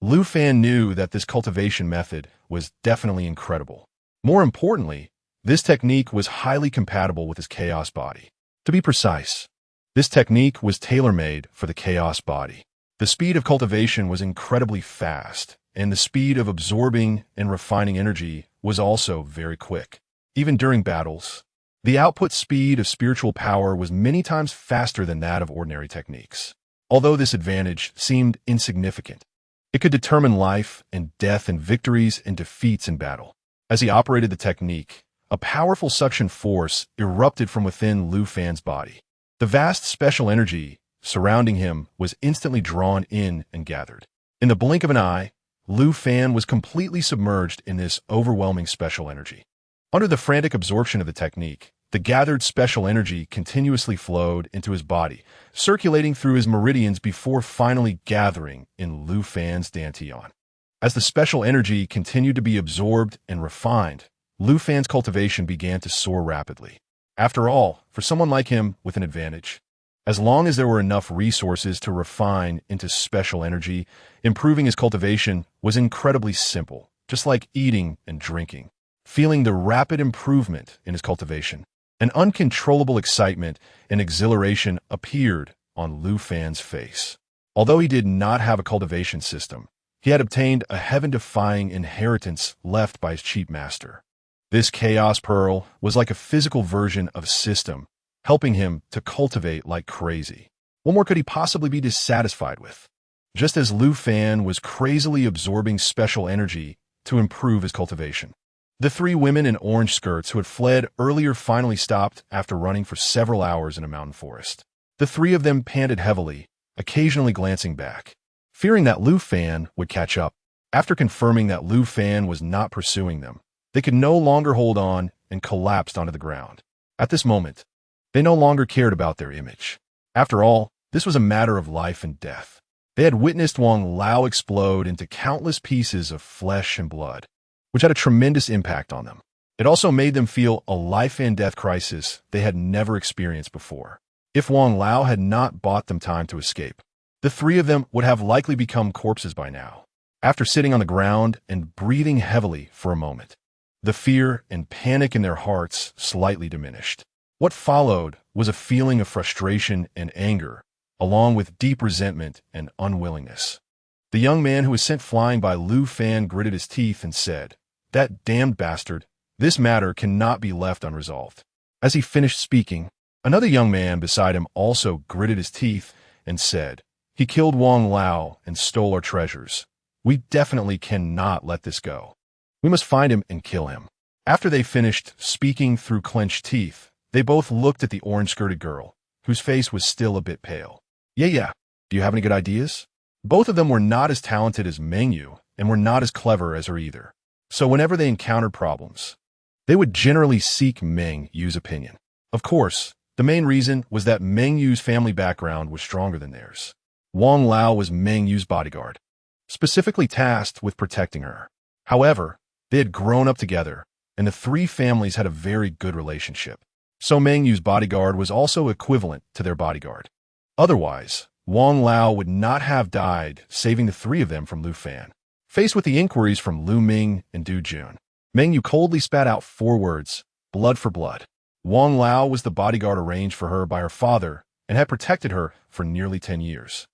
A: Lu Fan knew that this cultivation method was definitely incredible. More importantly, this technique was highly compatible with his chaos body. To be precise, this technique was tailor-made for the chaos body. The speed of cultivation was incredibly fast, and the speed of absorbing and refining energy was also very quick. Even during battles, the output speed of spiritual power was many times faster than that of ordinary techniques. Although this advantage seemed insignificant, it could determine life and death and victories and defeats in battle. As he operated the technique, a powerful suction force erupted from within Lu Fan's body. The vast special energy surrounding him was instantly drawn in and gathered. In the blink of an eye, Lu Fan was completely submerged in this overwhelming special energy. Under the frantic absorption of the technique, the gathered special energy continuously flowed into his body, circulating through his meridians before finally gathering in Lu Fan's dantian. As the special energy continued to be absorbed and refined, Lu Fan's cultivation began to soar rapidly. After all, for someone like him with an advantage, as long as there were enough resources to refine into special energy, improving his cultivation was incredibly simple, just like eating and drinking. Feeling the rapid improvement in his cultivation, an uncontrollable excitement and exhilaration appeared on Lu Fan's face. Although he did not have a cultivation system, he had obtained a heaven-defying inheritance left by his cheat master. This Chaos Pearl was like a physical version of a system, helping him to cultivate like crazy. What more could he possibly be dissatisfied with? just as Lu Fan was crazily absorbing special energy to improve his cultivation. The three women in orange skirts who had fled earlier finally stopped after running for several hours in a mountain forest. The three of them panted heavily, occasionally glancing back, fearing that Lu Fan would catch up. After confirming that Lu Fan was not pursuing them, they could no longer hold on and collapsed onto the ground. At this moment, they no longer cared about their image. After all, this was a matter of life and death. They had witnessed Wang Lao explode into countless pieces of flesh and blood, which had a tremendous impact on them. It also made them feel a life and death crisis they had never experienced before. If Wang Lao had not bought them time to escape, the three of them would have likely become corpses by now. After sitting on the ground and breathing heavily for a moment, the fear and panic in their hearts slightly diminished. What followed was a feeling of frustration and anger, along with deep resentment and unwillingness. The young man who was sent flying by Lu Fan gritted his teeth and said, "That damned bastard, this matter cannot be left unresolved." As he finished speaking, another young man beside him also gritted his teeth and said, "He killed Wang Lao and stole our treasures. We definitely cannot let this go. We must find him and kill him." After they finished speaking through clenched teeth, they both looked at the orange-skirted girl, whose face was still a bit pale. Yeah. Do you have any good ideas?" Both of them were not as talented as Meng Yu and were not as clever as her either. So whenever they encountered problems, they would generally seek Meng Yu's opinion. Of course, the main reason was that Meng Yu's family background was stronger than theirs. Wang Lao was Meng Yu's bodyguard, specifically tasked with protecting her. However, they had grown up together, and the three families had a very good relationship. So Meng Yu's bodyguard was also equivalent to their bodyguard. Otherwise, Wang Lao would not have died, saving the three of them from Lu Fan. Faced with the inquiries from Lu Ming and Du Jun, Meng Yu coldly spat out 4 words, blood for blood. Wang Lao was the bodyguard arranged for her by her father and had protected her for nearly 10 years.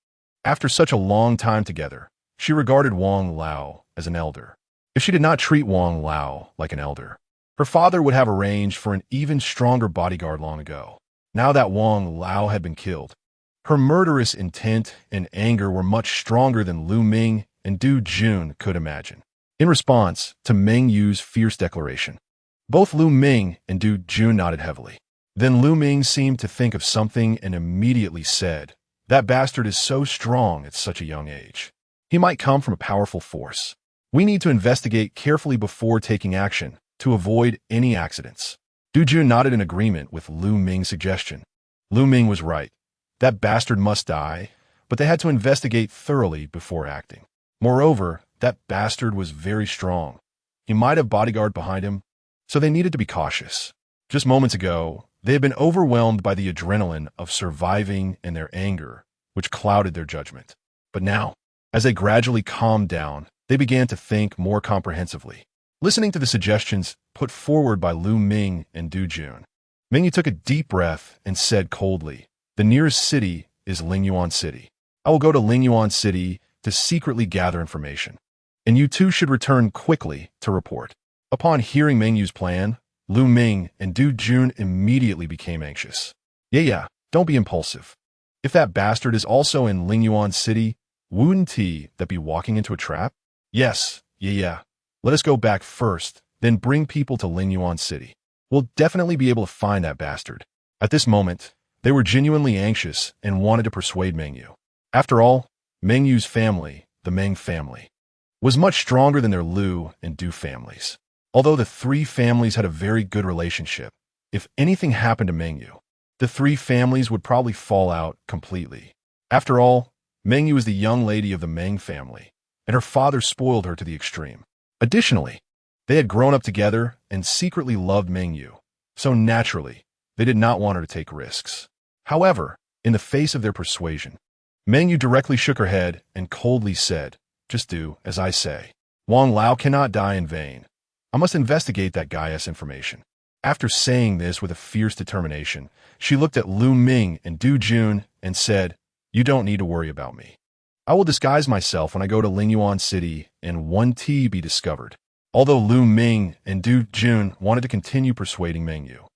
A: After such a long time together, she regarded Wang Lao as an elder. If she did not treat Wang Lao like an elder, her father would have arranged for an even stronger bodyguard long ago. Now that Wang Lao had been killed, her murderous intent and anger were much stronger than Lu Ming and Du Jun could imagine. In response to Meng Yu's fierce declaration, both Lu Ming and Du Jun nodded heavily. Then Lu Ming seemed to think of something and immediately said, "That bastard is so strong at such a young age. He might come from a powerful force. We need to investigate carefully before taking action to avoid any accidents." Du Jun nodded in agreement with Lu Ming's suggestion. Lu Ming was right. That bastard must die, but they had to investigate thoroughly before acting. Moreover, that bastard was very strong. He might have bodyguard behind him, so they needed to be cautious. Just moments ago, they had been overwhelmed by the adrenaline of surviving and their anger, which clouded their judgment. But now, as they gradually calmed down, they began to think more comprehensively. Listening to the suggestions put forward by Lu Ming and Du Jun, Meng Yu took a deep breath and said coldly, "The nearest city is Lingyuan City. I will go to Lingyuan City to secretly gather information, and you two should return quickly to report." Upon hearing Meng Yu's plan, Lu Ming and Du Jun immediately became anxious. Yeah, don't be impulsive. If that bastard is also in Lingyuan City, wouldn't he that be walking into a trap? Yes, yeah. Let us go back first, then bring people to Lingyuan City. We'll definitely be able to find that bastard. At this moment, they were genuinely anxious and wanted to persuade Meng Yu. After all, Meng Yu's family, the Meng family, was much stronger than their Lu and Du families. Although the three families had a very good relationship, if anything happened to Meng Yu, the three families would probably fall out completely. After all, Meng Yu was the young lady of the Meng family, and her father spoiled her to the extreme. Additionally, they had grown up together and secretly loved Meng Yu, so naturally, they did not want her to take risks. However, in the face of their persuasion, Meng Yu directly shook her head and coldly said, "Just do as I say. Wang Lao cannot die in vain. I must investigate that guy's information." After saying this with a fierce determination, she looked at Lu Ming and Du Jun and said, "You don't need to worry about me. I will disguise myself when I go to Lingyuan City and 1T be discovered." Although Lu Ming and Du Jun wanted to continue persuading Meng Yu,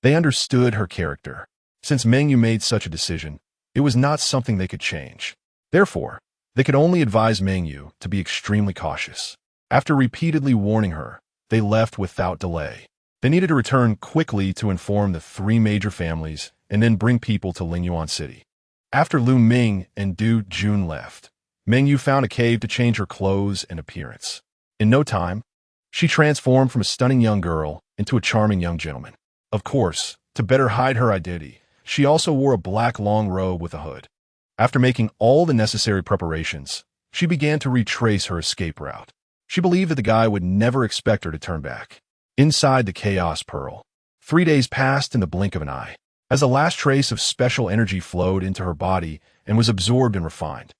A: they understood her character. Since Meng Yu made such a decision, it was not something they could change. Therefore, They could only advise Mengyu to be extremely cautious. After repeatedly warning her, they left without delay. They needed to return quickly to inform the three major families and then bring people to Lingyuan City. After Lu Ming and Du Jun left, Mengyu found a cave to change her clothes and appearance. In no time, she transformed from a stunning young girl into a charming young gentleman. Of course, to better hide her identity, she also wore a black long robe with a hood. After making all the necessary preparations, she began to retrace her escape route. She believed that the guy would never expect her to turn back. Inside the Chaos Pearl, 3 days passed in the blink of an eye, as the last trace of special energy flowed into her body and was absorbed and refined.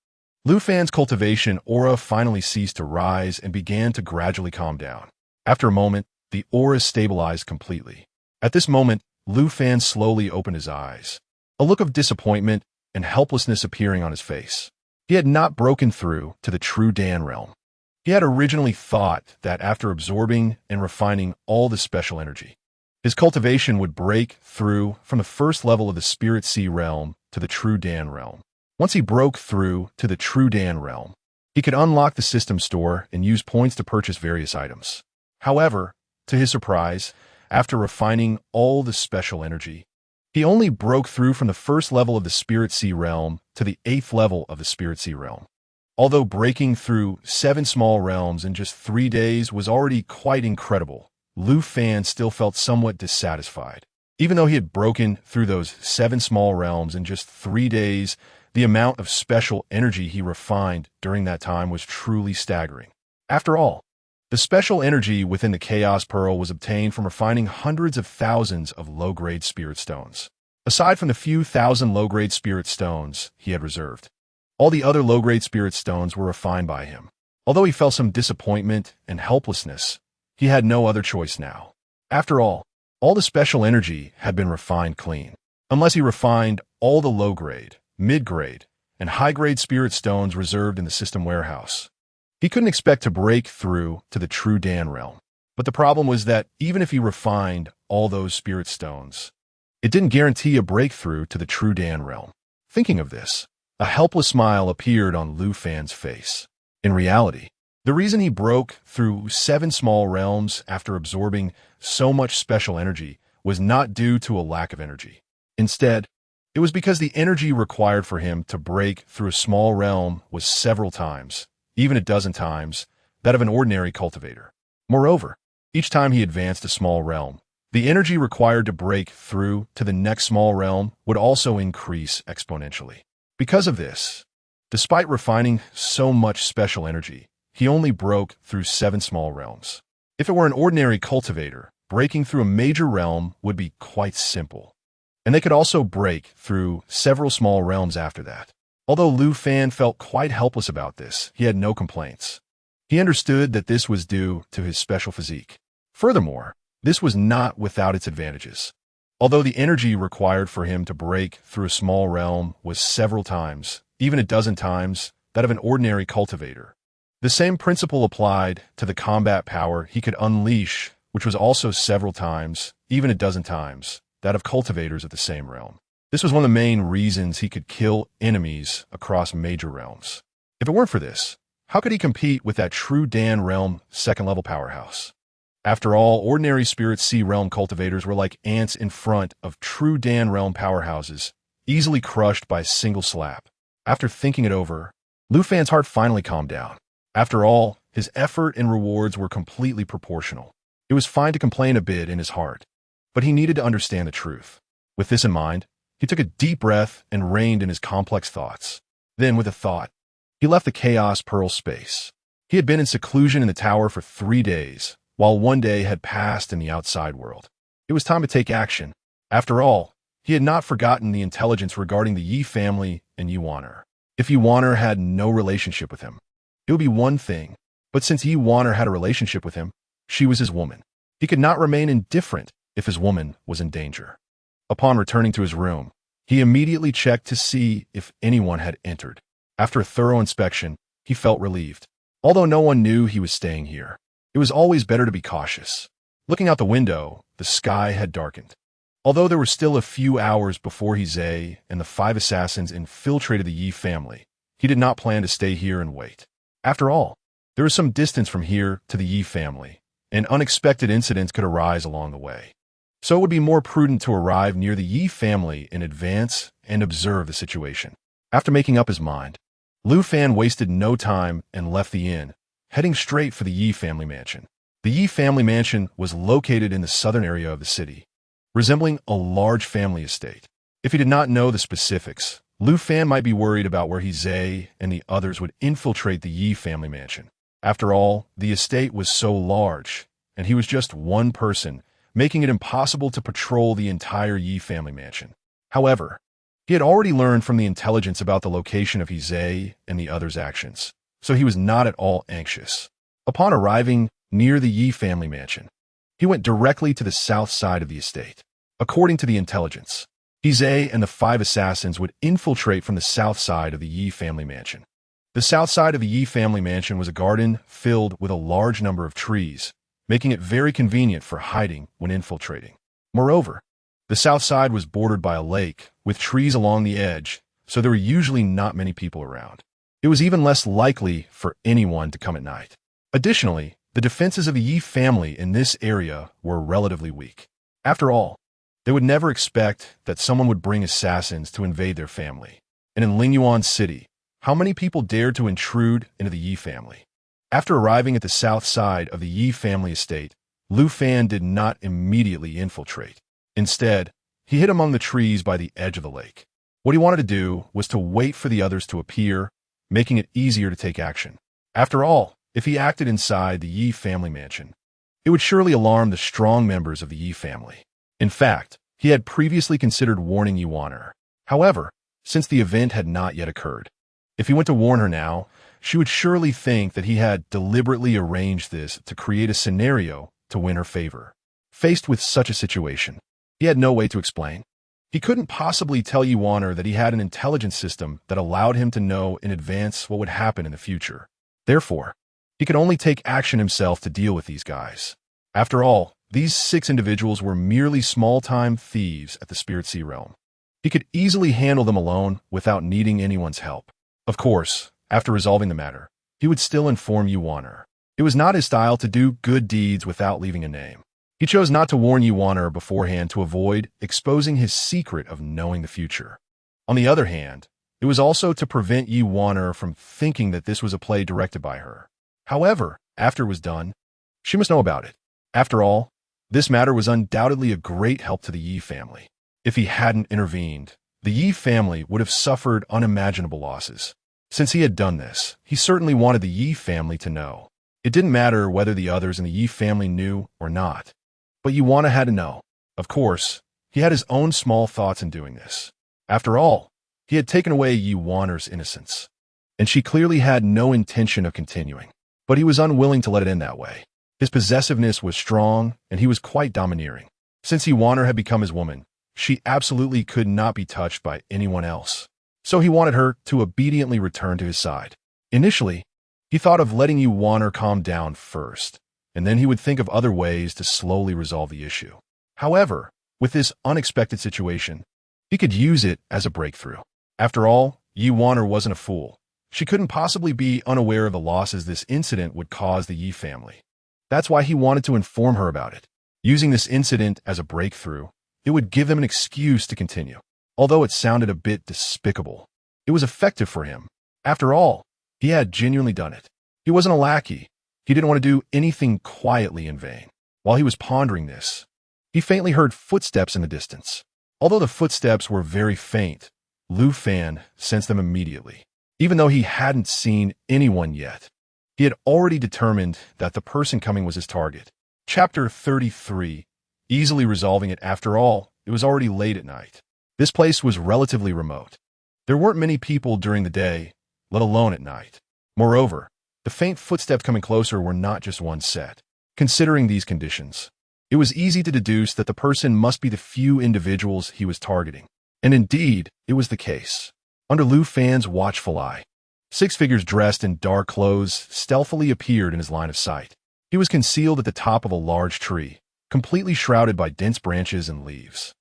A: Lu Fan's cultivation aura finally ceased to rise and began to gradually calm down. After a moment, the aura stabilized completely. At this moment, Lu Fan slowly opened his eyes, a look of disappointment and helplessness appearing on his face. He had not broken through to the true Dan realm. He had originally thought that after absorbing and refining all the special energy, his cultivation would break through from the first level of the Spirit Sea realm to the true Dan realm. Once he broke through to the true Dan realm, he could unlock the system store and use points to purchase various items. However, to his surprise, after refining all the special energy, he only broke through from the first level of the Spirit Sea realm to the 8th level of the Spirit Sea realm. Although breaking through 7 small realms in just 3 days was already quite incredible, Lu Fan still felt somewhat dissatisfied. Even though he had broken through those 7 small realms in just 3 days, the amount of special energy he refined during that time was truly staggering. After all, the special energy within the Chaos Pearl was obtained from refining hundreds of thousands of low-grade spirit stones. Aside from the few thousand low-grade spirit stones he had reserved, all the other low-grade spirit stones were refined by him. Although he felt some disappointment and helplessness, he had no other choice now. After all the special energy had been refined clean. Unless he refined all the low-grade, mid-grade, and high-grade spirit stones reserved in the system warehouse, he couldn't expect to break through to the true Dan realm. But the problem was that even if he refined all those spirit stones, it didn't guarantee a breakthrough to the true Dan realm. Thinking of this, a helpless smile appeared on Lu Fan's face. In reality, the reason he broke through 7 small realms after absorbing so much special energy was not due to a lack of energy. Instead, it was because the energy required for him to break through a small realm was several times, even a dozen times, that of an ordinary cultivator. Moreover, each time he advanced a small realm, the energy required to break through to the next small realm would also increase exponentially. Because of this, despite refining so much special energy, he only broke through 7 small realms. If it were an ordinary cultivator, breaking through a major realm would be quite simple, and they could also break through several small realms after that. Although Lu Fan felt quite helpless about this, he had no complaints. He understood that this was due to his special physique. Furthermore, this was not without its advantages. Although the energy required for him to break through a small realm was several times, even a dozen times, that of an ordinary cultivator, the same principle applied to the combat power he could unleash, which was also several times, even a dozen times, that of cultivators of the same realm. This was one of the main reasons he could kill enemies across major realms. If it weren't for this, how could he compete with that true Dan realm second-level powerhouse? After all, ordinary Spirit Sea realm cultivators were like ants in front of true Dan realm powerhouses, easily crushed by a single slap. After thinking it over, Lu Fan's heart finally calmed down. After all, his effort and rewards were completely proportional. It was fine to complain a bit in his heart, but he needed to understand the truth. With this in mind, he took a deep breath and reined in his complex thoughts. Then, with a thought, he left the Chaos Pearl space. He had been in seclusion in the tower for 3 days, while 1 day had passed in the outside world. It was time to take action. After all, he had not forgotten the intelligence regarding the Yi family and Yuaner. If Yuaner had no relationship with him, it would be one thing, but since Yuaner had a relationship with him, she was his woman. He could not remain indifferent if his woman was in danger. Upon returning to his room, he immediately checked to see if anyone had entered. After a thorough inspection, he felt relieved. Although no one knew he was staying here, it was always better to be cautious. Looking out the window, the sky had darkened. Although there were still a few hours before Zay and the 5 assassins infiltrated the Yi family, he did not plan to stay here and wait. After all, there is some distance from here to the Yi family, and unexpected incidents could arise along the way. So it would be more prudent to arrive near the Yi family in advance and observe the situation. After making up his mind, Lu Fan wasted no time and left the inn, heading straight for the Yi family mansion. The Yi family mansion was located in the southern area of the city, resembling a large family estate. If he did not know the specifics, Lu Fan might be worried about where Zhe and the others would infiltrate the Yi family mansion. After all, the estate was so large, and he was just one person, making it impossible to patrol the entire Yi family mansion. However, he had already learned from the intelligence about the location of Zhe and the others' actions, so he was not at all anxious. Upon arriving near the Yi family mansion, he went directly to the south side of the estate. According to the intelligence, Zhe and the 5 assassins would infiltrate from the south side of the Yi family mansion. The south side of the Yi family mansion was a garden filled with a large number of trees, making it very convenient for hiding when infiltrating. Moreover, the south side was bordered by a lake with trees along the edge, so there were usually not many people around. It was even less likely for anyone to come at night. Additionally, the defenses of the Yi family in this area were relatively weak. After all, they would never expect that someone would bring assassins to invade their family. And in Lingyuan City, how many people dared to intrude into the Yi family? After arriving at the south side of the Yi family estate, Lu Fan did not immediately infiltrate. Instead, he hid among the trees by the edge of the lake. What he wanted to do was to wait for the others to appear, making it easier to take action. After all, if he acted inside the Yi family mansion, it would surely alarm the strong members of the Yi family. In fact, he had previously considered warning Yuan. However, since the event had not yet occurred, if he went to warn her now, she would surely think that he had deliberately arranged this to create a scenario to win her favor. Faced with such a situation, he had no way to explain. He couldn't possibly tell Yuan that he had an intelligence system that allowed him to know in advance what would happen in the future. Therefore, he could only take action himself to deal with these guys. After all, these 6 individuals were merely small-time thieves at the Spirit Sea realm. He could easily handle them alone without needing anyone's help. Of course, after resolving the matter, he would still inform Yuan. It was not his style to do good deeds without leaving a name. He chose not to warn Yuan beforehand to avoid exposing his secret of knowing the future. On the other hand, it was also to prevent Yuan from thinking that this was a play directed by her. However, after it was done, she must know about it. After all, this matter was undoubtedly a great help to the Yi family. If he hadn't intervened, the Yi family would have suffered unimaginable losses. Since he had done this, he certainly wanted the Yi family to know. It didn't matter whether the others in the Yi family knew or not. But Yuan had to know. Of course, he had his own small thoughts in doing this. After all, he had taken away Yuan's innocence, and she clearly had no intention of continuing. But he was unwilling to let it end that way. His possessiveness was strong, and he was quite domineering. Since Yuan had become his woman, she absolutely could not be touched by anyone else. So he wanted her to obediently return to his side. Initially, he thought of letting Yuan calm down first, and then he would think of other ways to slowly resolve the issue. However, with this unexpected situation, he could use it as a breakthrough. After all, Yuan wasn't a fool. She couldn't possibly be unaware of the losses this incident would cause the Yi family. That's why he wanted to inform her about it. Using this incident as a breakthrough, it would give him an excuse to continue. Although it sounded a bit despicable, it was effective for him. After all, he had genuinely done it. He wasn't a lackey. He didn't want to do anything quietly in vain. While he was pondering this, he faintly heard footsteps in the distance. Although the footsteps were very faint, Lu Fan sensed them immediately. Even though he hadn't seen anyone yet, he had already determined that the person coming was his target. Chapter 33. Easily resolving it. After all, it was already late at night. This place was relatively remote. There weren't many people during the day, let alone at night. Moreover, the faint footsteps coming closer were not just one set. Considering these conditions, it was easy to deduce that the person must be the few individuals he was targeting. And indeed, it was the case. Under Lu Fan's watchful eye, 6 figures dressed in dark clothes stealthily appeared in his line of sight. He was concealed at the top of a large tree, completely shrouded by dense branches and leaves.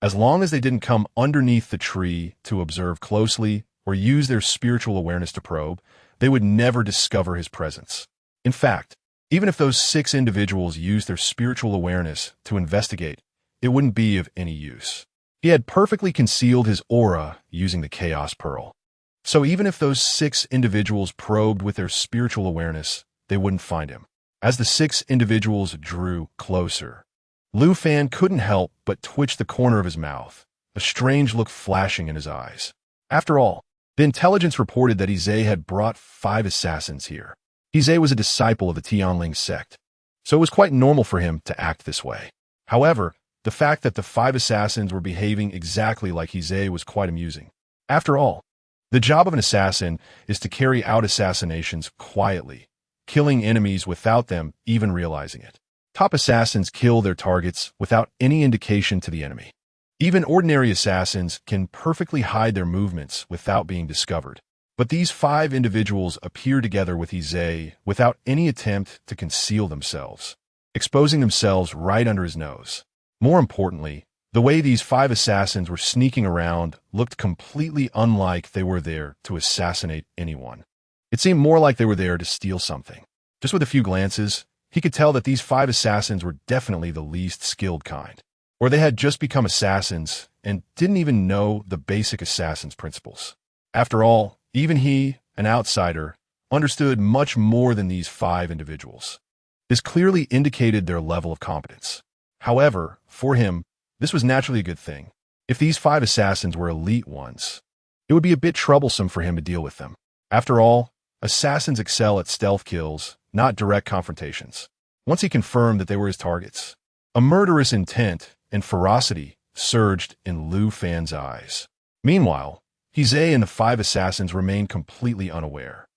A: As long as they didn't come underneath the tree to observe closely or use their spiritual awareness to probe, they would never discover his presence. In fact, even if those 6 individuals used their spiritual awareness to investigate, it wouldn't be of any use. He had perfectly concealed his aura using the Chaos Pearl. So even if those 6 individuals probed with their spiritual awareness, they wouldn't find him. As the 6 individuals drew closer, Lu Fan couldn't help but twitch the corner of his mouth, a strange look flashing in his eyes. After all, the intelligence reported that Izay had brought 5 assassins here. Izay was a disciple of the Tianling sect, so it was quite normal for him to act this way. However, the fact that the 5 assassins were behaving exactly like Izay was quite amusing. After all, the job of an assassin is to carry out assassinations quietly, killing enemies without them even realizing it. Top assassins kill their targets without any indication to the enemy. Even ordinary assassins can perfectly hide their movements without being discovered. But these 5 individuals appear together with Izay without any attempt to conceal themselves, exposing themselves right under his nose. More importantly, the way these 5 assassins were sneaking around looked completely unlike they were there to assassinate anyone. It seemed more like they were there to steal something. Just with a few glances, he could tell that these 5 assassins were definitely the least skilled kind, or they had just become assassins and didn't even know the basic assassin's principles. After all, even he, an outsider, understood much more than these 5 individuals. This clearly indicated their level of competence. However, for him, this was naturally a good thing. If these 5 assassins were elite ones, it would be a bit troublesome for him to deal with them. After all, assassins excel at stealth kills, not direct confrontations. Once he confirmed that they were his targets, a murderous intent and ferocity surged in Lu Fan's eyes. Meanwhile, Izay and the 5 assassins remained completely unaware.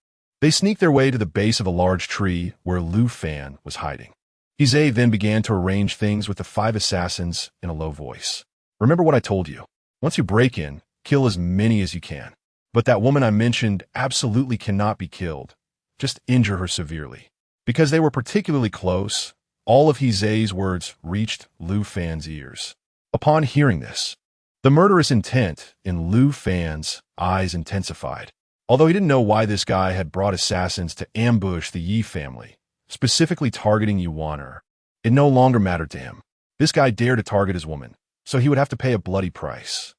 A: They sneaked their way to the base of a large tree where Lu Fan was hiding. Izay then began to arrange things with the 5 assassins in a low voice. Remember what I told you. Once you break in, kill as many as you can. But that woman I mentioned absolutely cannot be killed. Just injure her severely. Because they were particularly close, all of Izay's words reached Lu Fan's ears. Upon hearing this, the murderous intent in Lu Fan's eyes intensified. Although he didn't know why this guy had brought assassins to ambush the Yi family, specifically targeting Yuaner, it no longer mattered to him. This guy dared to target his woman, so he would have to pay a bloody price.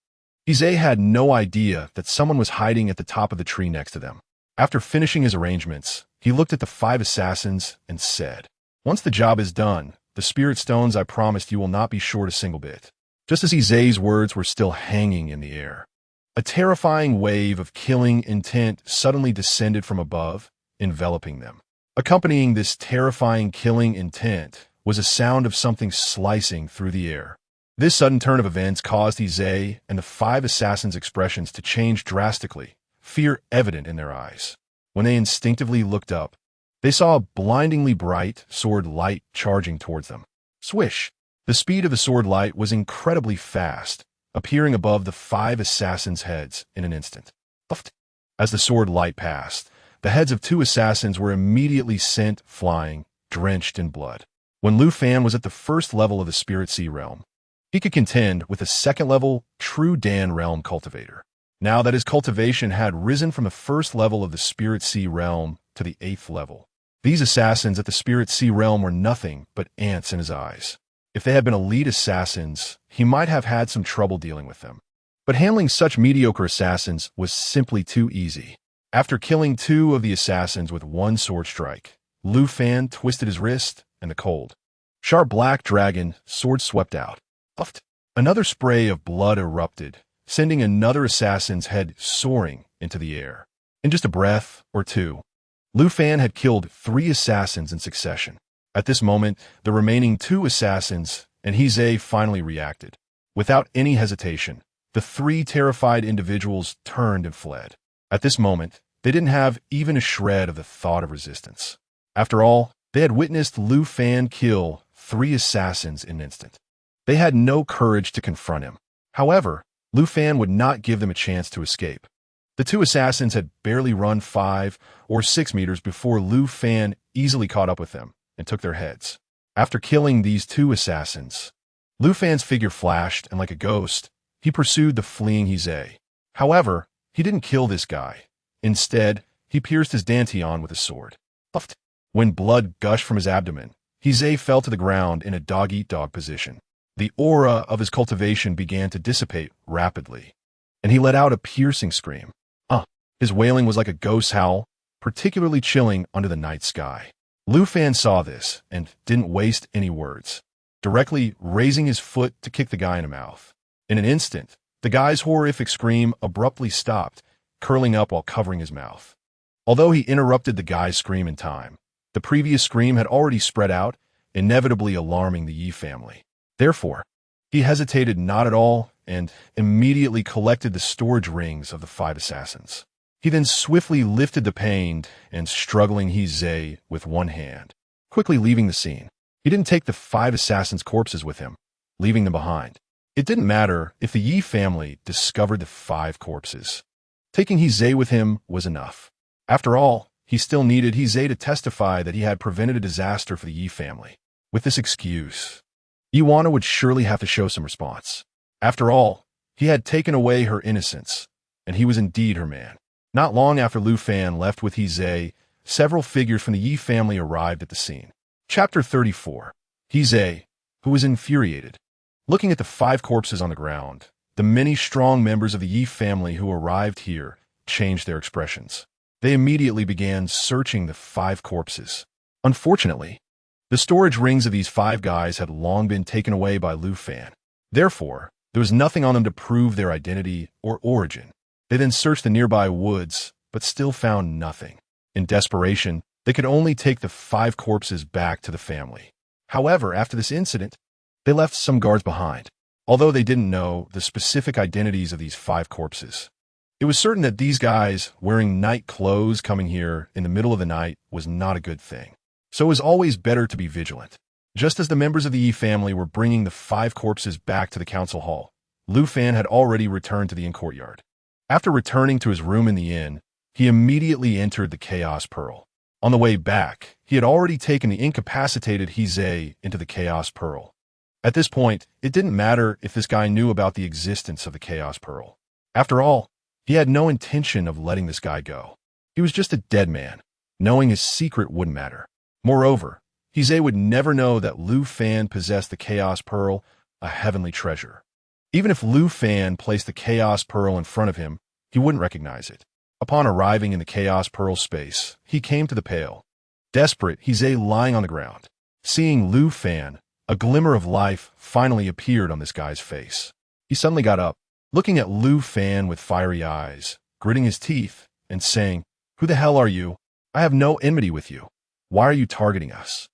A: Izay had no idea that someone was hiding at the top of the tree next to them. After finishing his arrangements, he looked at the 5 assassins and said, "Once the job is done, the spirit stones I promised you will not be short a single bit." Just as Izay's words were still hanging in the air, a terrifying wave of killing intent suddenly descended from above, enveloping them. Accompanying this terrifying killing intent was a sound of something slicing through the air. This sudden turn of events caused Izay and the 5 assassins' expressions to change drastically, fear evident in their eyes. When they instinctively looked up, they saw a blindingly bright sword light charging towards them. Swish! The speed of the sword light was incredibly fast, appearing above the 5 assassins' heads in an instant. As the sword light passed, the heads of 2 assassins were immediately sent flying, drenched in blood. When Lu Fan was at the first level of the Spirit Sea realm, he could contend with a second-level True Dan realm cultivator. Now that his cultivation had risen from the first level of the Spirit Sea realm to the 8th level, these assassins at the Spirit Sea realm were nothing but ants in his eyes. If they had been elite assassins, he might have had some trouble dealing with them. But handling such mediocre assassins was simply too easy. After killing 2 of the assassins with 1 sword strike, Lu Fan twisted his wrist, and the cold, sharp black dragon sword swept out. Another spray of blood erupted, sending another assassin's head soaring into the air. In just a breath or two, Lu Fan had killed 3 assassins in succession. At this moment, the remaining 2 assassins and Izay finally reacted. Without any hesitation, the 3 terrified individuals turned and fled. At this moment, they didn't have even a shred of the thought of resistance. After all, they had witnessed Lu Fan kill 3 assassins in an instant. They had no courage to confront him. However, Lu Fan would not give them a chance to escape. The 2 assassins had barely run 5 or 6 meters before Lu Fan easily caught up with them and took their heads. After killing these 2 assassins, Lu Fan's figure flashed, and like a ghost, he pursued the fleeing Izay. However, He didn't kill this guy. Instead, he pierced his dantian with a sword. Puffed. When blood gushed from his abdomen, Heze fell to the ground in a dog-eat-dog position. The aura of his cultivation began to dissipate rapidly, and he let out a piercing scream. His wailing was like a ghost howl, particularly chilling under the night sky. Lu Fan saw this and didn't waste any words, directly raising his foot to kick the guy in the mouth. In an instant, the guy's horrific scream abruptly stopped, curling up while covering his mouth. Although he interrupted the guy's scream in time, the previous scream had already spread out, inevitably alarming the Yi family. Therefore, he hesitated not at all and immediately collected the storage rings of the 5 assassins. He then swiftly lifted the pained and struggling Heze with one hand, quickly leaving the scene. He didn't take the 5 assassins' corpses with him, leaving them behind. It didn't matter if the Yi family discovered the 5 corpses. Taking Heze with him was enough. After all, he still needed Heze to testify that he had prevented a disaster for the Yi family. With this excuse, Ziyuan would surely have to show some response. After all, he had taken away her innocence, and he was indeed her man. Not long after Lu Fan left with Heze, several figures from the Yi family arrived at the scene. Chapter 34. Heze, who was infuriated. Looking at the 5 corpses on the ground, the many strong members of the Yi family who arrived here changed their expressions. They immediately began searching the 5 corpses. Unfortunately, the storage rings of these 5 guys had long been taken away by Lu Fan. Therefore, there was nothing on them to prove their identity or origin. They then searched the nearby woods, but still found nothing. In desperation, they could only take the 5 corpses back to the family. However, after this incident, they left some guards behind, although they didn't know the specific identities of these 5 corpses. It was certain that these guys wearing night clothes coming here in the middle of the night was not a good thing. So it was always better to be vigilant. Just as the members of the Yi family were bringing the 5 corpses back to the council hall, Lu Fan had already returned to the inn courtyard. After returning to his room in the inn, he immediately entered the Chaos Pearl. On the way back, he had already taken the incapacitated Heze into the Chaos Pearl. At this point, it didn't matter if this guy knew about the existence of the Chaos Pearl. After all, he had no intention of letting this guy go. He was just a dead man. Knowing his secret wouldn't matter. Moreover, Heze would never know that Lu Fan possessed the Chaos Pearl, a heavenly treasure. Even if Lu Fan placed the Chaos Pearl in front of him, he wouldn't recognize it. Upon arriving in the Chaos Pearl space, he came to the pail. Desperate, Heze lying on the ground. Seeing Lu Fan, a glimmer of life finally appeared on this guy's face. He suddenly got up, looking at Lu Fan with fiery eyes, gritting his teeth, and saying, "Who the hell are you? I have no enmity with you. Why are you targeting us?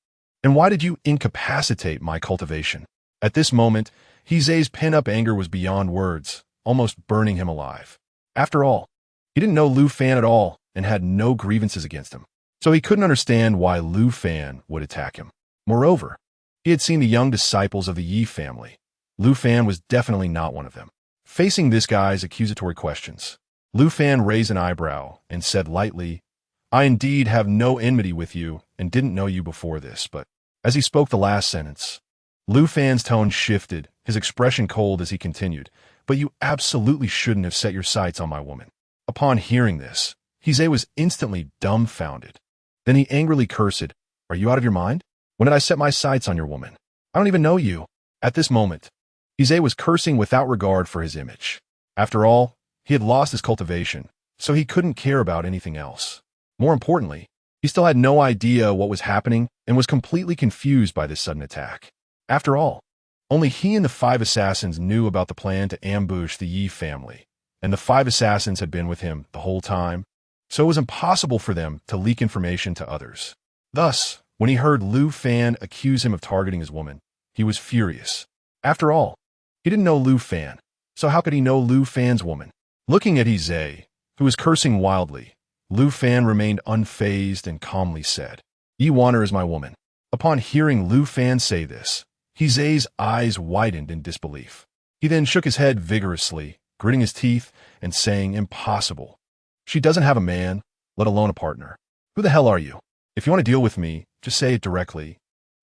A: And why did you incapacitate my cultivation?" At this moment, Heze's pent-up anger was beyond words, almost burning him alive. After all, he didn't know Lu Fan at all and had no grievances against him, so he couldn't understand why Lu Fan would attack him. Moreover, he had seen the young disciples of the Yi family. Lu Fan was definitely not one of them. Facing this guy's accusatory questions, Lu Fan raised an eyebrow and said lightly, "I indeed have no enmity with you and didn't know you before this," but as he spoke the last sentence, Lu Fan's tone shifted, his expression cold as he continued, "But you absolutely shouldn't have set your sights on my woman." Upon hearing this, Heze was instantly dumbfounded. Then he angrily cursed, "Are you out of your mind? When did I set my sights on your woman? I don't even know you." At this moment, Heze was cursing without regard for his image. After all, he had lost his cultivation, so he couldn't care about anything else. More importantly, he still had no idea what was happening and was completely confused by this sudden attack. After all, only he and the 5 assassins knew about the plan to ambush the Yi family, and the 5 assassins had been with him the whole time, so it was impossible for them to leak information to others. Thus, when he heard Lu Fan accuse him of targeting his woman, he was furious. After all, he didn't know Lu Fan, so how could he know Lu Fan's woman? Looking at Heze, who was cursing wildly, Lu Fan remained unfazed and calmly said, "Ziyuan is my woman." Upon hearing Lu Fan say this, Heze's eyes widened in disbelief. He then shook his head vigorously, gritting his teeth and saying, "Impossible. She doesn't have a man, let alone a partner. Who the hell are you? If you want to deal with me, just say it directly.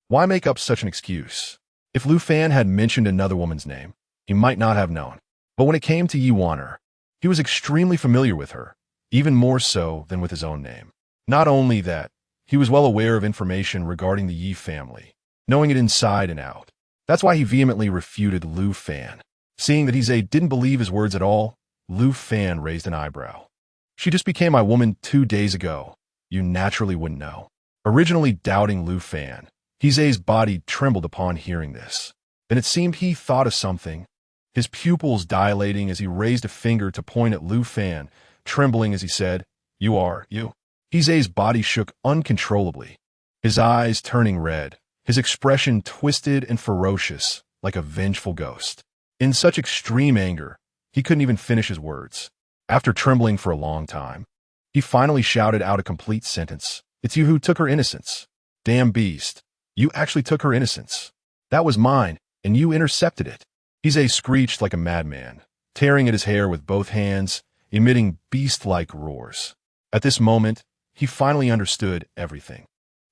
A: Why make up such an excuse?" If Lu Fan had mentioned another woman's name, he might not have known. But when it came to Ziyuan, He was extremely familiar with her, even more so than with his own name. Not only that, he was well aware of information regarding the Yi family, knowing it inside and out. That's why he vehemently refuted Lu Fan. Seeing that He didn't believe his words at all, Lu Fan raised an eyebrow. She just became my woman 2 days ago. You naturally wouldn't know. Originally doubting Lu Fan, He's body trembled upon hearing this. Then it seemed he thought of something, his pupils dilating as he raised a finger to point at Lu Fan, trembling as he said, "You are, you." He's body shook uncontrollably, his eyes turning red, his expression twisted and ferocious, like a vengeful ghost. In such extreme anger, he couldn't even finish his words. After trembling for a long time, he finally shouted out a complete sentence. "It's you who took her innocence. Damn beast. You actually took her innocence. That was mine, and you intercepted it." He's screeched like a madman, tearing at his hair with both hands, emitting beast-like roars. At this moment, he finally understood everything.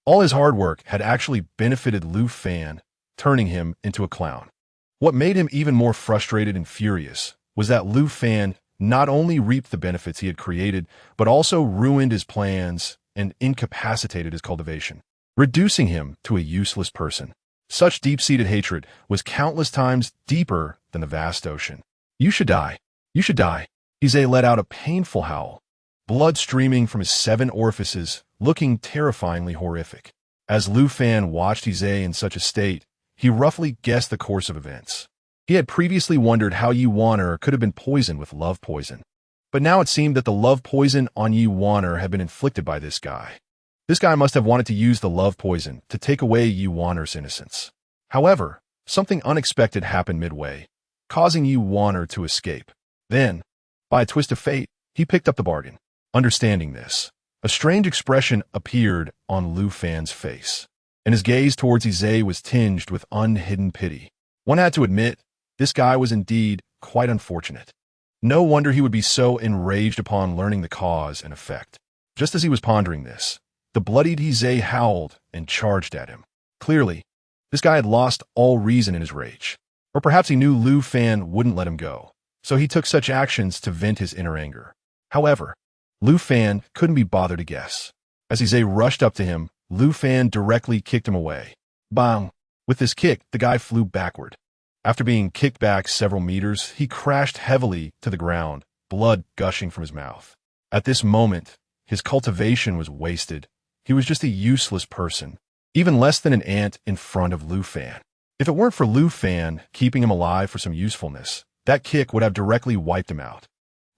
A: All his hard work had actually benefited Lu Fan, turning him into a clown. What made him even more frustrated and furious was that Lu Fan not only reaped the benefits he had created, but also ruined his plans and incapacitated his cultivation, reducing him to a useless person. Such deep-seated hatred was countless times deeper than the vast ocean. "You should die. You should die." He let out a painful howl, blood streaming from his 7 orifices, looking terrifyingly horrific. As Lu Fan watched He in such a state, he roughly guessed the course of events. He had previously wondered how Yi Wan'er could have been poisoned with love poison. But now it seemed that the love poison on Yi Wan'er had been inflicted by this guy. This guy must have wanted to use the love poison to take away Yi Wan'er's innocence. However, something unexpected happened midway, causing Yi Wan'er to escape. Then, by a twist of fate, he picked up the bargain. Understanding this, a strange expression appeared on Lu Fan's face, and his gaze towards He was tinged with unhidden pity. One had to admit, this guy was indeed quite unfortunate. No wonder he would be so enraged upon learning the cause and effect. Just as he was pondering this, the bloodied He howled and charged at him. Clearly, this guy had lost all reason in his rage. Or perhaps he knew Lu Fan wouldn't let him go, so he took such actions to vent his inner anger. However, Lu Fan couldn't be bothered to guess. As He rushed up to him, Lu Fan directly kicked him away. Bang! With this kick, the guy flew backward. After being kicked back several meters, he crashed heavily to the ground, blood gushing from his mouth. At this moment, his cultivation was wasted. He was just a useless person, even less than an ant in front of Lu Fan. If it weren't for Lu Fan keeping him alive for some usefulness, that kick would have directly wiped him out.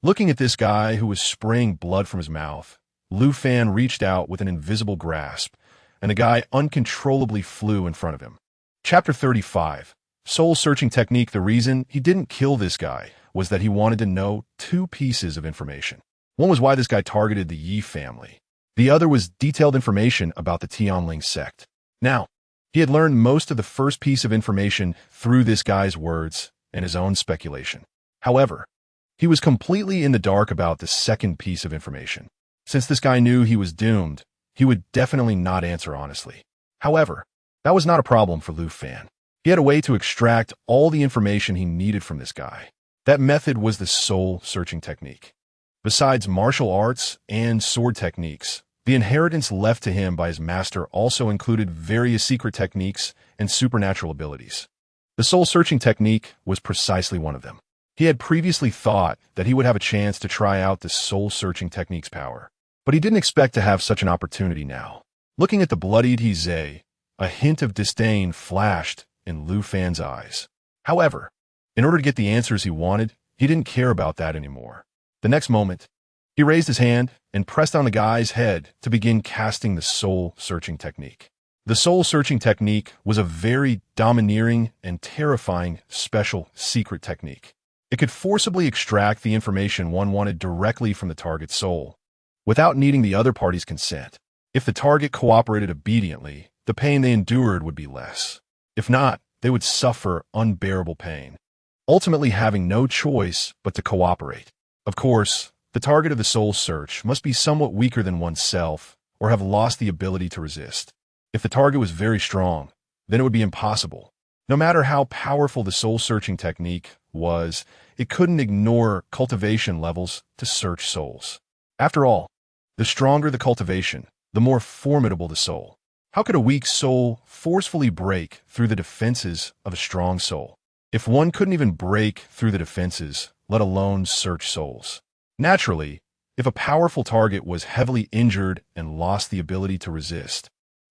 A: Looking at this guy who was spraying blood from his mouth, Lu Fan reached out with an invisible grasp, and the guy uncontrollably flew in front of him. Chapter 35. Soul-searching technique. The reason he didn't kill this guy was that he wanted to know 2 pieces of information. One was why this guy targeted the Yi family. The other was detailed information about the Tianling sect. Now, he had learned most of the first piece of information through this guy's words and his own speculation. However, he was completely in the dark about the second piece of information. Since this guy knew he was doomed, he would definitely not answer honestly. However, that was not a problem for Lu Fan. He had a way to extract all the information he needed from this guy. That method was the soul-searching technique. Besides martial arts and sword techniques, the inheritance left to him by his master also included various secret techniques and supernatural abilities. The soul-searching technique was precisely one of them. He had previously thought that he would have a chance to try out the soul-searching technique's power, but he didn't expect to have such an opportunity now. Looking at the bloodied He, a hint of disdain flashed in Lu Fan's eyes. However, in order to get the answers he wanted, he didn't care about that anymore. The next moment, he raised his hand and pressed on the guy's head to begin casting the soul-searching technique. The soul-searching technique was a very domineering and terrifying special secret technique. It could forcibly extract the information one wanted directly from the target's soul, without needing the other party's consent. If the target cooperated obediently, the pain they endured would be less. If not, they would suffer unbearable pain, ultimately having no choice but to cooperate. Of course, the target of the soul search must be somewhat weaker than oneself or have lost the ability to resist. If the target was very strong, then it would be impossible. No matter how powerful the soul-searching technique was it couldn't ignore cultivation levels to search souls. After all, the stronger the cultivation, the more formidable the soul. How could a weak soul forcefully break through the defenses of a strong soul? If one couldn't even break through the defenses, let alone search souls. Naturally, if a powerful target was heavily injured and lost the ability to resist,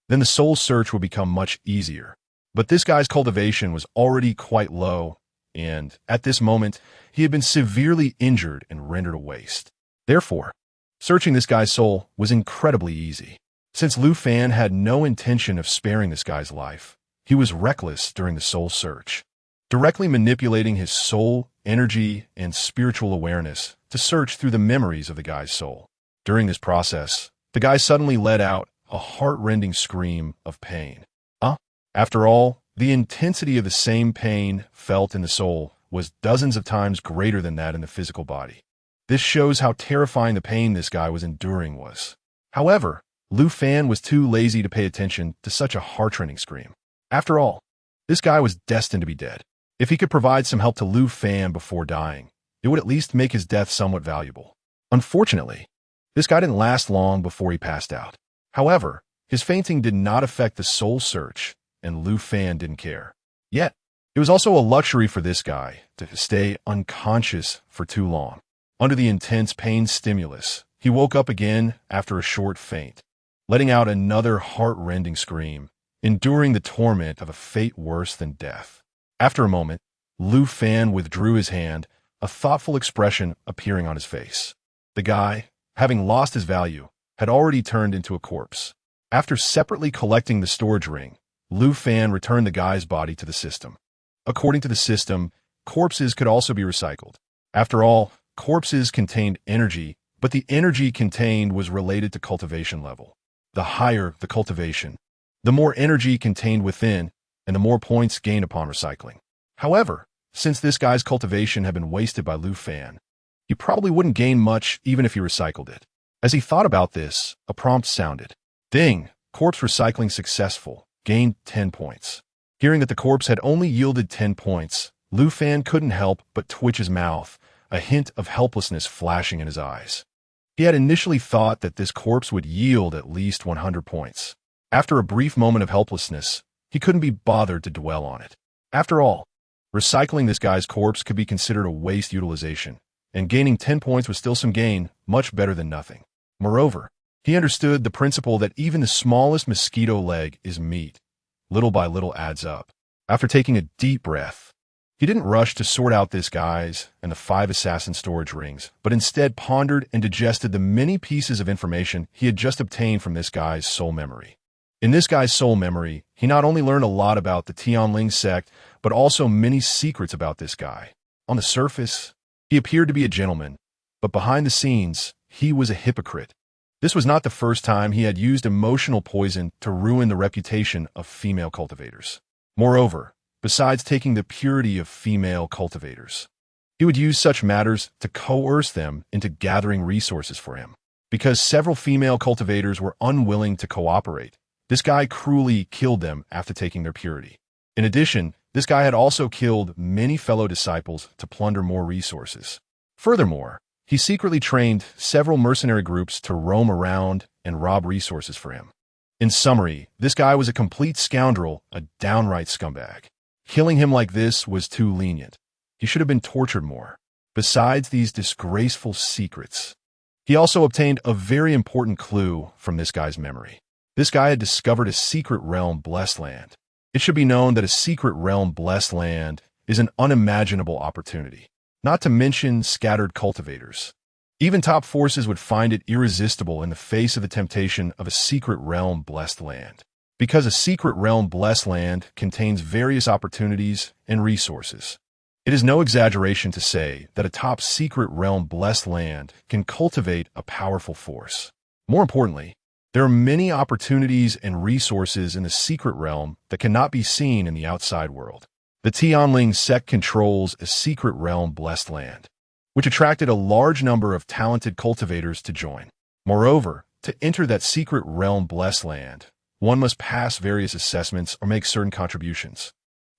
A: then the soul search would become much easier. But this guy's cultivation was already quite low, and at this moment, he had been severely injured and rendered a waste. Therefore, searching this guy's soul was incredibly easy. Since Lu Fan had no intention of sparing this guy's life, he was reckless during the soul search, directly manipulating his soul, energy, and spiritual awareness to search through the memories of the guy's soul. During this process, the guy suddenly let out a heart-rending scream of pain. After all, the intensity of the same pain felt in the soul was dozens of times greater than that in the physical body. This shows how terrifying the pain this guy was enduring was. However, Lu Fan was too lazy to pay attention to such a heart-rending scream. After all, this guy was destined to be dead. If he could provide some help to Lu Fan before dying, it would at least make his death somewhat valuable. Unfortunately, this guy didn't last long before he passed out. However, his fainting did not affect the soul search, and Lu Fan didn't care. Yet, it was also a luxury for this guy to stay unconscious for too long. Under the intense pain stimulus, he woke up again after a short faint, letting out another heart-rending scream, enduring the torment of a fate worse than death. After a moment, Lu Fan withdrew his hand, a thoughtful expression appearing on his face. The guy, having lost his value, had already turned into a corpse. After separately collecting the storage ring, Lu Fan returned the guy's body to the system. According to the system, corpses could also be recycled. After all, corpses contained energy, but the energy contained was related to cultivation level. The higher the cultivation, the more energy contained within, and the more points gained upon recycling. However, since this guy's cultivation had been wasted by Lu Fan, he probably wouldn't gain much even if he recycled it. As he thought about this, a prompt sounded. Ding! Corpse recycling successful. Gained 10 points. Hearing that the corpse had only yielded 10 points, Lu Fan couldn't help but twitch his mouth, a hint of helplessness flashing in his eyes. He had initially thought that this corpse would yield at least 100 points. After a brief moment of helplessness, he couldn't be bothered to dwell on it. After all, recycling this guy's corpse could be considered a waste utilization, and gaining 10 points was still some gain, much better than nothing. Moreover, he understood the principle that even the smallest mosquito leg is meat. Little by little adds up. After taking a deep breath, he didn't rush to sort out this guy's and the 5 assassin storage rings, but instead pondered and digested the many pieces of information he had just obtained from this guy's soul memory. In this guy's soul memory, he not only learned a lot about the Tianling sect, but also many secrets about this guy. On the surface, he appeared to be a gentleman, but behind the scenes, he was a hypocrite. This was not the first time he had used emotional poison to ruin the reputation of female cultivators. Moreover, besides taking the purity of female cultivators, he would use such matters to coerce them into gathering resources for him. Because several female cultivators were unwilling to cooperate, this guy cruelly killed them after taking their purity. In addition, this guy had also killed many fellow disciples to plunder more resources. Furthermore, he secretly trained several mercenary groups to roam around and rob resources for him. In summary, this guy was a complete scoundrel, a downright scumbag. Killing him like this was too lenient. He should have been tortured more. Besides these disgraceful secrets, he also obtained a very important clue from this guy's memory. This guy had discovered a secret realm blessed land. It should be known that a secret realm blessed land is an unimaginable opportunity. Not to mention scattered cultivators. Even top forces would find it irresistible in the face of the temptation of a secret realm blessed land. Because a secret realm blessed land contains various opportunities and resources. It is no exaggeration to say that a top secret realm blessed land can cultivate a powerful force. More importantly, there are many opportunities and resources in the secret realm that cannot be seen in the outside world. The Tianling sect controls a secret realm blessed land, which attracted a large number of talented cultivators to join. Moreover, to enter that secret realm blessed land, one must pass various assessments or make certain contributions.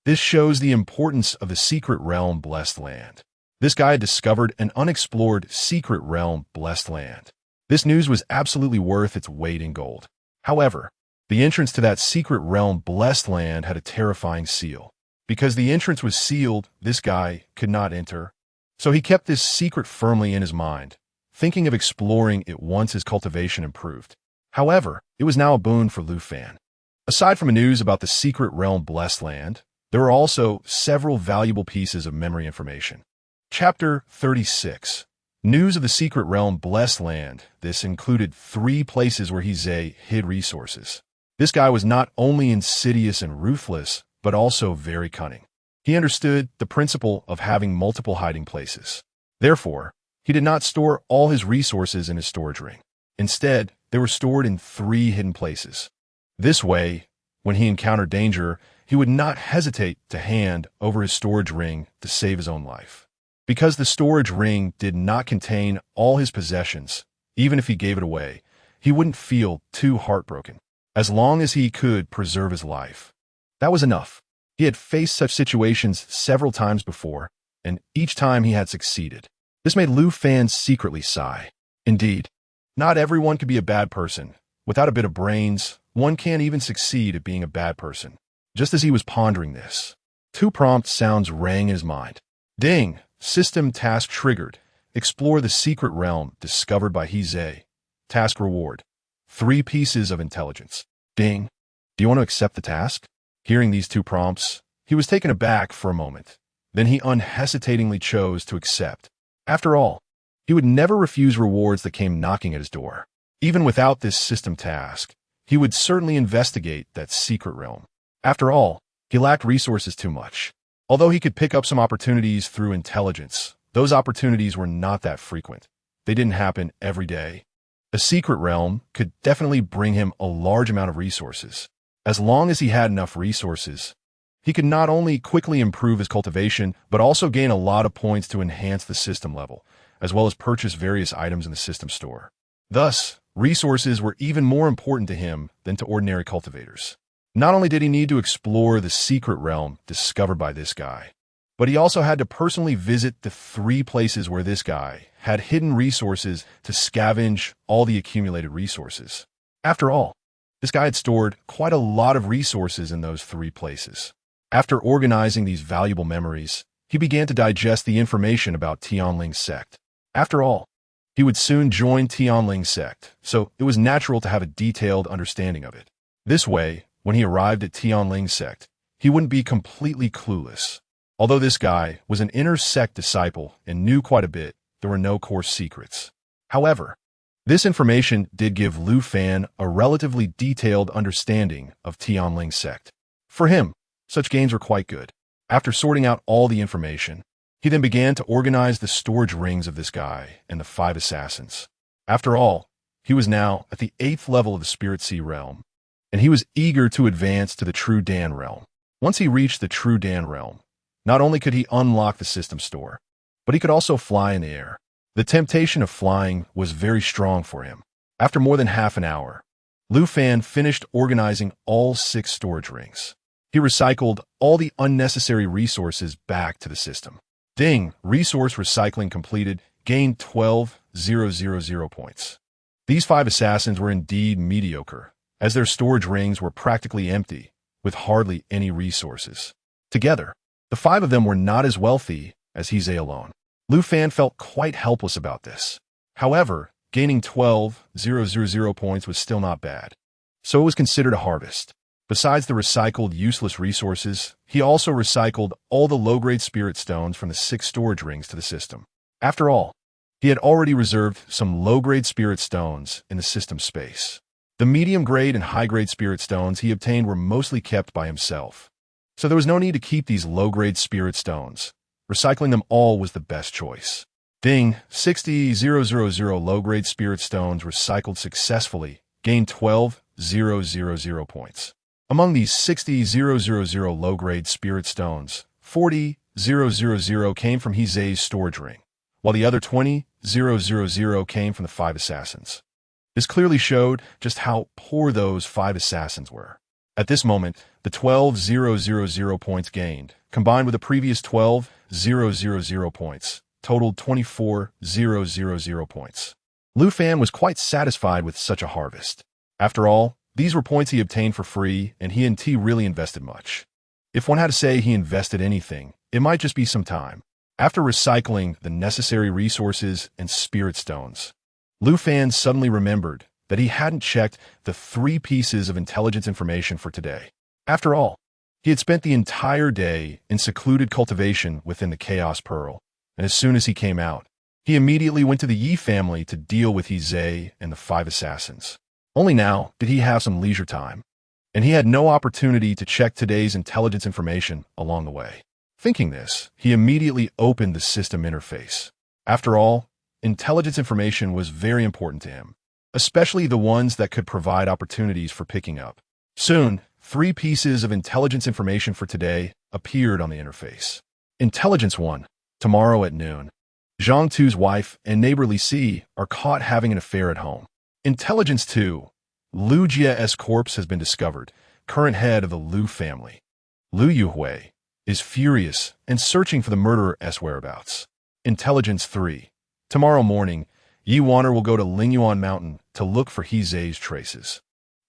A: This shows the importance of the secret realm Blessed Land. This guy had discovered an unexplored secret realm Blessed Land. This news was absolutely worth its weight in gold. However, the entrance to that secret realm Blessed Land had a terrifying seal. Because the entrance was sealed, this guy could not enter. So he kept this secret firmly in his mind, thinking of exploring it once his cultivation improved. However, it was now a boon for Lu Fan. Aside from the news about the secret realm Blessed Land, there were also several valuable pieces of memory information. Chapter 36. News of the secret realm Blessed Land. This included 3 places where Heze hid resources. This guy was not only insidious and ruthless, but also very cunning. He understood the principle of having multiple hiding places. Therefore, he did not store all his resources in his storage ring. Instead, they were stored in 3 hidden places. This way, when he encountered danger, he would not hesitate to hand over his storage ring to save his own life. Because the storage ring did not contain all his possessions, even if he gave it away, he wouldn't feel too heartbroken. As long as he could preserve his life, that was enough. He had faced such situations several times before, and each time he had succeeded. This made Lu Fan secretly sigh. Indeed, not everyone could be a bad person. Without a bit of brains, one can't even succeed at being a bad person. Just as he was pondering this, 2 prompt sounds rang in his mind. Ding! System task triggered. Explore the secret realm discovered by Heze. Task reward. 3 pieces of intelligence. Ding! Do you want to accept the task? Hearing these 2 prompts, he was taken aback for a moment. Then he unhesitatingly chose to accept. After all, he would never refuse rewards that came knocking at his door. Even without this system task, he would certainly investigate that secret realm. After all, he lacked resources too much. Although he could pick up some opportunities through intelligence, those opportunities were not that frequent. They didn't happen every day. A secret realm could definitely bring him a large amount of resources. As long as he had enough resources, he could not only quickly improve his cultivation, but also gain a lot of points to enhance the system level, as well as purchase various items in the system store. Thus, resources were even more important to him than to ordinary cultivators. Not only did he need to explore the secret realm discovered by this guy, but he also had to personally visit the 3 places where this guy had hidden resources to scavenge all the accumulated resources. After all, this guy had stored quite a lot of resources in those 3 places. After organizing these valuable memories, he began to digest the information about Tianling's sect. After all, he would soon join Tianling's sect, so it was natural to have a detailed understanding of it. This way, when he arrived at Tianling's sect, he wouldn't be completely clueless. Although this guy was an inner sect disciple and knew quite a bit, there were no core secrets. However, this information did give Lu Fan a relatively detailed understanding of Tianling's sect. For him, such gains were quite good. After sorting out all the information, he then began to organize the storage rings of this guy and the 5 assassins. After all, he was now at the 8th level of the Spirit Sea realm, and he was eager to advance to the True Dan realm. Once he reached the True Dan realm, not only could he unlock the system store, but he could also fly in the air. The temptation of flying was very strong for him. After more than half an hour, Lu Fan finished organizing all 6 storage rings. He recycled all the unnecessary resources back to the system. Ding! Resource recycling completed, gained 12,000 points. These 5 assassins were indeed mediocre, as their storage rings were practically empty, with hardly any resources. Together, the 5 of them were not as wealthy as Heze alone. Lu Fan felt quite helpless about this. However, gaining 12,000 points was still not bad, so it was considered a harvest. Besides the recycled useless resources, he also recycled all the low-grade spirit stones from the 6 storage rings to the system. After all, he had already reserved some low-grade spirit stones in the system space. The medium-grade and high-grade spirit stones he obtained were mostly kept by himself, so there was no need to keep these low-grade spirit stones. Recycling them all was the best choice. Ding! 60,000 low-grade spirit stones recycled successfully, gained 12,000 points. Among these 60,000 low-grade spirit stones, 40,000 came from Heze's storage ring, while the other 20,000 came from the 5 assassins. This clearly showed just how poor those 5 assassins were. At this moment, the 12,000 points gained, combined with the previous 12,000 points, totaled 24,000 points. Lu Fan was quite satisfied with such a harvest. After all, these were points he obtained for free, and he and T really invested much. If one had to say he invested anything, it might just be some time. After recycling the necessary resources and spirit stones, Lu Fan suddenly remembered that he hadn't checked the 3 pieces of intelligence information for today. After all, he had spent the entire day in secluded cultivation within the Chaos Pearl, and as soon as he came out, he immediately went to the Yi family to deal with He Zhe and the 5 assassins. Only now did he have some leisure time, and he had no opportunity to check today's intelligence information along the way. Thinking this, he immediately opened the system interface. After all, intelligence information was very important to him, especially the ones that could provide opportunities for picking up. Soon, 3 pieces of intelligence information for today appeared on the interface. Intelligence 1, tomorrow at noon. Zhang Tu's wife and neighbor Li Si are caught having an affair at home. Intelligence 2, Lu Jie's corpse has been discovered, current head of the Lu family. Lu Yuhui is furious and searching for the murderer's whereabouts. Intelligence 3, tomorrow morning, Yi Waner will go to Lingyuan Mountain to look for He Zhe's traces.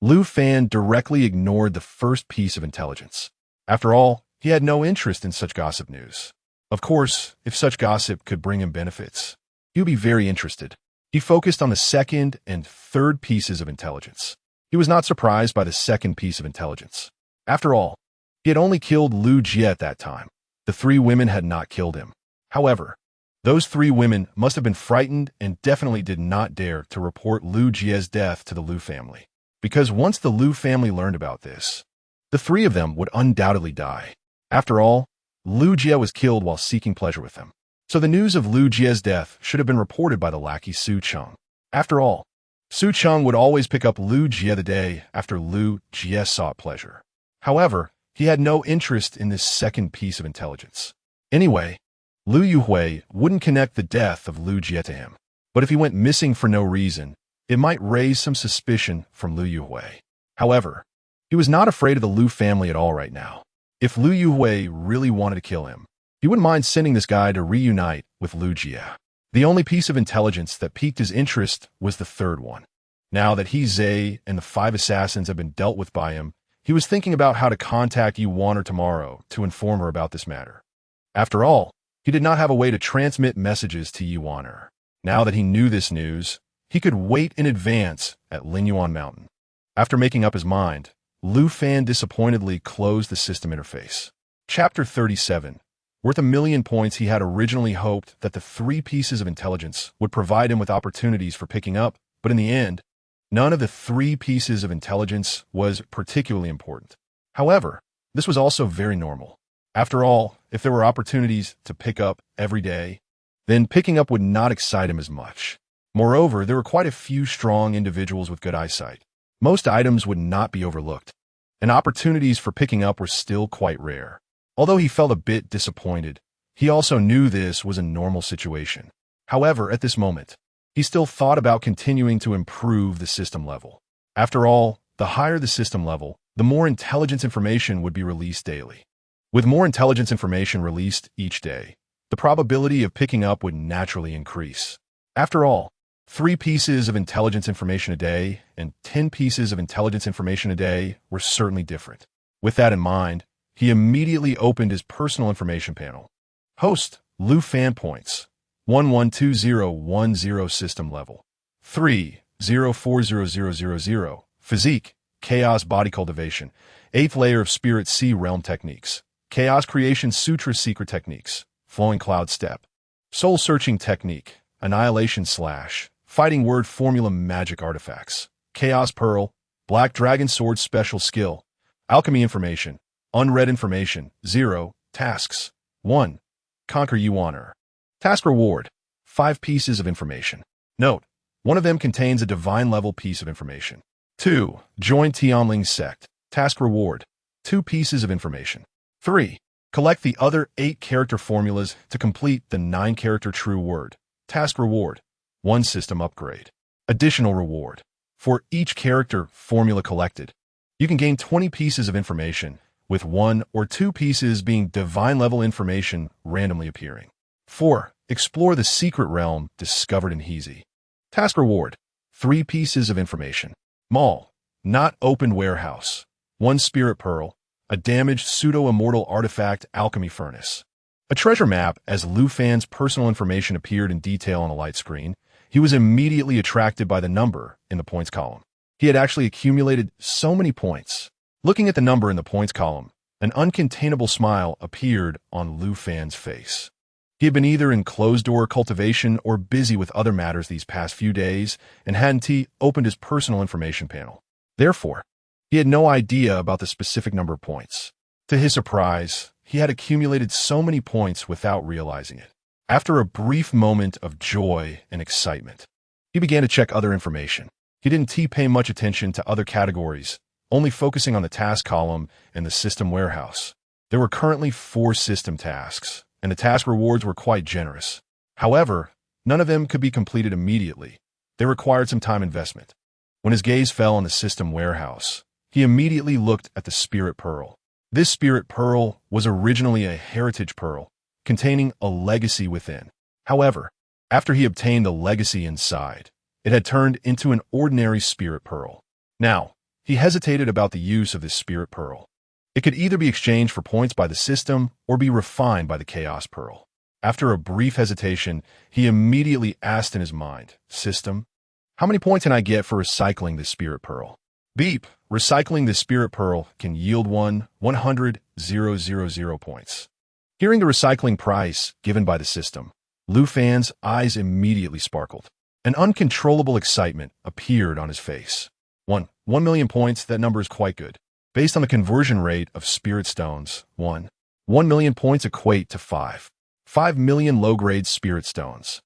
A: Lu Fan directly ignored the first piece of intelligence. After all, he had no interest in such gossip news. Of course, if such gossip could bring him benefits, he would be very interested. He focused on the second and third pieces of intelligence. He was not surprised by the second piece of intelligence. After all, he had only killed Lu Jie at that time. The 3 women had not killed him. However, those 3 women must have been frightened and definitely did not dare to report Lu Jie's death to the Lu family. Because once the Lu family learned about this, the 3 of them would undoubtedly die. After all, Lu Jie was killed while seeking pleasure with them. So the news of Lu Jie's death should have been reported by the lackey Su Cheng. After all, Su Cheng would always pick up Lu Jie the day after Lu Jie sought pleasure. However, he had no interest in this second piece of intelligence. Anyway, Lu Yuhui wouldn't connect the death of Lu Jie to him. But if he went missing for no reason, it might raise some suspicion from Lu Yuhui. However, he was not afraid of the Lu family at all right now. If Lu Yuhui really wanted to kill him, he wouldn't mind sending this guy to reunite with Lu Jie. The only piece of intelligence that piqued his interest was the third one. Now that He Zhe and the 5 assassins have been dealt with by him, he was thinking about how to contact Yi Waner tomorrow to inform her about this matter. After all, he did not have a way to transmit messages to Yi Waner. Now that he knew this news, he could wait in advance at Lingyuan Mountain. After making up his mind, Lu Fan disappointedly closed the system interface. Chapter 37. Worth 1,000,000 points, he had originally hoped that the 3 pieces of intelligence would provide him with opportunities for picking up, but in the end, none of the 3 pieces of intelligence was particularly important. However, this was also very normal. After all, if there were opportunities to pick up every day, then picking up would not excite him as much. Moreover, there were quite a few strong individuals with good eyesight. Most items would not be overlooked, and opportunities for picking up were still quite rare. Although he felt a bit disappointed, he also knew this was a normal situation. However, at this moment, he still thought about continuing to improve the system level. After all, the higher the system level, the more intelligence information would be released daily. With more intelligence information released each day, the probability of picking up would naturally increase. After all, 3 pieces of intelligence information a day and 10 pieces of intelligence information a day were certainly different. With that in mind, he immediately opened his personal information panel. Host, Lu Fan points, 112010 system level, 3040000, physique, chaos body cultivation, 8th layer of spirit sea realm techniques, chaos creation sutra secret techniques, flowing cloud step, soul searching technique, annihilation slash, fighting word formula magic artifacts, chaos pearl, black dragon sword special skill, alchemy information, unread information, 0, tasks, 1, conquer Yi Waner. Task reward, 5 pieces of information. Note, one of them contains a divine level piece of information. 2, join Tianling's sect. Task reward, 2 pieces of information. 3, collect the other 8 character formulas to complete the 9 character true word. Task reward, 1 system upgrade. Additional reward, for each character formula collected, You can gain 20 pieces of information, with 1 or 2 pieces being divine-level information randomly appearing. 4. Explore the secret realm discovered in Heezy. Task reward: 3 pieces of information. Mall, not opened warehouse. 1 spirit pearl, a damaged pseudo-immortal artifact alchemy furnace. A treasure map. As Lu Fan's personal information appeared in detail on a light screen, he was immediately attracted by the number in the points column. He had actually accumulated so many points. Looking at the number in the points column, an uncontainable smile appeared on Lu Fan's face. He had been either in closed-door cultivation or busy with other matters these past few days and hadn't opened his personal information panel. Therefore, he had no idea about the specific number of points. To his surprise, he had accumulated so many points without realizing it. After a brief moment of joy and excitement, he began to check other information. He didn't pay much attention to other categories, only focusing on the task column and the system warehouse. There were currently 4 system tasks, and the task rewards were quite generous. However, none of them could be completed immediately. They required some time investment. When his gaze fell on the system warehouse, he immediately looked at the spirit pearl. This spirit pearl was originally a heritage pearl, containing a legacy within. However, after he obtained the legacy inside, it had turned into an ordinary spirit pearl. Now, he hesitated about the use of this spirit pearl. It could either be exchanged for points by the system or be refined by the chaos pearl. After a brief hesitation, he immediately asked in his mind, "System, how many points can I get for recycling this spirit pearl?" Beep. Recycling this spirit pearl can yield 100,000 points. Hearing the recycling price given by the system, Lu Fan's eyes immediately sparkled. An uncontrollable excitement appeared on his face. 1 million points, that number is quite good. Based on the conversion rate of spirit stones, 1 million points equate to 5 million low-grade spirit stones.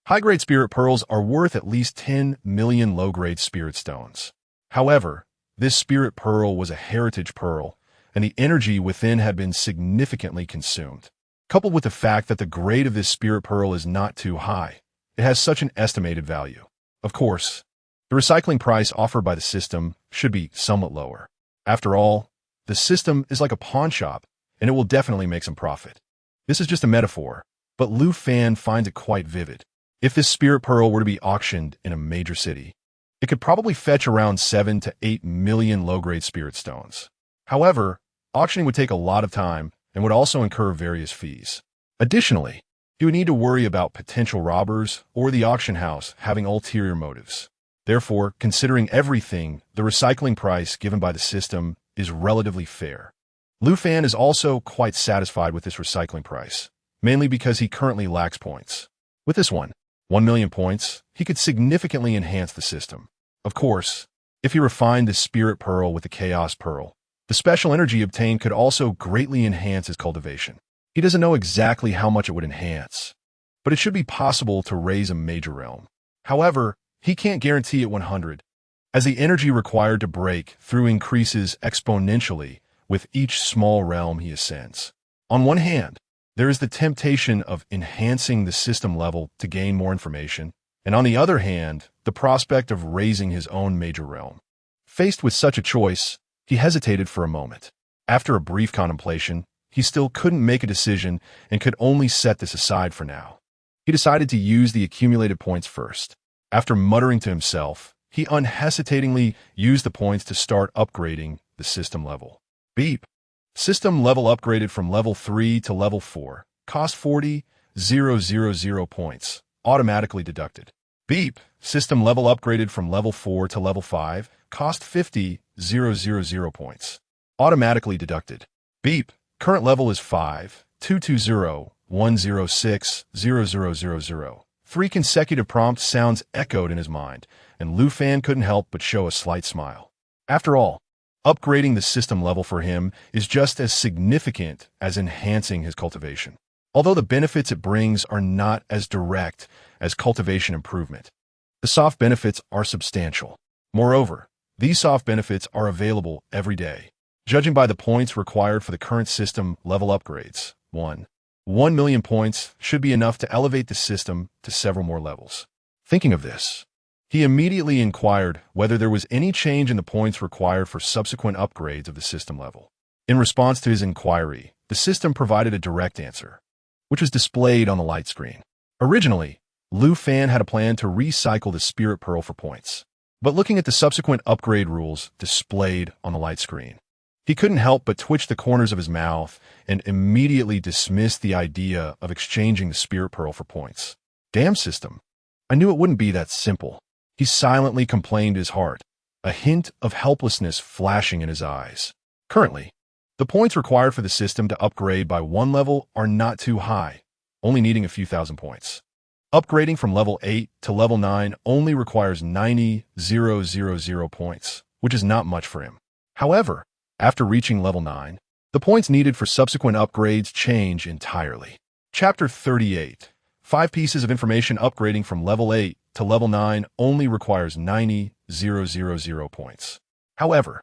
A: High-grade spirit pearls are worth at least 10 million low-grade spirit stones. However, this spirit pearl was a heritage pearl, and the energy within had been significantly consumed. Coupled with the fact that the grade of this spirit pearl is not too high, it has such an estimated value. Of course, the recycling price offered by the system should be somewhat lower. After all, the system is like a pawn shop, and it will definitely make some profit. This is just a metaphor, but Lu Fan finds it quite vivid. If this spirit pearl were to be auctioned in a major city, it could probably fetch around 7 to 8 million low-grade spirit stones. However, auctioning would take a lot of time and would also incur various fees. Additionally, he would need to worry about potential robbers or the auction house having ulterior motives. Therefore, considering everything, the recycling price given by the system is relatively fair. Lu Fan is also quite satisfied with this recycling price, mainly because he currently lacks points. With this 1 million points, he could significantly enhance the system. Of course, if he refined the spirit pearl with the chaos pearl, the special energy obtained could also greatly enhance his cultivation. He doesn't know exactly how much it would enhance, but it should be possible to raise a major realm. However, he can't guarantee it 100, as the energy required to break through increases exponentially with each small realm he ascends. On one hand, there is the temptation of enhancing the system level to gain more information, and on the other hand, the prospect of raising his own major realm. Faced with such a choice, he hesitated for a moment. After a brief contemplation, he still couldn't make a decision and could only set this aside for now. He decided to use the accumulated points first. After muttering to himself, he unhesitatingly used the points to start upgrading the system level. Beep. System level upgraded from level 3 to level 4. Cost 40,000 points. Automatically deducted. Beep. System level upgraded from level 4 to level 5. Cost 50,000 points. Automatically deducted. Beep. Current level is 5,220,106,0000. 3 consecutive prompt sounds echoed in his mind, and Lu Fan couldn't help but show a slight smile. After all, upgrading the system level for him is just as significant as enhancing his cultivation. Although the benefits it brings are not as direct as cultivation improvement, the soft benefits are substantial. Moreover, these soft benefits are available every day. Judging by the points required for the current system level upgrades, 1 million points should be enough to elevate the system to several more levels. Thinking of this, He immediately inquired whether there was any change in the points required for subsequent upgrades of the system level. In response to his inquiry, the system provided a direct answer, which was displayed on the light screen. Originally, Lu Fan had a plan to recycle the Spirit Pearl for points, but looking at the subsequent upgrade rules displayed on the light screen, he couldn't help but twitch the corners of his mouth and immediately dismissed the idea of exchanging the Spirit Pearl for points. Damn system. I knew it wouldn't be that simple. He silently complained his heart, a hint of helplessness flashing in his eyes. Currently, the points required for the system to upgrade by one level are not too high, only needing a few thousand points. Upgrading from level 8 to level 9 only requires 90,000 points, which is not much for him. However, after reaching level 9, the points needed for subsequent upgrades change entirely. Chapter 38. 5 pieces of information. Upgrading from level 8 to level 9 only requires 90,000 points. However,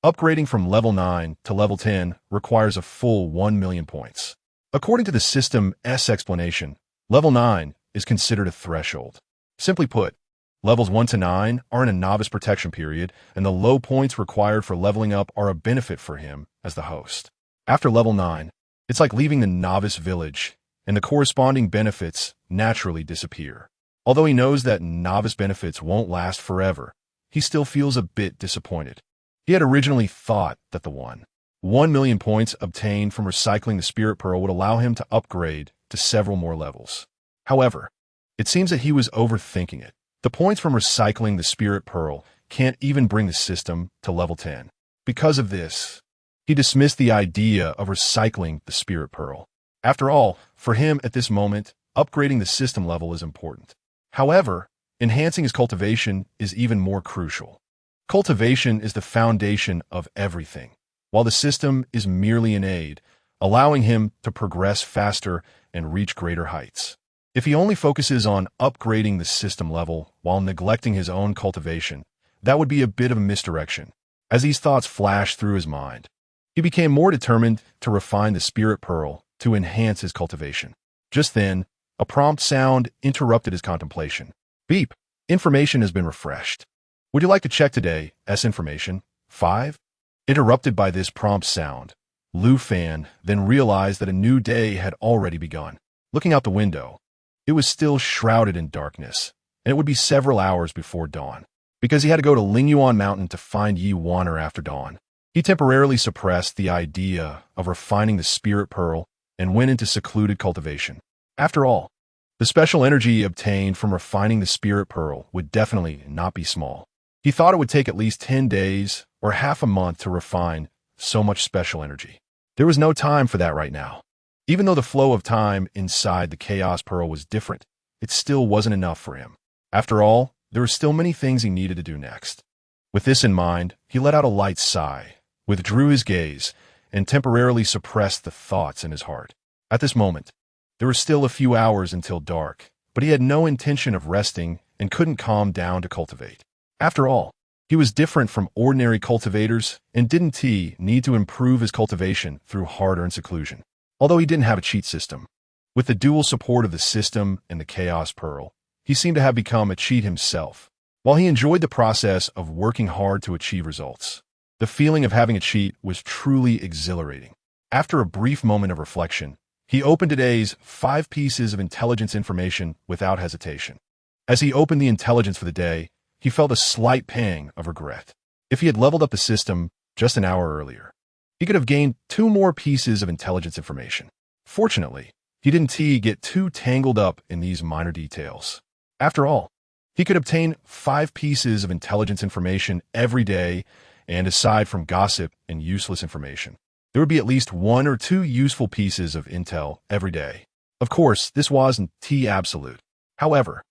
A: upgrading from level 9 to level 10 requires a full 1,000,000 points. According to the system's explanation, level 9 is considered a threshold. Simply put, levels 1 to 9 are in a novice protection period, and the low points required for leveling up are a benefit for him as the host. After level 9, it's like leaving the novice village, and the corresponding benefits naturally disappear. Although he knows that novice benefits won't last forever, he still feels a bit disappointed. He had originally thought that the 1,000,000 points obtained from recycling the Spirit Pearl would allow him to upgrade to several more levels. However, it seems that he was overthinking it. The points from recycling the Spirit Pearl can't even bring the system to level 10. Because of this, he dismissed the idea of recycling the Spirit Pearl. After all, for him at this moment, upgrading the system level is important. However, enhancing his cultivation is even more crucial. Cultivation is the foundation of everything, while the system is merely an aid, allowing him to progress faster and reach greater heights. If he only focuses on upgrading the system level while neglecting his own cultivation, that would be a bit of a misdirection. As these thoughts flashed through his mind, he became more determined to refine the Spirit Pearl to enhance his cultivation. Just then, a prompt sound interrupted his contemplation. Beep! Information has been refreshed. Would you like to check today's information? 5? Interrupted by this prompt sound, Lu Fan then realized that a new day had already begun. Looking out the window, it was still shrouded in darkness, and it would be several hours before dawn. Because he had to go to Lingyuan Mountain to find Yi Waner after dawn, he temporarily suppressed the idea of refining the Spirit Pearl and went into secluded cultivation. After all, the special energy obtained from refining the Spirit Pearl would definitely not be small. He thought it would take at least 10 days or half a month to refine so much special energy. There was no time for that right now. Even though the flow of time inside the Chaos Pearl was different, it still wasn't enough for him. After all, there were still many things he needed to do next. With this in mind, he let out a light sigh, withdrew his gaze, and temporarily suppressed the thoughts in his heart. At this moment, there were still a few hours until dark, but he had no intention of resting and couldn't calm down to cultivate. After all, he was different from ordinary cultivators and didn't he need to improve his cultivation through hard-earned seclusion. Although he didn't have a cheat system, with the dual support of the system and the Chaos Pearl, he seemed to have become a cheat himself. While he enjoyed the process of working hard to achieve results, the feeling of having a cheat was truly exhilarating. After a brief moment of reflection, he opened today's 5 pieces of intelligence information without hesitation. As he opened the intelligence for the day, he felt a slight pang of regret. If he had leveled up the system just an hour earlier, he could have gained 2 more pieces of intelligence information. Fortunately, he didn't get too tangled up in these minor details. After all, he could obtain 5 pieces of intelligence information every day, and aside from gossip and useless information, there would be at least 1 or 2 useful pieces of intel every day. Of course, this wasn't absolute. However,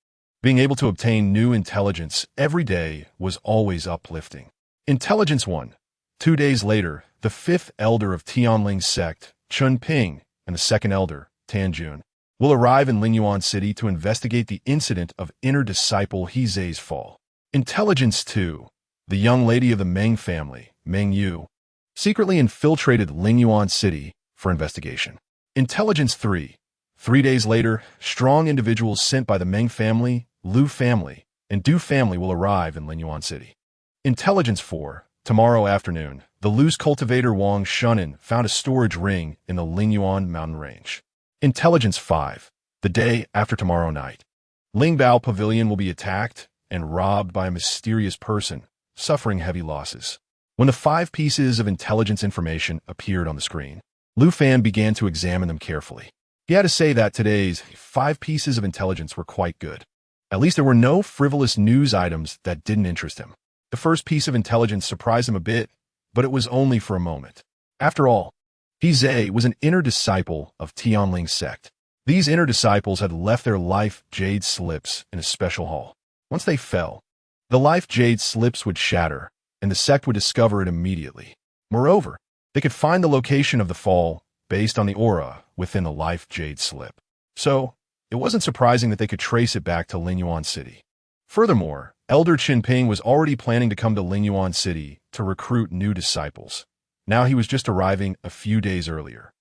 A: being able to obtain new intelligence every day was always uplifting. Intelligence 1. 2 days later, the 5th elder of Tianling's sect, Chun Ping, and the 2nd elder, Tan Jun, will arrive in Lingyuan City to investigate the incident of inner disciple Heze's fall. Intelligence 2. The young lady of the Meng family, Meng Yu, secretly infiltrated Lingyuan City for investigation. Intelligence 3. 3 days later, strong individuals sent by the Meng family, Lu family, and Du family will arrive in Lingyuan City. Intelligence 4. Tomorrow afternoon, the loose cultivator Wang Shunan found a storage ring in the Lingyuan Mountain Range. Intelligence 5. The day after tomorrow night, Lingbao Pavilion will be attacked and robbed by a mysterious person, suffering heavy losses. When the 5 pieces of intelligence information appeared on the screen, Lu Fan began to examine them carefully. He had to say that today's 5 pieces of intelligence were quite good. At least there were no frivolous news items that didn't interest him. The first piece of intelligence surprised him a bit, but it was only for a moment. After all, He Zhe was an inner disciple of Tianling's sect. These inner disciples had left their life jade slips in a special hall. Once they fell, the life jade slips would shatter, and the sect would discover it immediately. Moreover, they could find the location of the fall based on the aura within the life jade slip. So, it wasn't surprising that they could trace it back to Lingyuan City. Furthermore, Elder Qinping was already planning to come to Lingyuan City to recruit new disciples. Now he was just arriving a few days earlier.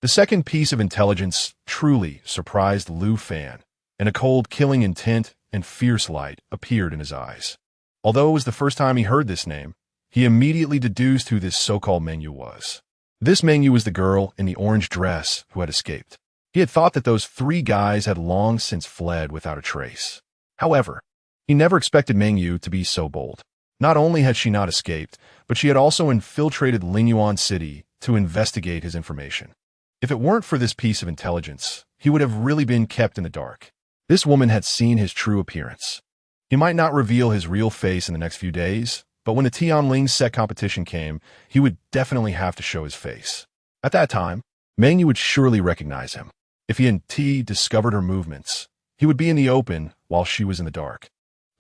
A: The second piece of intelligence truly surprised Lu Fan, and a cold, killing intent and fierce light appeared in his eyes. Although it was the first time he heard this name, he immediately deduced who this so-called Mengyu was. This Mengyu was the girl in the orange dress who had escaped. He had thought that those 3 guys had long since fled without a trace. However, he never expected Mengyu to be so bold. Not only had she not escaped, but she had also infiltrated Lingyuan City to investigate his information. If it weren't for this piece of intelligence, he would have really been kept in the dark. This woman had seen his true appearance. He might not reveal his real face in the next few days, but when the Tianling set competition came, he would definitely have to show his face. At that time, Mengyu would surely recognize him. If he and T discovered her movements, he would be in the open while she was in the dark.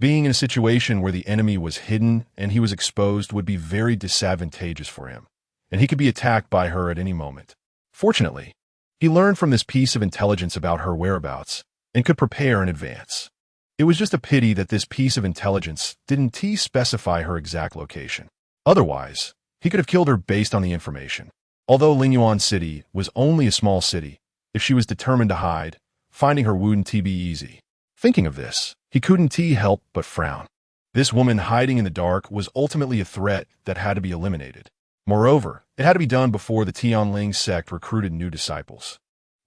A: Being in a situation where the enemy was hidden and he was exposed would be very disadvantageous for him, and he could be attacked by her at any moment. Fortunately, he learned from this piece of intelligence about her whereabouts and could prepare in advance. It was just a pity that this piece of intelligence didn't specify her exact location. Otherwise, he could have killed her based on the information. Although Lingyuan City was only a small city, if she was determined to hide, finding her wouldn't be easy. Thinking of this, he couldn't help but frown. This woman hiding in the dark was ultimately a threat that had to be eliminated. Moreover, it had to be done before the Tianling sect recruited new disciples.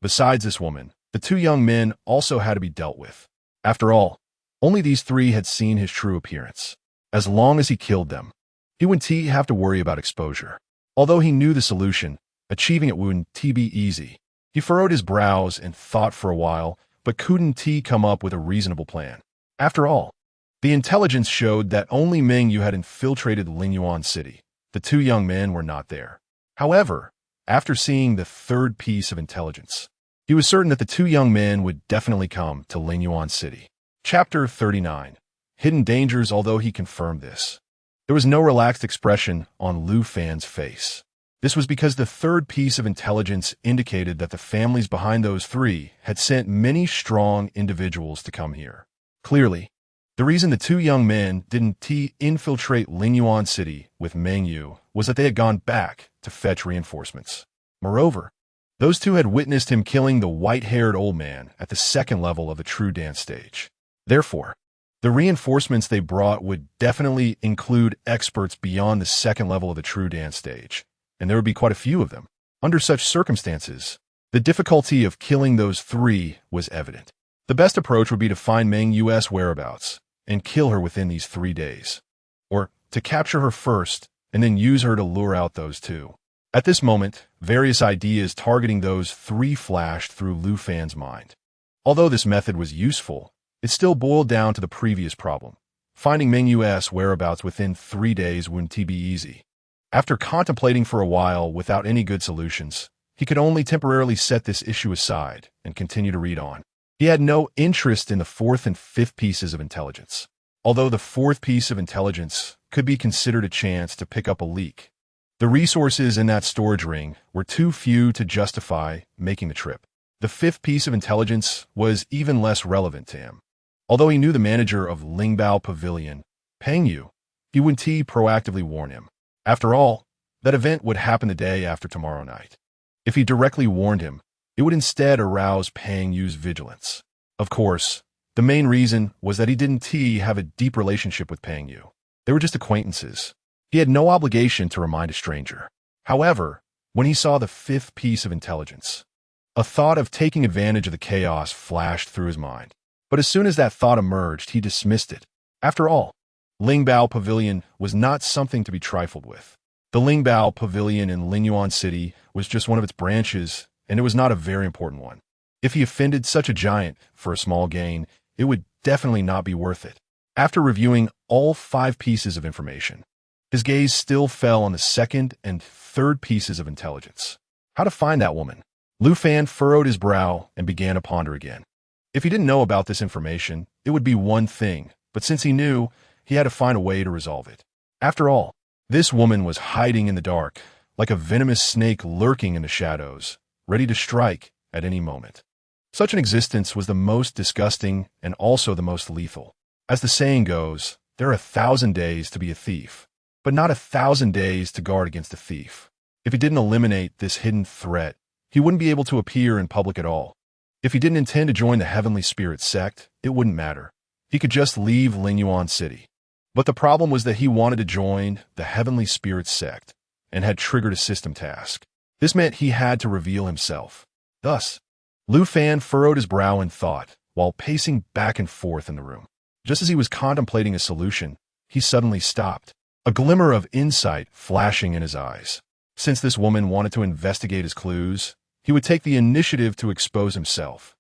A: Besides this woman, the 2 young men also had to be dealt with. After all, only these 3 had seen his true appearance. As long as he killed them, he wouldn't have to worry about exposure. Although he knew the solution, achieving it wouldn't be easy. He furrowed his brows and thought for a while, but couldn't come up with a reasonable plan. After all, the intelligence showed that only Mengyu had infiltrated Lingyuan City. The 2 young men were not there. However, after seeing the third piece of intelligence, he was certain that the 2 young men would definitely come to Lingyuan City. Chapter 39. Hidden Dangers. Although he confirmed this, there was no relaxed expression on Lu Fan's face. This was because the third piece of intelligence indicated that the families behind those 3 had sent many strong individuals to come here. Clearly, the reason the 2 young men didn't infiltrate Lingyuan City with Mengyu was that they had gone back to fetch reinforcements. Moreover, those 2 had witnessed him killing the white-haired old man at the 2nd level of the true dance stage. Therefore, the reinforcements they brought would definitely include experts beyond the 2nd level of the true dance stage, and there would be quite a few of them. Under such circumstances, the difficulty of killing those 3 was evident. The best approach would be to find Mengyu's whereabouts and kill her within these 3 days, or to capture her first and then use her to lure out those 2. At this moment, various ideas targeting those 3 flashed through Lu Fan's mind. Although this method was useful, it still boiled down to the previous problem. Finding Mengyu's whereabouts within 3 days wouldn't be easy. After contemplating for a while without any good solutions, he could only temporarily set this issue aside and continue to read on. He had no interest in the 4th and 5th pieces of intelligence. Although the 4th piece of intelligence could be considered a chance to pick up a leak, the resources in that storage ring were too few to justify making the trip. The 5th piece of intelligence was even less relevant to him. Although he knew the manager of Lingbao Pavilion, Peng Yu, he wouldn't proactively warn him. After all, that event would happen the day after tomorrow night. If he directly warned him, it would instead arouse Peng Yu's vigilance. Of course, the The main reason was that he didn't have a deep relationship with Pang Yu. They were just acquaintances. He had no obligation to remind a stranger. However, when he saw the fifth piece of intelligence, a thought of taking advantage of the chaos flashed through his mind. But as soon as that thought emerged, he dismissed it. After all, Lingbao Pavilion was not something to be trifled with. The Lingbao Pavilion in Lingyuan City was just one of its branches, and it was not a very important one. If he offended such a giant for a small gain, it would definitely not be worth it. After reviewing all 5 pieces of information, his gaze still fell on the second and third pieces of intelligence. How to find that woman? Lu Fan furrowed his brow and began to ponder again. If he didn't know about this information, it would be one thing, but since he knew, he had to find a way to resolve it. After all, this woman was hiding in the dark, like a venomous snake lurking in the shadows, ready to strike at any moment. Such an existence was the most disgusting and also the most lethal. As the saying goes, there are 1,000 days to be a thief, but not 1,000 days to guard against a thief. If he didn't eliminate this hidden threat, he wouldn't be able to appear in public at all. If he didn't intend to join the Heavenly Spirit sect, it wouldn't matter. He could just leave Lingyuan City. But the problem was that he wanted to join the Heavenly Spirit sect and had triggered a system task. This meant he had to reveal himself. Thus, Lu Fan furrowed his brow in thought while pacing back and forth in the room. Just as he was contemplating a solution, he suddenly stopped, a glimmer of insight flashing in his eyes. Since this woman wanted to investigate his clues, he would take the initiative to expose himself.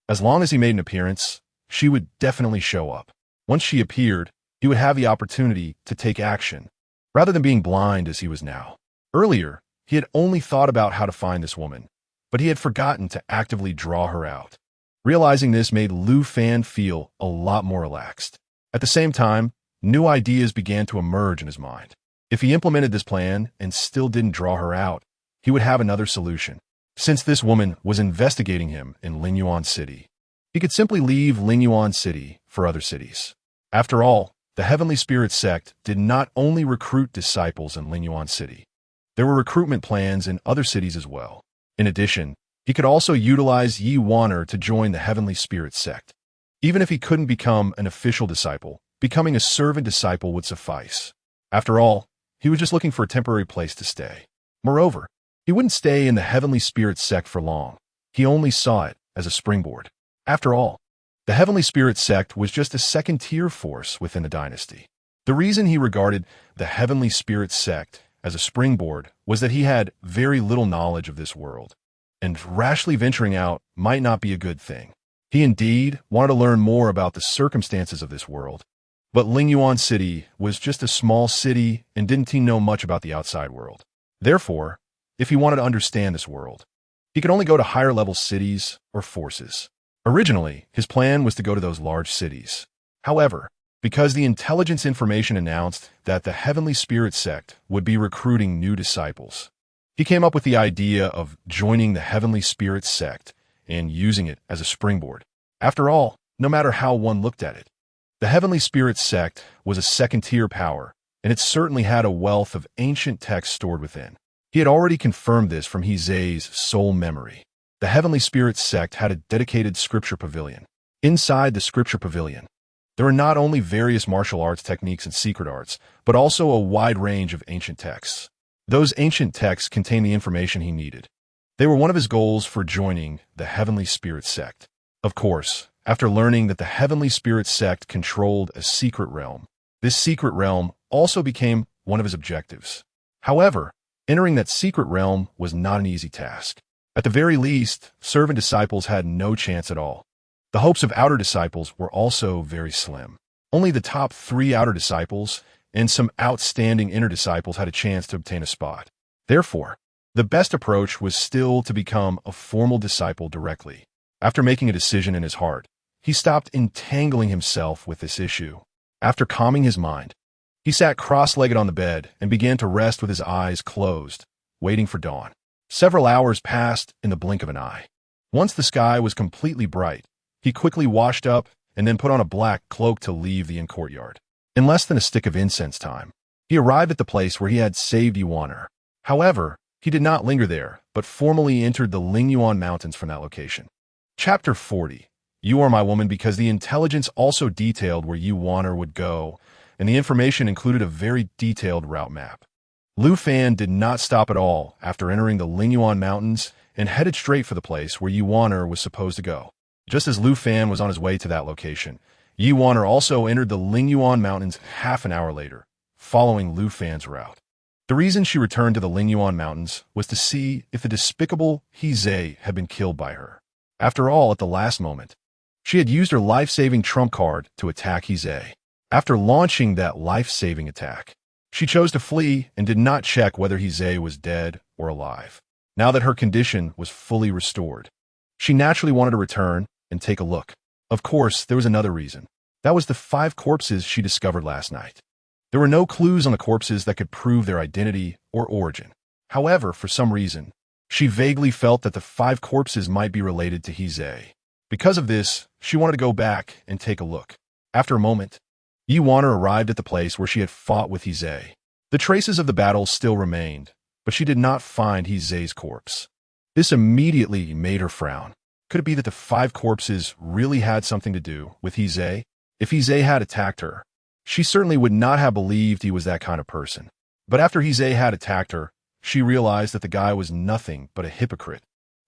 A: As long as he made an appearance, she would definitely show up. Once she appeared, he would have the opportunity to take action, rather than being blind as he was now. Earlier, he had only thought about how to find this woman, but he had forgotten to actively draw her out. Realizing this made Lu Fan feel a lot more relaxed. At the same time, new ideas began to emerge in his mind. If he implemented this plan and still didn't draw her out, he would have another solution. Since this woman was investigating him in Lingyuan City, he could simply leave Lingyuan City for other cities. After all, the Heavenly Spirit sect did not only recruit disciples in Lingyuan City. There were recruitment plans in other cities as well. In addition, he could also utilize Yi Waner to join the Heavenly Spirit sect. Even if he couldn't become an official disciple, becoming a servant disciple would suffice. After all, he was just looking for a temporary place to stay. Moreover, he wouldn't stay in the Heavenly Spirit sect for long. He only saw it as a springboard. After all, the Heavenly Spirit sect was just a second-tier force within the dynasty. The reason he regarded the Heavenly Spirit sect as a springboard was that he had very little knowledge of this world, and rashly venturing out might not be a good thing. He indeed wanted to learn more about the circumstances of this world, but Lingyuan City was just a small city and didn't know much about the outside world. Therefore, if he wanted to understand this world, he could only go to higher-level cities or forces. Originally, his plan was to go to those large cities. However, because the intelligence information announced that the Heavenly Spirit sect would be recruiting new disciples, he came up with the idea of joining the Heavenly Spirit sect and using it as a springboard. After all, no matter how one looked at it, the Heavenly Spirit sect was a second-tier power, and it certainly had a wealth of ancient texts stored within. He had already confirmed this from Heze's soul memory. The Heavenly Spirit sect had a dedicated scripture pavilion. Inside the scripture pavilion, there were not only various martial arts techniques and secret arts, but also a wide range of ancient texts. Those ancient texts contained the information he needed. They were one of his goals for joining the Heavenly Spirit sect. Of course, after learning that the Heavenly Spirit sect controlled a secret realm, this secret realm also became one of his objectives. However, entering that secret realm was not an easy task. At the very least, servant disciples had no chance at all. The hopes of outer disciples were also very slim. Only the top 3 outer disciples and some outstanding inner disciples had a chance to obtain a spot. Therefore, the best approach was still to become a formal disciple directly. After making a decision in his heart, he stopped entangling himself with this issue. After calming his mind, he sat cross-legged on the bed and began to rest with his eyes closed, waiting for dawn. Several hours passed in the blink of an eye. Once the sky was completely bright, he quickly washed up and then put on a black cloak to leave the inn courtyard. In less than a stick of incense time, he arrived at the place where he had saved Yi Waner. However, he did not linger there, but formally entered the Lingyuan Mountains from that location. Chapter 40. "You are my woman," because the intelligence also detailed where Yu Wan'er would go, and the information included a very detailed route map. Lu Fan did not stop at all after entering the Lingyuan Mountains and headed straight for the place where Yu Wan'er was supposed to go. Just as Lu Fan was on his way to that location, Yu Wan'er also entered the Lingyuan Mountains half an hour later, following Lu Fan's route. The reason she returned to the Lingyuan Mountains was to see if the despicable He Zhe had been killed by her. After all, at the last moment, she had used her life-saving trump card to attack He Zhe. After launching that life-saving attack, she chose to flee and did not check whether He Zhe was dead or alive. Now that her condition was fully restored, she naturally wanted to return and take a look. Of course, there was another reason. That was the 5 corpses she discovered last night. There were no clues on the corpses that could prove their identity or origin. However, for some reason, she vaguely felt that the 5 corpses might be related to He Zhe. Because of this, she wanted to go back and take a look. After a moment, Yu Wan'er arrived at the place where she had fought with He Zhe. The traces of the battle still remained, but she did not find He Zhe's corpse. This immediately made her frown. Could it be that the 5 corpses really had something to do with He Zhe? If He Zhe had attacked her, she certainly would not have believed he was that kind of person. But after He Zhe had attacked her, she realized that the guy was nothing but a hypocrite.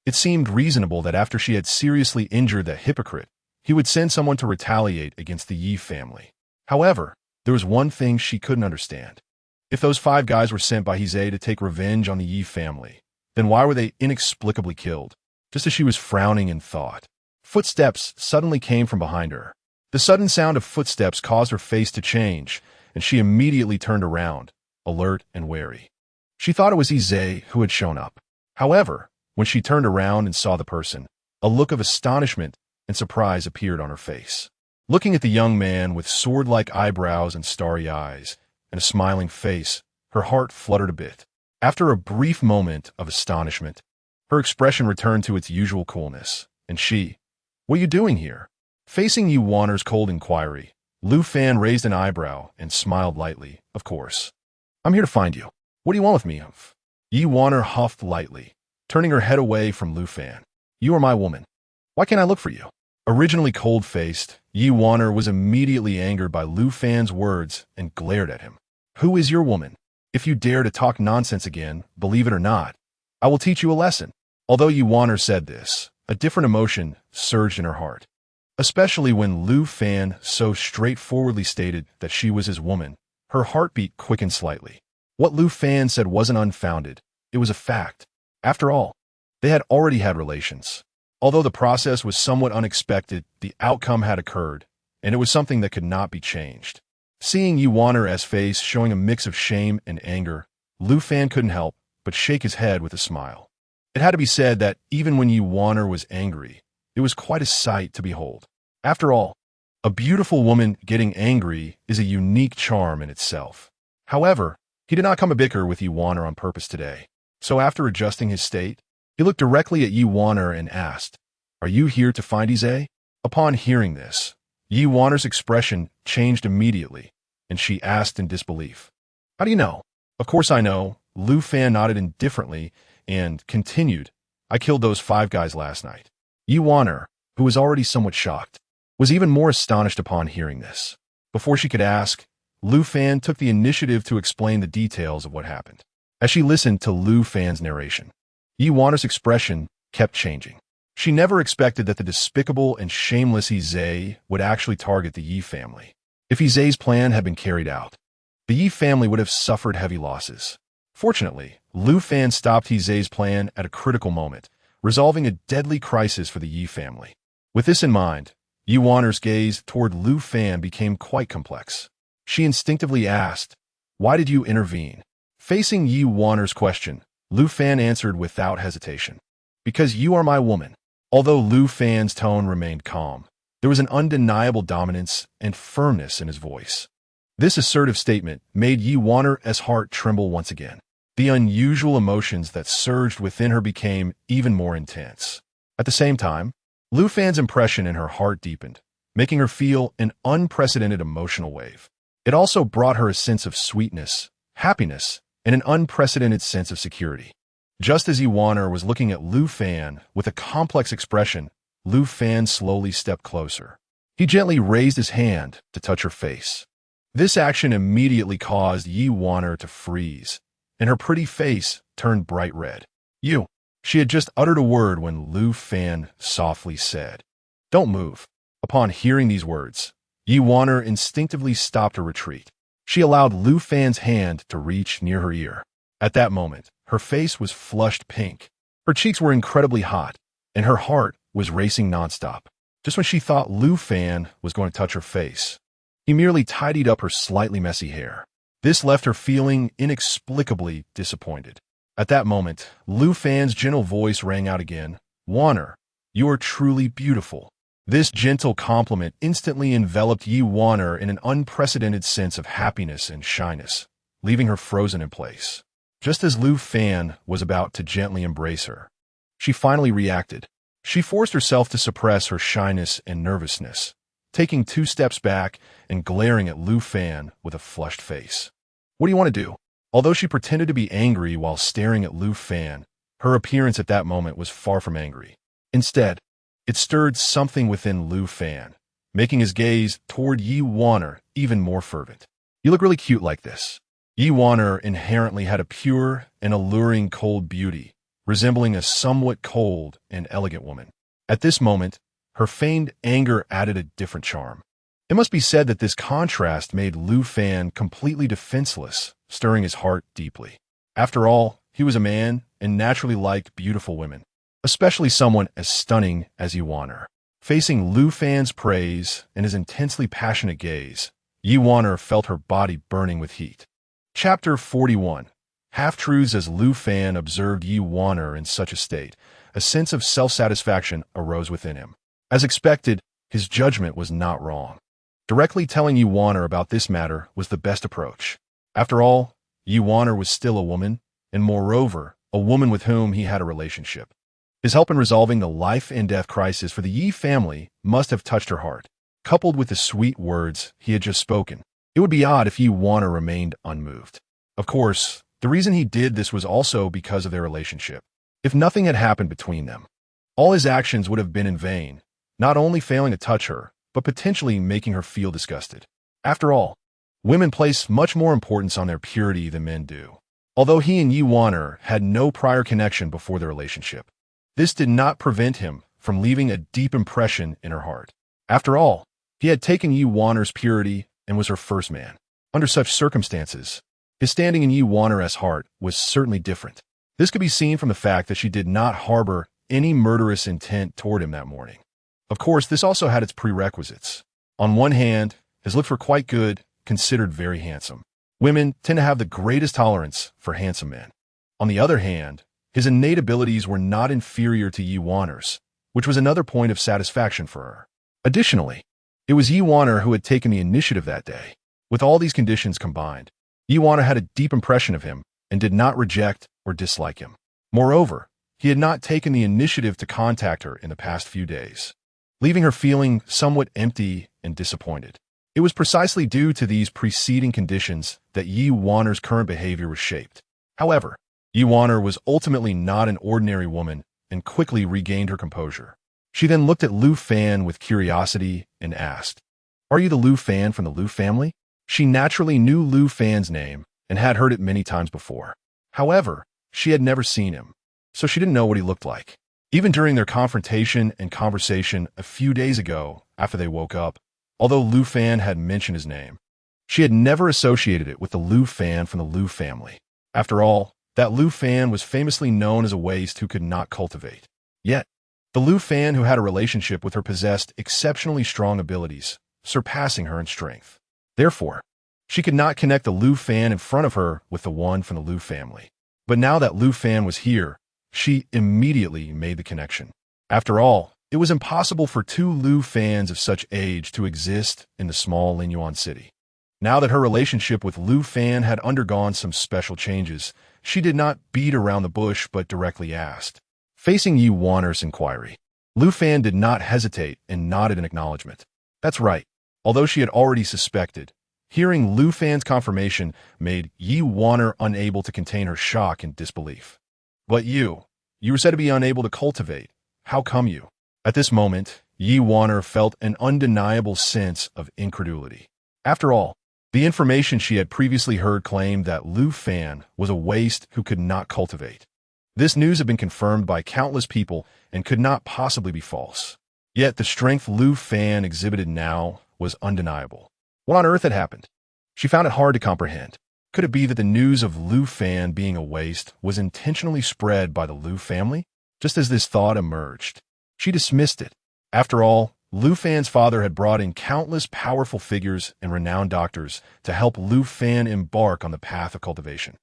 A: It seemed reasonable that after she had seriously injured the hypocrite, he would send someone to retaliate against the Yi family. However, there was one thing she couldn't understand. If those 5 guys were sent by He Zhe to take revenge on the Yi family, then why were they inexplicably killed? Just as she was frowning in thought, footsteps suddenly came from behind her. The sudden sound of footsteps caused her face to change, and she immediately turned around, alert and wary. She thought it was He Zhe who had shown up. However, when she turned around and saw the person, a look of astonishment and surprise appeared on her face. Looking at the young man with sword-like eyebrows and starry eyes, and a smiling face, her heart fluttered a bit. After a brief moment of astonishment, her expression returned to its usual coolness, and she, "What are you doing here?" Facing Yu Wan'er's cold inquiry, Lu Fan raised an eyebrow and smiled lightly. "Of course. I'm here to find you. What do you want with me?" Yu Wan'er huffed lightly, turning her head away from Lu Fan. "You are my woman. Why can't I look for you?" Originally cold-faced, Yu Wan'er was immediately angered by Lu Fan's words and glared at him. "Who is your woman? If you dare to talk nonsense again, believe it or not, I will teach you a lesson." Although Yu Wan'er said this, a different emotion surged in her heart. Especially when Lu Fan so straightforwardly stated that she was his woman, her heartbeat quickened slightly. What Lu Fan said wasn't unfounded, it was a fact. After all, they had already had relations. Although the process was somewhat unexpected, the outcome had occurred, and it was something that could not be changed. Seeing Yu Wan'er's face showing a mix of shame and anger, Lu Fan couldn't help but shake his head with a smile. It had to be said that even when Yu Wan'er was angry, it was quite a sight to behold. After all, a beautiful woman getting angry is a unique charm in itself. However, he did not come to bicker with Yu Wan'er on purpose today. So after adjusting his state, he looked directly at Yu Wan'er and asked, "Are you here to find He Zhe?" Upon hearing this, Yu Wan'er's expression changed immediately, and she asked in disbelief, "How do you know?" "Of course I know." Lu Fan nodded indifferently and continued, "I killed those 5 guys last night." Yu Wan'er, who was already somewhat shocked, was even more astonished upon hearing this. Before she could ask, Lu Fan took the initiative to explain the details of what happened. As she listened to Lu Fan's narration, Yu Wan'er's expression kept changing. She never expected that the despicable and shameless He Zhe would actually target the Yi family. If He Zhe's plan had been carried out, the Yi family would have suffered heavy losses. Fortunately, Lu Fan stopped He Zhe's plan at a critical moment, resolving a deadly crisis for the Yi family. With this in mind, Yu Wan'er's gaze toward Lu Fan became quite complex. She instinctively asked, "Why did you intervene?" Facing Yu Wan'er's question, Lu Fan answered without hesitation, "Because you are my woman." Although Lu Fan's tone remained calm, there was an undeniable dominance and firmness in his voice. This assertive statement made Yu Wan'er's heart tremble once again. The unusual emotions that surged within her became even more intense. At the same time, Lu Fan's impression in her heart deepened, making her feel an unprecedented emotional wave. It also brought her a sense of sweetness, happiness, and an unprecedented sense of security. Just as Yu Wan'er was looking at Lu Fan with a complex expression, Lu Fan slowly stepped closer. He gently raised his hand to touch her face. This action immediately caused Ziyuan to freeze, and her pretty face turned bright red. "You." She had just uttered a word when Lu Fan softly said, "Don't move." Upon hearing these words, Ziyuan instinctively stopped her retreat. She allowed Lu Fan's hand to reach near her ear. At that moment, her face was flushed pink. Her cheeks were incredibly hot, and her heart was racing nonstop. Just when she thought Lu Fan was going to touch her face, he merely tidied up her slightly messy hair. This left her feeling inexplicably disappointed. At that moment, Lu Fan's gentle voice rang out again. "Waner, you are truly beautiful." This gentle compliment instantly enveloped Ziyuan in an unprecedented sense of happiness and shyness, leaving her frozen in place. Just as Lu Fan was about to gently embrace her, she finally reacted. She forced herself to suppress her shyness and nervousness, taking 2 steps back and glaring at Lu Fan with a flushed face. "What do you want to do?" Although she pretended to be angry while staring at Lu Fan, her appearance at that moment was far from angry. Instead, it stirred something within Lu Fan, making his gaze toward Ziyuan even more fervent. "You look really cute like this." Ziyuan inherently had a pure and alluring cold beauty, resembling a somewhat cold and elegant woman. At this moment, her feigned anger added a different charm. It must be said that this contrast made Lu Fan completely defenseless, stirring his heart deeply. After all, he was a man and naturally liked beautiful women, especially someone as stunning as Ziyuan. Facing Lu Fan's praise and his intensely passionate gaze, Ziyuan felt her body burning with heat. Chapter 41. Half-truths. As Lu Fan observed Ziyuan in such a state, a sense of self-satisfaction arose within him. As expected, his judgment was not wrong. Directly telling Ziyuan about this matter was the best approach. After all, Ziyuan was still a woman, and moreover, a woman with whom he had a relationship. His help in resolving the life and death crisis for the Yi family must have touched her heart. Coupled with the sweet words he had just spoken, it would be odd if Ziyuan remained unmoved. Of course, the reason he did this was also because of their relationship. If nothing had happened between them, all his actions would have been in vain, not only failing to touch her, but potentially making her feel disgusted. After all, women place much more importance on their purity than men do. Although he and Ziyuan had no prior connection before their relationship, this did not prevent him from leaving a deep impression in her heart. After all, he had taken Ziyuan's purity and was her first man. Under such circumstances, his standing in Ziyuan's heart was certainly different. This could be seen from the fact that she did not harbor any murderous intent toward him that morning. Of course, this also had its prerequisites. On one hand, his looks were quite good, considered very handsome. Women tend to have the greatest tolerance for handsome men. On the other hand, his innate abilities were not inferior to Ziyuan's, which was another point of satisfaction for her. Additionally, it was Ziyuan who had taken the initiative that day. With all these conditions combined, Ziyuan had a deep impression of him and did not reject or dislike him. Moreover, he had not taken the initiative to contact her in the past few days, leaving her feeling somewhat empty and disappointed. It was precisely due to these preceding conditions that Ziyuan's current behavior was shaped. However, Ziyuan was ultimately not an ordinary woman and quickly regained her composure. She then looked at Lu Fan with curiosity and asked, "Are you the Lu Fan from the Lu family?" She naturally knew Lu Fan's name and had heard it many times before. However, she had never seen him, so she didn't know what he looked like. Even during their confrontation and conversation a few days ago after they woke up, although Lu Fan had mentioned his name, she had never associated it with the Lu Fan from the Lu family. After all, that Lu Fan was famously known as a waste who could not cultivate. Yet, the Lu Fan who had a relationship with her possessed exceptionally strong abilities, surpassing her in strength. Therefore, she could not connect the Lu Fan in front of her with the one from the Lu family. But now that Lu Fan was here, she immediately made the connection. After all, it was impossible for 2 Lu Fans of such age to exist in the small Lingyuan city. Now that her relationship with Lu Fan had undergone some special changes, she did not beat around the bush but directly asked. Facing Ziyuan's inquiry, Lu Fan did not hesitate and nodded in acknowledgement. That's right. Although she had already suspected, hearing Lu Fan's confirmation made Ziyuan unable to contain her shock and disbelief. "But you were said to be unable to cultivate. How come you?" At this moment, Yi Wan'er felt an undeniable sense of incredulity. After all, the information she had previously heard claimed that Lu Fan was a waste who could not cultivate. This news had been confirmed by countless people and could not possibly be false. Yet the strength Lu Fan exhibited now was undeniable. What on earth had happened? She found it hard to comprehend. Could it be that the news of Lu Fan being a waste was intentionally spread by the Lu family? Just as this thought emerged, she dismissed it. After all, Lu Fan's father had brought in countless powerful figures and renowned doctors to help Lu Fan embark on the path of cultivation.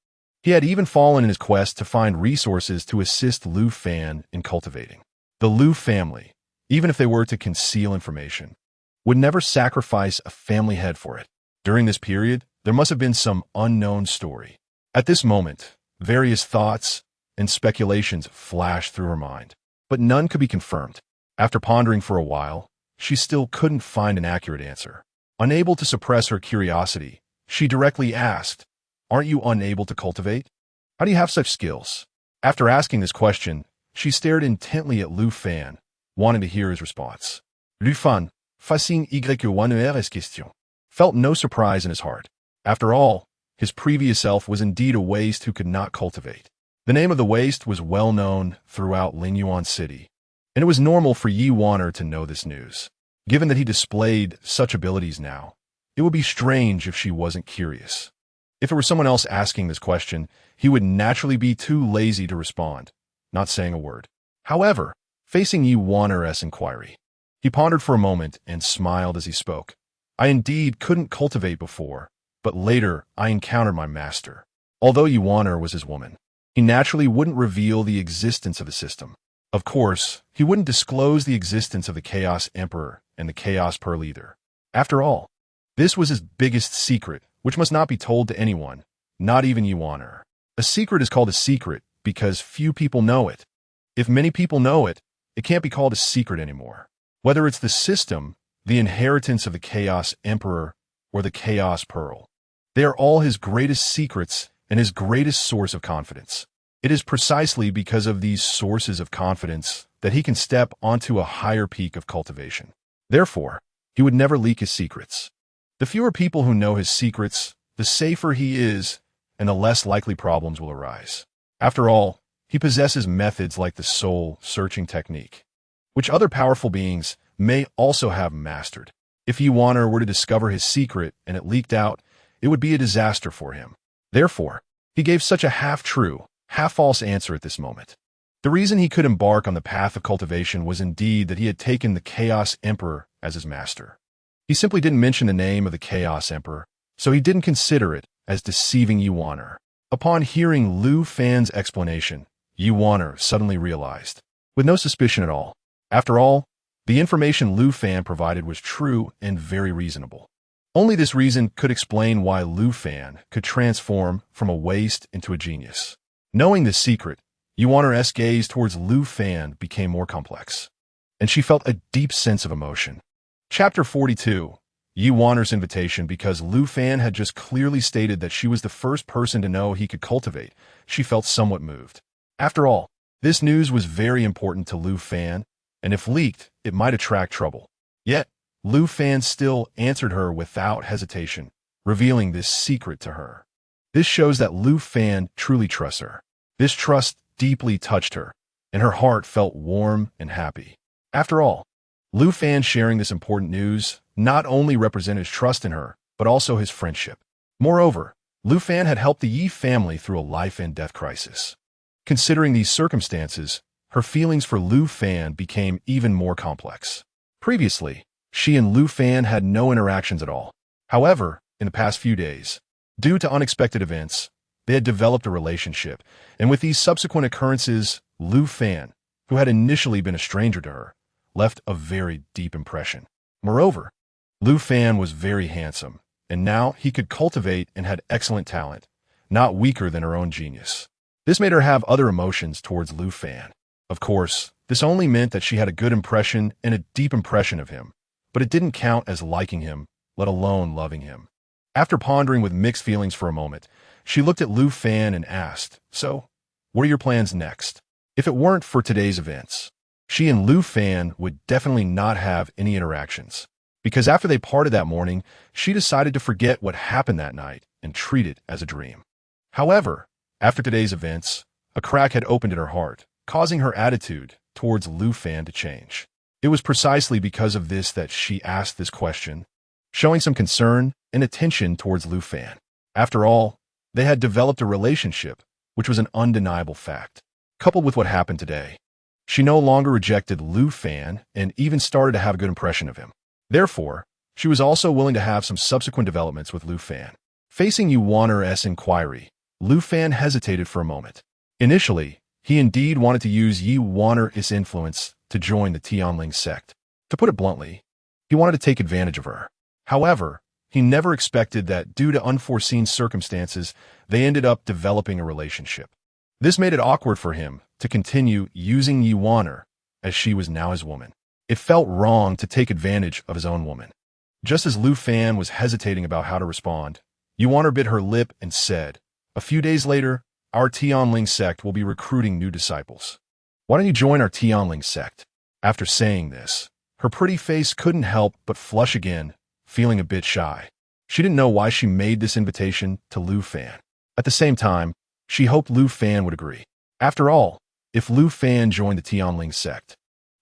A: He had even fallen in his quest to find resources to assist Lu Fan in cultivating. The Lu family, even if they were to conceal information, would never sacrifice a family head for it. During this period, there must have been some unknown story. At this moment, various thoughts and speculations flashed through her mind, but none could be confirmed. After pondering for a while, she still couldn't find an accurate answer. Unable to suppress her curiosity, she directly asked, "Aren't you unable to cultivate? How do you have such skills?" After asking this question, she stared intently at Lu Fan, wanting to hear his response. Lu Fan, facing Ywan's question, felt no surprise in his heart. After all, his previous self was indeed a waste who could not cultivate. The name of the waste was well known throughout Lingyuan City, and it was normal for Yi Wan'er to know this news. Given that he displayed such abilities now, it would be strange if she wasn't curious. If it were someone else asking this question, he would naturally be too lazy to respond, not saying a word. However, facing Yi Wan'er's inquiry, he pondered for a moment and smiled as he spoke. "I indeed couldn't cultivate before, but later I encountered my master." Although Yi Wan'er was his woman, he naturally wouldn't reveal the existence of the system. Of course, he wouldn't disclose the existence of the Chaos Emperor and the Chaos Pearl either. After all, this was his biggest secret, which must not be told to anyone, not even Yi Wan'er. A secret is called a secret because few people know it. If many people know it, it can't be called a secret anymore. Whether it's the system, the inheritance of the Chaos Emperor, or the Chaos Pearl, they are all his greatest secrets and his greatest source of confidence. It is precisely because of these sources of confidence that he can step onto a higher peak of cultivation. Therefore, he would never leak his secrets. The fewer people who know his secrets, the safer he is, and the less likely problems will arise. After all, he possesses methods like the soul-searching technique, which other powerful beings may also have mastered. If Yi Wan'er were to discover his secret and it leaked out, it would be a disaster for him. Therefore, he gave such a half-true, half-false answer at this moment. The reason he could embark on the path of cultivation was indeed that he had taken the Chaos Emperor as his master. He simply didn't mention the name of the Chaos Emperor, so he didn't consider it as deceiving Yi Wan'er. Upon hearing Lu Fan's explanation, Yi Wan'er suddenly realized, with no suspicion at all. After all, the information Lu Fan provided was true and very reasonable. Only this reason could explain why Lu Fan could transform from a waste into a genius. Knowing this secret, Yi Wan'er's gaze towards Lu Fan became more complex, and she felt a deep sense of emotion. Chapter 42. Yi Wan'er's invitation. Because Lu Fan had just clearly stated that she was the first person to know he could cultivate, she felt somewhat moved. After all, this news was very important to Lu Fan, and if leaked, it might attract trouble. Yet, Lu Fan still answered her without hesitation, revealing this secret to her. This shows that Lu Fan truly trusts her. This trust deeply touched her, and her heart felt warm and happy. After all, Lu Fan sharing this important news not only represented his trust in her, but also his friendship. Moreover, Lu Fan had helped the Yi family through a life and death crisis. Considering these circumstances, her feelings for Lu Fan became even more complex. Previously, she and Lu Fan had no interactions at all. However, in the past few days, due to unexpected events, they had developed a relationship, and with these subsequent occurrences, Lu Fan, who had initially been a stranger to her, left a very deep impression. Moreover, Lu Fan was very handsome, and now he could cultivate and had excellent talent, not weaker than her own genius. This made her have other emotions towards Lu Fan. Of course, this only meant that she had a good impression and a deep impression of him, but it didn't count as liking him, let alone loving him. After pondering with mixed feelings for a moment, she looked at Lu Fan and asked, "So, what are your plans next? If it weren't for today's events, she and Lu Fan would definitely not have any interactions. Because after they parted that morning, she decided to forget what happened that night and treat it as a dream. However, after today's events, a crack had opened in her heart, causing her attitude towards Lu Fan to change. It was precisely because of this that she asked this question, showing some concern and attention towards Lu Fan. After all, they had developed a relationship, which was an undeniable fact. Coupled with what happened today, she no longer rejected Lu Fan and even started to have a good impression of him. Therefore, she was also willing to have some subsequent developments with Lu Fan. Facing Yuaner's inquiry, Lu Fan hesitated for a moment. Initially, he indeed wanted to use Yuaner's influence to join the Tianling sect. To put it bluntly, he wanted to take advantage of her. However, he never expected that due to unforeseen circumstances, they ended up developing a relationship. This made it awkward for him to continue using Yuaner, as she was now his woman. It felt wrong to take advantage of his own woman. Just as Lu Fan was hesitating about how to respond, Yuaner bit her lip and said, "A few days later, our Tianling sect will be recruiting new disciples. Why don't you join our Tianling sect?" After saying this, her pretty face couldn't help but flush again, feeling a bit shy. She didn't know why she made this invitation to Lu Fan. At the same time, she hoped Lu Fan would agree. After all, if Lu Fan joined the Tianling sect,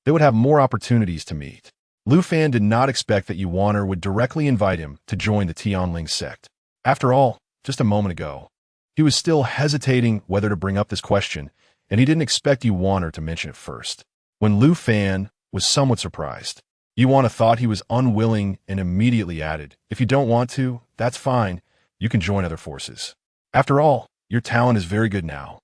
A: they would have more opportunities to meet. Lu Fan did not expect that Yuaner would directly invite him to join the Tianling sect. After all, just a moment ago, he was still hesitating whether to bring up this question, and he didn't expect Yuaner to mention it first. When Lu Fan was somewhat surprised, Yuaner thought he was unwilling and immediately added, "If you don't want to, that's fine. You can join other forces. After all, your talent is very good now,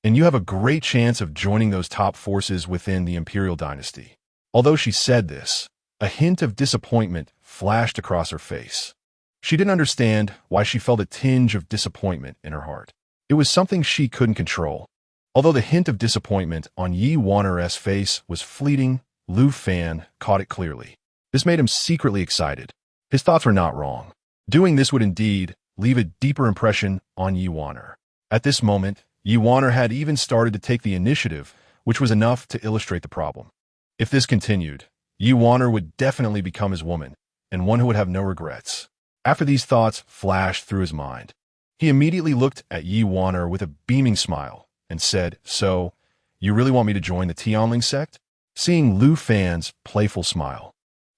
A: and you have a great chance of joining those top forces within the imperial dynasty." Although she said this, a hint of disappointment flashed across her face. She didn't understand why she felt a tinge of disappointment in her heart. It was something she couldn't control. Although the hint of disappointment on Yuaner's face was fleeting, Lu Fan caught it clearly. This made him secretly excited. His thoughts were not wrong. Doing this would indeed leave a deeper impression on Yuaner. At this moment, Yuaner had even started to take the initiative, which was enough to illustrate the problem. If this continued, Yuaner would definitely become his woman, and one who would have no regrets. After these thoughts flashed through his mind, he immediately looked at Yuaner with a beaming smile and said, "So, you really want me to join the Tianling sect?" Seeing Lu Fan's playful smile,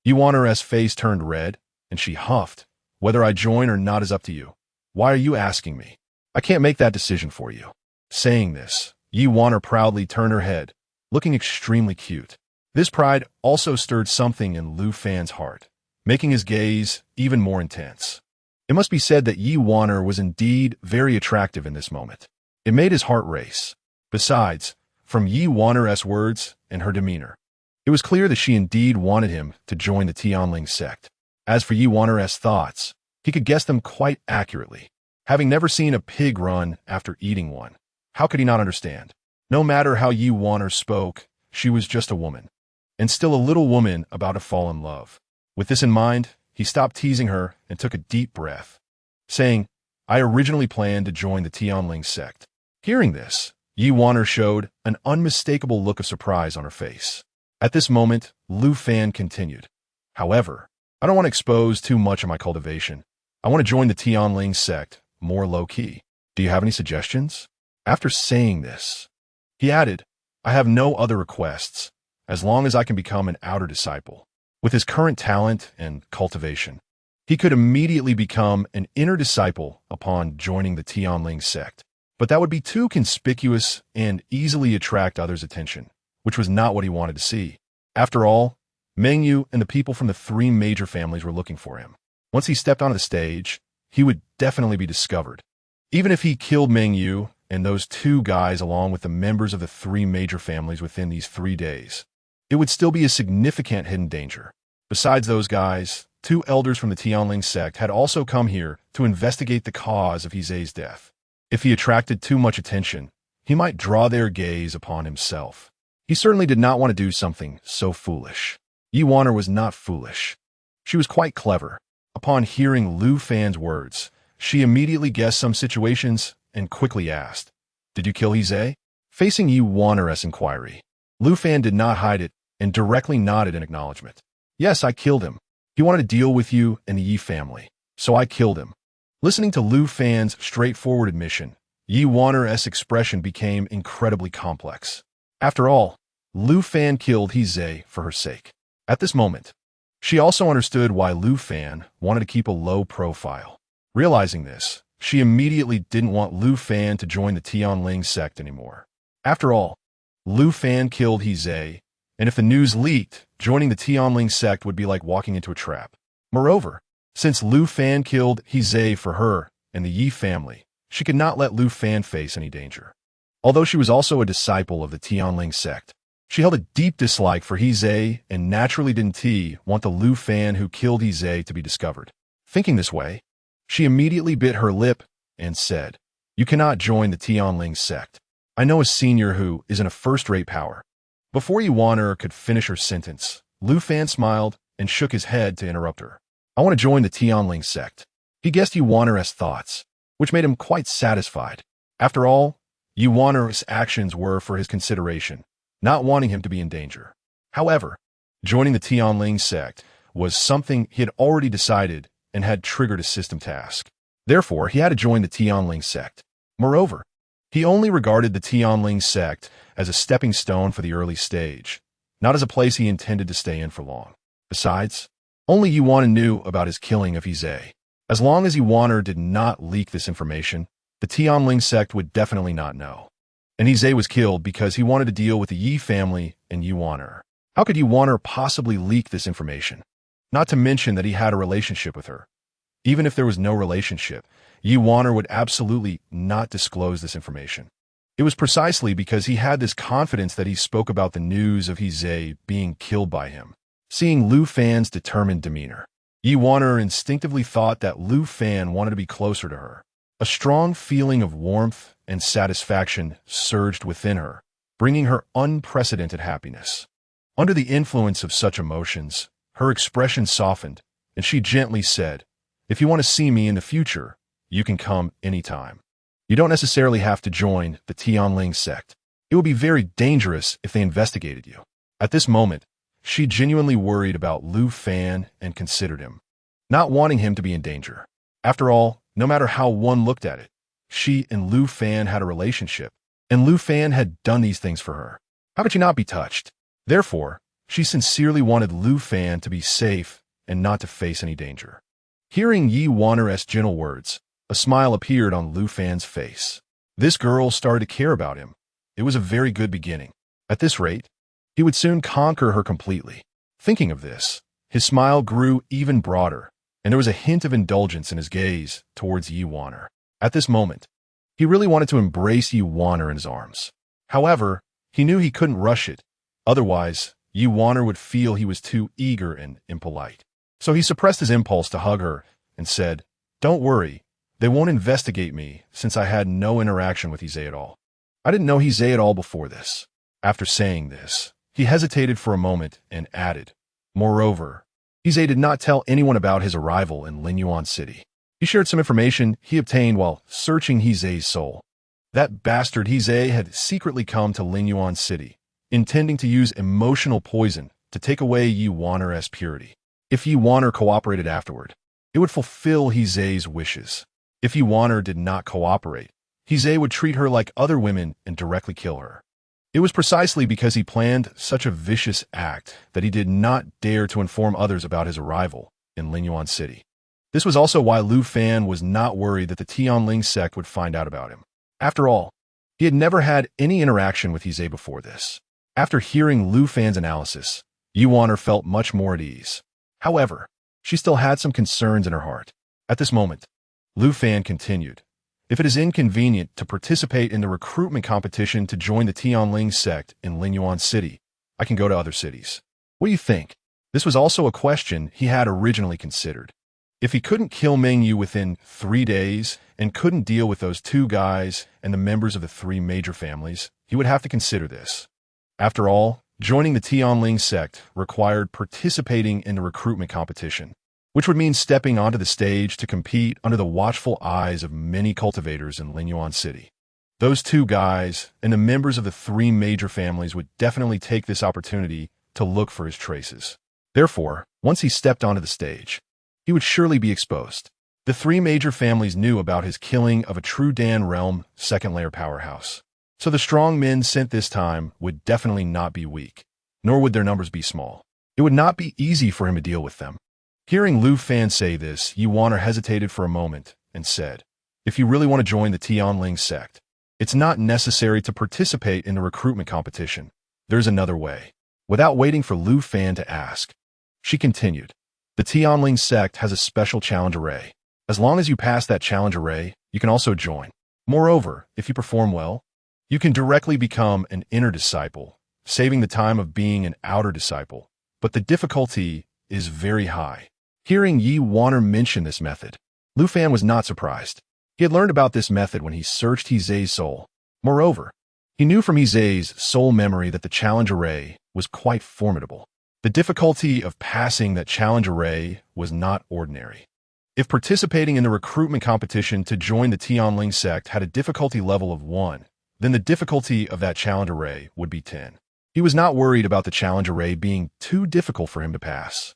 A: Yuaner's face turned red, and she huffed, "Whether I join or not is up to you. Why are you asking me? I can't make that decision for you." Saying this, Yuaner proudly turned her head, looking extremely cute. This pride also stirred something in Lu Fan's heart, making his gaze even more intense. It must be said that Yuaner was indeed very attractive in this moment. It made his heart race. Besides, from Yuaner's words and her demeanor, it was clear that she indeed wanted him to join the Tianling sect. As for Yuaner's thoughts, he could guess them quite accurately. Having never seen a pig run after eating one, how could he not understand? No matter how Yuaner spoke, she was just a woman, and still a little woman about to fall in love. With this in mind, he stopped teasing her and took a deep breath, saying, "I originally planned to join the Tianling sect." Hearing this, Yuaner showed an unmistakable look of surprise on her face. At this moment, Lu Fan continued, "However, I don't want to expose too much of my cultivation. I want to join the Tianling sect more low-key. Do you have any suggestions?" After saying this, he added, "I have no other requests, as long as I can become an outer disciple." With his current talent and cultivation, he could immediately become an inner disciple upon joining the Tianling sect. But that would be too conspicuous and easily attract others' attention, which was not what he wanted to see. After all, Mengyu and the people from the three major families were looking for him. Once he stepped onto the stage, he would definitely be discovered. Even if he killed Mengyu and those two guys along with the members of the three major families within these 3 days, it would still be a significant hidden danger. Besides those guys, 2 elders from the Tianling sect had also come here to investigate the cause of Heze's death. If he attracted too much attention, he might draw their gaze upon himself. He certainly did not want to do something so foolish. Yuaner was not foolish. She was quite clever. Upon hearing Lu Fan's words, she immediately guessed some situations and quickly asked, "Did you kill Heze?" Facing Yuaner's inquiry, Lu Fan did not hide it and directly nodded in acknowledgement. Yes, I killed him. He wanted to deal with you and the Yi family, so I killed him. Listening to Lu Fan's straightforward admission, Yi Wanner's expression became incredibly complex. After all, Lu Fan killed He Zhe for her sake. At this moment, she also understood why Lu Fan wanted to keep a low profile. Realizing this, she immediately didn't want Lu Fan to join the Tianling sect anymore. After all, Lu Fan killed He Zhe, and if the news leaked, joining the Tianling sect would be like walking into a trap. Moreover, since Lu Fan killed He Zhe for her and the Yi family, she could not let Lu Fan face any danger. Although she was also a disciple of the Tianling sect, she held a deep dislike for He Zhe and naturally didn't want the Lu Fan who killed He Zhe to be discovered. Thinking this way, she immediately bit her lip and said, "You cannot join the Tianling sect. I know a senior who is in a first-rate power." Before Yi Wanner could finish her sentence, Lu Fan smiled and shook his head to interrupt her. "I want to join the Tianling sect." He guessed Yi Wanner's thoughts, which made him quite satisfied. After all, Yi Wanner's actions were for his consideration, not wanting him to be in danger. However, joining the Tianling sect was something he had already decided and had triggered a system task. Therefore, he had to join the Tianling sect. Moreover, he only regarded the Tianling sect as a stepping stone for the early stage, not as a place he intended to stay in for long. Besides, only Yi Wanner knew about his killing of He Zhe. As long as Yi Wanner did not leak this information, the Tianling sect would definitely not know. And He Zhe was killed because he wanted to deal with the Yi family and Yi Wanner. How could Yi Wanner possibly leak this information? Not to mention that he had a relationship with her. Even if there was no relationship, Yi Wanner would absolutely not disclose this information. It was precisely because he had this confidence that he spoke about the news of He Zhe being killed by him. Seeing Lu Fan's determined demeanor, Yi Wanner instinctively thought that Lu Fan wanted to be closer to her. A strong feeling of warmth and satisfaction surged within her, bringing her unprecedented happiness. Under the influence of such emotions, her expression softened, and she gently said, "If you want to see me in the future, you can come anytime. You don't necessarily have to join the Tianling sect. It would be very dangerous if they investigated you." At this moment, she genuinely worried about Lu Fan and considered him, not wanting him to be in danger. After all, no matter how one looked at it, she and Lu Fan had a relationship, and Lu Fan had done these things for her. How could she not be touched? Therefore, she sincerely wanted Lu Fan to be safe and not to face any danger. Hearing Yi Wanner's gentle words, a smile appeared on Lu Fan's face. This girl started to care about him. It was a very good beginning. At this rate, he would soon conquer her completely. Thinking of this, his smile grew even broader, and there was a hint of indulgence in his gaze towards Yi Wanner. At this moment, he really wanted to embrace Yi Wanner in his arms. However, he knew he couldn't rush it. Otherwise, Yi Wanner would feel he was too eager and impolite. So he suppressed his impulse to hug her and said, "Don't worry, they won't investigate me since I had no interaction with He Zhe at all. I didn't know He Zhe at all before this." After saying this, he hesitated for a moment and added, "Moreover, He Zhe did not tell anyone about his arrival in Lingyuan City. He shared some information he obtained while searching He Zhe's soul. That bastard He Zhe had secretly come to Lingyuan City, intending to use emotional poison to take away Yi Wanner's purity. If Yi Wanner cooperated afterward, it would fulfill He Zhe's wishes. If Yi Wanner did not cooperate, He Zhe would treat her like other women and directly kill her. It was precisely because he planned such a vicious act that he did not dare to inform others about his arrival in Lingyuan City. This was also why Lu Fan was not worried that the Tianling sect would find out about him. After all, he had never had any interaction with He Zhe before this. After hearing Lu Fan's analysis, Yi Wanner felt much more at ease. However, she still had some concerns in her heart. At this moment, Lu Fan continued, "If it is inconvenient to participate in the recruitment competition to join the Tianling sect in Lingyuan City, I can go to other cities. What do you think?" This was also a question he had originally considered. If he couldn't kill Mengyu within 3 days and couldn't deal with those 2 guys and the members of the 3 major families, he would have to consider this. After all, joining the Tianling sect required participating in the recruitment competition, which would mean stepping onto the stage to compete under the watchful eyes of many cultivators in Lingyuan City. Those 2 guys and the members of the 3 major families would definitely take this opportunity to look for his traces. Therefore, once he stepped onto the stage, he would surely be exposed. The three major families knew about his killing of a true Dan realm second-layer powerhouse. So the strong men sent this time would definitely not be weak, nor would their numbers be small. It would not be easy for him to deal with them. Hearing Lu Fan say this, Ziyuan hesitated for a moment and said, "If you really want to join the Tianling sect, it's not necessary to participate in the recruitment competition. There's another way." Without waiting for Lu Fan to ask, she continued, "The Tianling sect has a special challenge array. As long as you pass that challenge array, you can also join. Moreover, if you perform well, you can directly become an inner disciple, saving the time of being an outer disciple. But the difficulty is very high." Hearing Ziyuan mention this method, Lu Fan was not surprised. He had learned about this method when he searched He's soul. Moreover, he knew from He's soul memory that the challenge array was quite formidable. The difficulty of passing that challenge array was not ordinary. If participating in the recruitment competition to join the Tianling sect had a difficulty level of 1, then the difficulty of that challenge array would be 10. He was not worried about the challenge array being too difficult for him to pass.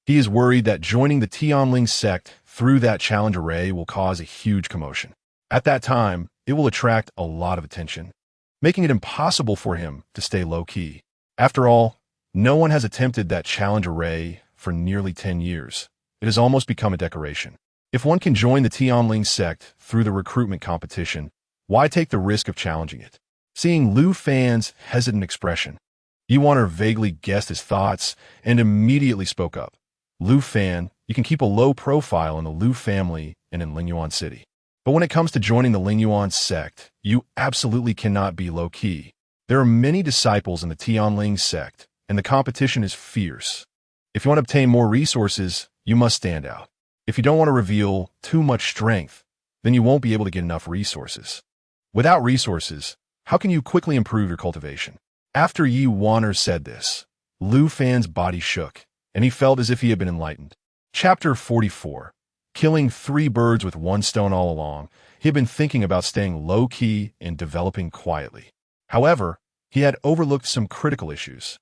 A: He is worried that joining the Tianling sect through that challenge array will cause a huge commotion. At that time, it will attract a lot of attention, making it impossible for him to stay low-key. After all, no one has attempted that challenge array for nearly 10 years. It has almost become a decoration. If one can join the Tianling sect through the recruitment competition, why take the risk of challenging it? Seeing Lu Fan's hesitant expression, Ziyuan vaguely guessed his thoughts and immediately spoke up. "Lu Fan, you can keep a low profile in the Lu family and in Lingyuan City. But when it comes to joining the Lingyuan sect, you absolutely cannot be low-key. There are many disciples in the Tianling sect, and the competition is fierce. If you want to obtain more resources, you must stand out. If you don't want to reveal too much strength, then you won't be able to get enough resources. Without resources, how can you quickly improve your cultivation?" After Ziyuan said this, Lu Fan's body shook, and he felt as if he had been enlightened. Chapter 44. Killing 3 birds with 1 stone. All along, he had been thinking about staying low-key and developing quietly. However, he had overlooked some critical issues.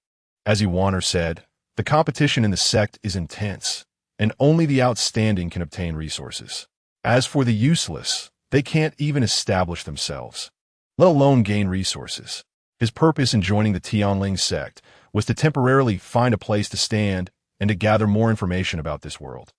A: As Ziyuan said, the competition in the sect is intense, and only the outstanding can obtain resources. As for the useless, they can't even establish themselves, let alone gain resources. His purpose in joining the Tianling sect was to temporarily find a place to stand and to gather more information about this world.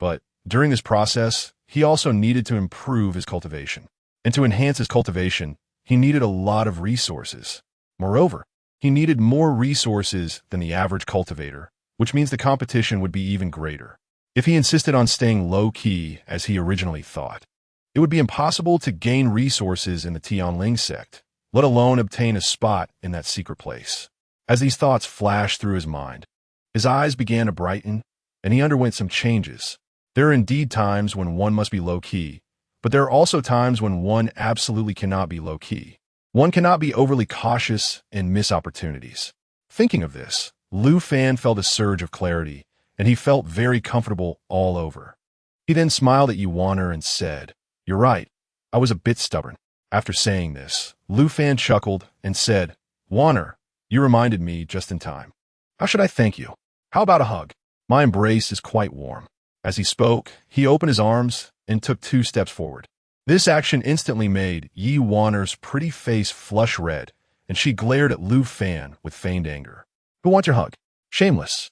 A: But during this process, he also needed to improve his cultivation. And to enhance his cultivation, he needed a lot of resources. Moreover, he needed more resources than the average cultivator, which means the competition would be even greater. If he insisted on staying low-key as he originally thought, it would be impossible to gain resources in the Tianling sect, let alone obtain a spot in that secret place. As these thoughts flashed through his mind, his eyes began to brighten, and he underwent some changes. There are indeed times when one must be low-key, but there are also times when one absolutely cannot be low-key. One cannot be overly cautious and miss opportunities. Thinking of this, Lu Fan felt a surge of clarity, and he felt very comfortable all over. He then smiled at Ziyuan and said, "You're right, I was a bit stubborn." After saying this, Lu Fan chuckled and said, "Ziyuan, you reminded me just in time. How should I thank you? How about a hug? My embrace is quite warm." As he spoke, he opened his arms and took 2 steps forward. This action instantly made Ziyuan's pretty face flush red, and she glared at Lu Fan with feigned anger. "Who wants your hug? Shameless."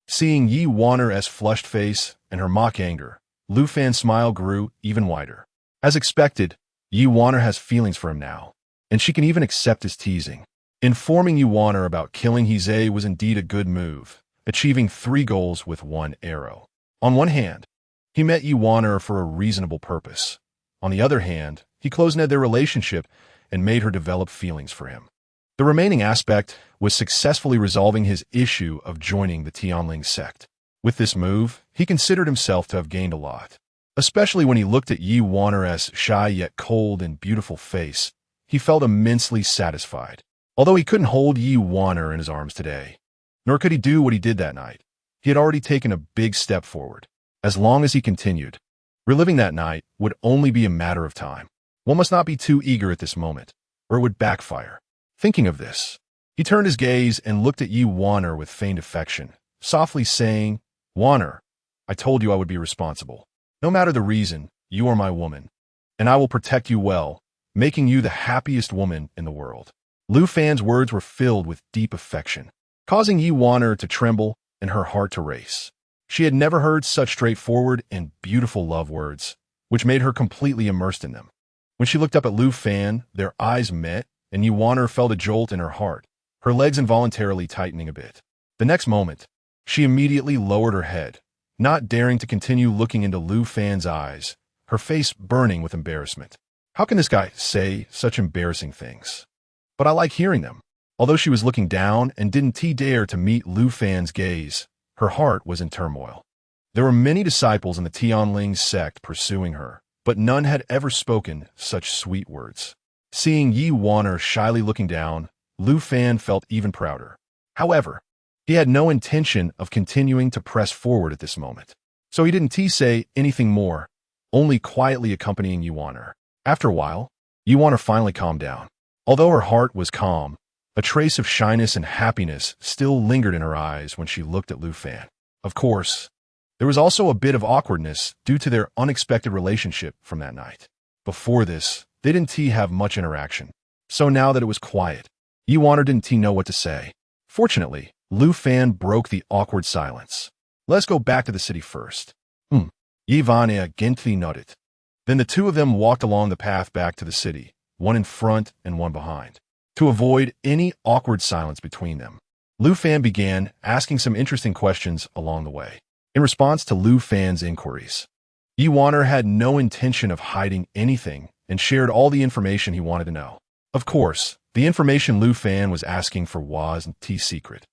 A: Seeing Ziyuan's flushed face and her mock anger, Lu Fan's smile grew even wider. As expected, Ziyuan has feelings for him now, and she can even accept his teasing. Informing Ziyuan about killing He's was indeed a good move, achieving 3 goals with 1 arrow. On one hand, he met Ziyuan for a reasonable purpose. On the other hand, he close-knit their relationship and made her develop feelings for him. The remaining aspect was successfully resolving his issue of joining the Tianling sect. With this move, he considered himself to have gained a lot. Especially when he looked at Ziyuan's shy yet cold and beautiful face, he felt immensely satisfied. Although he couldn't hold Ziyuan in his arms today, nor could he do what he did that night, he had already taken a big step forward. As long as he continued, reliving that night would only be a matter of time. One must not be too eager at this moment, or it would backfire. Thinking of this, He turned his gaze and looked at Yi Wan'er with feigned affection, softly saying, "Wan'er, I told you I would be responsible. No matter the reason, you are my woman, and I will protect you well, making you the happiest woman in the world." Lu Fan's words were filled with deep affection, causing Yi Wan'er to tremble and her heart to race. She had never heard such straightforward and beautiful love words, which made her completely immersed in them. When she looked up at Lu Fan, their eyes met, and Yi Wan'er felt a jolt in her heart, her legs involuntarily tightening a bit. The next moment, she immediately lowered her head, not daring to continue looking into Lu Fan's eyes, her face burning with embarrassment. How can this guy say such embarrassing things? But I like hearing them. Although she was looking down and didn't dare to meet Lu Fan's gaze, her heart was in turmoil. There were many disciples in the Tianling sect pursuing her, but none had ever spoken such sweet words. Seeing Yi Wan'er shyly looking down, Lu Fan felt even prouder. However, he had no intention of continuing to press forward at this moment. So he didn't say anything more, only quietly accompanying Yi Wan'er. After a while, Yi Wan'er finally calmed down. Although her heart was calm, a trace of shyness and happiness still lingered in her eyes when she looked at Lu Fan. Of course, there was also a bit of awkwardness due to their unexpected relationship from that night. Before this, they didn't have much interaction. So now that it was quiet, Yi Wan'er didn't know what to say. Fortunately, Lu Fan broke the awkward silence. "Let's go back to the city first." Yi Wan'er gently nodded. Then the two of them walked along the path back to the city, one in front and one behind. To avoid any awkward silence between them, Lu Fan began asking some interesting questions along the way. In response to Lu Fan's inquiries, Yi Wan'er had no intention of hiding anything and shared all the information he wanted to know. Of course, the information Lu Fan was asking for wasn't secret.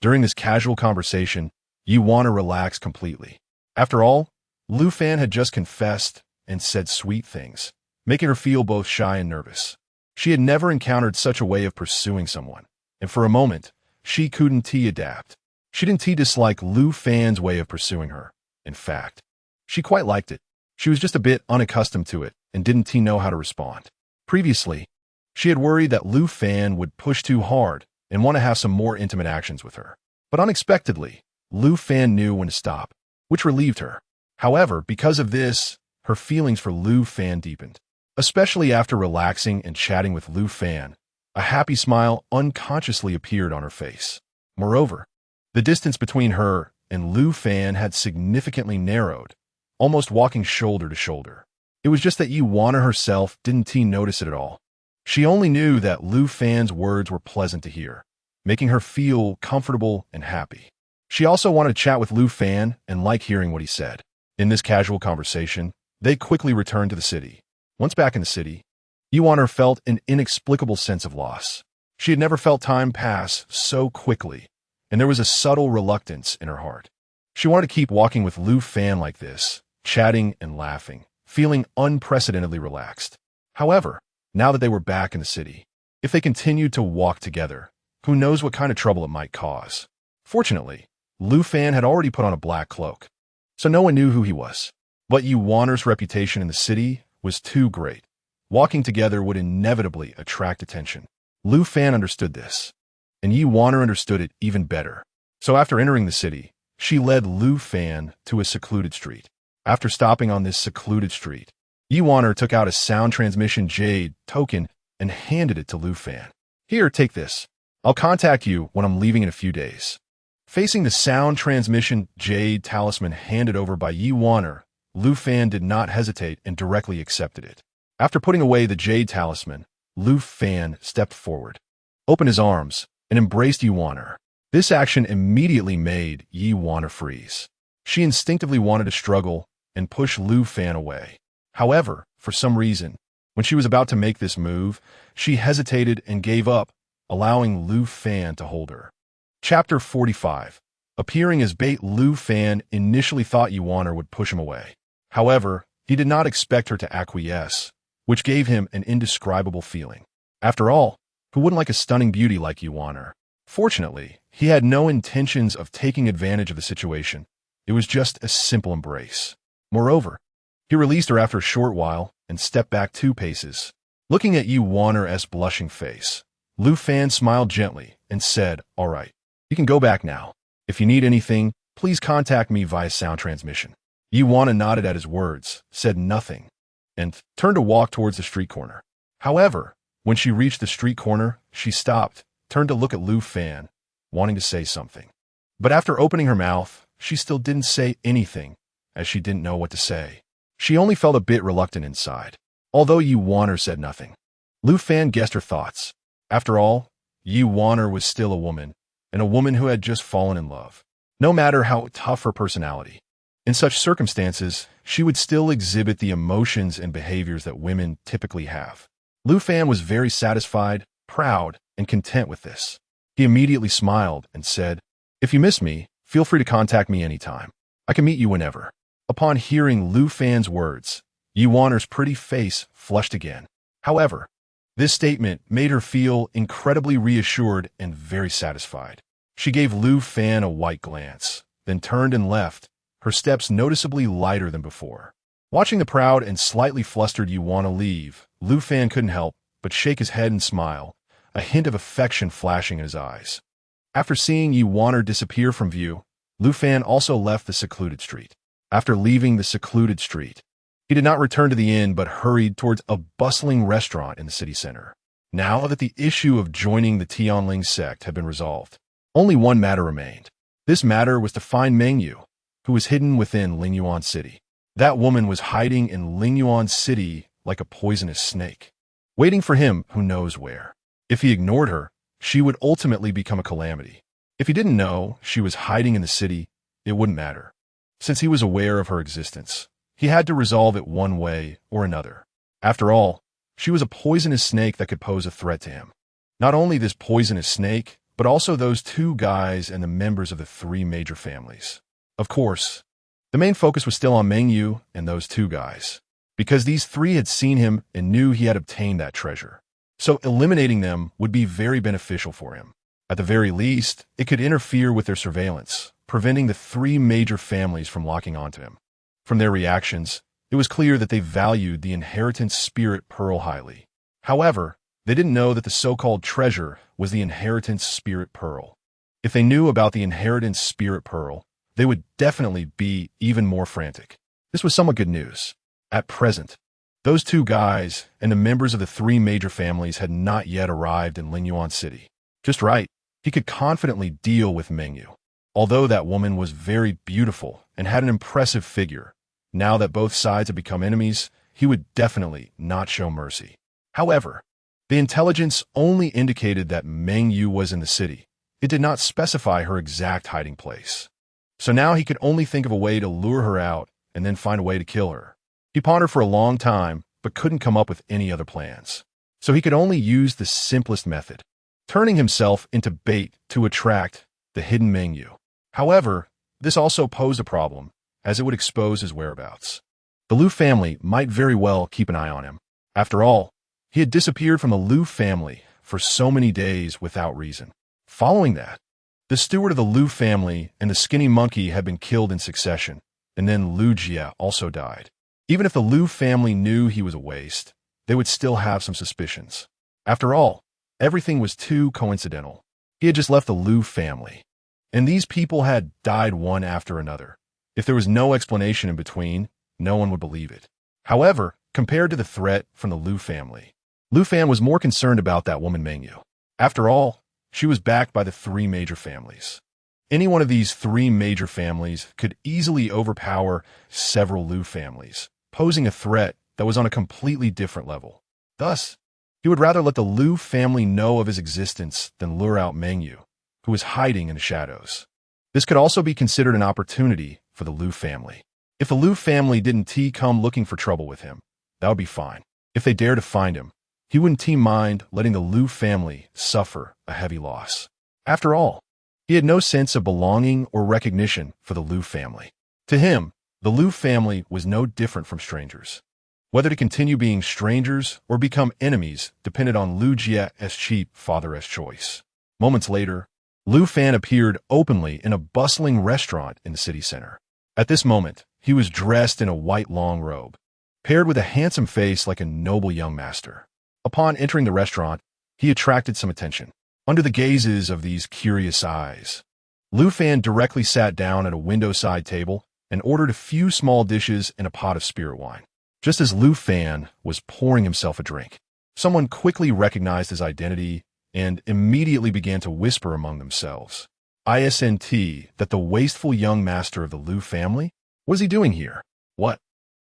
A: During this casual conversation, Yi Wan'er relaxed completely. After all, Lu Fan had just confessed and said sweet things, making her feel both shy and nervous. She had never encountered such a way of pursuing someone, and for a moment, she couldn't adapt. She didn't dislike Lu Fan's way of pursuing her. In fact, she quite liked it. She was just a bit unaccustomed to it and didn't know how to respond. Previously, she had worried that Lu Fan would push too hard and want to have some more intimate actions with her. But unexpectedly, Lu Fan knew when to stop, which relieved her. However, because of this, her feelings for Lu Fan deepened. Especially after relaxing and chatting with Lu Fan, a happy smile unconsciously appeared on her face. Moreover, the distance between her and Lu Fan had significantly narrowed, almost walking shoulder to shoulder. It was just that Yi Wan'er herself didn't notice it at all. She only knew that Lu Fan's words were pleasant to hear, making her feel comfortable and happy. She also wanted to chat with Lu Fan and like hearing what he said. In this casual conversation, they quickly returned to the city. Once back in the city, Yi Wan'er felt an inexplicable sense of loss. She had never felt time pass so quickly, and there was a subtle reluctance in her heart. She wanted to keep walking with Lu Fan like this, chatting and laughing, feeling unprecedentedly relaxed. However, now that they were back in the city, if they continued to walk together, who knows what kind of trouble it might cause. Fortunately, Lu Fan had already put on a black cloak, so no one knew who he was. But Yi Wan'er's reputation in the city was too great. Walking together would inevitably attract attention. Lu Fan understood this, and Yi Wan'er understood it even better. So after entering the city, she led Lu Fan to a secluded street. After stopping on this secluded street, Yi Wan'er took out a sound transmission jade token and handed it to Lu Fan. "Here, take this. I'll contact you when I'm leaving in a few days." Facing the sound transmission jade talisman handed over by Yi Wan'er, Lu Fan did not hesitate and directly accepted it. After putting away the jade talisman, Lu Fan stepped forward, opened his arms, and embraced Yi Wan'er. This action immediately made Yi Wan'er freeze. She instinctively wanted to struggle and push Lu Fan away. However, for some reason, when she was about to make this move, she hesitated and gave up, allowing Lu Fan to hold her. Chapter 45. Appearing as bait, Lu Fan initially thought Yi Wan'er would push him away. However, he did not expect her to acquiesce, which gave him an indescribable feeling. After all, who wouldn't like a stunning beauty like Yi Wan'er? Fortunately, he had no intentions of taking advantage of the situation. It was just a simple embrace. Moreover, he released her after a short while and stepped back 2 paces. Looking at Yi Wan'er's blushing face, Lu Fan smiled gently and said, "All right, you can go back now. If you need anything, please contact me via sound transmission." Ziyuan nodded at his words, said nothing, and turned to walk towards the street corner. However, when she reached the street corner, she stopped, turned to look at Lu Fan, wanting to say something. But after opening her mouth, she still didn't say anything, as she didn't know what to say. She only felt a bit reluctant inside. Although Ziyuan said nothing, Lu Fan guessed her thoughts. After all, Ziyuan was still a woman, and a woman who had just fallen in love. No matter how tough her personality, in such circumstances, she would still exhibit the emotions and behaviors that women typically have. Lu Fan was very satisfied, proud, and content with this. He immediately smiled and said, "If you miss me, feel free to contact me anytime. I can meet you whenever." Upon hearing Lu Fan's words, Ziyuan's pretty face flushed again. However, this statement made her feel incredibly reassured and very satisfied. She gave Lu Fan a white glance, then turned and left, her steps noticeably lighter than before. Watching the proud and slightly flustered Ziyuan leave, Lu Fan couldn't help but shake his head and smile, a hint of affection flashing in his eyes. After seeing Ziyuan disappear from view, Lu Fan also left the secluded street. After leaving the secluded street, he did not return to the inn but hurried towards a bustling restaurant in the city center. Now that the issue of joining the Tianling sect had been resolved, only one matter remained. This matter was to find Mengyu, who was hidden within Lingyuan City. That woman was hiding in Lingyuan City like a poisonous snake, waiting for him who knows where. If he ignored her, she would ultimately become a calamity. If he didn't know she was hiding in the city, it wouldn't matter. Since he was aware of her existence, he had to resolve it one way or another. After all, she was a poisonous snake that could pose a threat to him. Not only this poisonous snake, but also those two guys and the members of the three major families. Of course, the main focus was still on Mengyu and those two guys, because these three had seen him and knew he had obtained that treasure. So eliminating them would be very beneficial for him. At the very least, it could interfere with their surveillance, preventing the three major families from locking onto him. From their reactions, it was clear that they valued the inheritance spirit pearl highly. However, they didn't know that the so-called treasure was the inheritance spirit pearl. If they knew about the inheritance spirit pearl, they would definitely be even more frantic. This was somewhat good news. At present, those two guys and the members of the three major families had not yet arrived in Lingyuan City. Just right, he could confidently deal with Mengyu. Although that woman was very beautiful and had an impressive figure, now that both sides had become enemies, he would definitely not show mercy. However, the intelligence only indicated that Mengyu was in the city. It did not specify her exact hiding place. So now he could only think of a way to lure her out and then find a way to kill her. He pondered for a long time, but couldn't come up with any other plans. So he could only use the simplest method, turning himself into bait to attract the hidden Mengyu. However, this also posed a problem, as it would expose his whereabouts. The Lu family might very well keep an eye on him. After all, he had disappeared from the Lu family for so many days without reason. Following that, the steward of the Lu family and the skinny monkey had been killed in succession, and then Lu Jia also died. Even if the Lu family knew he was a waste, they would still have some suspicions. After all, everything was too coincidental. He had just left the Lu family, and these people had died one after another. If there was no explanation in between, no one would believe it. However, compared to the threat from the Lu family, Lu Fan was more concerned about that woman Mengyu. After all, she was backed by the three major families. Any one of these three major families could easily overpower several Lu families, posing a threat that was on a completely different level. Thus, he would rather let the Lu family know of his existence than lure out Mengyu, who was hiding in the shadows. This could also be considered an opportunity for the Lu family. If the Lu family didn't come looking for trouble with him, that would be fine. If they dare to find him, he wouldn't mind letting the Lu family suffer a heavy loss. After all, he had no sense of belonging or recognition for the Lu family. To him, the Lu family was no different from strangers. Whether to continue being strangers or become enemies depended on Lu Jia's cheap father's choice. Moments later, Lu Fan appeared openly in a bustling restaurant in the city center. At this moment, he was dressed in a white long robe, paired with a handsome face like a noble young master. Upon entering the restaurant, he attracted some attention. under the gazes of these curious eyes. Lu Fan directly sat down at a window-side table and ordered a few small dishes and a pot of spirit wine. Just as Lu Fan was pouring himself a drink, someone quickly recognized his identity and immediately began to whisper among themselves. "Isn't that the wasteful young master of the Lu family? What is he doing here? What?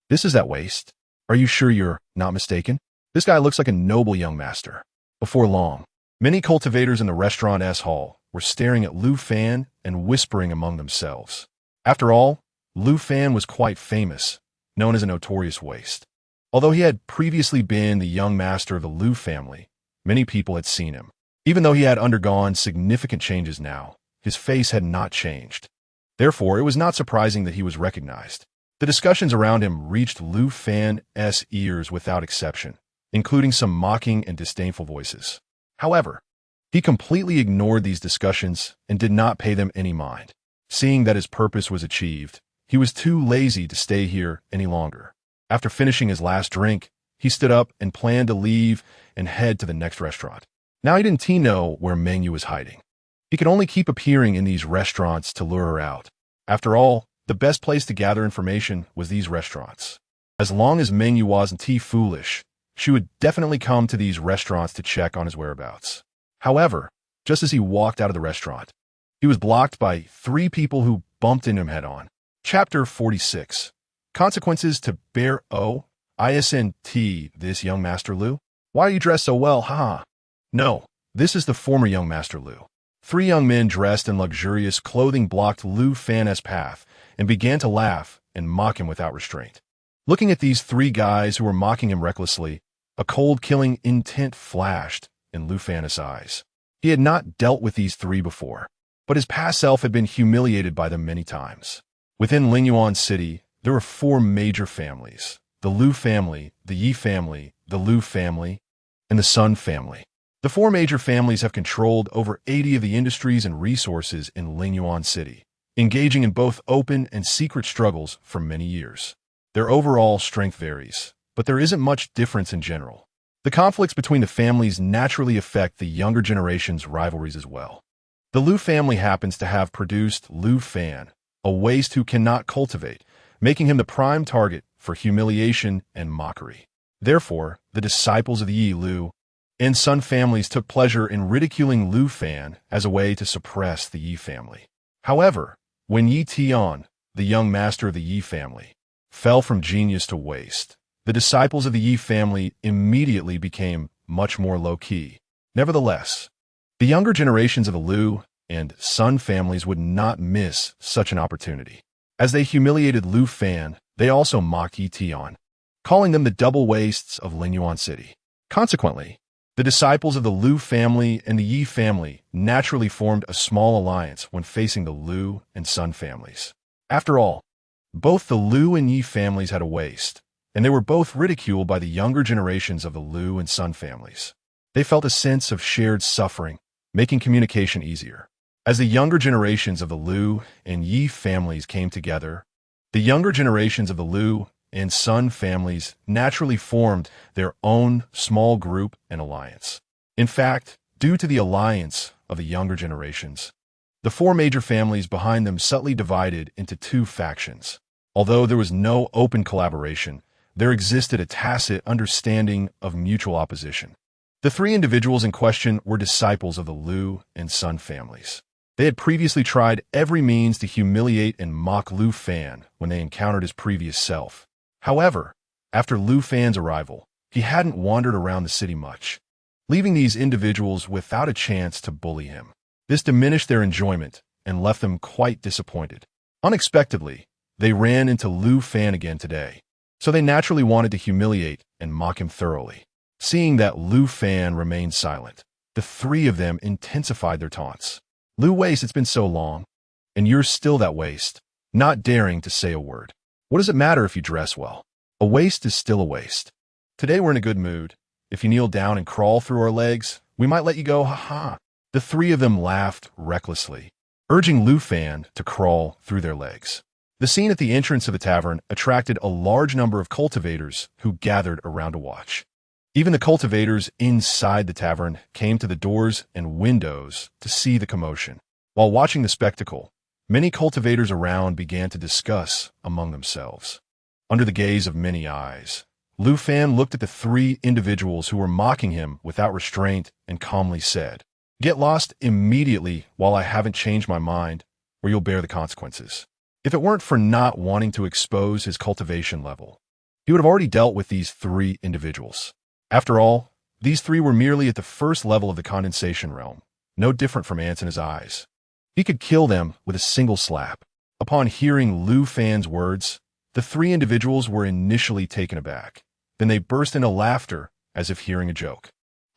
A: This is that waste? Are you sure you're not mistaken? This guy looks like a noble young master." Before long, many cultivators in the restaurant's hall were staring at Lu Fan and whispering among themselves. After all, Lu Fan was quite famous, known as a notorious waste. Although he had previously been the young master of the Lu family, many people had seen him. Even though he had undergone significant changes now, his face had not changed. Therefore, it was not surprising that he was recognized. The discussions around him reached Lu Fan's ears without exception, including some mocking and disdainful voices. However, he completely ignored these discussions and did not pay them any mind. Seeing that his purpose was achieved, he was too lazy to stay here any longer. After finishing his last drink, he stood up and planned to leave and head to the next restaurant. Now he didn't know where Mengyu was hiding. He could only keep appearing in these restaurants to lure her out. After all, the best place to gather information was these restaurants. As long as Mengyu wasn't foolish, she would definitely come to these restaurants to check on his whereabouts. However, just as he walked out of the restaurant, he was blocked by 3 people who bumped into him head-on. Chapter 46. Consequences to bear. Oh, isn't this young Master Lu? Why are you dressed so well, haha? No, this is the former young Master Lu. 3 young men dressed in luxurious clothing blocked Lu Fan's path and began to laugh and mock him without restraint. Looking at these 3 guys who were mocking him recklessly, a cold killing intent flashed in Lu Fan's eyes. He had not dealt with these 3 before, but his past self had been humiliated by them many times. Within Lingyuan City, there were 4 major families: the Lu family, the Yi family, the Lu family, and the Sun family. The 4 major families have controlled over 80 of the industries and resources in Lingyuan City, engaging in both open and secret struggles for many years. Their overall strength varies, but there isn't much difference in general. The conflicts between the families naturally affect the younger generation's rivalries as well. The Lu family happens to have produced Lu Fan, a waste who cannot cultivate, making him the prime target for humiliation and mockery. Therefore, the disciples of the Yi, Lu, and Sun families took pleasure in ridiculing Lu Fan as a way to suppress the Yi family. However, when Yi Tian, the young master of the Yi family, fell from genius to waste, the disciples of the Yi family immediately became much more low-key. Nevertheless, the younger generations of the Lu and Sun families would not miss such an opportunity. As they humiliated Lu Fan, they also mocked Yi Tian, calling them the double wastes of Lingyuan City. Consequently, the disciples of the Lu family and the Yi family naturally formed a small alliance when facing the Lu and Sun families. After all, both the Lu and Yi families had a waste, and they were both ridiculed by the younger generations of the Lu and Sun families. They felt a sense of shared suffering, making communication easier. As the younger generations of the Lu and Yi families came together, the younger generations of the Lu and Sun families naturally formed their own small group and alliance. In fact, due to the alliance of the younger generations, the 4 major families behind them subtly divided into 2 factions. Although there was no open collaboration, there existed a tacit understanding of mutual opposition. The 3 individuals in question were disciples of the Lu and Sun families. They had previously tried every means to humiliate and mock Lu Fan when they encountered his previous self. However, after Lu Fan's arrival, he hadn't wandered around the city much, leaving these individuals without a chance to bully him. This diminished their enjoyment and left them quite disappointed. Unexpectedly, they ran into Lu Fan again today, so they naturally wanted to humiliate and mock him thoroughly. Seeing that Lu Fan remained silent, the 3 of them intensified their taunts. "Lu Waste, it's been so long, and you're still that waste, not daring to say a word. What does it matter if you dress well? A waste is still a waste. Today we're in a good mood. If you kneel down and crawl through our legs, we might let you go, haha." The 3 of them laughed recklessly, urging Lu Fan to crawl through their legs. The scene at the entrance of the tavern attracted a large number of cultivators who gathered around to watch. Even the cultivators inside the tavern came to the doors and windows to see the commotion. While watching the spectacle, many cultivators around began to discuss among themselves. Under the gaze of many eyes, Lu Fan looked at the three individuals who were mocking him without restraint and calmly said, "Get lost immediately while I haven't changed my mind, or you'll bear the consequences." If it weren't for not wanting to expose his cultivation level, he would have already dealt with these three individuals. After all, these three were merely at the first level of the condensation realm, no different from ants in his eyes. He could kill them with a single slap. Upon hearing Lu Fan's words, the three individuals were initially taken aback. Then they burst into laughter as if hearing a joke.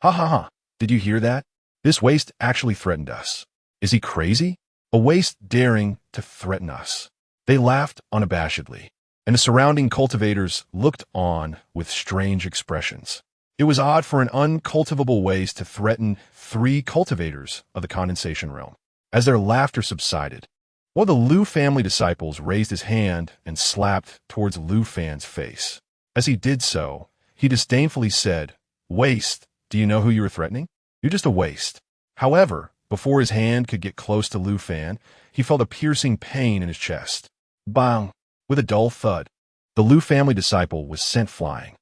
A: "Ha ha ha, did you hear that? This waste actually threatened us. Is he crazy? A waste daring to threaten us." They laughed unabashedly, and the surrounding cultivators looked on with strange expressions. It was odd for an uncultivable waste to threaten three cultivators of the condensation realm. As their laughter subsided, one of the Lu family disciples raised his hand and slapped towards Lu Fan's face. As he did so, he disdainfully said, "Waste, do you know who you were threatening? You're just a waste." However, before his hand could get close to Lu Fan, he felt a piercing pain in his chest. Bang! With a dull thud, the Lu family disciple was sent flying.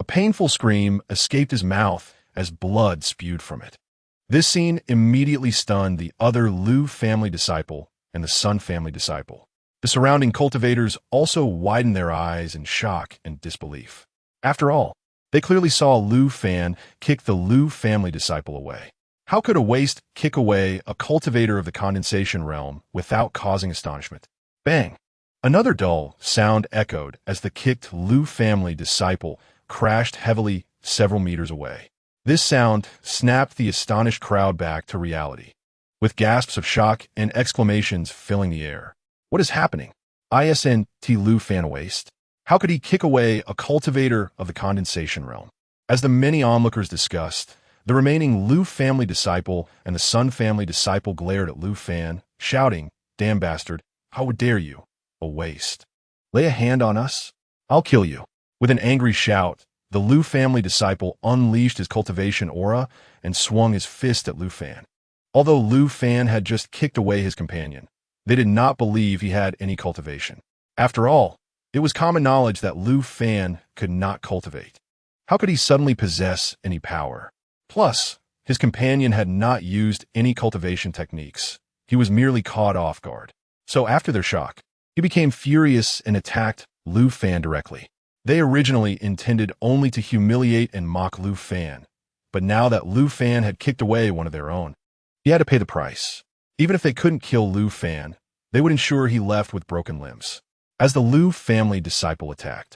A: A painful scream escaped his mouth as blood spewed from it. This scene immediately stunned the other Lu family disciple and the Sun family disciple. The surrounding cultivators also widened their eyes in shock and disbelief. After all, they clearly saw Lu Fan kick the Lu family disciple away. How could a waste kick away a cultivator of the condensation realm without causing astonishment? Bang! Another dull sound echoed as the kicked Lu family disciple crashed heavily several meters away. This sound snapped the astonished crowd back to reality, with gasps of shock and exclamations filling the air. What is happening? Isn't Lu Fan waste? How could he kick away a cultivator of the condensation realm? As the many onlookers discussed, the remaining Lu family disciple and the Sun family disciple glared at Lu Fan, shouting, "Damn bastard, how dare you? A waste. Lay a hand on us? I'll kill you." With an angry shout, the Lu family disciple unleashed his cultivation aura and swung his fist at Lu Fan. Although Lu Fan had just kicked away his companion, they did not believe he had any cultivation. After all, it was common knowledge that Lu Fan could not cultivate. How could he suddenly possess any power? Plus, his companion had not used any cultivation techniques. He was merely caught off guard. So after their shock, he became furious and attacked Lu Fan directly. They originally intended only to humiliate and mock Lu Fan, but now that Lu Fan had kicked away one of their own, he had to pay the price. Even if they couldn't kill Lu Fan, they would ensure he left with broken limbs. As the Lu family disciple attacked,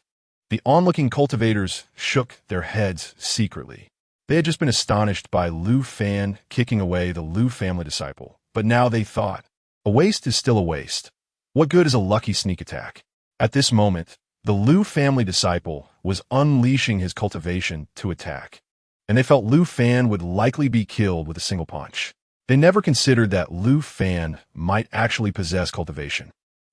A: the onlooking cultivators shook their heads secretly. They had just been astonished by Lu Fan kicking away the Lu family disciple, but now they thought, a waste is still a waste. What good is a lucky sneak attack? At this moment, the Lu family disciple was unleashing his cultivation to attack, and they felt Lu Fan would likely be killed with a single punch. They never considered that Lu Fan might actually possess cultivation.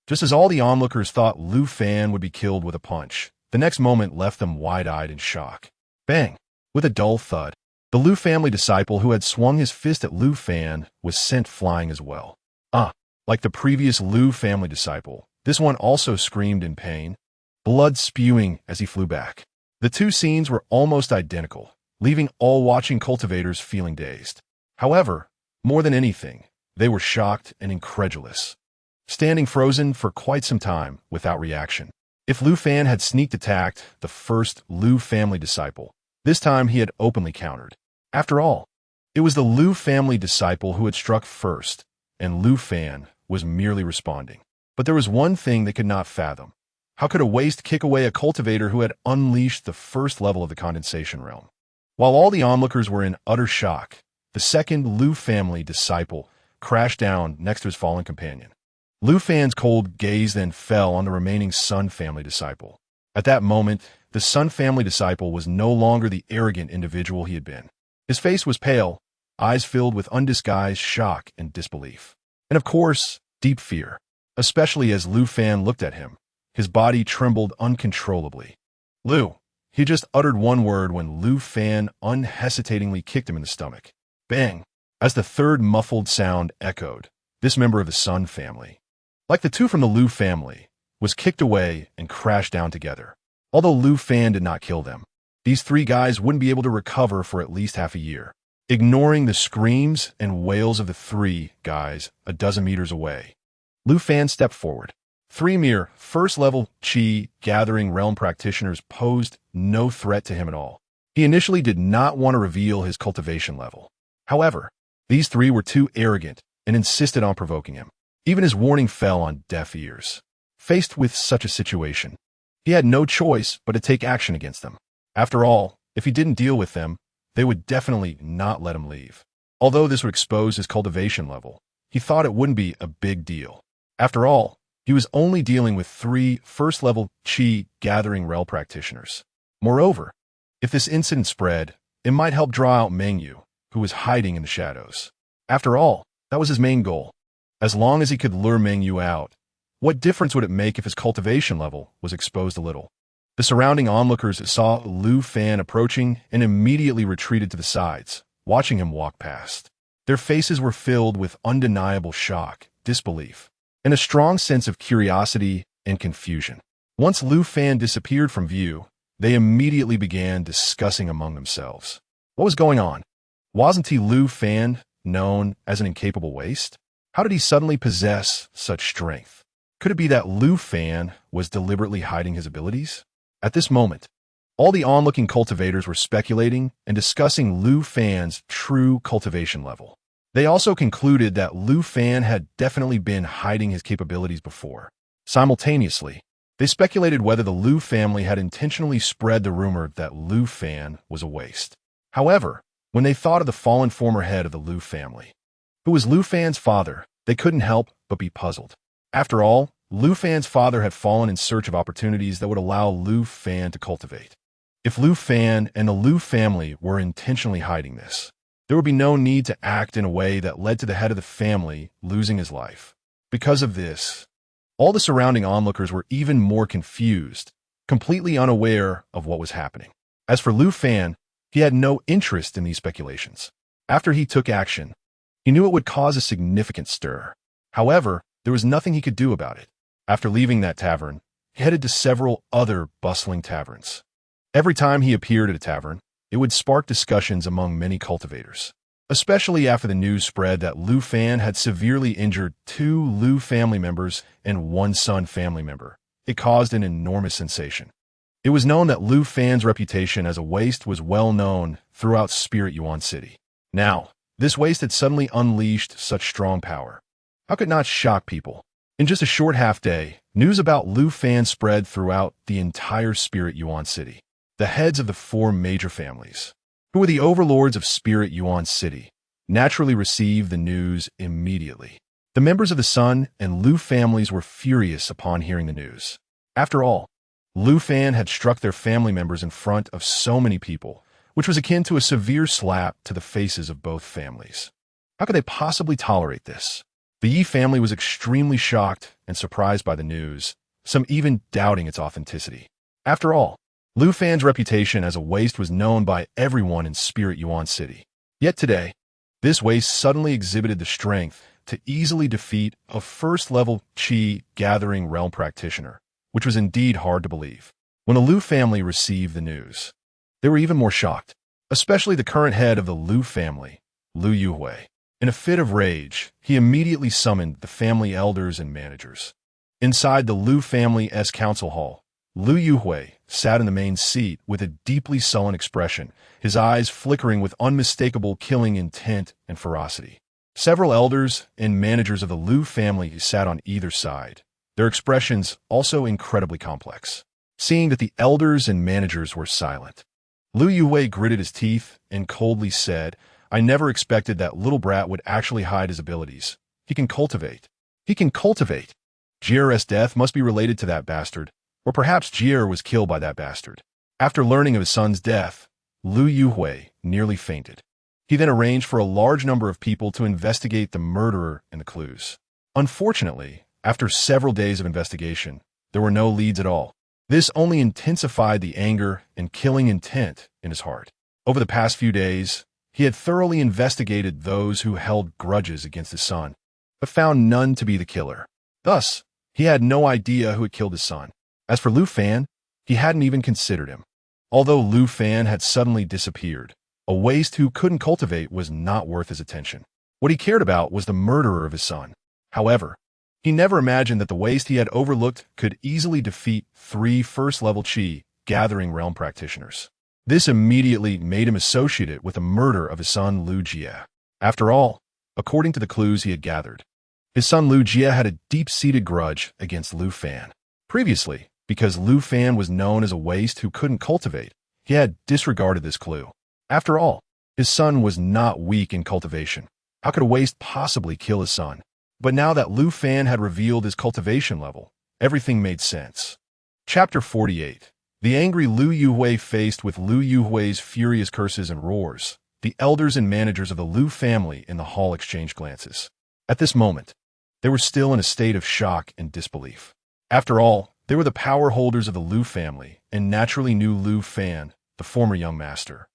A: Just as all the onlookers thought Lu Fan would be killed with a punch, the next moment left them wide-eyed in shock. Bang! With a dull thud, the Lu family disciple who had swung his fist at Lu Fan was sent flying as well. Like the previous Lu family disciple, this one also screamed in pain, blood spewing as he flew back. The two scenes were almost identical, leaving all watching cultivators feeling dazed. However, more than anything, they were shocked and incredulous, standing frozen for quite some time without reaction. If Lu Fan had sneak attacked the first Lu family disciple, this time he had openly countered. After all, it was the Lu family disciple who had struck first, and Lu Fan was merely responding. But there was one thing they could not fathom. How could a waste kick away a cultivator who had unleashed the first level of the condensation realm? While all the onlookers were in utter shock, the second Lu family disciple crashed down next to his fallen companion. Lu Fan's cold gaze then fell on the remaining Sun family disciple. At that moment, the Sun family disciple was no longer the arrogant individual he had been. His face was pale, eyes filled with undisguised shock and disbelief. And of course, deep fear, especially as Lu Fan looked at him. His body trembled uncontrollably. "Lu, He just uttered one word when Lu Fan unhesitatingly kicked him in the stomach. Bang! As the third muffled sound echoed, this member of the Sun family, like the two from the Lu family, was kicked away and crashed down together. Although Lu Fan did not kill them, these three guys wouldn't be able to recover for at least half a year. Ignoring the screams and wails of the three guys a dozen meters away, Lu Fan stepped forward. Three mere first-level Qi gathering realm practitioners posed no threat to him at all. He initially did not want to reveal his cultivation level. However, these three were too arrogant and insisted on provoking him. Even his warning fell on deaf ears. Faced with such a situation, he had no choice but to take action against them. After all, if he didn't deal with them, they would definitely not let him leave. Although this would expose his cultivation level, he thought it wouldn't be a big deal. After all, he was only dealing with three first-level Qi gathering realm practitioners. Moreover, if this incident spread, it might help draw out Mengyu, who was hiding in the shadows. After all, that was his main goal. As long as he could lure Mengyu out, what difference would it make if his cultivation level was exposed a little? The surrounding onlookers saw Lu Fan approaching and immediately retreated to the sides, watching him walk past. Their faces were filled with undeniable shock, disbelief, and a strong sense of curiosity and confusion. Once Lu Fan disappeared from view, they immediately began discussing among themselves. What was going on? Wasn't he Lu Fan, known as an incapable waste? How did he suddenly possess such strength? Could it be that Lu Fan was deliberately hiding his abilities? At this moment, all the onlooking cultivators were speculating and discussing Lu Fan's true cultivation level. They also concluded that Lu Fan had definitely been hiding his capabilities before. Simultaneously, they speculated whether the Lu family had intentionally spread the rumor that Lu Fan was a waste. However, when they thought of the fallen former head of the Lu family, who was Lu Fan's father, they couldn't help but be puzzled. After all, Lu Fan's father had fallen in search of opportunities that would allow Lu Fan to cultivate. If Lu Fan and the Lu family were intentionally hiding this, there would be no need to act in a way that led to the head of the family losing his life. Because of this, all the surrounding onlookers were even more confused, completely unaware of what was happening. As for Lu Fan, he had no interest in these speculations. After he took action, he knew it would cause a significant stir. However, there was nothing he could do about it. After leaving that tavern, he headed to several other bustling taverns. Every time he appeared at a tavern, it would spark discussions among many cultivators, especially after the news spread that Lu Fan had severely injured two Lu family members and one Sun family member. It caused an enormous sensation. It was known that Lu Fan's reputation as a waste was well known throughout Spirit Yuan City. Now, this waste had suddenly unleashed such strong power. How could it not shock people? In just a short half-day, news about Lu Fan spread throughout the entire Spirit Yuan City. The heads of the four major families, who were the overlords of Spirit Yuan City, naturally received the news immediately. The members of the Sun and Lu families were furious upon hearing the news. After all, Lu Fan had struck their family members in front of so many people, which was akin to a severe slap to the faces of both families. How could they possibly tolerate this? The Yi family was extremely shocked and surprised by the news, some even doubting its authenticity. After all, Lu Fan's reputation as a waste was known by everyone in Spirit Yuan City. Yet today, this waste suddenly exhibited the strength to easily defeat a first-level Qi gathering realm practitioner, which was indeed hard to believe. When the Lu family received the news, they were even more shocked, especially the current head of the Lu family, Lu Yuhui. In a fit of rage, he immediately summoned the family elders and managers. Inside the Lu family's council hall, Lu Yuhui sat in the main seat with a deeply sullen expression, his eyes flickering with unmistakable killing intent and ferocity. Several elders and managers of the Lu family sat on either side, their expressions also incredibly complex. Seeing that the elders and managers were silent, Lu Yuhui gritted his teeth and coldly said, "I never expected that little brat would actually hide his abilities. He can cultivate. He can cultivate. Jier's death must be related to that bastard, or perhaps Jier was killed by that bastard." After learning of his son's death, Lu Yuhui nearly fainted. He then arranged for a large number of people to investigate the murderer and the clues. Unfortunately, after several days of investigation, there were no leads at all. This only intensified the anger and killing intent in his heart. Over the past few days, he had thoroughly investigated those who held grudges against his son, but found none to be the killer. Thus, he had no idea who had killed his son. As for Lu Fan, he hadn't even considered him. Although Lu Fan had suddenly disappeared, a waste who couldn't cultivate was not worth his attention. What he cared about was the murderer of his son. However, he never imagined that the waste he had overlooked could easily defeat 3 first-level Qi gathering realm practitioners. This immediately made him associate it with the murder of his son Lu Jie. After all, according to the clues he had gathered, his son Lu Jie had a deep-seated grudge against Lu Fan. Previously, because Lu Fan was known as a waste who couldn't cultivate, he had disregarded this clue. After all, his son was not weak in cultivation. How could a waste possibly kill his son? But now that Lu Fan had revealed his cultivation level, everything made sense. Chapter 48. The angry Lu Yuhui faced with Lu Yuhui's furious curses and roars. The elders and managers of the Lu family in the hall exchanged glances. At this moment, they were still in a state of shock and disbelief. After all, they were the power holders of the Lu family and naturally knew Lu Fan, the former young master.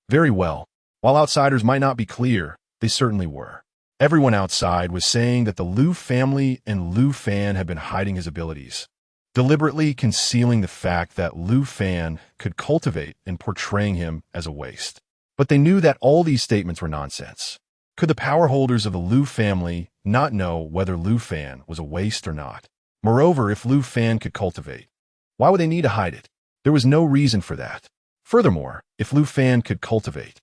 A: Very well. While outsiders might not be clear, they certainly were. Everyone outside was saying that the Lu family and Lu Fan had been hiding his abilities, deliberately concealing the fact that Lu Fan could cultivate and portraying him as a waste. But they knew that all these statements were nonsense. Could the power holders of the Lu family not know whether Lu Fan was a waste or not? Moreover, if Lu Fan could cultivate, why would they need to hide it? There was no reason for that. Furthermore, if Lu Fan could cultivate,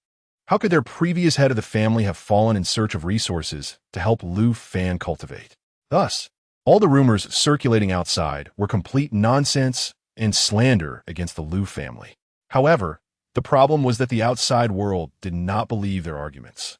A: how could their previous head of the family have fallen in search of resources to help Lu Fan cultivate? Thus, all the rumors circulating outside were complete nonsense and slander against the Lu family. However, the problem was that the outside world did not believe their arguments.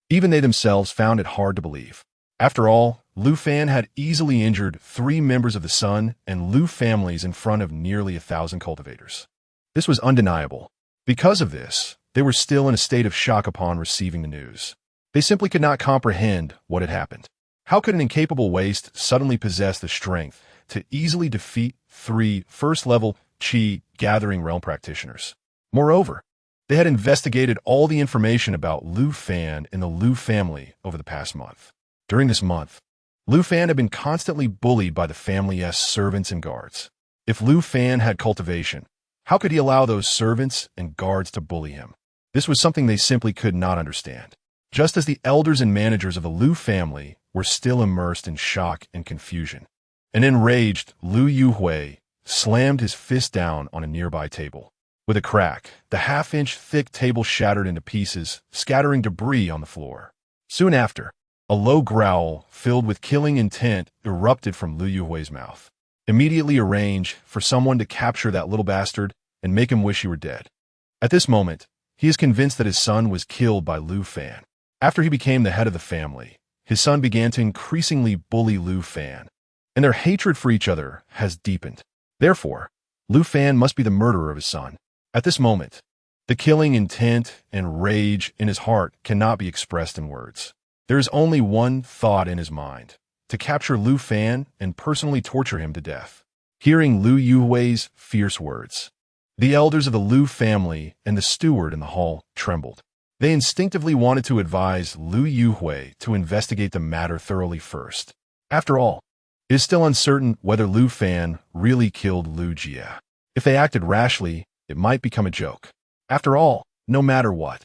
A: Even they themselves found it hard to believe. After all, Lu Fan had easily injured 3 members of the Sun and Lu families in front of nearly 1,000 cultivators. This was undeniable. Because of this, they were still in a state of shock upon receiving the news. They simply could not comprehend what had happened. How could an incapable waste suddenly possess the strength to easily defeat 3 first-level Qi gathering realm practitioners? Moreover, they had investigated all the information about Lu Fan and the Lu family over the past month. During this month, Lu Fan had been constantly bullied by the family's servants and guards. If Lu Fan had cultivation, how could he allow those servants and guards to bully him? This was something they simply could not understand. Just as the elders and managers of the Lu family were still immersed in shock and confusion, an enraged Lu Yuhui slammed his fist down on a nearby table. With a crack, the half-inch thick table shattered into pieces, scattering debris on the floor. Soon after, a low growl filled with killing intent erupted from Lu Yuhui's mouth. Immediately arrange for someone to capture that little bastard and make him wish he were dead. At this moment, he is convinced that his son was killed by Lu Fan. After he became the head of the family, his son began to increasingly bully Lu Fan, and their hatred for each other has deepened. Therefore, Lu Fan must be the murderer of his son. At this moment, the killing intent and rage in his heart cannot be expressed in words. There is only one thought in his mind: to capture Lu Fan and personally torture him to death. Hearing Lu Yuhui's fierce words, the elders of the Lu family and the steward in the hall trembled. They instinctively wanted to advise Lu Yuhui to investigate the matter thoroughly first. After all, it is still uncertain whether Lu Fan really killed Lu Jie. If they acted rashly, it might become a joke. After all, no matter what,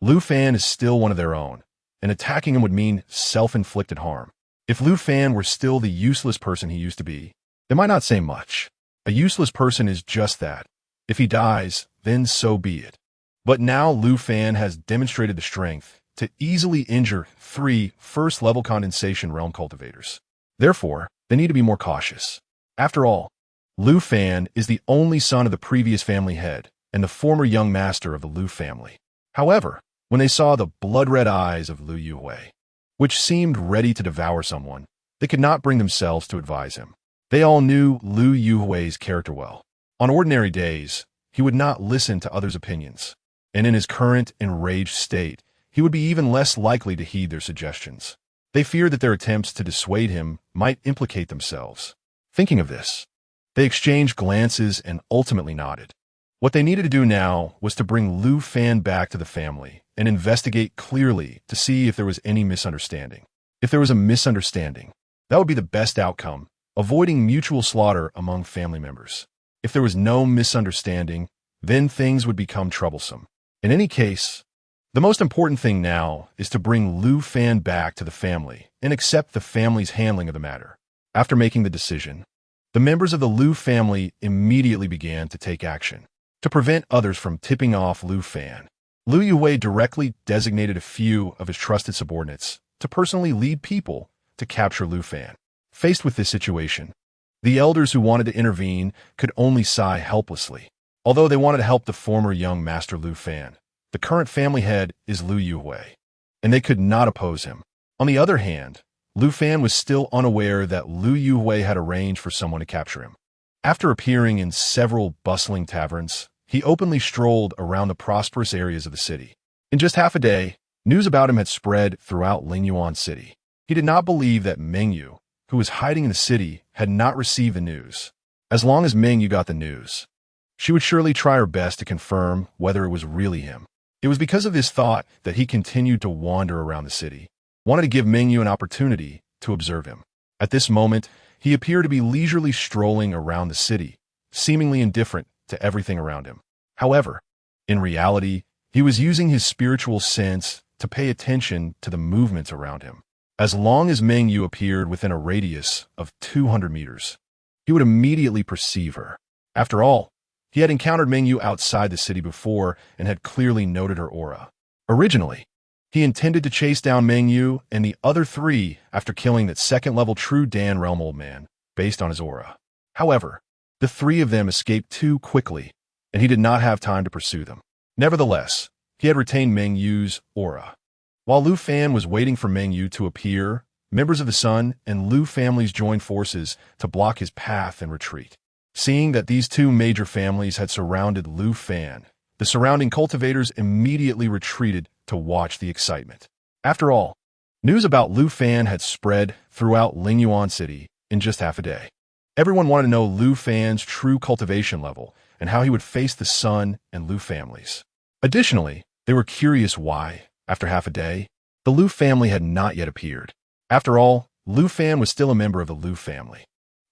A: Lu Fan is still one of their own, and attacking him would mean self-inflicted harm. If Lu Fan were still the useless person he used to be, they might not say much. A useless person is just that. If he dies, then so be it. But now Lu Fan has demonstrated the strength to easily injure 3 first-level condensation realm cultivators. Therefore, they need to be more cautious. After all, Lu Fan is the only son of the previous family head and the former young master of the Lu family. However, when they saw the blood-red eyes of Lu Yuhui, which seemed ready to devour someone, they could not bring themselves to advise him. They all knew Lu Yuhui's character well. On ordinary days, he would not listen to others' opinions, and in his current enraged state, he would be even less likely to heed their suggestions. They feared that their attempts to dissuade him might implicate themselves. Thinking of this, They exchanged glances and ultimately nodded. What they needed to do now was to bring Lu Fan back to the family and investigate clearly to see if there was any misunderstanding. If there was a misunderstanding, that would be the best outcome, avoiding mutual slaughter among family members. If there was no misunderstanding, then things would become troublesome. In any case, the most important thing now is to bring Lu Fan back to the family and accept the family's handling of the matter. After making the decision, the members of the Lu family immediately began to take action. To prevent others from tipping off Lu Fan, Liu Yue directly designated a few of his trusted subordinates to personally lead people to capture Lu Fan. Faced with this situation, the elders who wanted to intervene could only sigh helplessly. Although they wanted to help the former young master Lu Fan, the current family head is Liu Yue, and they could not oppose him. On the other hand, Lu Fan was still unaware that Liu Yue had arranged for someone to capture him. After appearing in several bustling taverns, he openly strolled around the prosperous areas of the city. In just half a day, news about him had spread throughout Lingyuan City. He did not believe that Mengyu, who was hiding in the city, had not received the news. As long as Mengyu got the news, she would surely try her best to confirm whether it was really him. It was because of this thought that he continued to wander around the city, wanted to give Mengyu an opportunity to observe him. At this moment, he appeared to be leisurely strolling around the city, seemingly indifferent to everything around him. However, in reality, he was using his spiritual sense to pay attention to the movements around him. As long as Mengyu appeared within a radius of 200 meters, he would immediately perceive her. After all, he had encountered Mengyu outside the city before and had clearly noted her aura. Originally, he intended to chase down Mengyu and the other three after killing that second-level true Dan Realm Old Man, based on his aura. However, the three of them escaped too quickly, and he did not have time to pursue them. Nevertheless, he had retained Mengyu's aura. While Lu Fan was waiting for Mengyu to appear, members of the Sun and Lu families joined forces to block his path and retreat. Seeing that these two major families had surrounded Lu Fan, the surrounding cultivators immediately retreated to watch the excitement. After all, news about Lu Fan had spread throughout Lingyuan City in just half a day. Everyone wanted to know Lu Fan's true cultivation level and how he would face the Sun and Lu families. Additionally, they were curious why, after half a day, the Lu family had not yet appeared. After all, Lu Fan was still a member of the Lu family.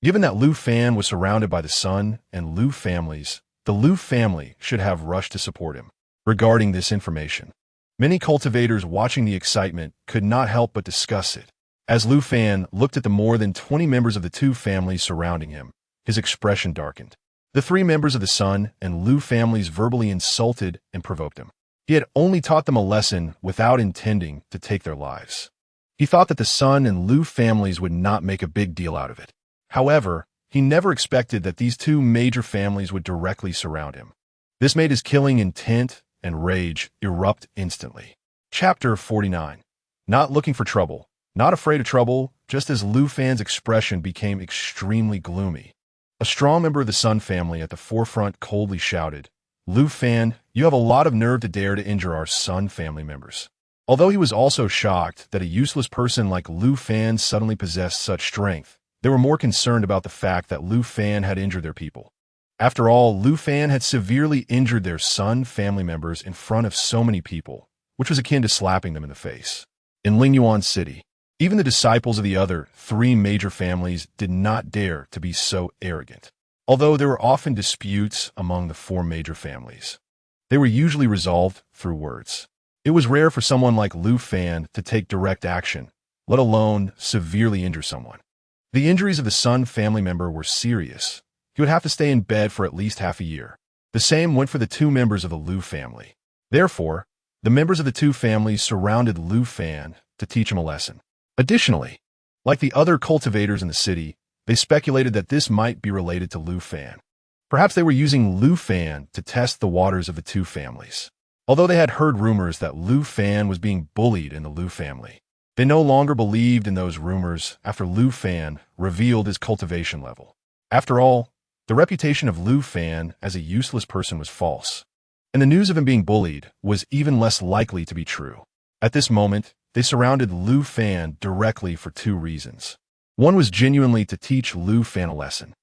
A: Given that Lu Fan was surrounded by the Sun and Lu families, the Lu family should have rushed to support him. Regarding this information, many cultivators watching the excitement could not help but discuss it. As Lu Fan looked at the more than 20 members of the two families surrounding him, his expression darkened. The three members of the Sun and Lu families verbally insulted and provoked him. He had only taught them a lesson without intending to take their lives. He thought that the Sun and Lu families would not make a big deal out of it. However, he never expected that these two major families would directly surround him. This made his killing intent and rage erupt instantly. Chapter 49. Not looking for trouble. Not afraid of trouble, just as Lu Fan's expression became extremely gloomy. A strong member of the Sun family at the forefront coldly shouted, "Lu Fan, you have a lot of nerve to dare to injure our Sun family members." Although he was also shocked that a useless person like Lu Fan suddenly possessed such strength, they were more concerned about the fact that Lu Fan had injured their people. After all, Lu Fan had severely injured their Sun family members in front of so many people, which was akin to slapping them in the face. In Lingyuan City, even the disciples of the other three major families did not dare to be so arrogant. Although there were often disputes among the four major families, they were usually resolved through words. It was rare for someone like Lu Fan to take direct action, let alone severely injure someone. The injuries of the Sun family member were serious. He would have to stay in bed for at least half a year. The same went for the two members of the Lu family. Therefore, the members of the two families surrounded Lu Fan to teach him a lesson. Additionally, like the other cultivators in the city, they speculated that this might be related to Lu Fan. Perhaps they were using Lu Fan to test the waters of the two families. Although they had heard rumors that Lu Fan was being bullied in the Lu family, they no longer believed in those rumors after Lu Fan revealed his cultivation level. After all, the reputation of Lu Fan as a useless person was false, and the news of him being bullied was even less likely to be true. At this moment, they surrounded Lu Fan directly for two reasons. One was genuinely to teach Lu Fan a lesson.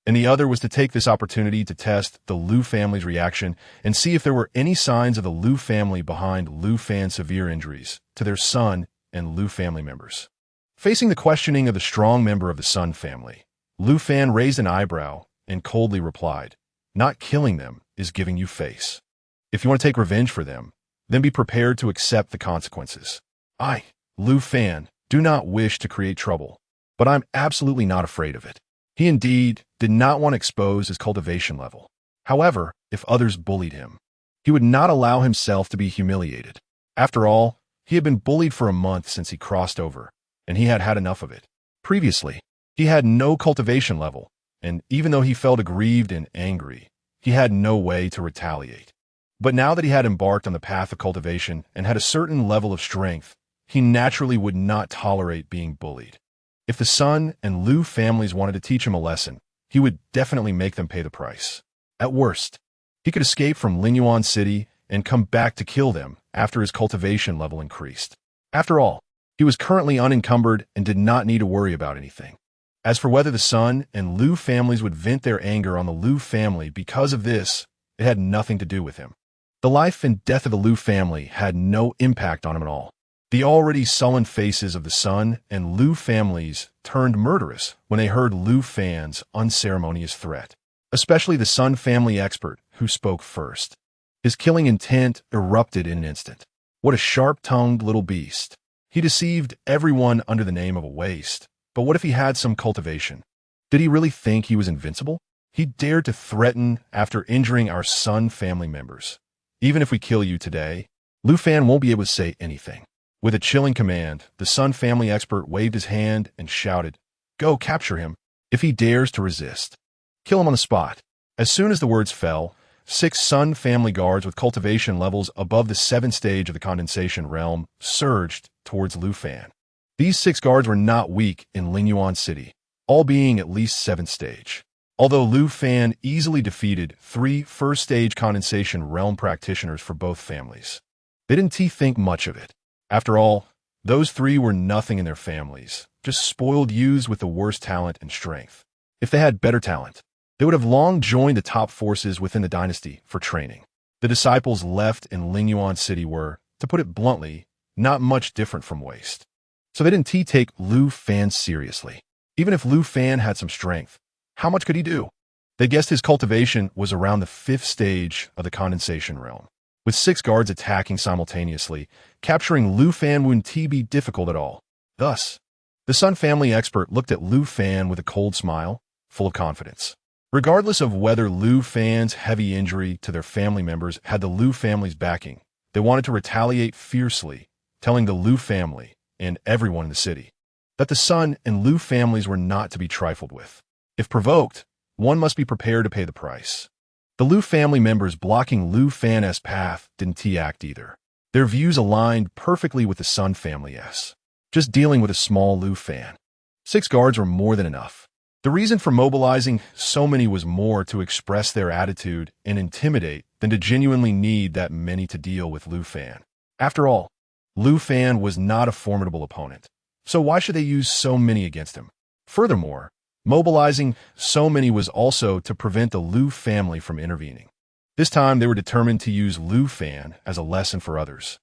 A: and the other was to take this opportunity to test the Lu family's reaction and see if there were any signs of the Lu family behind Lu Fan's severe injuries to their son and Lu family members. Facing the questioning of the strong member of the Sun family, Lu Fan raised an eyebrow and coldly replied, "Not killing them is giving you face. If you want to take revenge for them, then be prepared to accept the consequences. I, Lu Fan, do not wish to create trouble, but I'm absolutely not afraid of it." He indeed did not want to expose his cultivation level. However, if others bullied him, he would not allow himself to be humiliated. After all, he had been bullied for a month since he crossed over, and he had had enough of it. Previously, he had no cultivation level, and even though he felt aggrieved and angry, he had no way to retaliate. But now that he had embarked on the path of cultivation and had a certain level of strength, he naturally would not tolerate being bullied. If the Sun and Lu families wanted to teach him a lesson, he would definitely make them pay the price. At worst, he could escape from Lingyuan City and come back to kill them after his cultivation level increased. After all, he was currently unencumbered and did not need to worry about anything. As for whether the Sun and Lu families would vent their anger on the Lu family because of this, it had nothing to do with him. The life and death of the Lu family had no impact on him at all. The already sullen faces of the Sun and Lu families turned murderous when they heard Lu Fan's unceremonious threat, especially the Sun family expert who spoke first. His killing intent erupted in an instant. What a sharp-tongued little beast. He deceived everyone under the name of a waste. But what if he had some cultivation? Did he really think he was invincible? He dared to threaten after injuring our Sun family members. Even if we kill you today, Lu Fan won't be able to say anything. With a chilling command, the Sun family expert waved his hand and shouted, "Go capture him. If he dares to resist, kill him on the spot." As soon as the words fell, 6 Sun family guards with cultivation levels above the 7th stage of the condensation realm surged towards Lu Fan. These 6 guards were not weak in Lingyuan City, all being at least 7th stage. Although Lu Fan easily defeated 3 first-stage condensation realm practitioners for both families, they didn't think much of it. After all, those 3 were nothing in their families, just spoiled youths with the worst talent and strength. If they had better talent, they would have long joined the top forces within the dynasty for training. The disciples left in Lingyuan City were, to put it bluntly, not much different from waste. So they didn't take Lu Fan seriously. Even if Lu Fan had some strength, how much could he do? They guessed his cultivation was around the 5th stage of the condensation realm. With 6 guards attacking simultaneously, capturing Lu Fan wouldn't be difficult at all. Thus, the Sun family expert looked at Lu Fan with a cold smile, full of confidence. Regardless of whether Lu Fan's heavy injury to their family members had the Lu family's backing, they wanted to retaliate fiercely, telling the Lu family and everyone in the city that the Sun and Lu families were not to be trifled with. If provoked, one must be prepared to pay the price. The Lu family members blocking Lu Fan's path didn't act either. Their views aligned perfectly with the Sun family's, just dealing with a small Lu Fan. 6 guards were more than enough. The reason for mobilizing so many was more to express their attitude and intimidate than to genuinely need that many to deal with Lu Fan. After all, Lu Fan was not a formidable opponent, so why should they use so many against him? Furthermore, mobilizing so many was also to prevent the Lu family from intervening. This time, they were determined to use Lu Fan as a lesson for others.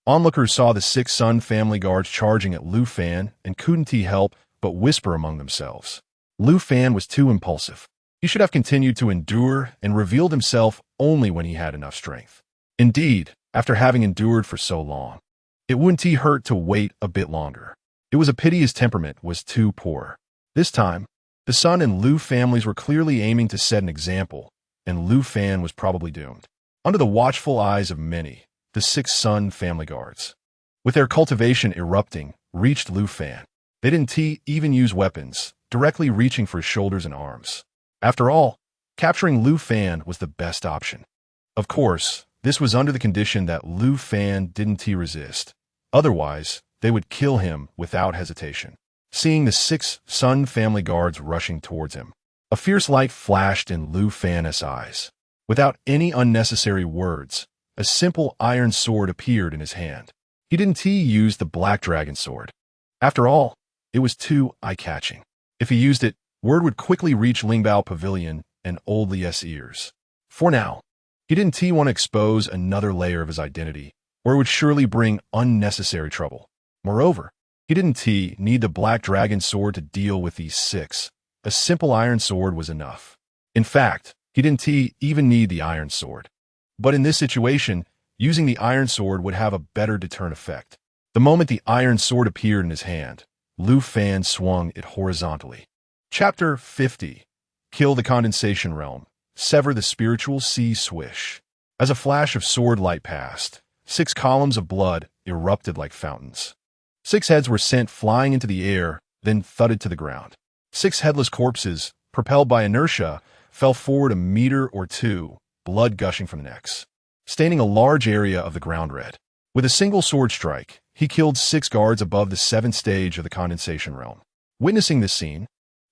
A: Onlookers saw the 6 Sun family guards charging at Lu Fan and couldn't help but whisper among themselves. Lu Fan was too impulsive. He should have continued to endure and revealed himself only when he had enough strength. Indeed, after having endured for so long, it wouldn't hurt to wait a bit longer. It was a pity his temperament was too poor. This time, the Sun and Lu families were clearly aiming to set an example, and Lu Fan was probably doomed. Under the watchful eyes of many, the 6 Sun family guards, with their cultivation erupting, reached Lu Fan. They didn't even use weapons, directly reaching for his shoulders and arms. After all, capturing Lu Fan was the best option. Of course, this was under the condition that Lu Fan didn't resist. Otherwise, they would kill him without hesitation. Seeing the 6 Sun family guards rushing towards him, a fierce light flashed in Lu Fan's eyes. Without any unnecessary words, a simple iron sword appeared in his hand. He didn't use the black dragon sword. After all, it was too eye-catching. If he used it, word would quickly reach Lingbao Pavilion and Old Lie's ears. For now, he didn't want to expose another layer of his identity, or it would surely bring unnecessary trouble. Moreover, he didn't need the Black Dragon sword to deal with these six. A simple iron sword was enough. In fact, he didn't even need the iron sword. But in this situation, using the iron sword would have a better deterrent effect. The moment the iron sword appeared in his hand, Lu Fan swung it horizontally. Chapter 50. Kill the Condensation Realm. Sever the Spiritual Sea Swish. As a flash of sword light passed, 6 columns of blood erupted like fountains. 6 heads were sent flying into the air, then thudded to the ground. 6 headless corpses, propelled by inertia, fell forward a meter or two, blood gushing from the necks, staining a large area of the ground red. With a single sword strike, he killed 6 guards above the 7th stage of the Condensation Realm. Witnessing this scene,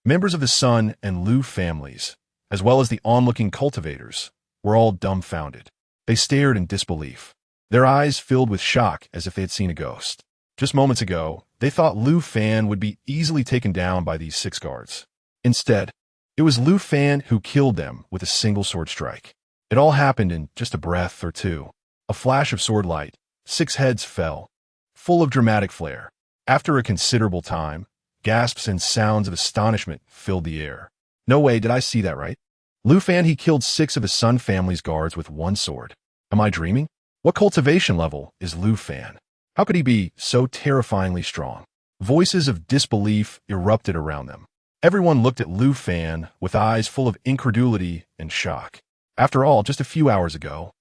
A: members of the Sun and Lu families, as well as the onlooking cultivators, were all dumbfounded. They stared in disbelief, their eyes filled with shock as if they had seen a ghost. Just moments ago, they thought Lu Fan would be easily taken down by these 6 guards. Instead, it was Lu Fan who killed them with a single sword strike. It all happened in just a breath or two. A flash of sword light, 6 heads fell, full of dramatic flair. After a considerable time, gasps and sounds of astonishment filled the air. No way, did I see that right? Lu Fan, he killed 6 of the Sun family's guards with one sword. Am I dreaming? What cultivation level is Lu Fan? How could he be so terrifyingly strong? Voices of disbelief erupted around them. Everyone looked at Lu Fan with eyes full of incredulity and shock. After all, just a few hours ago,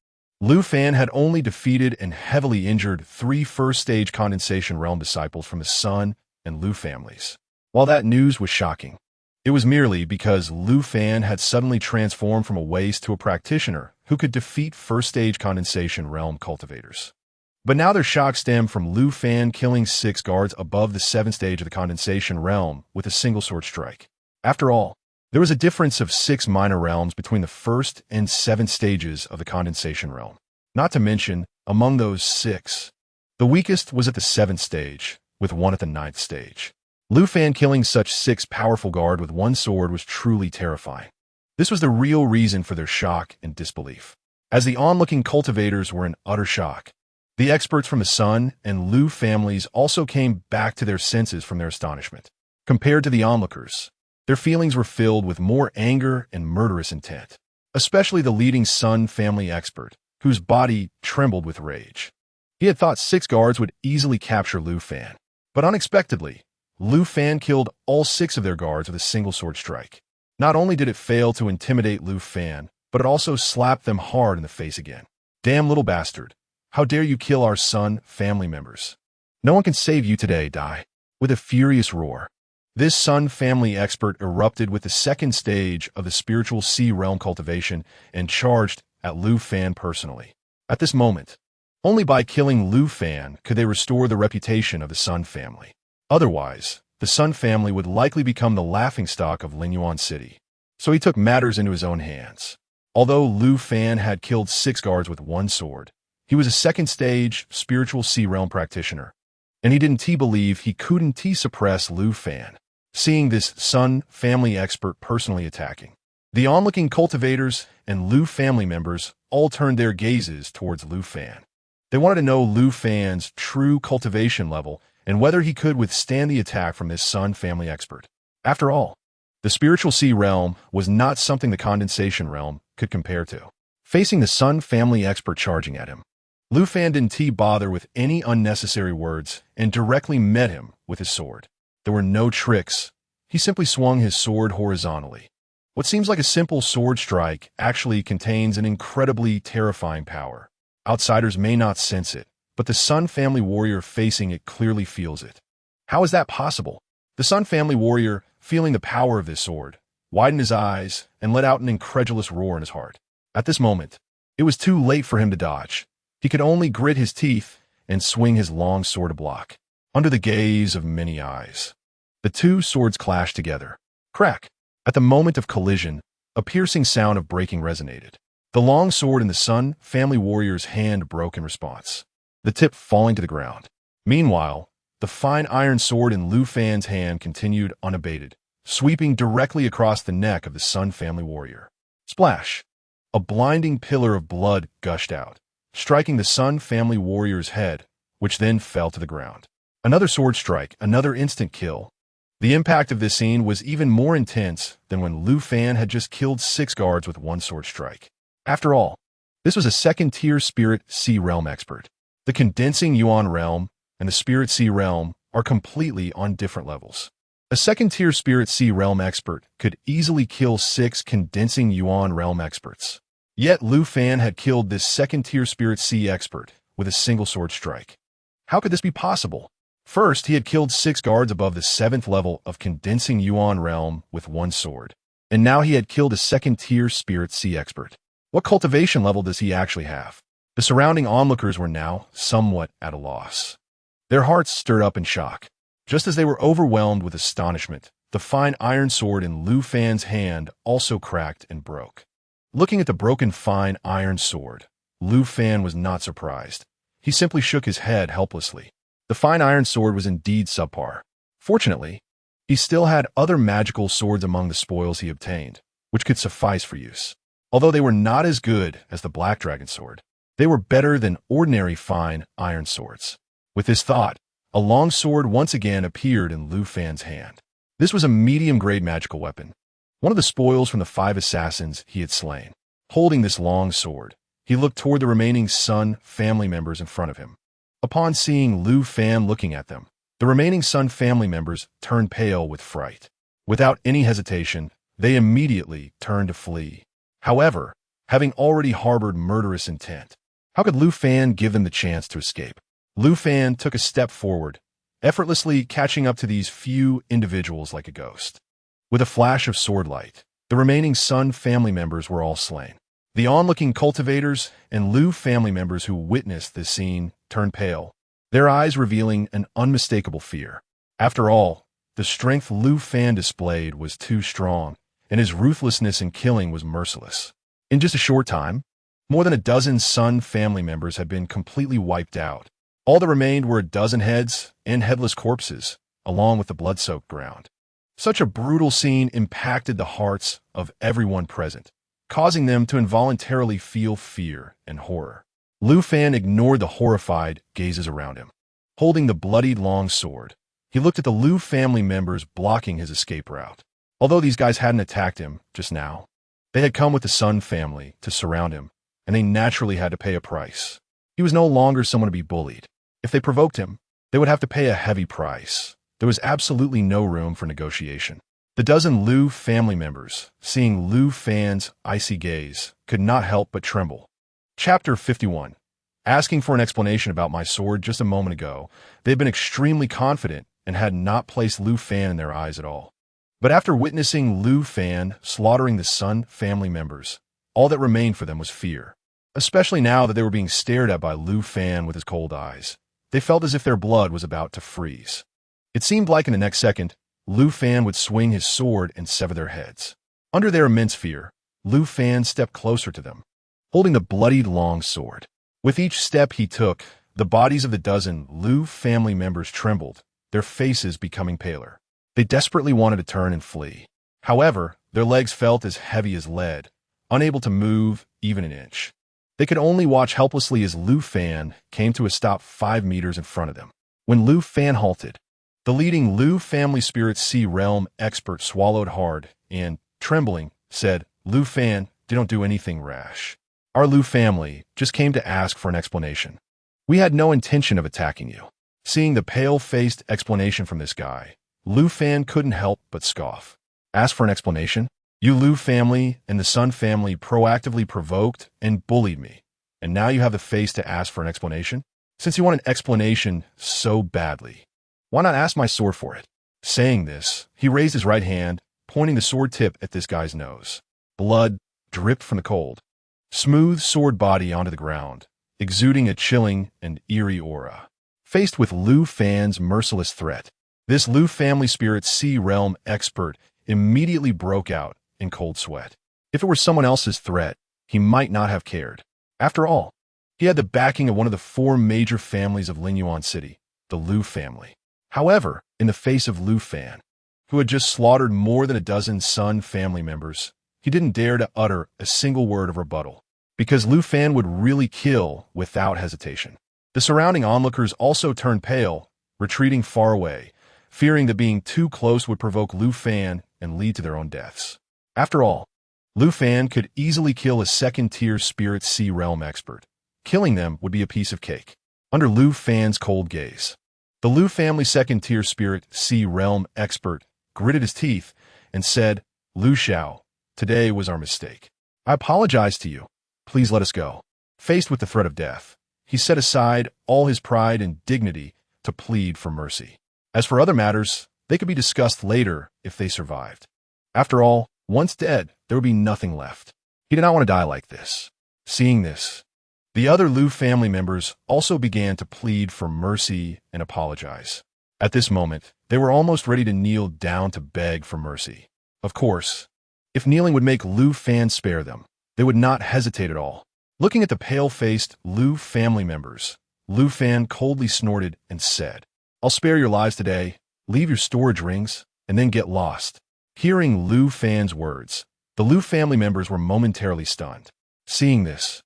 A: Lu Fan had only defeated and heavily injured 3 first-stage Condensation Realm disciples from the Sun and Lu families. While that news was shocking, it was merely because Lu Fan had suddenly transformed from a waste to a practitioner who could defeat first-stage Condensation Realm cultivators. But now their shock stemmed from Lu Fan killing 6 guards above the 7th stage of the Condensation Realm with a single sword strike. After all, there was a difference of 6 minor realms between the 1st and 7th stages of the Condensation Realm. Not to mention, among those 6, the weakest was at the 7th stage, with 1 at the 9th stage. Lu Fan killing such 6 powerful guards with one sword was truly terrifying. This was the real reason for their shock and disbelief. As the onlooking cultivators were in utter shock, the experts from the Sun and Lu families also came back to their senses from their astonishment. Compared to the onlookers, their feelings were filled with more anger and murderous intent, especially the leading Sun family expert, whose body trembled with rage. He had thought 6 guards would easily capture Lu Fan, but unexpectedly, Lu Fan killed all 6 of their guards with a single sword strike. Not only did it fail to intimidate Lu Fan, but it also slapped them hard in the face again. Damn little bastard. How dare you kill our Sun family members? No one can save you today, Dai. With a furious roar, this Sun family expert erupted with the 2nd stage of the Spiritual Sea Realm cultivation and charged at Lu Fan personally. At this moment, only by killing Lu Fan could they restore the reputation of the Sun family. Otherwise, the Sun family would likely become the laughingstock of Lingyuan City. So he took matters into his own hands. Although Lu Fan had killed 6 guards with one sword, he was a 2nd stage Spiritual Sea Realm practitioner, and he didn't believe he couldn't suppress Lu Fan. Seeing this Sun family expert personally attacking, the onlooking cultivators and Lu family members all turned their gazes towards Lu Fan. They wanted to know Lu Fan's true cultivation level and whether he could withstand the attack from this Sun family expert. After all, the Spiritual Sea Realm was not something the Condensation Realm could compare to. Facing the Sun family expert charging at him, Lu Fan didn't bother with any unnecessary words and directly met him with his sword. There were no tricks. He simply swung his sword horizontally. What seems like a simple sword strike actually contains an incredibly terrifying power. Outsiders may not sense it, but the Sun family warrior facing it clearly feels it. How is that possible? The Sun family warrior, feeling the power of this sword, widened his eyes and let out an incredulous roar in his heart. At this moment, it was too late for him to dodge. He could only grit his teeth and swing his long sword to block. Under the gaze of many eyes, the 2 swords clashed together. Crack! At the moment of collision, a piercing sound of breaking resonated. The long sword in the Sun family warrior's hand broke in response, the tip falling to the ground. Meanwhile, the fine iron sword in Lu Fan's hand continued unabated, sweeping directly across the neck of the Sun family warrior. Splash! A blinding pillar of blood gushed out, striking the Sun family warrior's head, which then fell to the ground. Another sword strike, another instant kill. The impact of this scene was even more intense than when Lu Fan had just killed 6 guards with one sword strike. After all, this was a second-tier Spirit Sea Realm expert. The Condensing Yuan Realm and the Spirit Sea Realm are completely on different levels. A second-tier Spirit Sea Realm expert could easily kill 6 Condensing Yuan Realm experts. Yet Lu Fan had killed this second-tier Spirit Sea expert with a single sword strike. How could this be possible? First, he had killed 6 guards above the 7th level of Condensing Yuan Realm with one sword. And now he had killed a second-tier Spirit Sea expert. What cultivation level does he actually have? The surrounding onlookers were now somewhat at a loss. Their hearts stirred up in shock. Just as they were overwhelmed with astonishment, the fine iron sword in Lu Fan's hand also cracked and broke. Looking at the broken fine iron sword, Lu Fan was not surprised. He simply shook his head helplessly. The fine iron sword was indeed subpar. Fortunately, he still had other magical swords among the spoils he obtained, which could suffice for use. Although they were not as good as the Black Dragon sword, they were better than ordinary fine iron swords. With this thought, a long sword once again appeared in Lu Fan's hand. This was a medium-grade magical weapon, one of the spoils from the 5 assassins he had slain. Holding this long sword, he looked toward the remaining Sun family members in front of him. Upon seeing Lu Fan looking at them, the remaining Sun family members turned pale with fright. Without any hesitation, they immediately turned to flee. However, having already harbored murderous intent, how could Lu Fan give them the chance to escape? Lu Fan took a step forward, effortlessly catching up to these few individuals like a ghost. With a flash of sword light, the remaining Sun family members were all slain. The onlooking cultivators and Lu family members who witnessed this scene turned pale, their eyes revealing an unmistakable fear. After all, the strength Lu Fan displayed was too strong, and his ruthlessness in killing was merciless. In just a short time, more than a dozen Sun family members had been completely wiped out. All that remained were a dozen heads and headless corpses, along with the blood-soaked ground. Such a brutal scene impacted the hearts of everyone present, causing them to involuntarily feel fear and horror. Lu Fan ignored the horrified gazes around him. Holding the bloodied long sword, he looked at the Lu family members blocking his escape route. Although these guys hadn't attacked him just now, they had come with the Sun family to surround him, and they naturally had to pay a price. He was no longer someone to be bullied. If they provoked him, they would have to pay a heavy price. There was absolutely no room for negotiation. The dozen Lu family members, seeing Lu Fan's icy gaze, could not help but tremble. Chapter 51. Asking for an explanation about my sword just a moment ago, they had been extremely confident and had not placed Lu Fan in their eyes at all. But after witnessing Lu Fan slaughtering the Sun family members, all that remained for them was fear. Especially now that they were being stared at by Lu Fan with his cold eyes. They felt as if their blood was about to freeze. It seemed like in the next second, Lu Fan would swing his sword and sever their heads. Under their immense fear, Lu Fan stepped closer to them, holding the bloodied long sword. With each step he took, the bodies of the dozen Lu family members trembled, their faces becoming paler. They desperately wanted to turn and flee. However, their legs felt as heavy as lead, unable to move even an inch. They could only watch helplessly as Lu Fan came to a stop 5 meters in front of them. When Lu Fan halted, the leading Lu family Spirit Sea Realm expert swallowed hard and, trembling, said, "Lu Fan, don't do anything rash. Our Lu family just came to ask for an explanation. We had no intention of attacking you." Seeing the pale-faced explanation from this guy, Lu Fan couldn't help but scoff. Ask for an explanation? You Lu family and the Sun family proactively provoked and bullied me, and now you have the face to ask for an explanation? Since you want an explanation so badly, why not ask my sword for it? Saying this, he raised his right hand, pointing the sword tip at this guy's nose. Blood dripped from the cold, smooth sword body onto the ground, exuding a chilling and eerie aura. Faced with Lu Fan's merciless threat, this Lu family Spirit Sea Realm expert immediately broke out in cold sweat. If it were someone else's threat, he might not have cared. After all, he had the backing of one of the 4 major families of Lingyuan City, the Lu family. However, in the face of Lu Fan, who had just slaughtered more than a dozen Sun family members, he didn't dare to utter a single word of rebuttal, because Lu Fan would really kill without hesitation. The surrounding onlookers also turned pale, retreating far away, fearing that being too close would provoke Lu Fan and lead to their own deaths. After all, Lu Fan could easily kill a second-tier Spirit Sea Realm expert. Killing them would be a piece of cake. Under Lu Fan's cold gaze, the Lu family second-tier Spirit Sea Realm expert gritted his teeth and said, "Lu Xiao, today was our mistake. I apologize to you. Please let us go." Faced with the threat of death, he set aside all his pride and dignity to plead for mercy. As for other matters, they could be discussed later if they survived. After all, once dead, there would be nothing left. He did not want to die like this. Seeing this, the other Lu family members also began to plead for mercy and apologize. At this moment, they were almost ready to kneel down to beg for mercy. Of course, if kneeling would make Lu Fan spare them, they would not hesitate at all. Looking at the pale-faced Lu family members, Lu Fan coldly snorted and said, "I'll spare your lives today. Leave your storage rings, and then get lost." Hearing Lu Fan's words, the Lu family members were momentarily stunned. Seeing this,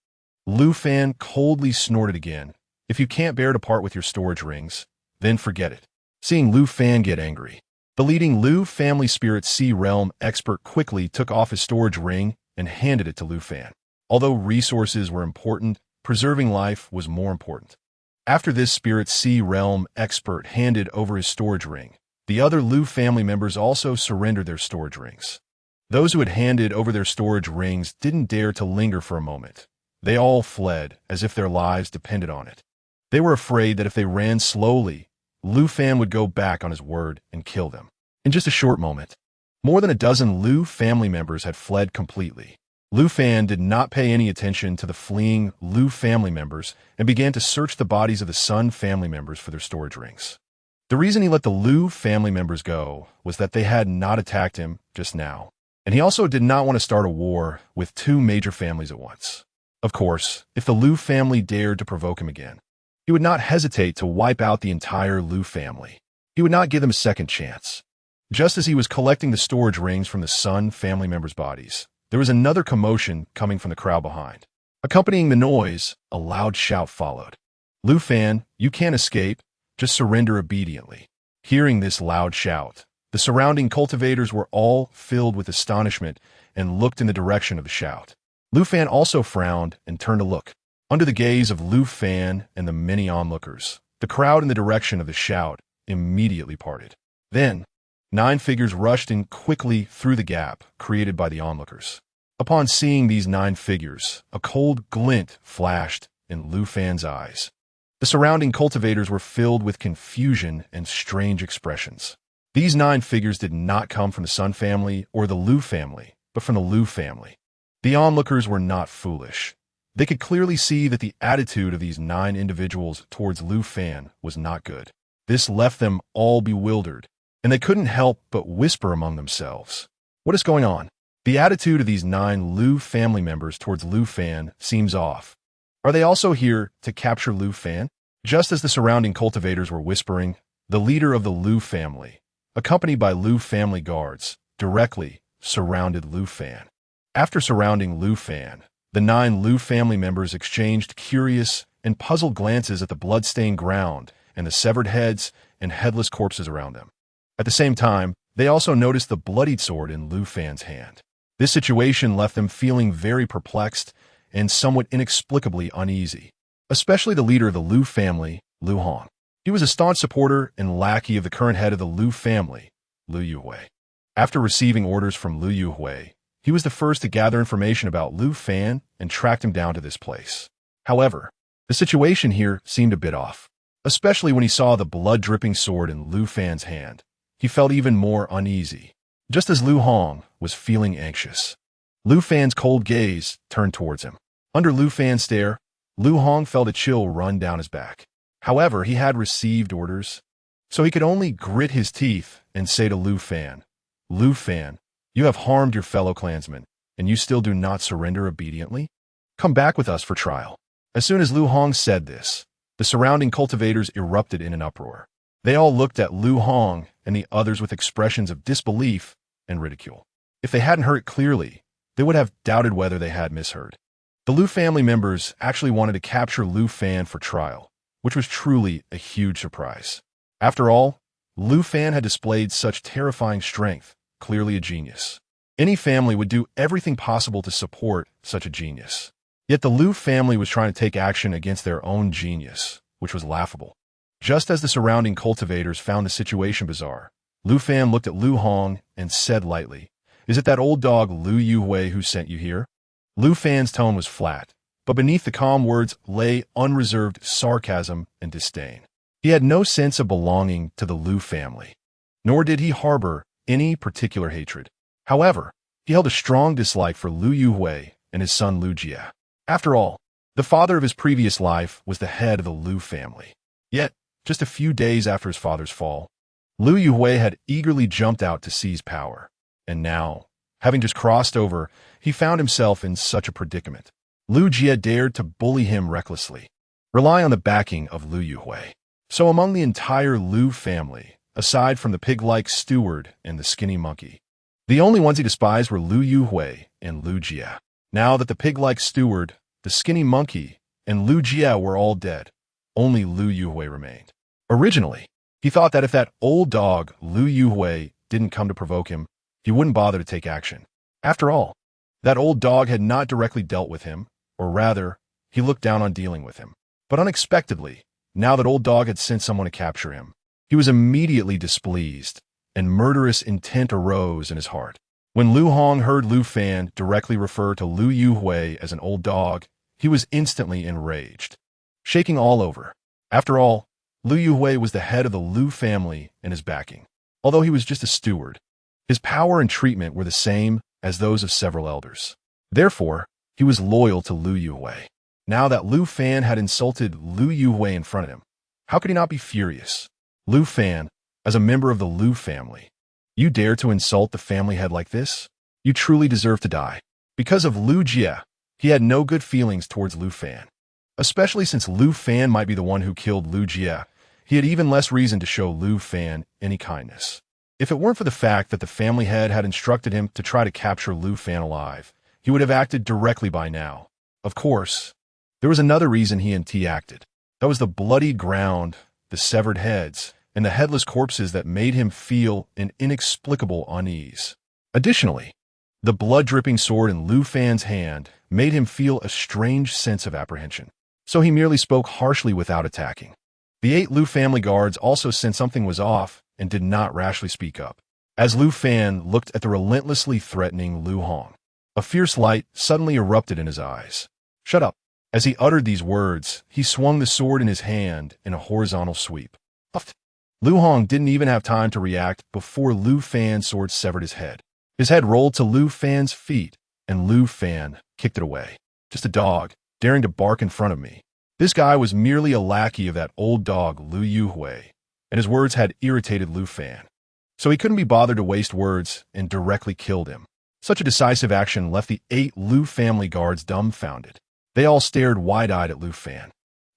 A: Lu Fan coldly snorted again. "If you can't bear to part with your storage rings, then forget it." Seeing Lu Fan get angry, the leading Lu family Spirit Sea Realm expert quickly took off his storage ring and handed it to Lu Fan. Although resources were important, preserving life was more important. After this Spirit Sea Realm expert handed over his storage ring, the other Lu family members also surrendered their storage rings. Those who had handed over their storage rings didn't dare to linger for a moment. They all fled as if their lives depended on it. They were afraid that if they ran slowly, Lu Fan would go back on his word and kill them. In just a short moment, more than a dozen Lu family members had fled completely. Lu Fan did not pay any attention to the fleeing Lu family members and began to search the bodies of the Sun family members for their storage rings. The reason he let the Lu family members go was that they had not attacked him just now, and he also did not want to start a war with two major families at once. Of course, if the Lu family dared to provoke him again, he would not hesitate to wipe out the entire Lu family. He would not give them a second chance. Just as he was collecting the storage rings from the Sun family members' bodies, there was another commotion coming from the crowd behind. Accompanying the noise, a loud shout followed. "Lu Fan, you can't escape. Just surrender obediently." Hearing this loud shout, the surrounding cultivators were all filled with astonishment and looked in the direction of the shout. Lu Fan also frowned and turned to look. Under the gaze of Lu Fan and the many onlookers, the crowd in the direction of the shout immediately parted. Then, 9 figures rushed in quickly through the gap created by the onlookers. Upon seeing these 9 figures, a cold glint flashed in Lu Fan's eyes. The surrounding cultivators were filled with confusion and strange expressions. These 9 figures did not come from the Sun family or the Lu family, but from the Lu family. The onlookers were not foolish. They could clearly see that the attitude of these 9 individuals towards Lu Fan was not good. This left them all bewildered, and they couldn't help but whisper among themselves, "What is going on?" The attitude of these 9 Lu family members towards Lu Fan seems off. Are they also here to capture Lu Fan? Just as the surrounding cultivators were whispering, the leader of the Lu family, accompanied by Lu family guards, directly surrounded Lu Fan. After surrounding Lu Fan, the 9 Lu family members exchanged curious and puzzled glances at the blood-stained ground and the severed heads and headless corpses around them. At the same time, they also noticed the bloodied sword in Lu Fan's hand. This situation left them feeling very perplexed and somewhat inexplicably uneasy, especially the leader of the Lu family, Lu Hong. He was a staunch supporter and lackey of the current head of the Lu family, Lu Yuhui. After receiving orders from Lu Yuhui, he was the first to gather information about Lu Fan and tracked him down to this place. However, the situation here seemed a bit off, especially when he saw the blood-dripping sword in Lu Fan's hand. He felt even more uneasy, just as Lu Hong was feeling anxious. Lu Fan's cold gaze turned towards him. Under Lu Fan's stare, Lu Hong felt a chill run down his back. However, he had received orders, so he could only grit his teeth and say to Lu Fan, "Lu Fan, you have harmed your fellow clansmen, and you still do not surrender obediently? Come back with us for trial." As soon as Lu Hong said this, the surrounding cultivators erupted in an uproar. They all looked at Lu Hong and the others with expressions of disbelief and ridicule. If they hadn't heard it clearly, they would have doubted whether they had misheard. The Lu family members actually wanted to capture Lu Fan for trial, which was truly a huge surprise. After all, Lu Fan had displayed such terrifying strength, clearly a genius. Any family would do everything possible to support such a genius. Yet the Lu family was trying to take action against their own genius, which was laughable. Just as the surrounding cultivators found the situation bizarre, Lu Fan looked at Lu Hong and said lightly, "Is it that old dog Lu Yuhui who sent you here?" Lu Fan's tone was flat, but beneath the calm words lay unreserved sarcasm and disdain. He had no sense of belonging to the Lu family, nor did he harbor any particular hatred. However, he held a strong dislike for Lu Yuhui and his son Lu Jia. After all, the father of his previous life was the head of the Lu family. Yet, just a few days after his father's fall, Lu Yuhui had eagerly jumped out to seize power. And now, having just crossed over, he found himself in such a predicament. Lu Jia dared to bully him recklessly, rely on the backing of Lu Yuhui. So among the entire Lu family, aside from the pig-like steward and the skinny monkey, the only ones he despised were Lu Yuhui and Lu Jia. Now that the pig-like steward, the skinny monkey, and Lu Jia were all dead, only Lu Yuhui remained. Originally, he thought that if that old dog, Lu Yuhui, didn't come to provoke him, he wouldn't bother to take action. After all, that old dog had not directly dealt with him, or rather, he looked down on dealing with him. But unexpectedly, now that old dog had sent someone to capture him, he was immediately displeased, and murderous intent arose in his heart. When Lu Hong heard Lu Fan directly refer to Lu Yuhui as an old dog, he was instantly enraged, shaking all over. After all, Lu Yuhui was the head of the Lu family and his backing. Although he was just a steward, his power and treatment were the same as those of several elders. Therefore, he was loyal to Lu Yuhui. Now that Lu Fan had insulted Lu Yuhui in front of him, how could he not be furious? Lu Fan, as a member of the Lu family, you dare to insult the family head like this? You truly deserve to die. Because of Lu Jia, he had no good feelings towards Lu Fan. Especially since Lu Fan might be the one who killed Lu Jia, he had even less reason to show Lu Fan any kindness. If it weren't for the fact that the family head had instructed him to try to capture Lu Fan alive, he would have acted directly by now. Of course, there was another reason he and T acted. That was the bloodied ground, the severed heads, and the headless corpses that made him feel an inexplicable unease. Additionally, the blood-dripping sword in Lu Fan's hand made him feel a strange sense of apprehension. So he merely spoke harshly without attacking. The 8 Lu family guards also sensed something was off and did not rashly speak up. As Lu Fan looked at the relentlessly threatening Lu Hong, a fierce light suddenly erupted in his eyes. "Shut up." As he uttered these words, he swung the sword in his hand in a horizontal sweep. Lu Hong didn't even have time to react before Lu Fan's sword severed his head. His head rolled to Lu Fan's feet, and Lu Fan kicked it away. Just a dog, daring to bark in front of me. This guy was merely a lackey of that old dog Lu Yuhui, and his words had irritated Lu Fan. So he couldn't be bothered to waste words and directly killed him. Such a decisive action left the 8 Lu family guards dumbfounded. They all stared wide-eyed at Lu Fan,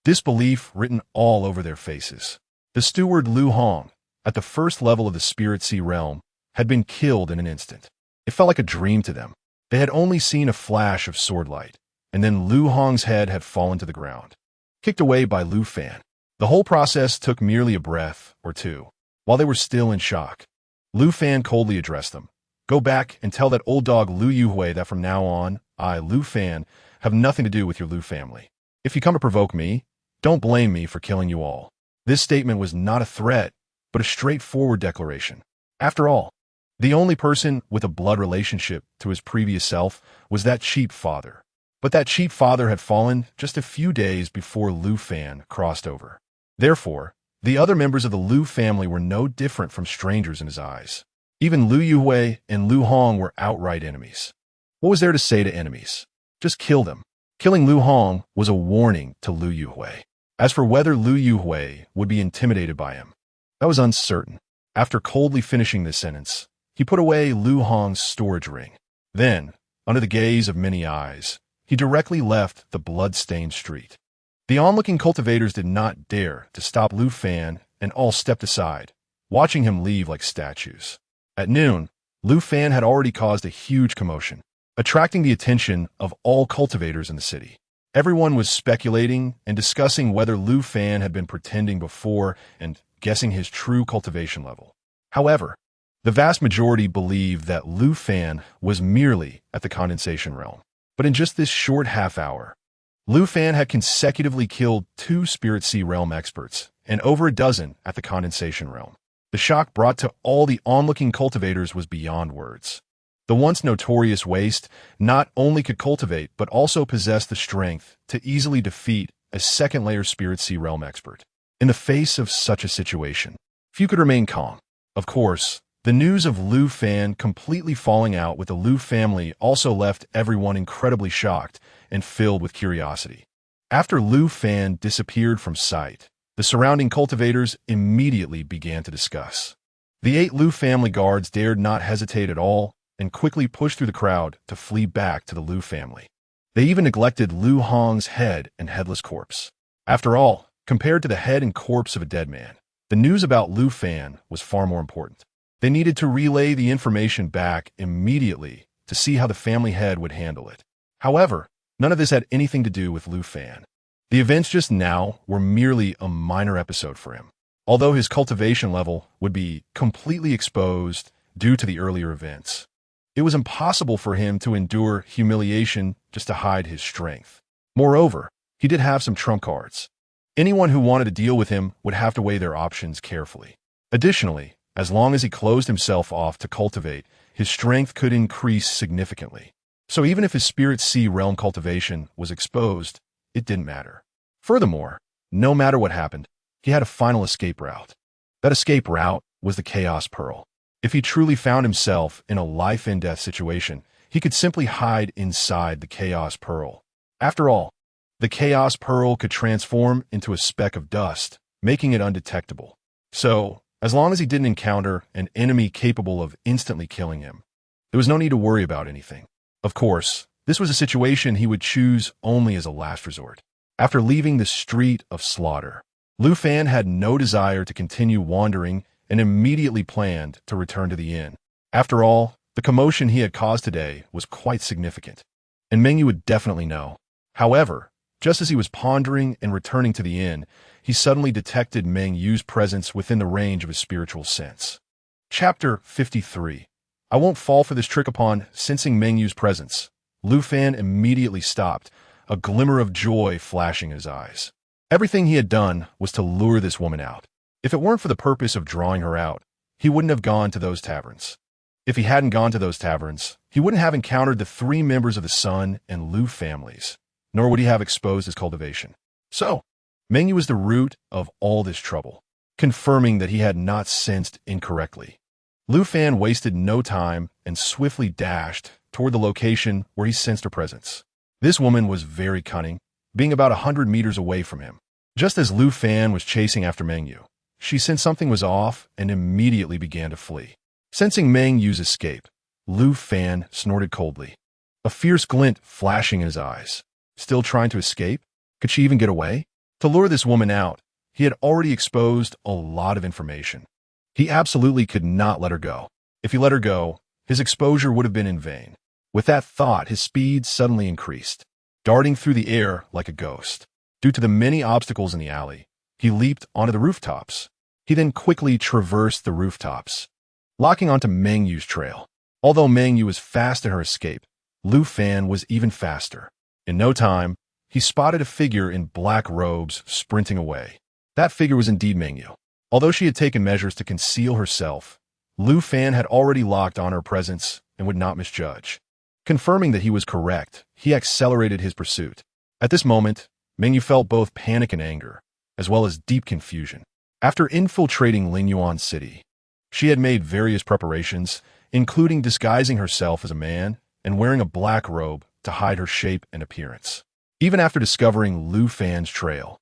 A: disbelief written all over their faces. The steward Lu Hong, at the first level of the Spirit Sea realm, had been killed in an instant. It felt like a dream to them. They had only seen a flash of sword light, and then Lu Hong's head had fallen to the ground, kicked away by Lu Fan. The whole process took merely a breath or two. While they were still in shock, Lu Fan coldly addressed them. "Go back and tell that old dog Lu Yuhui that from now on, I, Lu Fan, have nothing to do with your Lu family. If you come to provoke me, don't blame me for killing you all." This statement was not a threat, but a straightforward declaration. After all, the only person with a blood relationship to his previous self was that cheap father. But that cheap father had fallen just a few days before Lu Fan crossed over. Therefore, the other members of the Lu family were no different from strangers in his eyes. Even Lu Yuhui and Lu Hong were outright enemies. What was there to say to enemies? Just kill them. Killing Lu Hong was a warning to Lu Yuhui. As for whether Lu Yuhui would be intimidated by him, that was uncertain. After coldly finishing this sentence, he put away Lu Hong's storage ring. Then, under the gaze of many eyes, he directly left the blood-stained street. The onlooking cultivators did not dare to stop Lu Fan and all stepped aside, watching him leave like statues. At noon, Lu Fan had already caused a huge commotion, attracting the attention of all cultivators in the city. Everyone was speculating and discussing whether Lu Fan had been pretending before and guessing his true cultivation level. However, the vast majority believed that Lu Fan was merely at the condensation realm. But in just this short half hour, Lu Fan had consecutively killed 2 Spirit Sea realm experts and over a dozen at the condensation realm. The shock brought to all the onlooking cultivators was beyond words. The once notorious waste not only could cultivate but also possessed the strength to easily defeat a second-layer Spirit Sea realm expert. In the face of such a situation, few could remain calm. Of course, the news of Lu Fan completely falling out with the Lu family also left everyone incredibly shocked and filled with curiosity. After Lu Fan disappeared from sight, the surrounding cultivators immediately began to discuss. The 8 Lu family guards dared not hesitate at all and quickly pushed through the crowd to flee back to the Lu family. They even neglected Lu Hong's head and headless corpse. After all, compared to the head and corpse of a dead man, the news about Lu Fan was far more important. They needed to relay the information back immediately to see how the family head would handle it. However, none of this had anything to do with Lu Fan. The events just now were merely a minor episode for him. Although his cultivation level would be completely exposed due to the earlier events, it was impossible for him to endure humiliation just to hide his strength. Moreover, he did have some trump cards. Anyone who wanted to deal with him would have to weigh their options carefully. Additionally, as long as he closed himself off to cultivate, his strength could increase significantly. So even if his Spirit Sea realm cultivation was exposed, it didn't matter. Furthermore, no matter what happened, he had a final escape route. That escape route was the Chaos Pearl. If he truly found himself in a life-and-death situation, he could simply hide inside the Chaos Pearl. After all, the Chaos Pearl could transform into a speck of dust, making it undetectable. So, as long as he didn't encounter an enemy capable of instantly killing him, there was no need to worry about anything. Of course, this was a situation he would choose only as a last resort. After leaving the street of slaughter, Lu Fan had no desire to continue wandering and immediately planned to return to the inn. After all, the commotion he had caused today was quite significant, and Mengyu would definitely know. However, just as he was pondering and returning to the inn, he suddenly detected Mengyu's presence within the range of his spiritual sense. Chapter 53. I won't fall for this trick. Upon sensing Mengyu's presence, Lu Fan immediately stopped, a glimmer of joy flashing in his eyes. Everything he had done was to lure this woman out. If it weren't for the purpose of drawing her out, he wouldn't have gone to those taverns. If he hadn't gone to those taverns, he wouldn't have encountered the 3 members of the Sun and Lu families, nor would he have exposed his cultivation. So, Mengyu was the root of all this trouble, confirming that he had not sensed incorrectly. Lu Fan wasted no time and swiftly dashed toward the location where he sensed her presence. This woman was very cunning, being about 100 meters away from him. Just as Lu Fan was chasing after Mengyu, she sensed something was off and immediately began to flee. Sensing Mengyu's escape, Lu Fan snorted coldly, a fierce glint flashing in his eyes. Still trying to escape? Could she even get away? To lure this woman out, he had already exposed a lot of information. He absolutely could not let her go. If he let her go, his exposure would have been in vain. With that thought, his speed suddenly increased, darting through the air like a ghost. Due to the many obstacles in the alley, he leaped onto the rooftops. He then quickly traversed the rooftops, locking onto Mengyu's trail. Although Mengyu was fast in her escape, Lu Fan was even faster. In no time, he spotted a figure in black robes sprinting away. That figure was indeed Mengyu. Although she had taken measures to conceal herself, Lu Fan had already locked on her presence and would not misjudge. Confirming that he was correct, he accelerated his pursuit. At this moment, Mengyu felt both panic and anger, as well as deep confusion. After infiltrating Lingyuan City, she had made various preparations, including disguising herself as a man and wearing a black robe to hide her shape and appearance. Even after discovering Lu Fan's trail,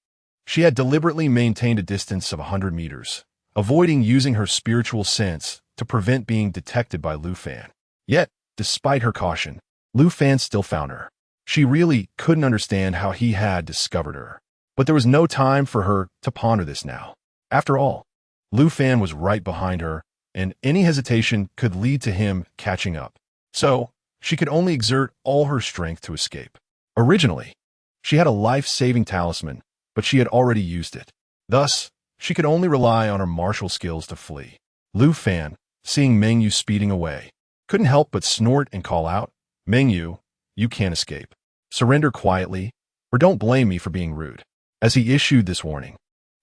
A: she had deliberately maintained a distance of 100 meters, avoiding using her spiritual sense to prevent being detected by Lu Fan. Yet, despite her caution, Lu Fan still found her. She really couldn't understand how he had discovered her. But there was no time for her to ponder this now. After all, Lu Fan was right behind her, and any hesitation could lead to him catching up. So, she could only exert all her strength to escape. Originally, she had a life-saving talisman, but she had already used it. Thus, she could only rely on her martial skills to flee. Lu Fan, seeing Mengyu speeding away, couldn't help but snort and call out, "Mengyu, you can't escape. Surrender quietly, or don't blame me for being rude." As he issued this warning,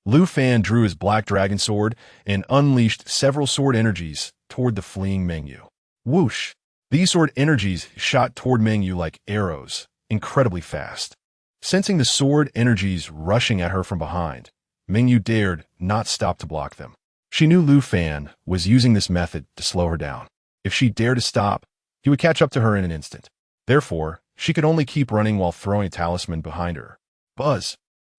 A: Lu Fan drew his black dragon sword and unleashed several sword energies toward the fleeing Mengyu. Whoosh! These sword energies shot toward Mengyu like arrows, incredibly fast. Sensing the sword energies rushing at her from behind, Mengyu dared not stop to block them. She knew Lu Fan was using this method to slow her down. If she dared to stop, he would catch up to her in an instant. Therefore, she could only keep running while throwing a talisman behind her. Buzz!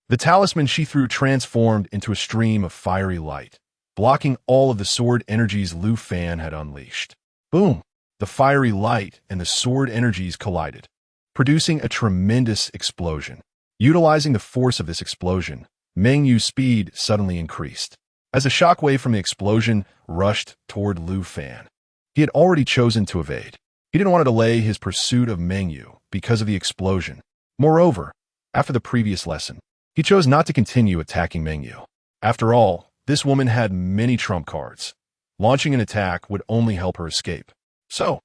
A: The talisman she threw transformed into a stream of fiery light, blocking all of the sword energies Lu Fan had unleashed. Boom! The fiery light and the sword energies collided, producing a tremendous explosion. Utilizing the force of this explosion, Mengyu's speed suddenly increased. As a shockwave from the explosion rushed toward Lu Fan, he had already chosen to evade. He didn't want to delay his pursuit of Mengyu because of the explosion. Moreover, after the previous lesson, he chose not to continue attacking Mengyu. After all, this woman had many trump cards. Launching an attack would only help her escape. So,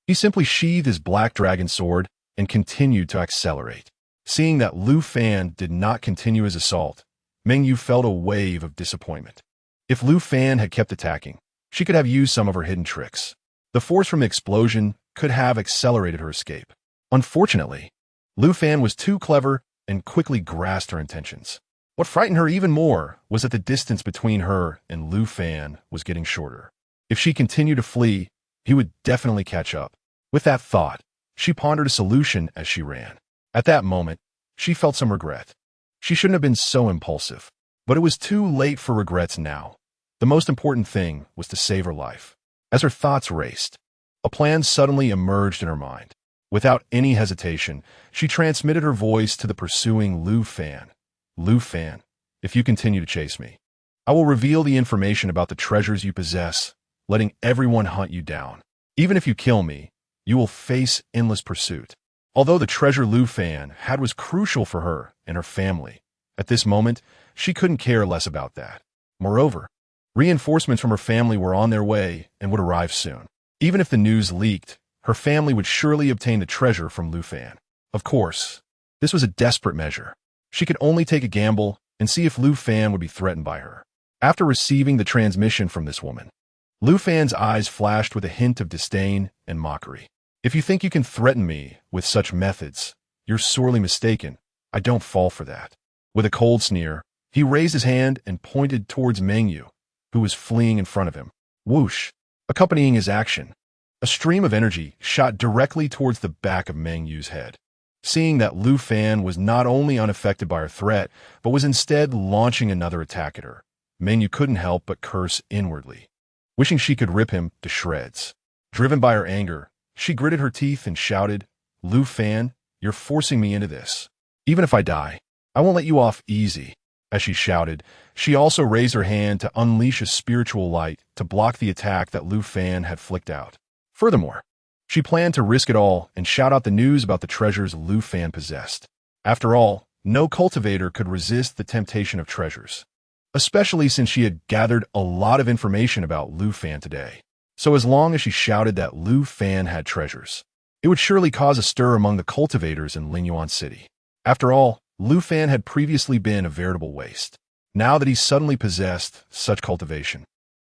A: he simply sheathed his black dragon sword and continued to accelerate. Seeing that Lu Fan did not continue his assault, Mengyu felt a wave of disappointment. If Lu Fan had kept attacking, she could have used some of her hidden tricks. The force from the explosion could have accelerated her escape. Unfortunately, Lu Fan was too clever and quickly grasped her intentions. What frightened her even more was that the distance between her and Lu Fan was getting shorter. If she continued to flee, he would definitely catch up. With that thought, she pondered a solution as she ran. At that moment, she felt some regret. She shouldn't have been so impulsive. But it was too late for regrets now. The most important thing was to save her life. As her thoughts raced, a plan suddenly emerged in her mind. Without any hesitation, she transmitted her voice to the pursuing Lu Fan. "Lu Fan, if you continue to chase me, I will reveal the information about the treasures you possess, letting everyone hunt you down. Even if you kill me, you will face endless pursuit." Although the treasure Lu Fan had was crucial for her and her family, at this moment, she couldn't care less about that. Moreover, reinforcements from her family were on their way and would arrive soon. Even if the news leaked, her family would surely obtain the treasure from Lu Fan. Of course, this was a desperate measure. She could only take a gamble and see if Lu Fan would be threatened by her. After receiving the transmission from this woman, Lu Fan's eyes flashed with a hint of disdain and mockery. "If you think you can threaten me with such methods, you're sorely mistaken. I don't fall for that." With a cold sneer, he raised his hand and pointed towards Mengyu, who was fleeing in front of him. Whoosh! Accompanying his action, a stream of energy shot directly towards the back of Mengyu's head. Seeing that Lu Fan was not only unaffected by her threat, but was instead launching another attack at her, Mengyu couldn't help but curse inwardly, wishing she could rip him to shreds. Driven by her anger, she gritted her teeth and shouted, "Lu Fan, you're forcing me into this. Even if I die, I won't let you off easy." As she shouted, she also raised her hand to unleash a spiritual light to block the attack that Lu Fan had flicked out. Furthermore, she planned to risk it all and shout out the news about the treasures Lu Fan possessed. After all, no cultivator could resist the temptation of treasures, especially since she had gathered a lot of information about Lu Fan today. So as long as she shouted that Lu Fan had treasures, it would surely cause a stir among the cultivators in Lingyuan City. After all, Lu Fan had previously been a veritable waste. Now that he suddenly possessed such cultivation,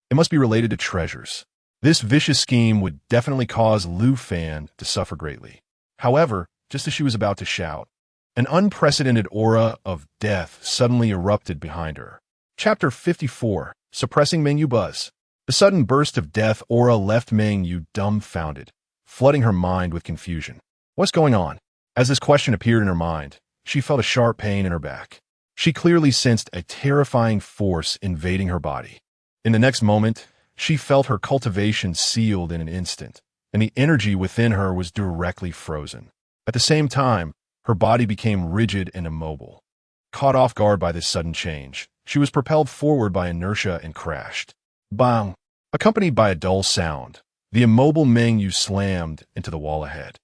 A: it must be related to treasures. This vicious scheme would definitely cause Lu Fan to suffer greatly. However, just as she was about to shout, an unprecedented aura of death suddenly erupted behind her. Chapter 54, Suppressing Mengyu Buzz. The sudden burst of death aura left Mengyu dumbfounded, flooding her mind with confusion. What's going on? As this question appeared in her mind, she felt a sharp pain in her back. She clearly sensed a terrifying force invading her body. In the next moment, she felt her cultivation sealed in an instant, and the energy within her was directly frozen. At the same time, her body became rigid and immobile. Caught off guard by this sudden change, she was propelled forward by inertia and crashed. Bang! Accompanied by a dull sound, the immobile Meng Yu slammed into the wall ahead.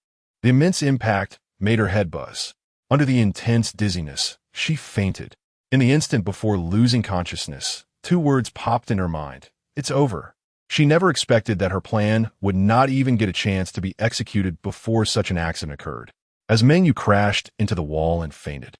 A: The immense impact made her head buzz. Under the intense dizziness, she fainted. In the instant before losing consciousness, two words popped in her mind. It's over. She never expected that her plan would not even get a chance to be executed before such an accident occurred. As Meng Yu crashed into the wall and fainted,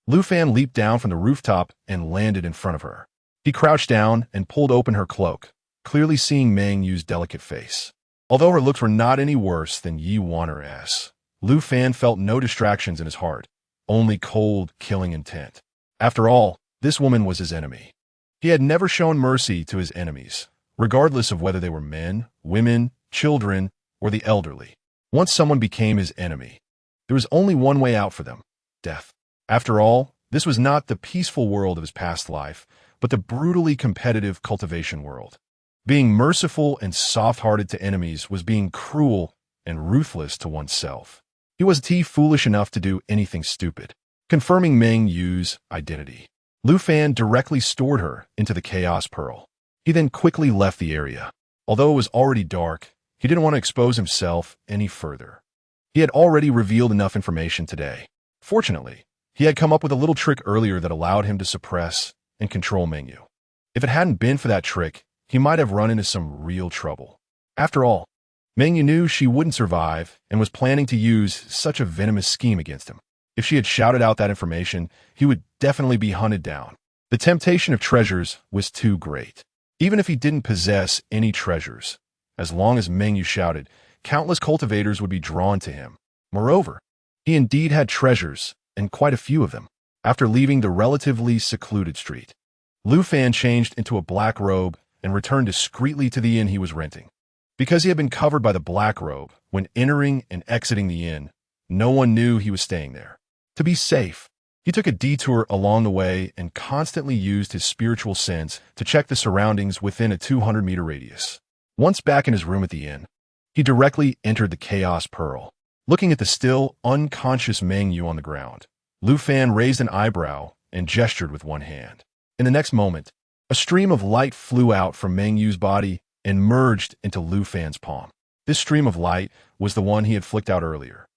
A: Lu Fan leaped down from the rooftop and landed in front of her. He crouched down and pulled open her cloak, clearly seeing Meng Yu's delicate face. Although her looks were not any worse than Yi Wanner's, Lu Fan felt no distractions in his heart, only cold, killing intent. After all, this woman was his enemy. He had never shown mercy to his enemies, regardless of whether they were men, women, children, or the elderly. Once someone became his enemy, there was only one way out for them: death. After all, this was not the peaceful world of his past life, but the brutally competitive cultivation world. Being merciful and soft-hearted to enemies was being cruel and ruthless to oneself. He was foolish enough to do anything stupid. Confirming Meng Yu's identity, Lu Fan directly stored her into the Chaos Pearl. He then quickly left the area. Although it was already dark, he didn't want to expose himself any further. He had already revealed enough information today. Fortunately, he had come up with a little trick earlier that allowed him to suppress and control Meng Yu. If it hadn't been for that trick, he might have run into some real trouble. After all, Meng Yu knew she wouldn't survive and was planning to use such a venomous scheme against him. If she had shouted out that information, he would definitely be hunted down. The temptation of treasures was too great. Even if he didn't possess any treasures, as long as Meng Yu shouted, countless cultivators would be drawn to him. Moreover, he indeed had treasures, and quite a few of them. After leaving the relatively secluded street, Lu Fan changed into a black robe and returned discreetly to the inn he was renting. Because he had been covered by the black robe, when entering and exiting the inn, no one knew he was staying there. To be safe, he took a detour along the way and constantly used his spiritual sense to check the surroundings within a 200-meter radius. Once back in his room at the inn, he directly entered the Chaos Pearl. Looking at the still, unconscious Meng Yu on the ground, Lu Fan raised an eyebrow and gestured with one hand. In the next moment, a stream of light flew out from Meng Yu's body and merged into Lu Fan's palm. This stream of light was the one he had flicked out earlier.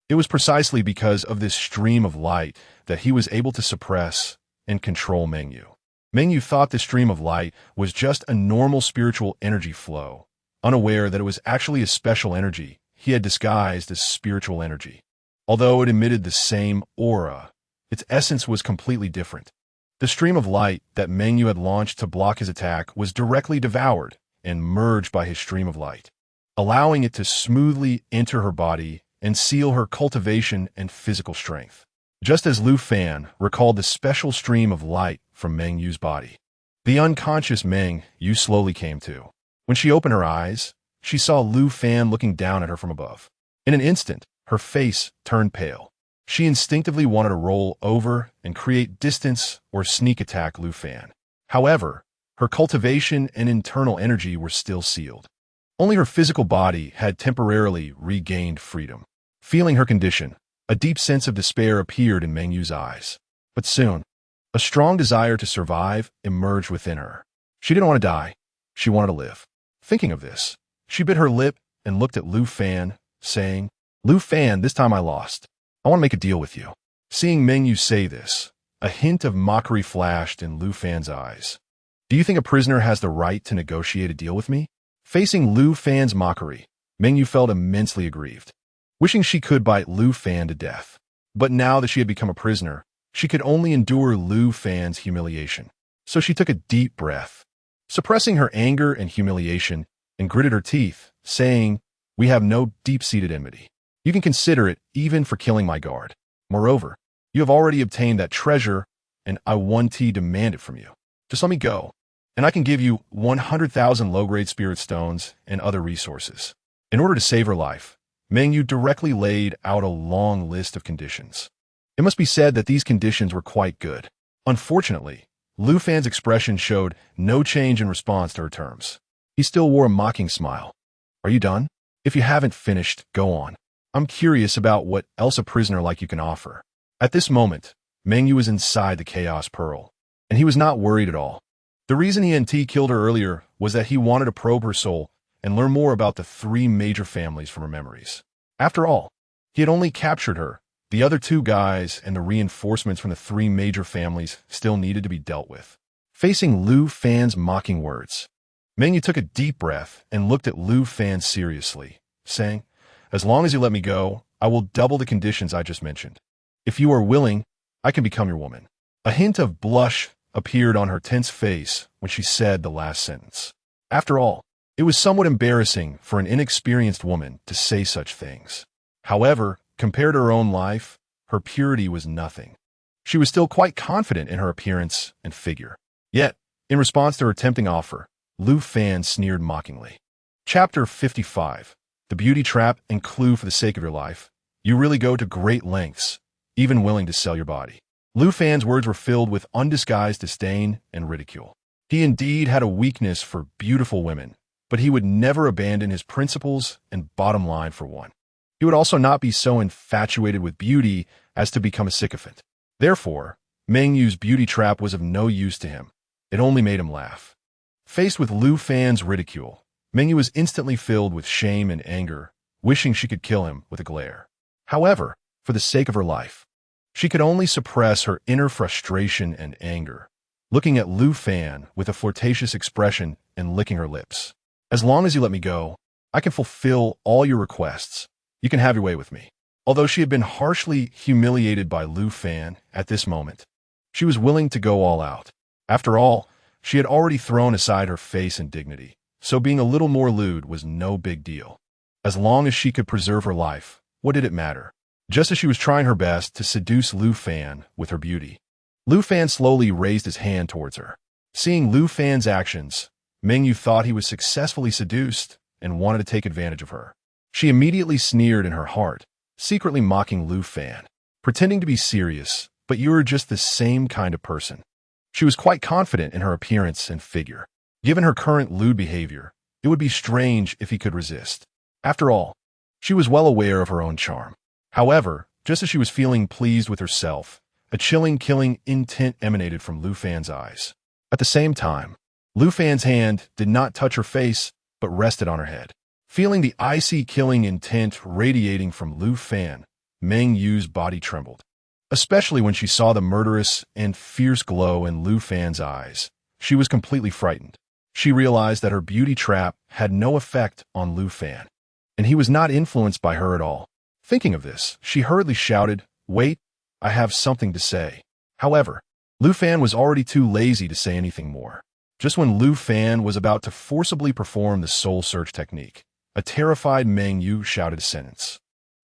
A: It was precisely because of this stream of light that he was able to suppress and control Meng Yu. Meng Yu thought the stream of light was just a normal spiritual energy flow, unaware that it was actually a special energy he had disguised as spiritual energy. Although it emitted the same aura, its essence was completely different. The stream of light that Meng Yu had launched to block his attack was directly devoured and merged by his stream of light, allowing it to smoothly enter her body and seal her cultivation and physical strength. Just as Lu Fan recalled the special stream of light from Meng Yu's body, the unconscious Meng Yu slowly came to. When she opened her eyes, she saw Lu Fan looking down at her from above. In an instant, her face turned pale. She instinctively wanted to roll over and create distance or sneak attack Lu Fan. However, her cultivation and internal energy were still sealed. Only her physical body had temporarily regained freedom. Feeling her condition, a deep sense of despair appeared in Meng Yu's eyes. But soon, a strong desire to survive emerged within her. She didn't want to die. She wanted to live. Thinking of this, she bit her lip and looked at Lu Fan, saying, "Lu Fan, this time I lost. I want to make a deal with you." Seeing Meng Yu say this, a hint of mockery flashed in Lu Fan's eyes. "Do you think a prisoner has the right to negotiate a deal with me?" Facing Lu Fan's mockery, Meng Yu felt immensely aggrieved, wishing she could bite Lu Fan to death. But now that she had become a prisoner, she could only endure Lu Fan's humiliation. So she took a deep breath, suppressing her anger and humiliation, and gritted her teeth, saying, "We have no deep-seated enmity. You can consider it even for killing my guard. Moreover, you have already obtained that treasure, and I want to demand it from you. Just let me go, and I can give you 100,000 low-grade spirit stones and other resources." In order to save her life, Meng Yu directly laid out a long list of conditions. It must be said that these conditions were quite good. Unfortunately, Lu Fan's expression showed no change in response to her terms. He still wore a mocking smile. "Are you done? If you haven't finished, go on. I'm curious about what else a prisoner like you can offer." At this moment, Meng Yu was inside the Chaos Pearl. And he was not worried at all. The reason ENT killed her earlier was that he wanted to probe her soul and learn more about the three major families from her memories. After all, he had only captured her. The other two guys and the reinforcements from the three major families still needed to be dealt with. Facing Lu Fan's mocking words, Mengyu took a deep breath and looked at Lu Fan seriously, saying, "As long as you let me go, I will double the conditions I just mentioned. If you are willing, I can become your woman." A hint of blush appeared on her tense face when she said the last sentence. After all, it was somewhat embarrassing for an inexperienced woman to say such things. However, compared to her own life, her purity was nothing. She was still quite confident in her appearance and figure. Yet, in response to her tempting offer, Lu Fan sneered mockingly. Chapter 55. The Beauty Trap and Clue for the sake of your life. You really go to great lengths, even willing to sell your body. Lu Fan's words were filled with undisguised disdain and ridicule. He indeed had a weakness for beautiful women, but he would never abandon his principles and bottom line for one. He would also not be so infatuated with beauty as to become a sycophant. Therefore, Mengyu's beauty trap was of no use to him. It only made him laugh. Faced with Lu Fan's ridicule, Mengyu was instantly filled with shame and anger, wishing she could kill him with a glare. However, for the sake of her life, she could only suppress her inner frustration and anger, looking at Lu Fan with a flirtatious expression and licking her lips. "As long as you let me go, I can fulfill all your requests. You can have your way with me." Although she had been harshly humiliated by Lu Fan at this moment, she was willing to go all out. After all, she had already thrown aside her face and dignity, so being a little more lewd was no big deal. As long as she could preserve her life, what did it matter? Just as she was trying her best to seduce Lu Fan with her beauty, Lu Fan slowly raised his hand towards her. Seeing Lu Fan's actions, Mengyu thought he was successfully seduced and wanted to take advantage of her. She immediately sneered in her heart, secretly mocking Lu Fan, pretending to be serious, "But you're just the same kind of person." She was quite confident in her appearance and figure. Given her current lewd behavior, it would be strange if he could resist. After all, she was well aware of her own charm. However, just as she was feeling pleased with herself, a chilling, killing intent emanated from Lu Fan's eyes. At the same time, Lu Fan's hand did not touch her face, but rested on her head. Feeling the icy, killing intent radiating from Lu Fan, Mengyu's body trembled. Especially when she saw the murderous and fierce glow in Lu Fan's eyes, she was completely frightened. She realized that her beauty trap had no effect on Lu Fan, and he was not influenced by her at all. Thinking of this, she hurriedly shouted, "Wait, I have something to say." However, Lu Fan was already too lazy to say anything more. Just when Lu Fan was about to forcibly perform the soul search technique, a terrified Mengyu shouted a sentence.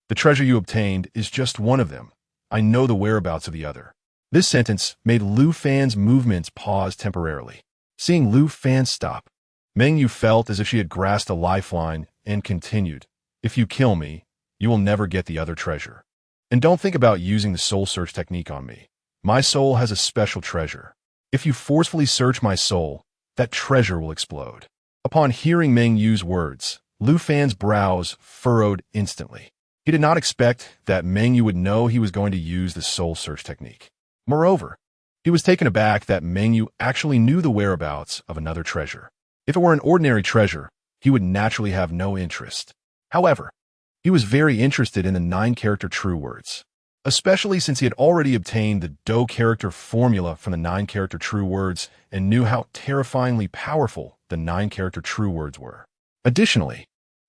A: "The treasure you obtained is just one of them. I know the whereabouts of the other." This sentence made Lu Fan's movements pause temporarily. Seeing Lu Fan stop, Mengyu felt as if she had grasped a lifeline and continued, "If you kill me, you will never get the other treasure. And don't think about using the soul search technique on me. My soul has a special treasure. If you forcefully search my soul, that treasure will explode." Upon hearing Mengyu's words, Lu Fan's brows furrowed instantly. He did not expect that Mengyu would know he was going to use the soul search technique. Moreover, he was taken aback that Mengyu actually knew the whereabouts of another treasure. If it were an ordinary treasure, he would naturally have no interest. However, he was very interested in the 9-character true words, especially since he had already obtained the Do character formula from the 9-character true words and knew how terrifyingly powerful the 9-character true words were. Additionally,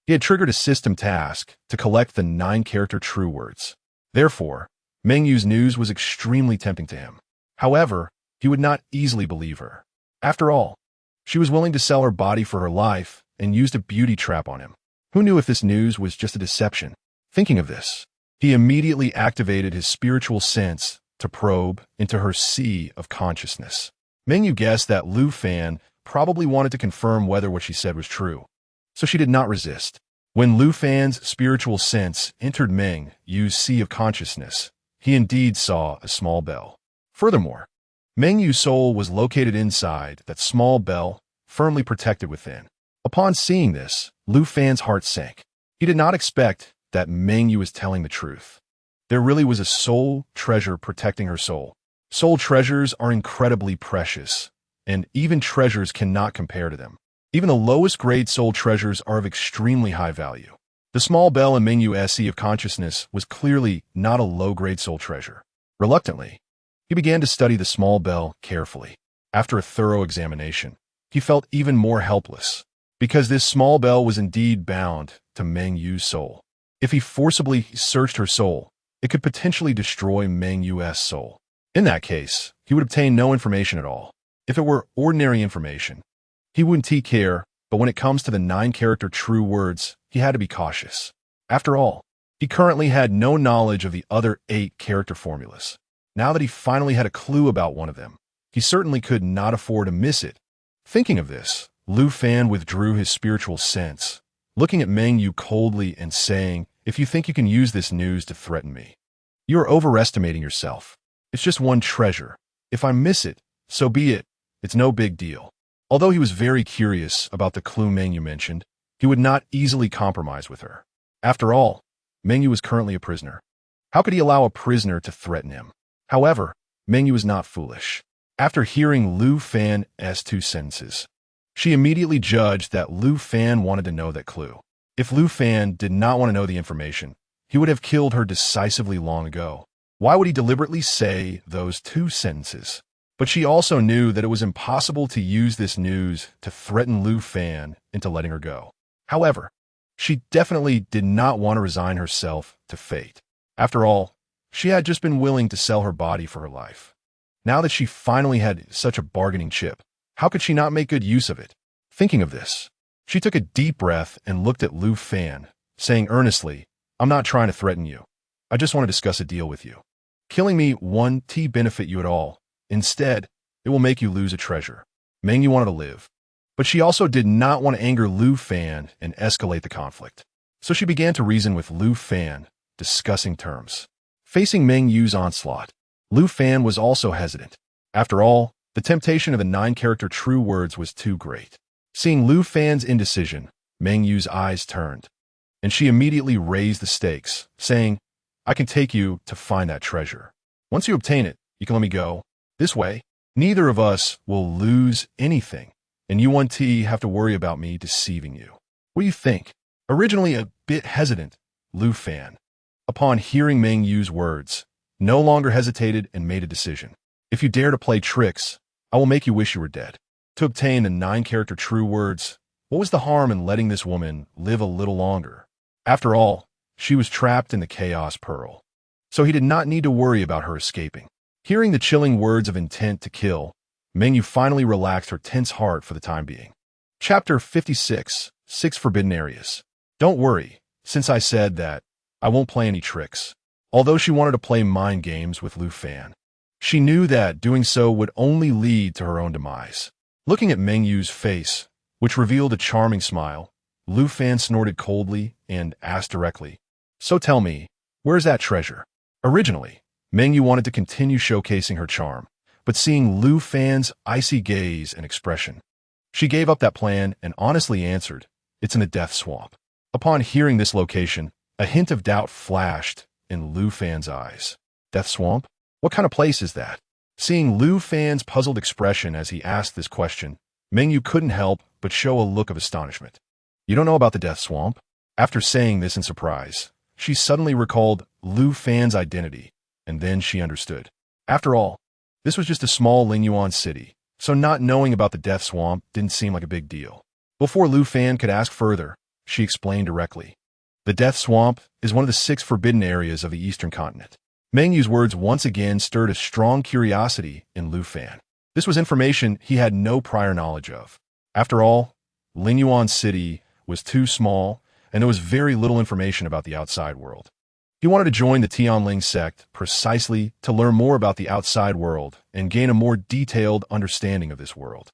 A: he had triggered a system task to collect the 9-character true words. Therefore, Mengyu's news was extremely tempting to him. However, he would not easily believe her. After all, she was willing to sell her body for her life and used a beauty trap on him. Who knew if this news was just a deception? Thinking of this, he immediately activated his spiritual sense to probe into her sea of consciousness. Mengyu guessed that Lu Fan probably wanted to confirm whether what she said was true, so she did not resist. When Lu Fan's spiritual sense entered Mengyu's sea of consciousness, he indeed saw a small bell. Furthermore, Mengyu's soul was located inside that small bell, firmly protected within. Upon seeing this, Lu Fan's heart sank. He did not expect that Mengyu was telling the truth. There really was a soul treasure protecting her soul. Soul treasures are incredibly precious, and even treasures cannot compare to them. Even the lowest grade soul treasures are of extremely high value. The small bell in Mingyu's sea of consciousness was clearly not a low-grade soul treasure. Reluctantly, he began to study the small bell carefully. After a thorough examination, he felt even more helpless, because this small bell was indeed bound to Meng Yu's soul. If he forcibly searched her soul, it could potentially destroy Meng Yu's soul. In that case, he would obtain no information at all. If it were ordinary information, he wouldn't take care, but when it comes to the 9-character true words, he had to be cautious. After all, he currently had no knowledge of the other 8-character formulas. Now that he finally had a clue about one of them, he certainly could not afford to miss it. Thinking of this, Lu Fan withdrew his spiritual sense, looking at Meng Yu coldly and saying, "If you think you can use this news to threaten me, you are overestimating yourself. It's just one treasure. If I miss it, so be it. It's no big deal." Although he was very curious about the clue Meng Yu mentioned, he would not easily compromise with her. After all, Meng Yu was currently a prisoner. How could he allow a prisoner to threaten him? However, Meng Yu was not foolish. After hearing Lu Fan's 2 sentences, she immediately judged that Lu Fan wanted to know that clue. If Lu Fan did not want to know the information, he would have killed her decisively long ago. Why would he deliberately say those 2 sentences? But she also knew that it was impossible to use this news to threaten Lu Fan into letting her go. However, she definitely did not want to resign herself to fate. After all, she had just been willing to sell her body for her life. Now that she finally had such a bargaining chip, how could she not make good use of it? Thinking of this, she took a deep breath and looked at Lu Fan, saying earnestly, "I'm not trying to threaten you. I just want to discuss a deal with you. Killing me won't benefit you at all. Instead, it will make you lose a treasure." Meng Yu wanted to live, but she also did not want to anger Lu Fan and escalate the conflict. So she began to reason with Lu Fan, discussing terms. Facing Meng Yu's onslaught, Lu Fan was also hesitant. After all, the temptation of the 9-character true words was too great. Seeing Lu Fan's indecision, Meng Yu's eyes turned, and she immediately raised the stakes, saying, "I can take you to find that treasure. Once you obtain it, you can let me go. This way, neither of us will lose anything, and you won't have to worry about me deceiving you. What do you think?" Originally a bit hesitant, Lu Fan, upon hearing Meng Yu's words, no longer hesitated and made a decision. "If you dare to play tricks, I will make you wish you were dead." To obtain the 9-character true words, what was the harm in letting this woman live a little longer? After all, she was trapped in the Chaos Pearl, so he did not need to worry about her escaping. Hearing the chilling words of intent to kill, Meng Yu finally relaxed her tense heart for the time being. Chapter 56, 6 Forbidden Areas. Don't worry, since I said that, I won't play any tricks. Although she wanted to play mind games with Lu Fan, she knew that doing so would only lead to her own demise. Looking at Meng Yu's face, which revealed a charming smile, Lu Fan snorted coldly and asked directly, "So tell me, where's that treasure?" Originally, Meng Yu wanted to continue showcasing her charm, but seeing Lu Fan's icy gaze and expression, she gave up that plan and honestly answered, "It's in the Death Swamp." Upon hearing this location, a hint of doubt flashed in Lu Fan's eyes. Death Swamp? What kind of place is that? Seeing Lu Fan's puzzled expression as he asked this question, Meng Yu couldn't help but show a look of astonishment. "You don't know about the Death Swamp?" After saying this in surprise, she suddenly recalled Lu Fan's identity, and then she understood. After all, this was just a small Lingyuan city, so not knowing about the Death Swamp didn't seem like a big deal. Before Lu Fan could ask further, she explained directly. The Death Swamp is one of the 6 forbidden areas of the Eastern continent. Meng Yu's words once again stirred a strong curiosity in Lu Fan. This was information he had no prior knowledge of. After all, Lingyuan City was too small, and there was very little information about the outside world. He wanted to join the Tianling sect precisely to learn more about the outside world and gain a more detailed understanding of this world.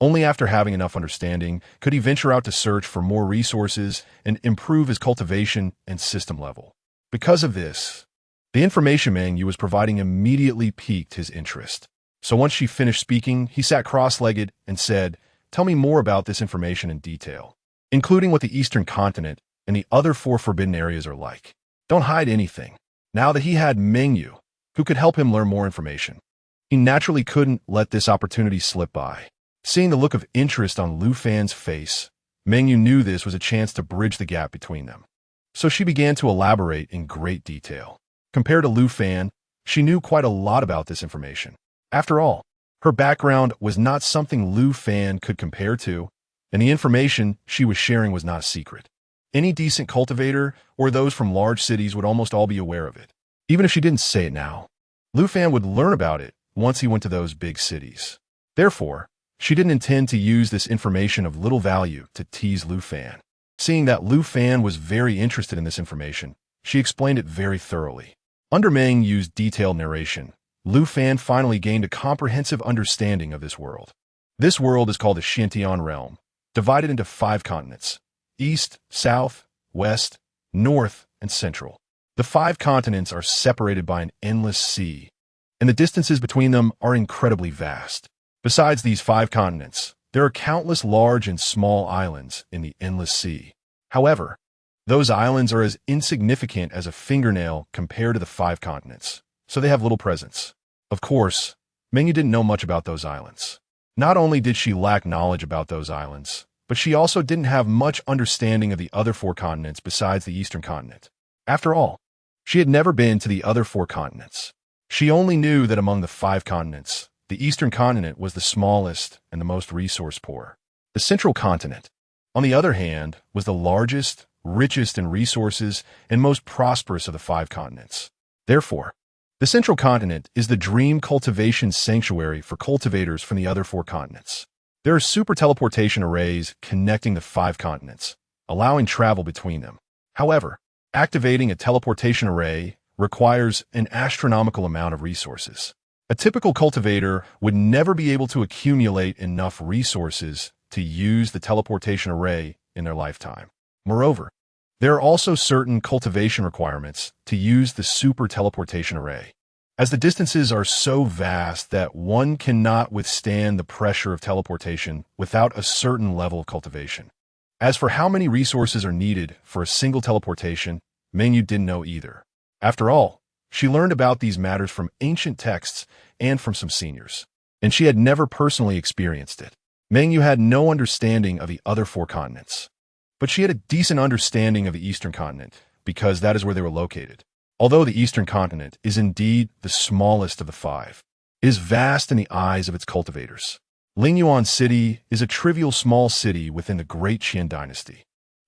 A: Only after having enough understanding could he venture out to search for more resources and improve his cultivation and system level. Because of this, the information Meng Yu was providing immediately piqued his interest. So once she finished speaking, he sat cross-legged and said, "Tell me more about this information in detail, including what the Eastern continent and the other 4 forbidden areas are like. Don't hide anything." Now that he had Meng Yu, who could help him learn more information, He naturally couldn't let this opportunity slip by. Seeing the look of interest on Lu Fan's face, Mengyu knew this was a chance to bridge the gap between them. So she began to elaborate in great detail. Compared to Lu Fan, she knew quite a lot about this information. After all, her background was not something Lu Fan could compare to, and the information she was sharing was not a secret. Any decent cultivator or those from large cities would almost all be aware of it. Even if she didn't say it now, Lu Fan would learn about it once he went to those big cities. Therefore, she didn't intend to use this information of little value to tease Lu Fan. Seeing that Lu Fan was very interested in this information, she explained it very thoroughly. Under Mengyu's detailed narration, Lu Fan finally gained a comprehensive understanding of this world. This world is called the Xintian realm, divided into 5 continents: East, South, West, North, and Central. The 5 continents are separated by an endless sea, and the distances between them are incredibly vast. Besides these 5 continents, there are countless large and small islands in the endless sea. However, those islands are as insignificant as a fingernail compared to the 5 continents, so they have little presence. Of course, Mengyu didn't know much about those islands. Not only did she lack knowledge about those islands, but she also didn't have much understanding of the other 4 continents besides the Eastern continent. After all, she had never been to the other 4 continents. She only knew that among the 5 continents, the Eastern continent was the smallest and the most resource-poor. The Central continent, on the other hand, was the largest, richest in resources, and most prosperous of the 5 continents. Therefore, the Central continent is the dream cultivation sanctuary for cultivators from the other 4 continents. There are super teleportation arrays connecting the 5 continents, allowing travel between them. However, activating a teleportation array requires an astronomical amount of resources. A typical cultivator would never be able to accumulate enough resources to use the teleportation array in their lifetime. Moreover, there are also certain cultivation requirements to use the super teleportation array, as the distances are so vast that one cannot withstand the pressure of teleportation without a certain level of cultivation. As for how many resources are needed for a single teleportation, Mengyu didn't know either. After all, she learned about these matters from ancient texts and from some seniors, and she had never personally experienced it. Mengyu had no understanding of the other 4 continents, but she had a decent understanding of the Eastern continent because that is where they were located. Although the Eastern continent is indeed the smallest of the 5, it is vast in the eyes of its cultivators. Lingyuan City is a trivial small city within the Great Qian Dynasty.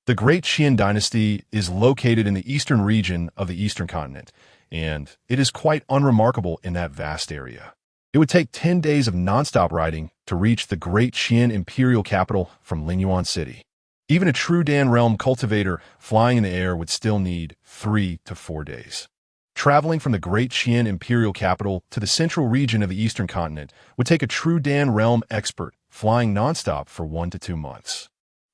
A: The Great Qian Dynasty is located in the eastern region of the Eastern continent, and it is quite unremarkable in that vast area. It would take 10 days of nonstop riding to reach the Great Qian imperial capital from Lingyuan City. Even a true Dan realm cultivator flying in the air would still need 3 to 4 days. Traveling from the Great Qian imperial capital to the central region of the Eastern continent would take a true Dan realm expert flying nonstop for 1 to 2 months.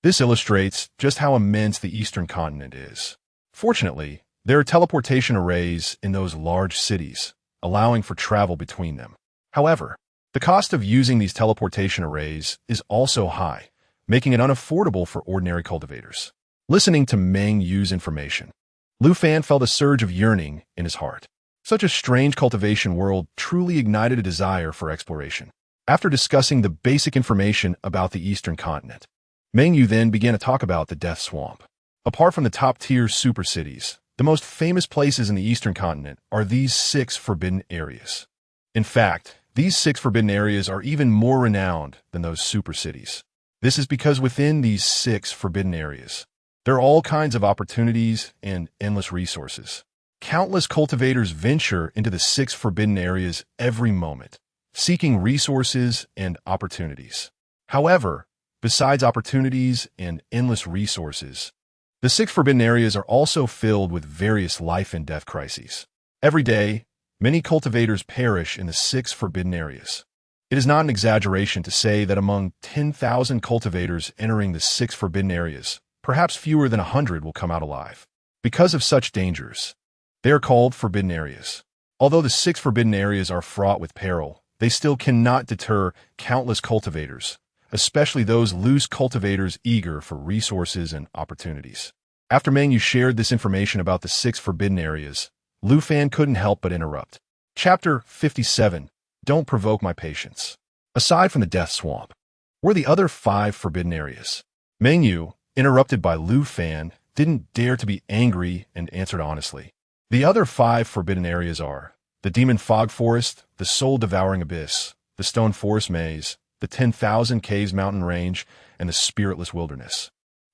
A: This illustrates just how immense the Eastern continent is. Fortunately, there are teleportation arrays in those large cities, allowing for travel between them. However, the cost of using these teleportation arrays is also high, making it unaffordable for ordinary cultivators. Listening to Mengyu's information, Lu Fan felt a surge of yearning in his heart. Such a strange cultivation world truly ignited a desire for exploration. After discussing the basic information about the Eastern continent, Mengyu then began to talk about the Death Swamp. Apart from the top-tier super cities, the most famous places in the Eastern continent are these 6 forbidden areas. In fact, these 6 forbidden areas are even more renowned than those super cities. This is because within these 6 forbidden areas, there are all kinds of opportunities and endless resources. Countless cultivators venture into the 6 forbidden areas every moment, seeking resources and opportunities. However, besides opportunities and endless resources, the 6 forbidden areas are also filled with various life and death crises. Every day, many cultivators perish in the 6 forbidden areas. It is not an exaggeration to say that among 10,000 cultivators entering the 6 forbidden areas, perhaps fewer than 100 will come out alive. Because of such dangers, they are called forbidden areas. Although the 6 forbidden areas are fraught with peril, they still cannot deter countless cultivators, especially those loose cultivators eager for resources and opportunities. After Mengyu shared this information about the 6 forbidden areas, Lu Fan couldn't help but interrupt. Chapter 57. don't provoke my patience. Aside from the death swamp, were the other 5 forbidden areas. Meng Yu, interrupted by Lu Fan, didn't dare to be angry and answered honestly. The other 5 forbidden areas are the Demon Fog Forest, the Soul-Devouring Abyss, the Stone Forest Maze, the 10,000 Caves Mountain Range, and the Spiritless Wilderness.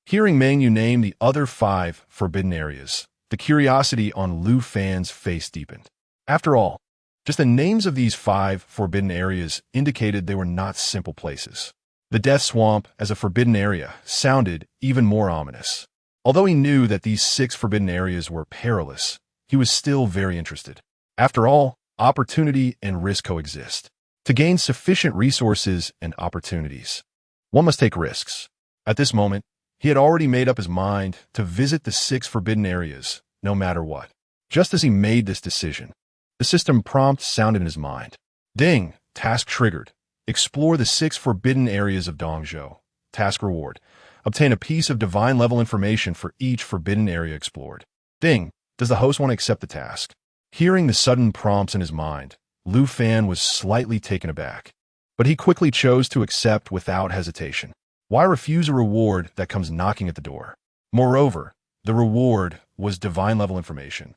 A: Hearing Meng Yu name the other 5 forbidden areas, the curiosity on Lu Fan's face deepened. After all, just the names of these 5 forbidden areas indicated they were not simple places. The Death Swamp, as a forbidden area, sounded even more ominous. Although he knew that these 6 forbidden areas were perilous, he was still very interested. After all, opportunity and risk coexist. To gain sufficient resources and opportunities, one must take risks. At this moment, he had already made up his mind to visit the 6 forbidden areas, no matter what. Just as he made this decision, the system prompt sounded in his mind. Ding! Task triggered. Explore the 6 forbidden areas of Dongzhou. Task reward. Obtain a piece of divine level information for each forbidden area explored. Ding! Does the host want to accept the task? Hearing the sudden prompts in his mind, Lu Fan was slightly taken aback. But he quickly chose to accept without hesitation. Why refuse a reward that comes knocking at the door? Moreover, the reward was divine level information,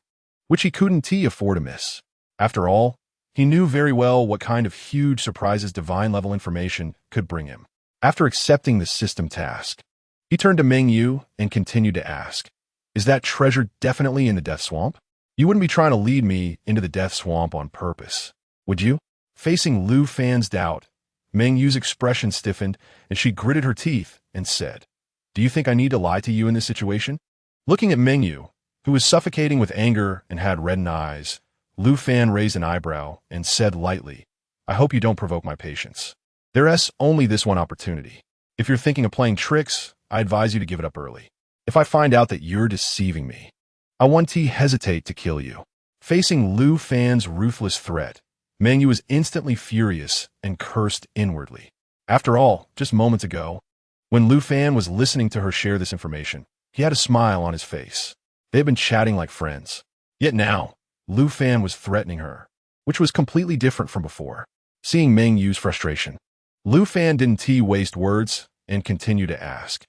A: which he couldn't afford to miss. After all, he knew very well what kind of huge surprises divine level information could bring him. After accepting the system task, he turned to Meng Yu and continued to ask, "Is that treasure definitely in the Death Swamp? You wouldn't be trying to lead me into the Death Swamp on purpose, would you?" Facing Lu Fan's doubt, Meng Yu's expression stiffened and she gritted her teeth and said, "Do you think I need to lie to you in this situation?" Looking at Meng Yu, who was suffocating with anger and had reddened eyes, Lu Fan raised an eyebrow and said lightly, "I hope you don't provoke my patience. There's only this one opportunity. If you're thinking of playing tricks, I advise you to give it up early. If I find out that you're deceiving me, I won't hesitate to kill you." Facing Lu Fan's ruthless threat, Meng Yu was instantly furious and cursed inwardly. After all, just moments ago, when Lu Fan was listening to her share this information, he had a smile on his face. They had been chatting like friends. Yet now, Lu Fan was threatening her, which was completely different from before. Seeing Meng Yu's frustration, Lu Fan didn't waste words and continued to ask,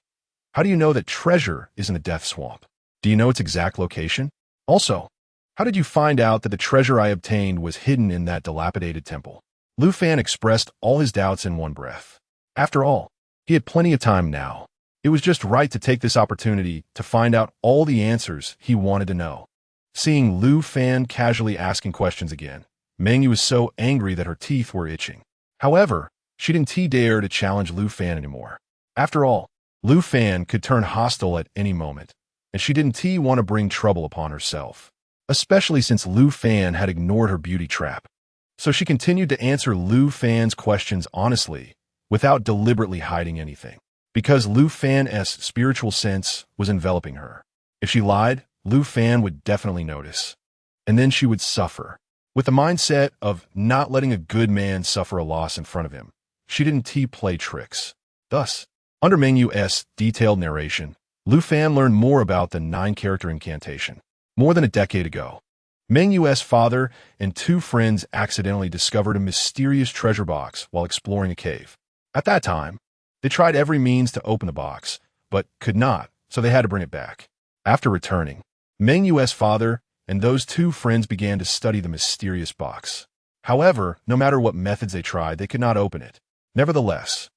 A: "How do you know that treasure is in the Death Swamp? Do you know its exact location? Also, how did you find out that the treasure I obtained was hidden in that dilapidated temple?" Lu Fan expressed all his doubts in one breath. After all, he had plenty of time now. It was just right to take this opportunity to find out all the answers he wanted to know. Seeing Lu Fan casually asking questions again, Meng Yu was so angry that her teeth were itching. However, she didn't dare to challenge Lu Fan anymore. After all, Lu Fan could turn hostile at any moment, and she didn't want to bring trouble upon herself, especially since Lu Fan had ignored her beauty trap. So she continued to answer Lu Fan's questions honestly, without deliberately hiding anything, because Lu Fan's spiritual sense was enveloping her. If she lied, Lu Fan would definitely notice, and then she would suffer. With the mindset of not letting a good man suffer a loss in front of him, she didn't play tricks. Thus, under Meng Yu's detailed narration, Lu Fan learned more about the 9-character incantation. More than a decade ago, Meng Yu's father and 2 friends accidentally discovered a mysterious treasure box while exploring a cave. At that time, they tried every means to open the box, but could not, so they had to bring it back. After returning, Meng Yu's father and those 2 friends began to study the mysterious box. However, no matter what methods they tried, they could not open it. Nevertheless,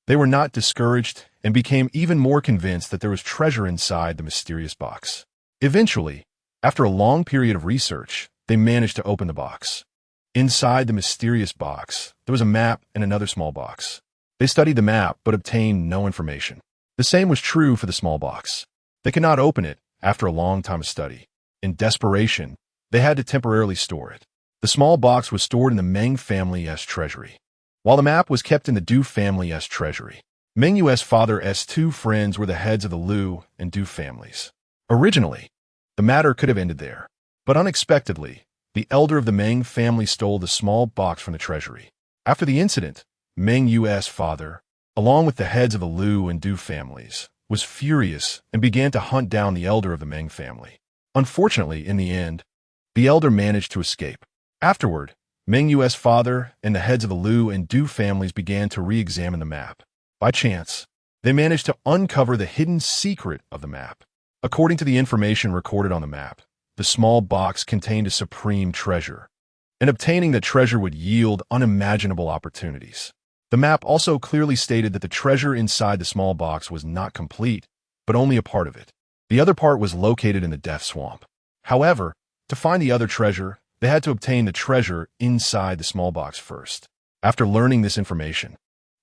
A: they were not discouraged and became even more convinced that there was treasure inside the mysterious box. Eventually, after a long period of research, they managed to open the box. Inside the mysterious box, there was a map and another small box. They studied the map but obtained no information. The same was true for the small box. They could not open it after a long time of study. In desperation, they had to temporarily store it. The small box was stored in the Meng family's treasury, while the map was kept in the Du family's treasury. Meng Yu's father's 2 friends were the heads of the Lu and Du families. Originally, the matter could have ended there, but unexpectedly, the elder of the Meng family stole the small box from the treasury. After the incident, Meng Yu's father, along with the heads of the Lu and Du families, was furious and began to hunt down the elder of the Meng family. Unfortunately, in the end, the elder managed to escape. Afterward, Meng Yu's father and the heads of the Luo and Du families began to re-examine the map. By chance, they managed to uncover the hidden secret of the map. According to the information recorded on the map, the small box contained a supreme treasure, and obtaining the treasure would yield unimaginable opportunities. The map also clearly stated that the treasure inside the small box was not complete, but only a part of it. The other part was located in the Death Swamp. However, to find the other treasure, they had to obtain the treasure inside the small box first. After learning this information,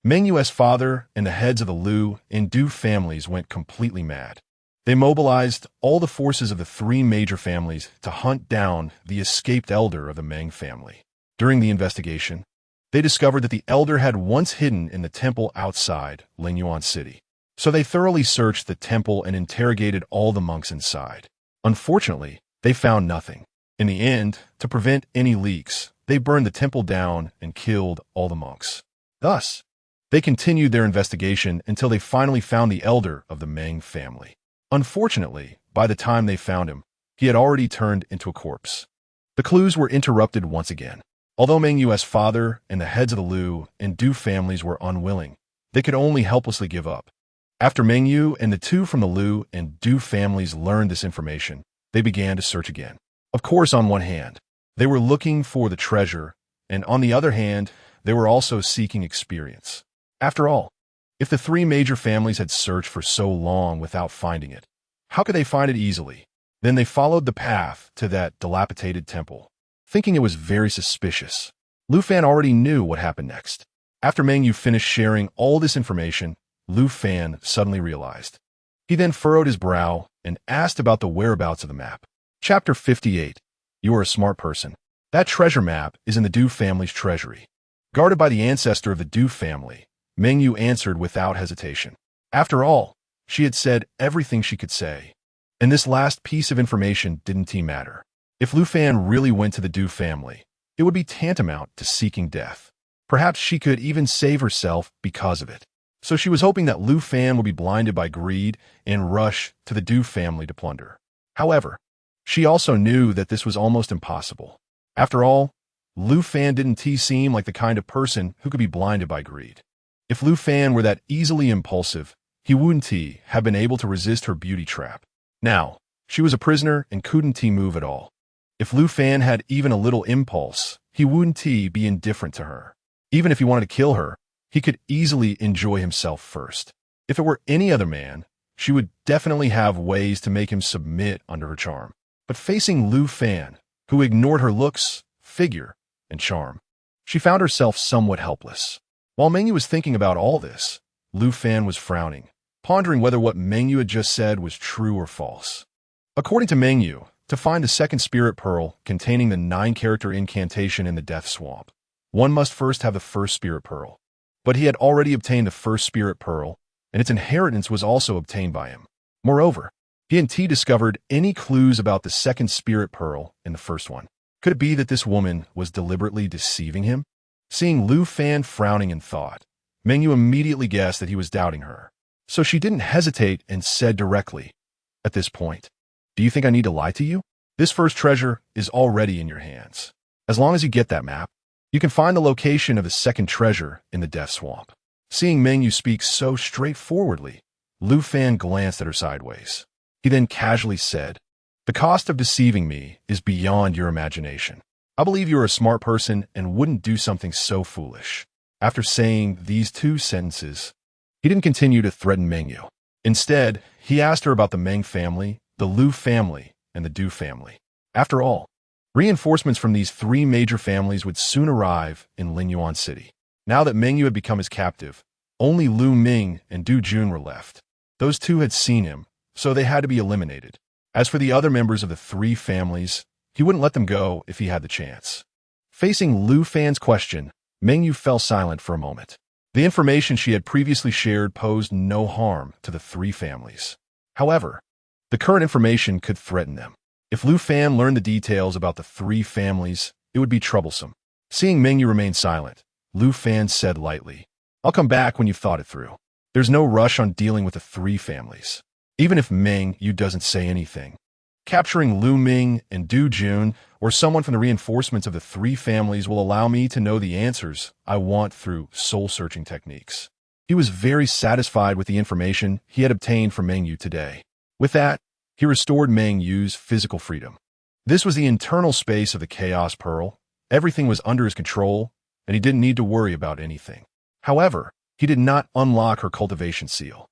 A: Meng Yu's father and the heads of the Luo and Du families went completely mad. They mobilized all the forces of the three major families to hunt down the escaped elder of the Meng family. During the investigation, they discovered that the elder had once hidden in the temple outside Lingyuan City. So they thoroughly searched the temple and interrogated all the monks inside. Unfortunately, they found nothing. In the end, to prevent any leaks, they burned the temple down and killed all the monks. Thus, they continued their investigation until they finally found the elder of the Meng family. Unfortunately, by the time they found him, he had already turned into a corpse. The clues were interrupted once again. Although Meng Yu's father and the heads of the Luo and Du families were unwilling, they could only helplessly give up. After Meng Yu and the two from the Luo and Du families learned this information, they began to search again. Of course, on one hand, they were looking for the treasure, and on the other hand, they were also seeking experience. After all, if the three major families had searched for so long without finding it, how could they find it easily? Then they followed the path to that dilapidated temple, thinking it was very suspicious. Lu Fan already knew what happened next. After Meng Yu finished sharing all this information, Lu Fan suddenly realized. He then furrowed his brow and asked about the whereabouts of the map. Chapter 58. You are a smart person. That treasure map is in the Du family's treasury. Guarded by the ancestor of the Du family, Meng Yu answered without hesitation. After all, she had said everything she could say. And this last piece of information didn't matter. If Lu Fan really went to the Du family, it would be tantamount to seeking death. Perhaps she could even save herself because of it. So she was hoping that Lu Fan would be blinded by greed and rush to the Du family to plunder. However, she also knew that this was almost impossible. After all, Lu Fan didn't seem like the kind of person who could be blinded by greed. If Lu Fan were that easily impulsive, he wouldn't have been able to resist her beauty trap. Now, she was a prisoner and couldn't move at all. If Lu Fan had even a little impulse, he wouldn't be indifferent to her. Even if he wanted to kill her, he could easily enjoy himself first. If it were any other man, she would definitely have ways to make him submit under her charm. But facing Lu Fan, who ignored her looks, figure, and charm, she found herself somewhat helpless. While Meng Yu was thinking about all this, Lu Fan was frowning, pondering whether what Meng Yu had just said was true or false. According to Meng Yu, to find the second spirit pearl containing the 9-character incantation in the Death Swamp, one must first have the first spirit pearl. But he had already obtained the first spirit pearl, and its inheritance was also obtained by him. Moreover, he hadn't discovered any clues about the second spirit pearl in the first one. Could it be that this woman was deliberately deceiving him? Seeing Lu Fan frowning in thought, Meng Yu immediately guessed that he was doubting her. So she didn't hesitate and said directly, "At this point, do you think I need to lie to you? This first treasure is already in your hands. As long as you get that map, you can find the location of the second treasure in the Death Swamp." Seeing Meng Yu speak so straightforwardly, Lu Fan glanced at her sideways. He then casually said, "The cost of deceiving me is beyond your imagination. I believe you are a smart person and wouldn't do something so foolish." After saying these two sentences, he didn't continue to threaten Meng Yu. Instead, he asked her about the Meng family, the Lu family, and the Du family. After all, reinforcements from these three major families would soon arrive in Lingyuan City. Now that Meng Yu had become his captive, only Lu Ming and Du Jun were left. Those two had seen him, so they had to be eliminated. As for the other members of the three families, he wouldn't let them go if he had the chance. Facing Lu Fan's question, Meng Yu fell silent for a moment. The information she had previously shared posed no harm to the three families. However, the current information could threaten them. If Lu Fan learned the details about the three families, it would be troublesome. Seeing Meng Yu remain silent, Lu Fan said lightly, "I'll come back when you've thought it through. There's no rush on dealing with the three families." Even if Meng Yu doesn't say anything, Capturing Lu Ming and Du Jun, or someone from the reinforcements of the three families, will allow me to know the answers I want through soul-searching techniques. He was very satisfied with the information he had obtained from Meng Yu today. With that, he restored Meng Yu's physical freedom. This was the internal space of the Chaos Pearl. Everything was under his control, and he didn't need to worry about anything. However, he did not unlock her cultivation seal.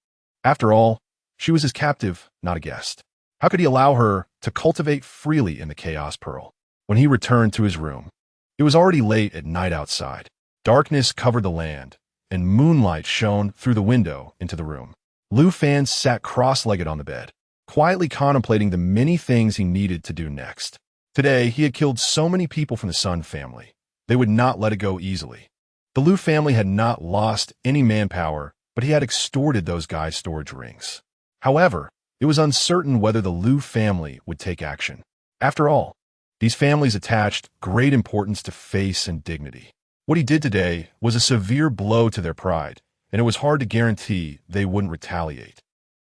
A: After all, she was his captive, not a guest. How could he allow her to cultivate freely in the Chaos Pearl? When he returned to his room, it was already late at night outside. Darkness covered the land, and moonlight shone through the window into the room. Lu Fan sat cross-legged on the bed, quietly contemplating the many things he needed to do next. Today, he had killed so many people from the Sun family. They would not let it go easily. The Lu family had not lost any manpower, but he had extorted those guys' storage rings. However, it was uncertain whether the Lu family would take action. After all, these families attached great importance to face and dignity. What he did today was a severe blow to their pride, and it was hard to guarantee they wouldn't retaliate.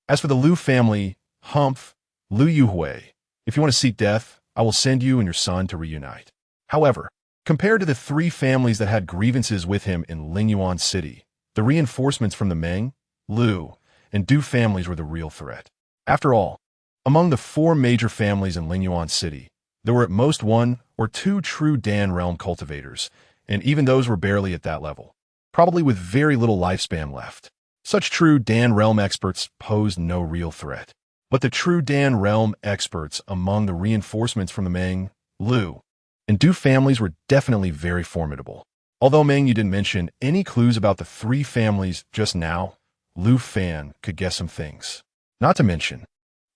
A: As for the Lu family, Humph, Lu Yuhui, if you want to seek death, I will send you and your son to reunite. However, compared to the three families that had grievances with him in Lingyuan City, the reinforcements from the Meng, Lu, and Du families were the real threat. After all, among the four major families in Lingyuan City, there were at most one or two true Dan realm cultivators, and even those were barely at that level, probably with very little lifespan left. Such true Dan realm experts posed no real threat. But the true Dan realm experts among the reinforcements from the Meng, Lu, and Du families were definitely very formidable. Although Meng Yu didn't mention any clues about the three families just now, Lu Fan could guess some things. Not to mention,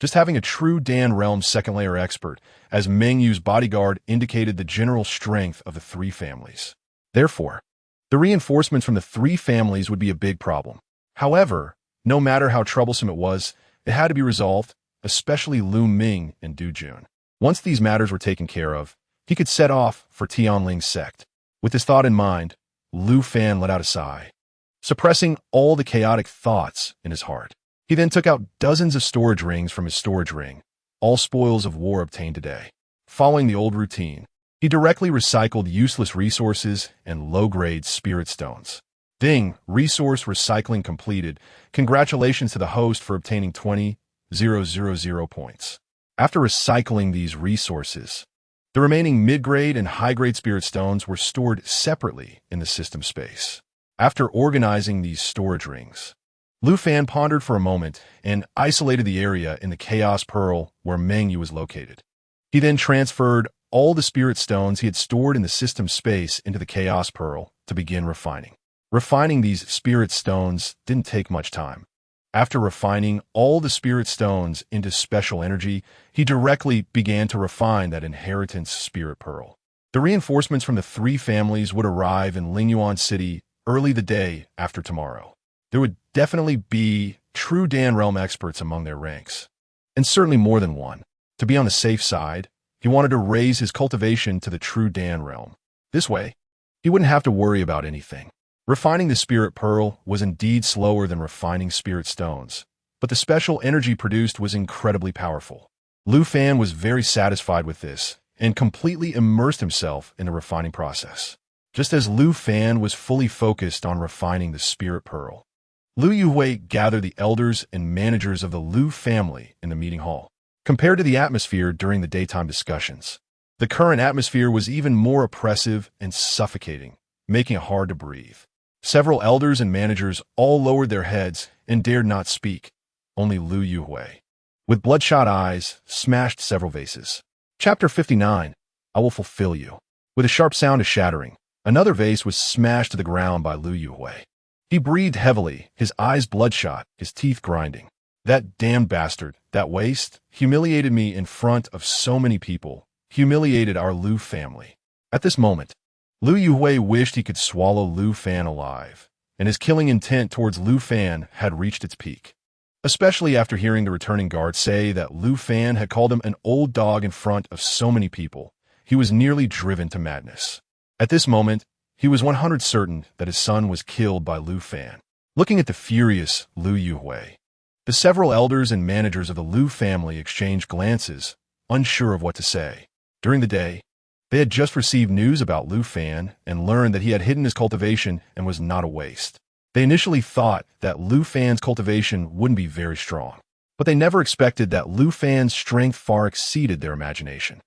A: just having a true Dan realm second-layer expert as Meng Yu's bodyguard indicated the general strength of the three families. Therefore, the reinforcements from the three families would be a big problem. However, no matter how troublesome it was, it had to be resolved, especially Lu Ming and Du Jun. Once these matters were taken care of, he could set off for Tianling's sect. With this thought in mind, Lu Fan let out a sigh, suppressing all the chaotic thoughts in his heart. He then took out dozens of storage rings from his storage ring, all spoils of war obtained today. Following the old routine, he directly recycled useless resources and low-grade spirit stones. Ding, resource recycling completed. Congratulations to the host for obtaining 20,000 points. After recycling these resources, the remaining mid-grade and high-grade spirit stones were stored separately in the system space. After organizing these storage rings, Lu Fan pondered for a moment and isolated the area in the Chaos Pearl where Meng Yu was located. He then transferred all the spirit stones he had stored in the system space into the Chaos Pearl to begin refining. Refining these spirit stones didn't take much time. After refining all the spirit stones into special energy, he directly began to refine that inheritance spirit pearl. The reinforcements from the three families would arrive in Lingyuan City early the day after tomorrow. There would definitely be true Dan realm experts among their ranks, and certainly more than one. To be on the safe side, he wanted to raise his cultivation to the true Dan realm. This way, he wouldn't have to worry about anything. Refining the spirit pearl was indeed slower than refining spirit stones, but the special energy produced was incredibly powerful. Lu Fan was very satisfied with this and completely immersed himself in the refining process. Just as Lu Fan was fully focused on refining the spirit pearl, Lu Yuhui gathered the elders and managers of the Lu family in the meeting hall. Compared to the atmosphere during the daytime discussions, the current atmosphere was even more oppressive and suffocating, making it hard to breathe. Several elders and managers all lowered their heads and dared not speak. Only Lu Yuhui, with bloodshot eyes, smashed several vases. Chapter 59, I will fulfill you. With a sharp sound of shattering, another vase was smashed to the ground by Lu Yuhui. He breathed heavily, his eyes bloodshot, his teeth grinding. That damned bastard, that waste, humiliated me in front of so many people, humiliated our Lu family. At this moment, Lu Yuhui wished he could swallow Lu Fan alive, and his killing intent towards Lu Fan had reached its peak. Especially after hearing the returning guard say that Lu Fan had called him an old dog in front of so many people, he was nearly driven to madness. At this moment, he was 100% certain that his son was killed by Lu Fan. Looking at the furious Lu Yuhui, the several elders and managers of the Lu family exchanged glances, unsure of what to say. During the day, they had just received news about Lu Fan and learned that he had hidden his cultivation and was not a waste. They initially thought that Lu Fan's cultivation wouldn't be very strong, but they never expected that Lu Fan's strength far exceeded their imagination.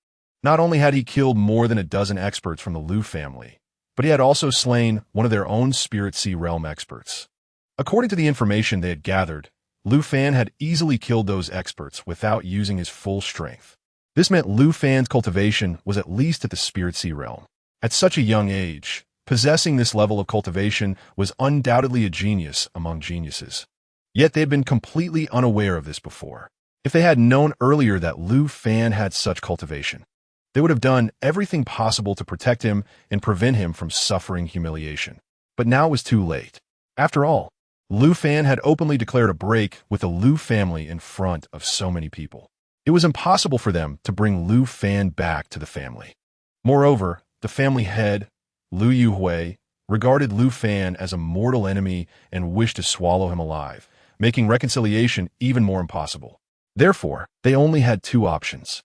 A: Not only had he killed more than a dozen experts from the Lu family, but he had also slain one of their own Spirit Sea realm experts. According to the information they had gathered, Lu Fan had easily killed those experts without using his full strength. This meant Lu Fan's cultivation was at least at the Spirit Sea realm. At such a young age, possessing this level of cultivation was undoubtedly a genius among geniuses. Yet they had been completely unaware of this before. If they had known earlier that Lu Fan had such cultivation, they would have done everything possible to protect him and prevent him from suffering humiliation. But now it was too late. After all, Lu Fan had openly declared a break with the Lu family in front of so many people. It was impossible for them to bring Lu Fan back to the family. Moreover, the family head, Lu Yuhui, regarded Lu Fan as a mortal enemy and wished to swallow him alive, making reconciliation even more impossible. Therefore, they only had two options.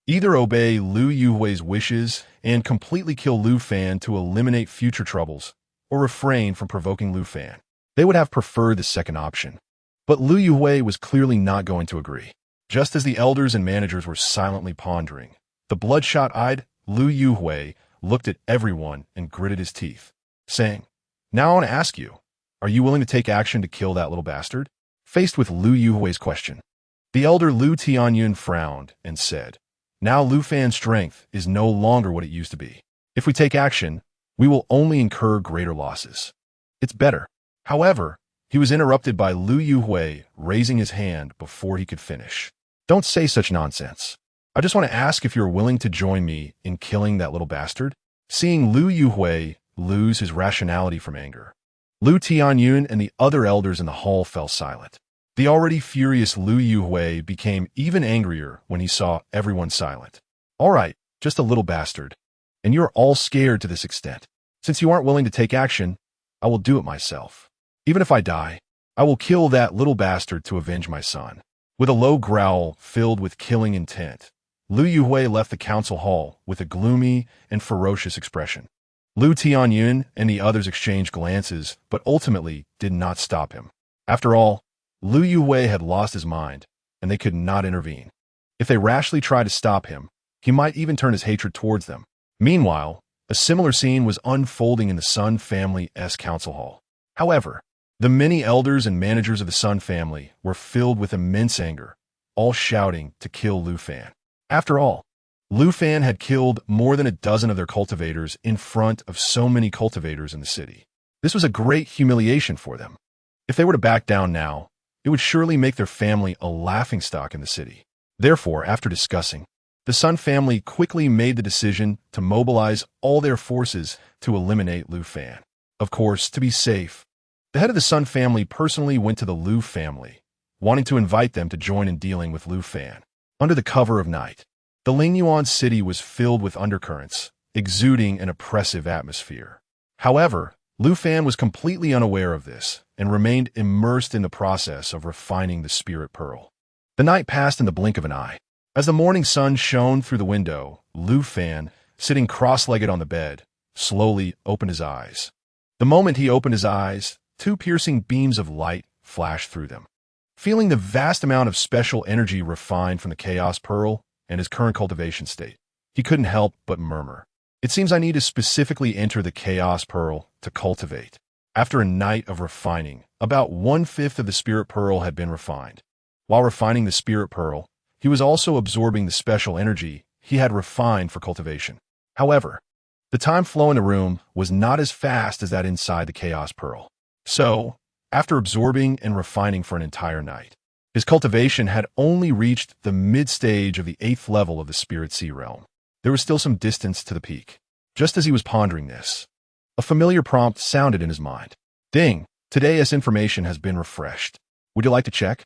A: Either obey Lu Yuhui's wishes and completely kill Lu Fan to eliminate future troubles, or refrain from provoking Lu Fan. They would have preferred the second option. But Lu Yuhui was clearly not going to agree. Just as the elders and managers were silently pondering, the bloodshot-eyed Lu Yuhui looked at everyone and gritted his teeth, saying, "Now I want to ask you, are you willing to take action to kill that little bastard?" Faced with Lu Yuhui's question, the elder Luo Tianyi frowned and said, "Now Lu Fan's strength is no longer what it used to be. If we take action, we will only incur greater losses. It's better." However, he was interrupted by Lu Yuhui raising his hand before he could finish. "Don't say such nonsense. I just want to ask if you're willing to join me in killing that little bastard." Seeing Lu Yuhui lose his rationality from anger, Luo Tianyi and the other elders in the hall fell silent. The already furious Lu Yuhui became even angrier when he saw everyone silent. "All right, just a little bastard. And you're all scared to this extent. Since you aren't willing to take action, I will do it myself. Even if I die, I will kill that little bastard to avenge my son." With a low growl filled with killing intent, Lu Yuhui left the council hall with a gloomy and ferocious expression. Luo Tianyi and the others exchanged glances, but ultimately did not stop him. After all, Lu Yuhui had lost his mind, and they could not intervene. If they rashly tried to stop him, he might even turn his hatred towards them. Meanwhile, a similar scene was unfolding in the Sun family's council hall. However, the many elders and managers of the Sun family were filled with immense anger, all shouting to kill Lu Fan. After all, Lu Fan had killed more than a dozen of their cultivators in front of so many cultivators in the city. This was a great humiliation for them. If they were to back down now, it would surely make their family a laughingstock in the city. Therefore, after discussing, the Sun family quickly made the decision to mobilize all their forces to eliminate Lu Fan. Of course, to be safe, the head of the Sun family personally went to the Lu family, wanting to invite them to join in dealing with Lu Fan. Under the cover of night, the Lingyuan city was filled with undercurrents, exuding an oppressive atmosphere. However, Lu Fan was completely unaware of this and remained immersed in the process of refining the spirit pearl. The night passed in the blink of an eye. As the morning sun shone through the window, Lu Fan, sitting cross-legged on the bed, slowly opened his eyes. The moment he opened his eyes, two piercing beams of light flashed through them. Feeling the vast amount of special energy refined from the Chaos Pearl and his current cultivation state, he couldn't help but murmur, "It seems I need to specifically enter the Chaos Pearl to cultivate." After a night of refining, about 1/5 of the Spirit Pearl had been refined. While refining the Spirit Pearl, he was also absorbing the special energy he had refined for cultivation. However, the time flow in the room was not as fast as that inside the Chaos Pearl. So, after absorbing and refining for an entire night, his cultivation had only reached the mid-stage of the 8th level of the Spirit Sea realm. There was still some distance to the peak. Just as he was pondering this, a familiar prompt sounded in his mind. "Ding! Today's information has been refreshed. Would you like to check?"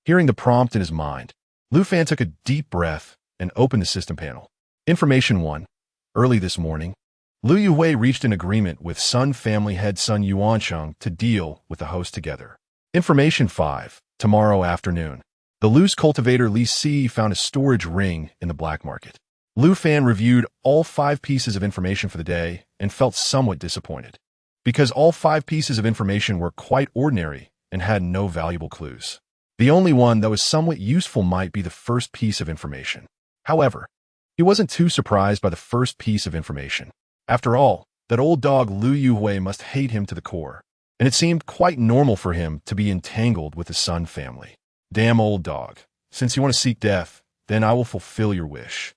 A: Hearing the prompt in his mind, Lu Fan took a deep breath and opened the system panel. Information 1. Early this morning, Lu Yuhui reached an agreement with Sun family head Sun Yuansheng to deal with the host together. Information 5. Tomorrow afternoon, The Lu's cultivator Li Si found a storage ring in the black market. Lu Fan reviewed all 5 pieces of information for the day and felt somewhat disappointed, because all 5 pieces of information were quite ordinary and had no valuable clues. The only one that was somewhat useful might be the first piece of information. However, he wasn't too surprised by the first piece of information. After all, that old dog Lu Yuhui must hate him to the core, and it seemed quite normal for him to be entangled with the Sun family. Damn old dog, since you want to seek death, then I will fulfill your wish.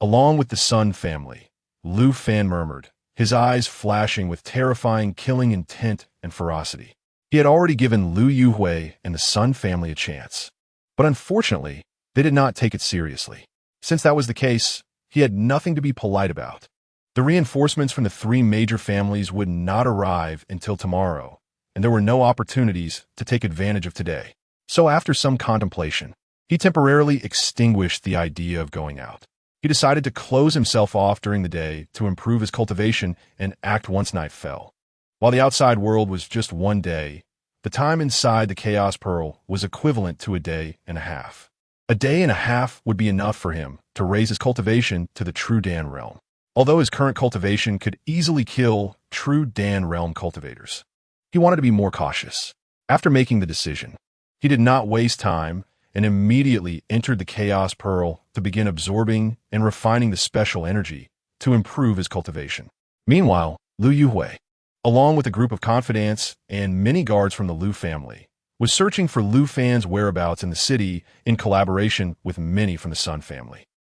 A: Along with the Sun family, Lu Fan murmured, his eyes flashing with terrifying killing intent and ferocity. He had already given Lu Yuhui and the Sun family a chance, but unfortunately, they did not take it seriously. Since that was the case, he had nothing to be polite about. The reinforcements from the 3 major families would not arrive until tomorrow, and there were no opportunities to take advantage of today. So after some contemplation, he temporarily extinguished the idea of going out. He decided to close himself off during the day to improve his cultivation and act once night fell. While the outside world was just 1 day, the time inside the Chaos Pearl was equivalent to a day and a half. A day and a half would be enough for him to raise his cultivation to the True Dan realm, although his current cultivation could easily kill True Dan realm cultivators. He wanted to be more cautious. After making the decision, he did not waste time and immediately entered the Chaos Pearl to begin absorbing and refining the special energy to improve his cultivation. Meanwhile, Lu Yuhui, along with a group of confidants and many guards from the Lu family, was searching for Lu Fan's whereabouts in the city in collaboration with many from the Sun family.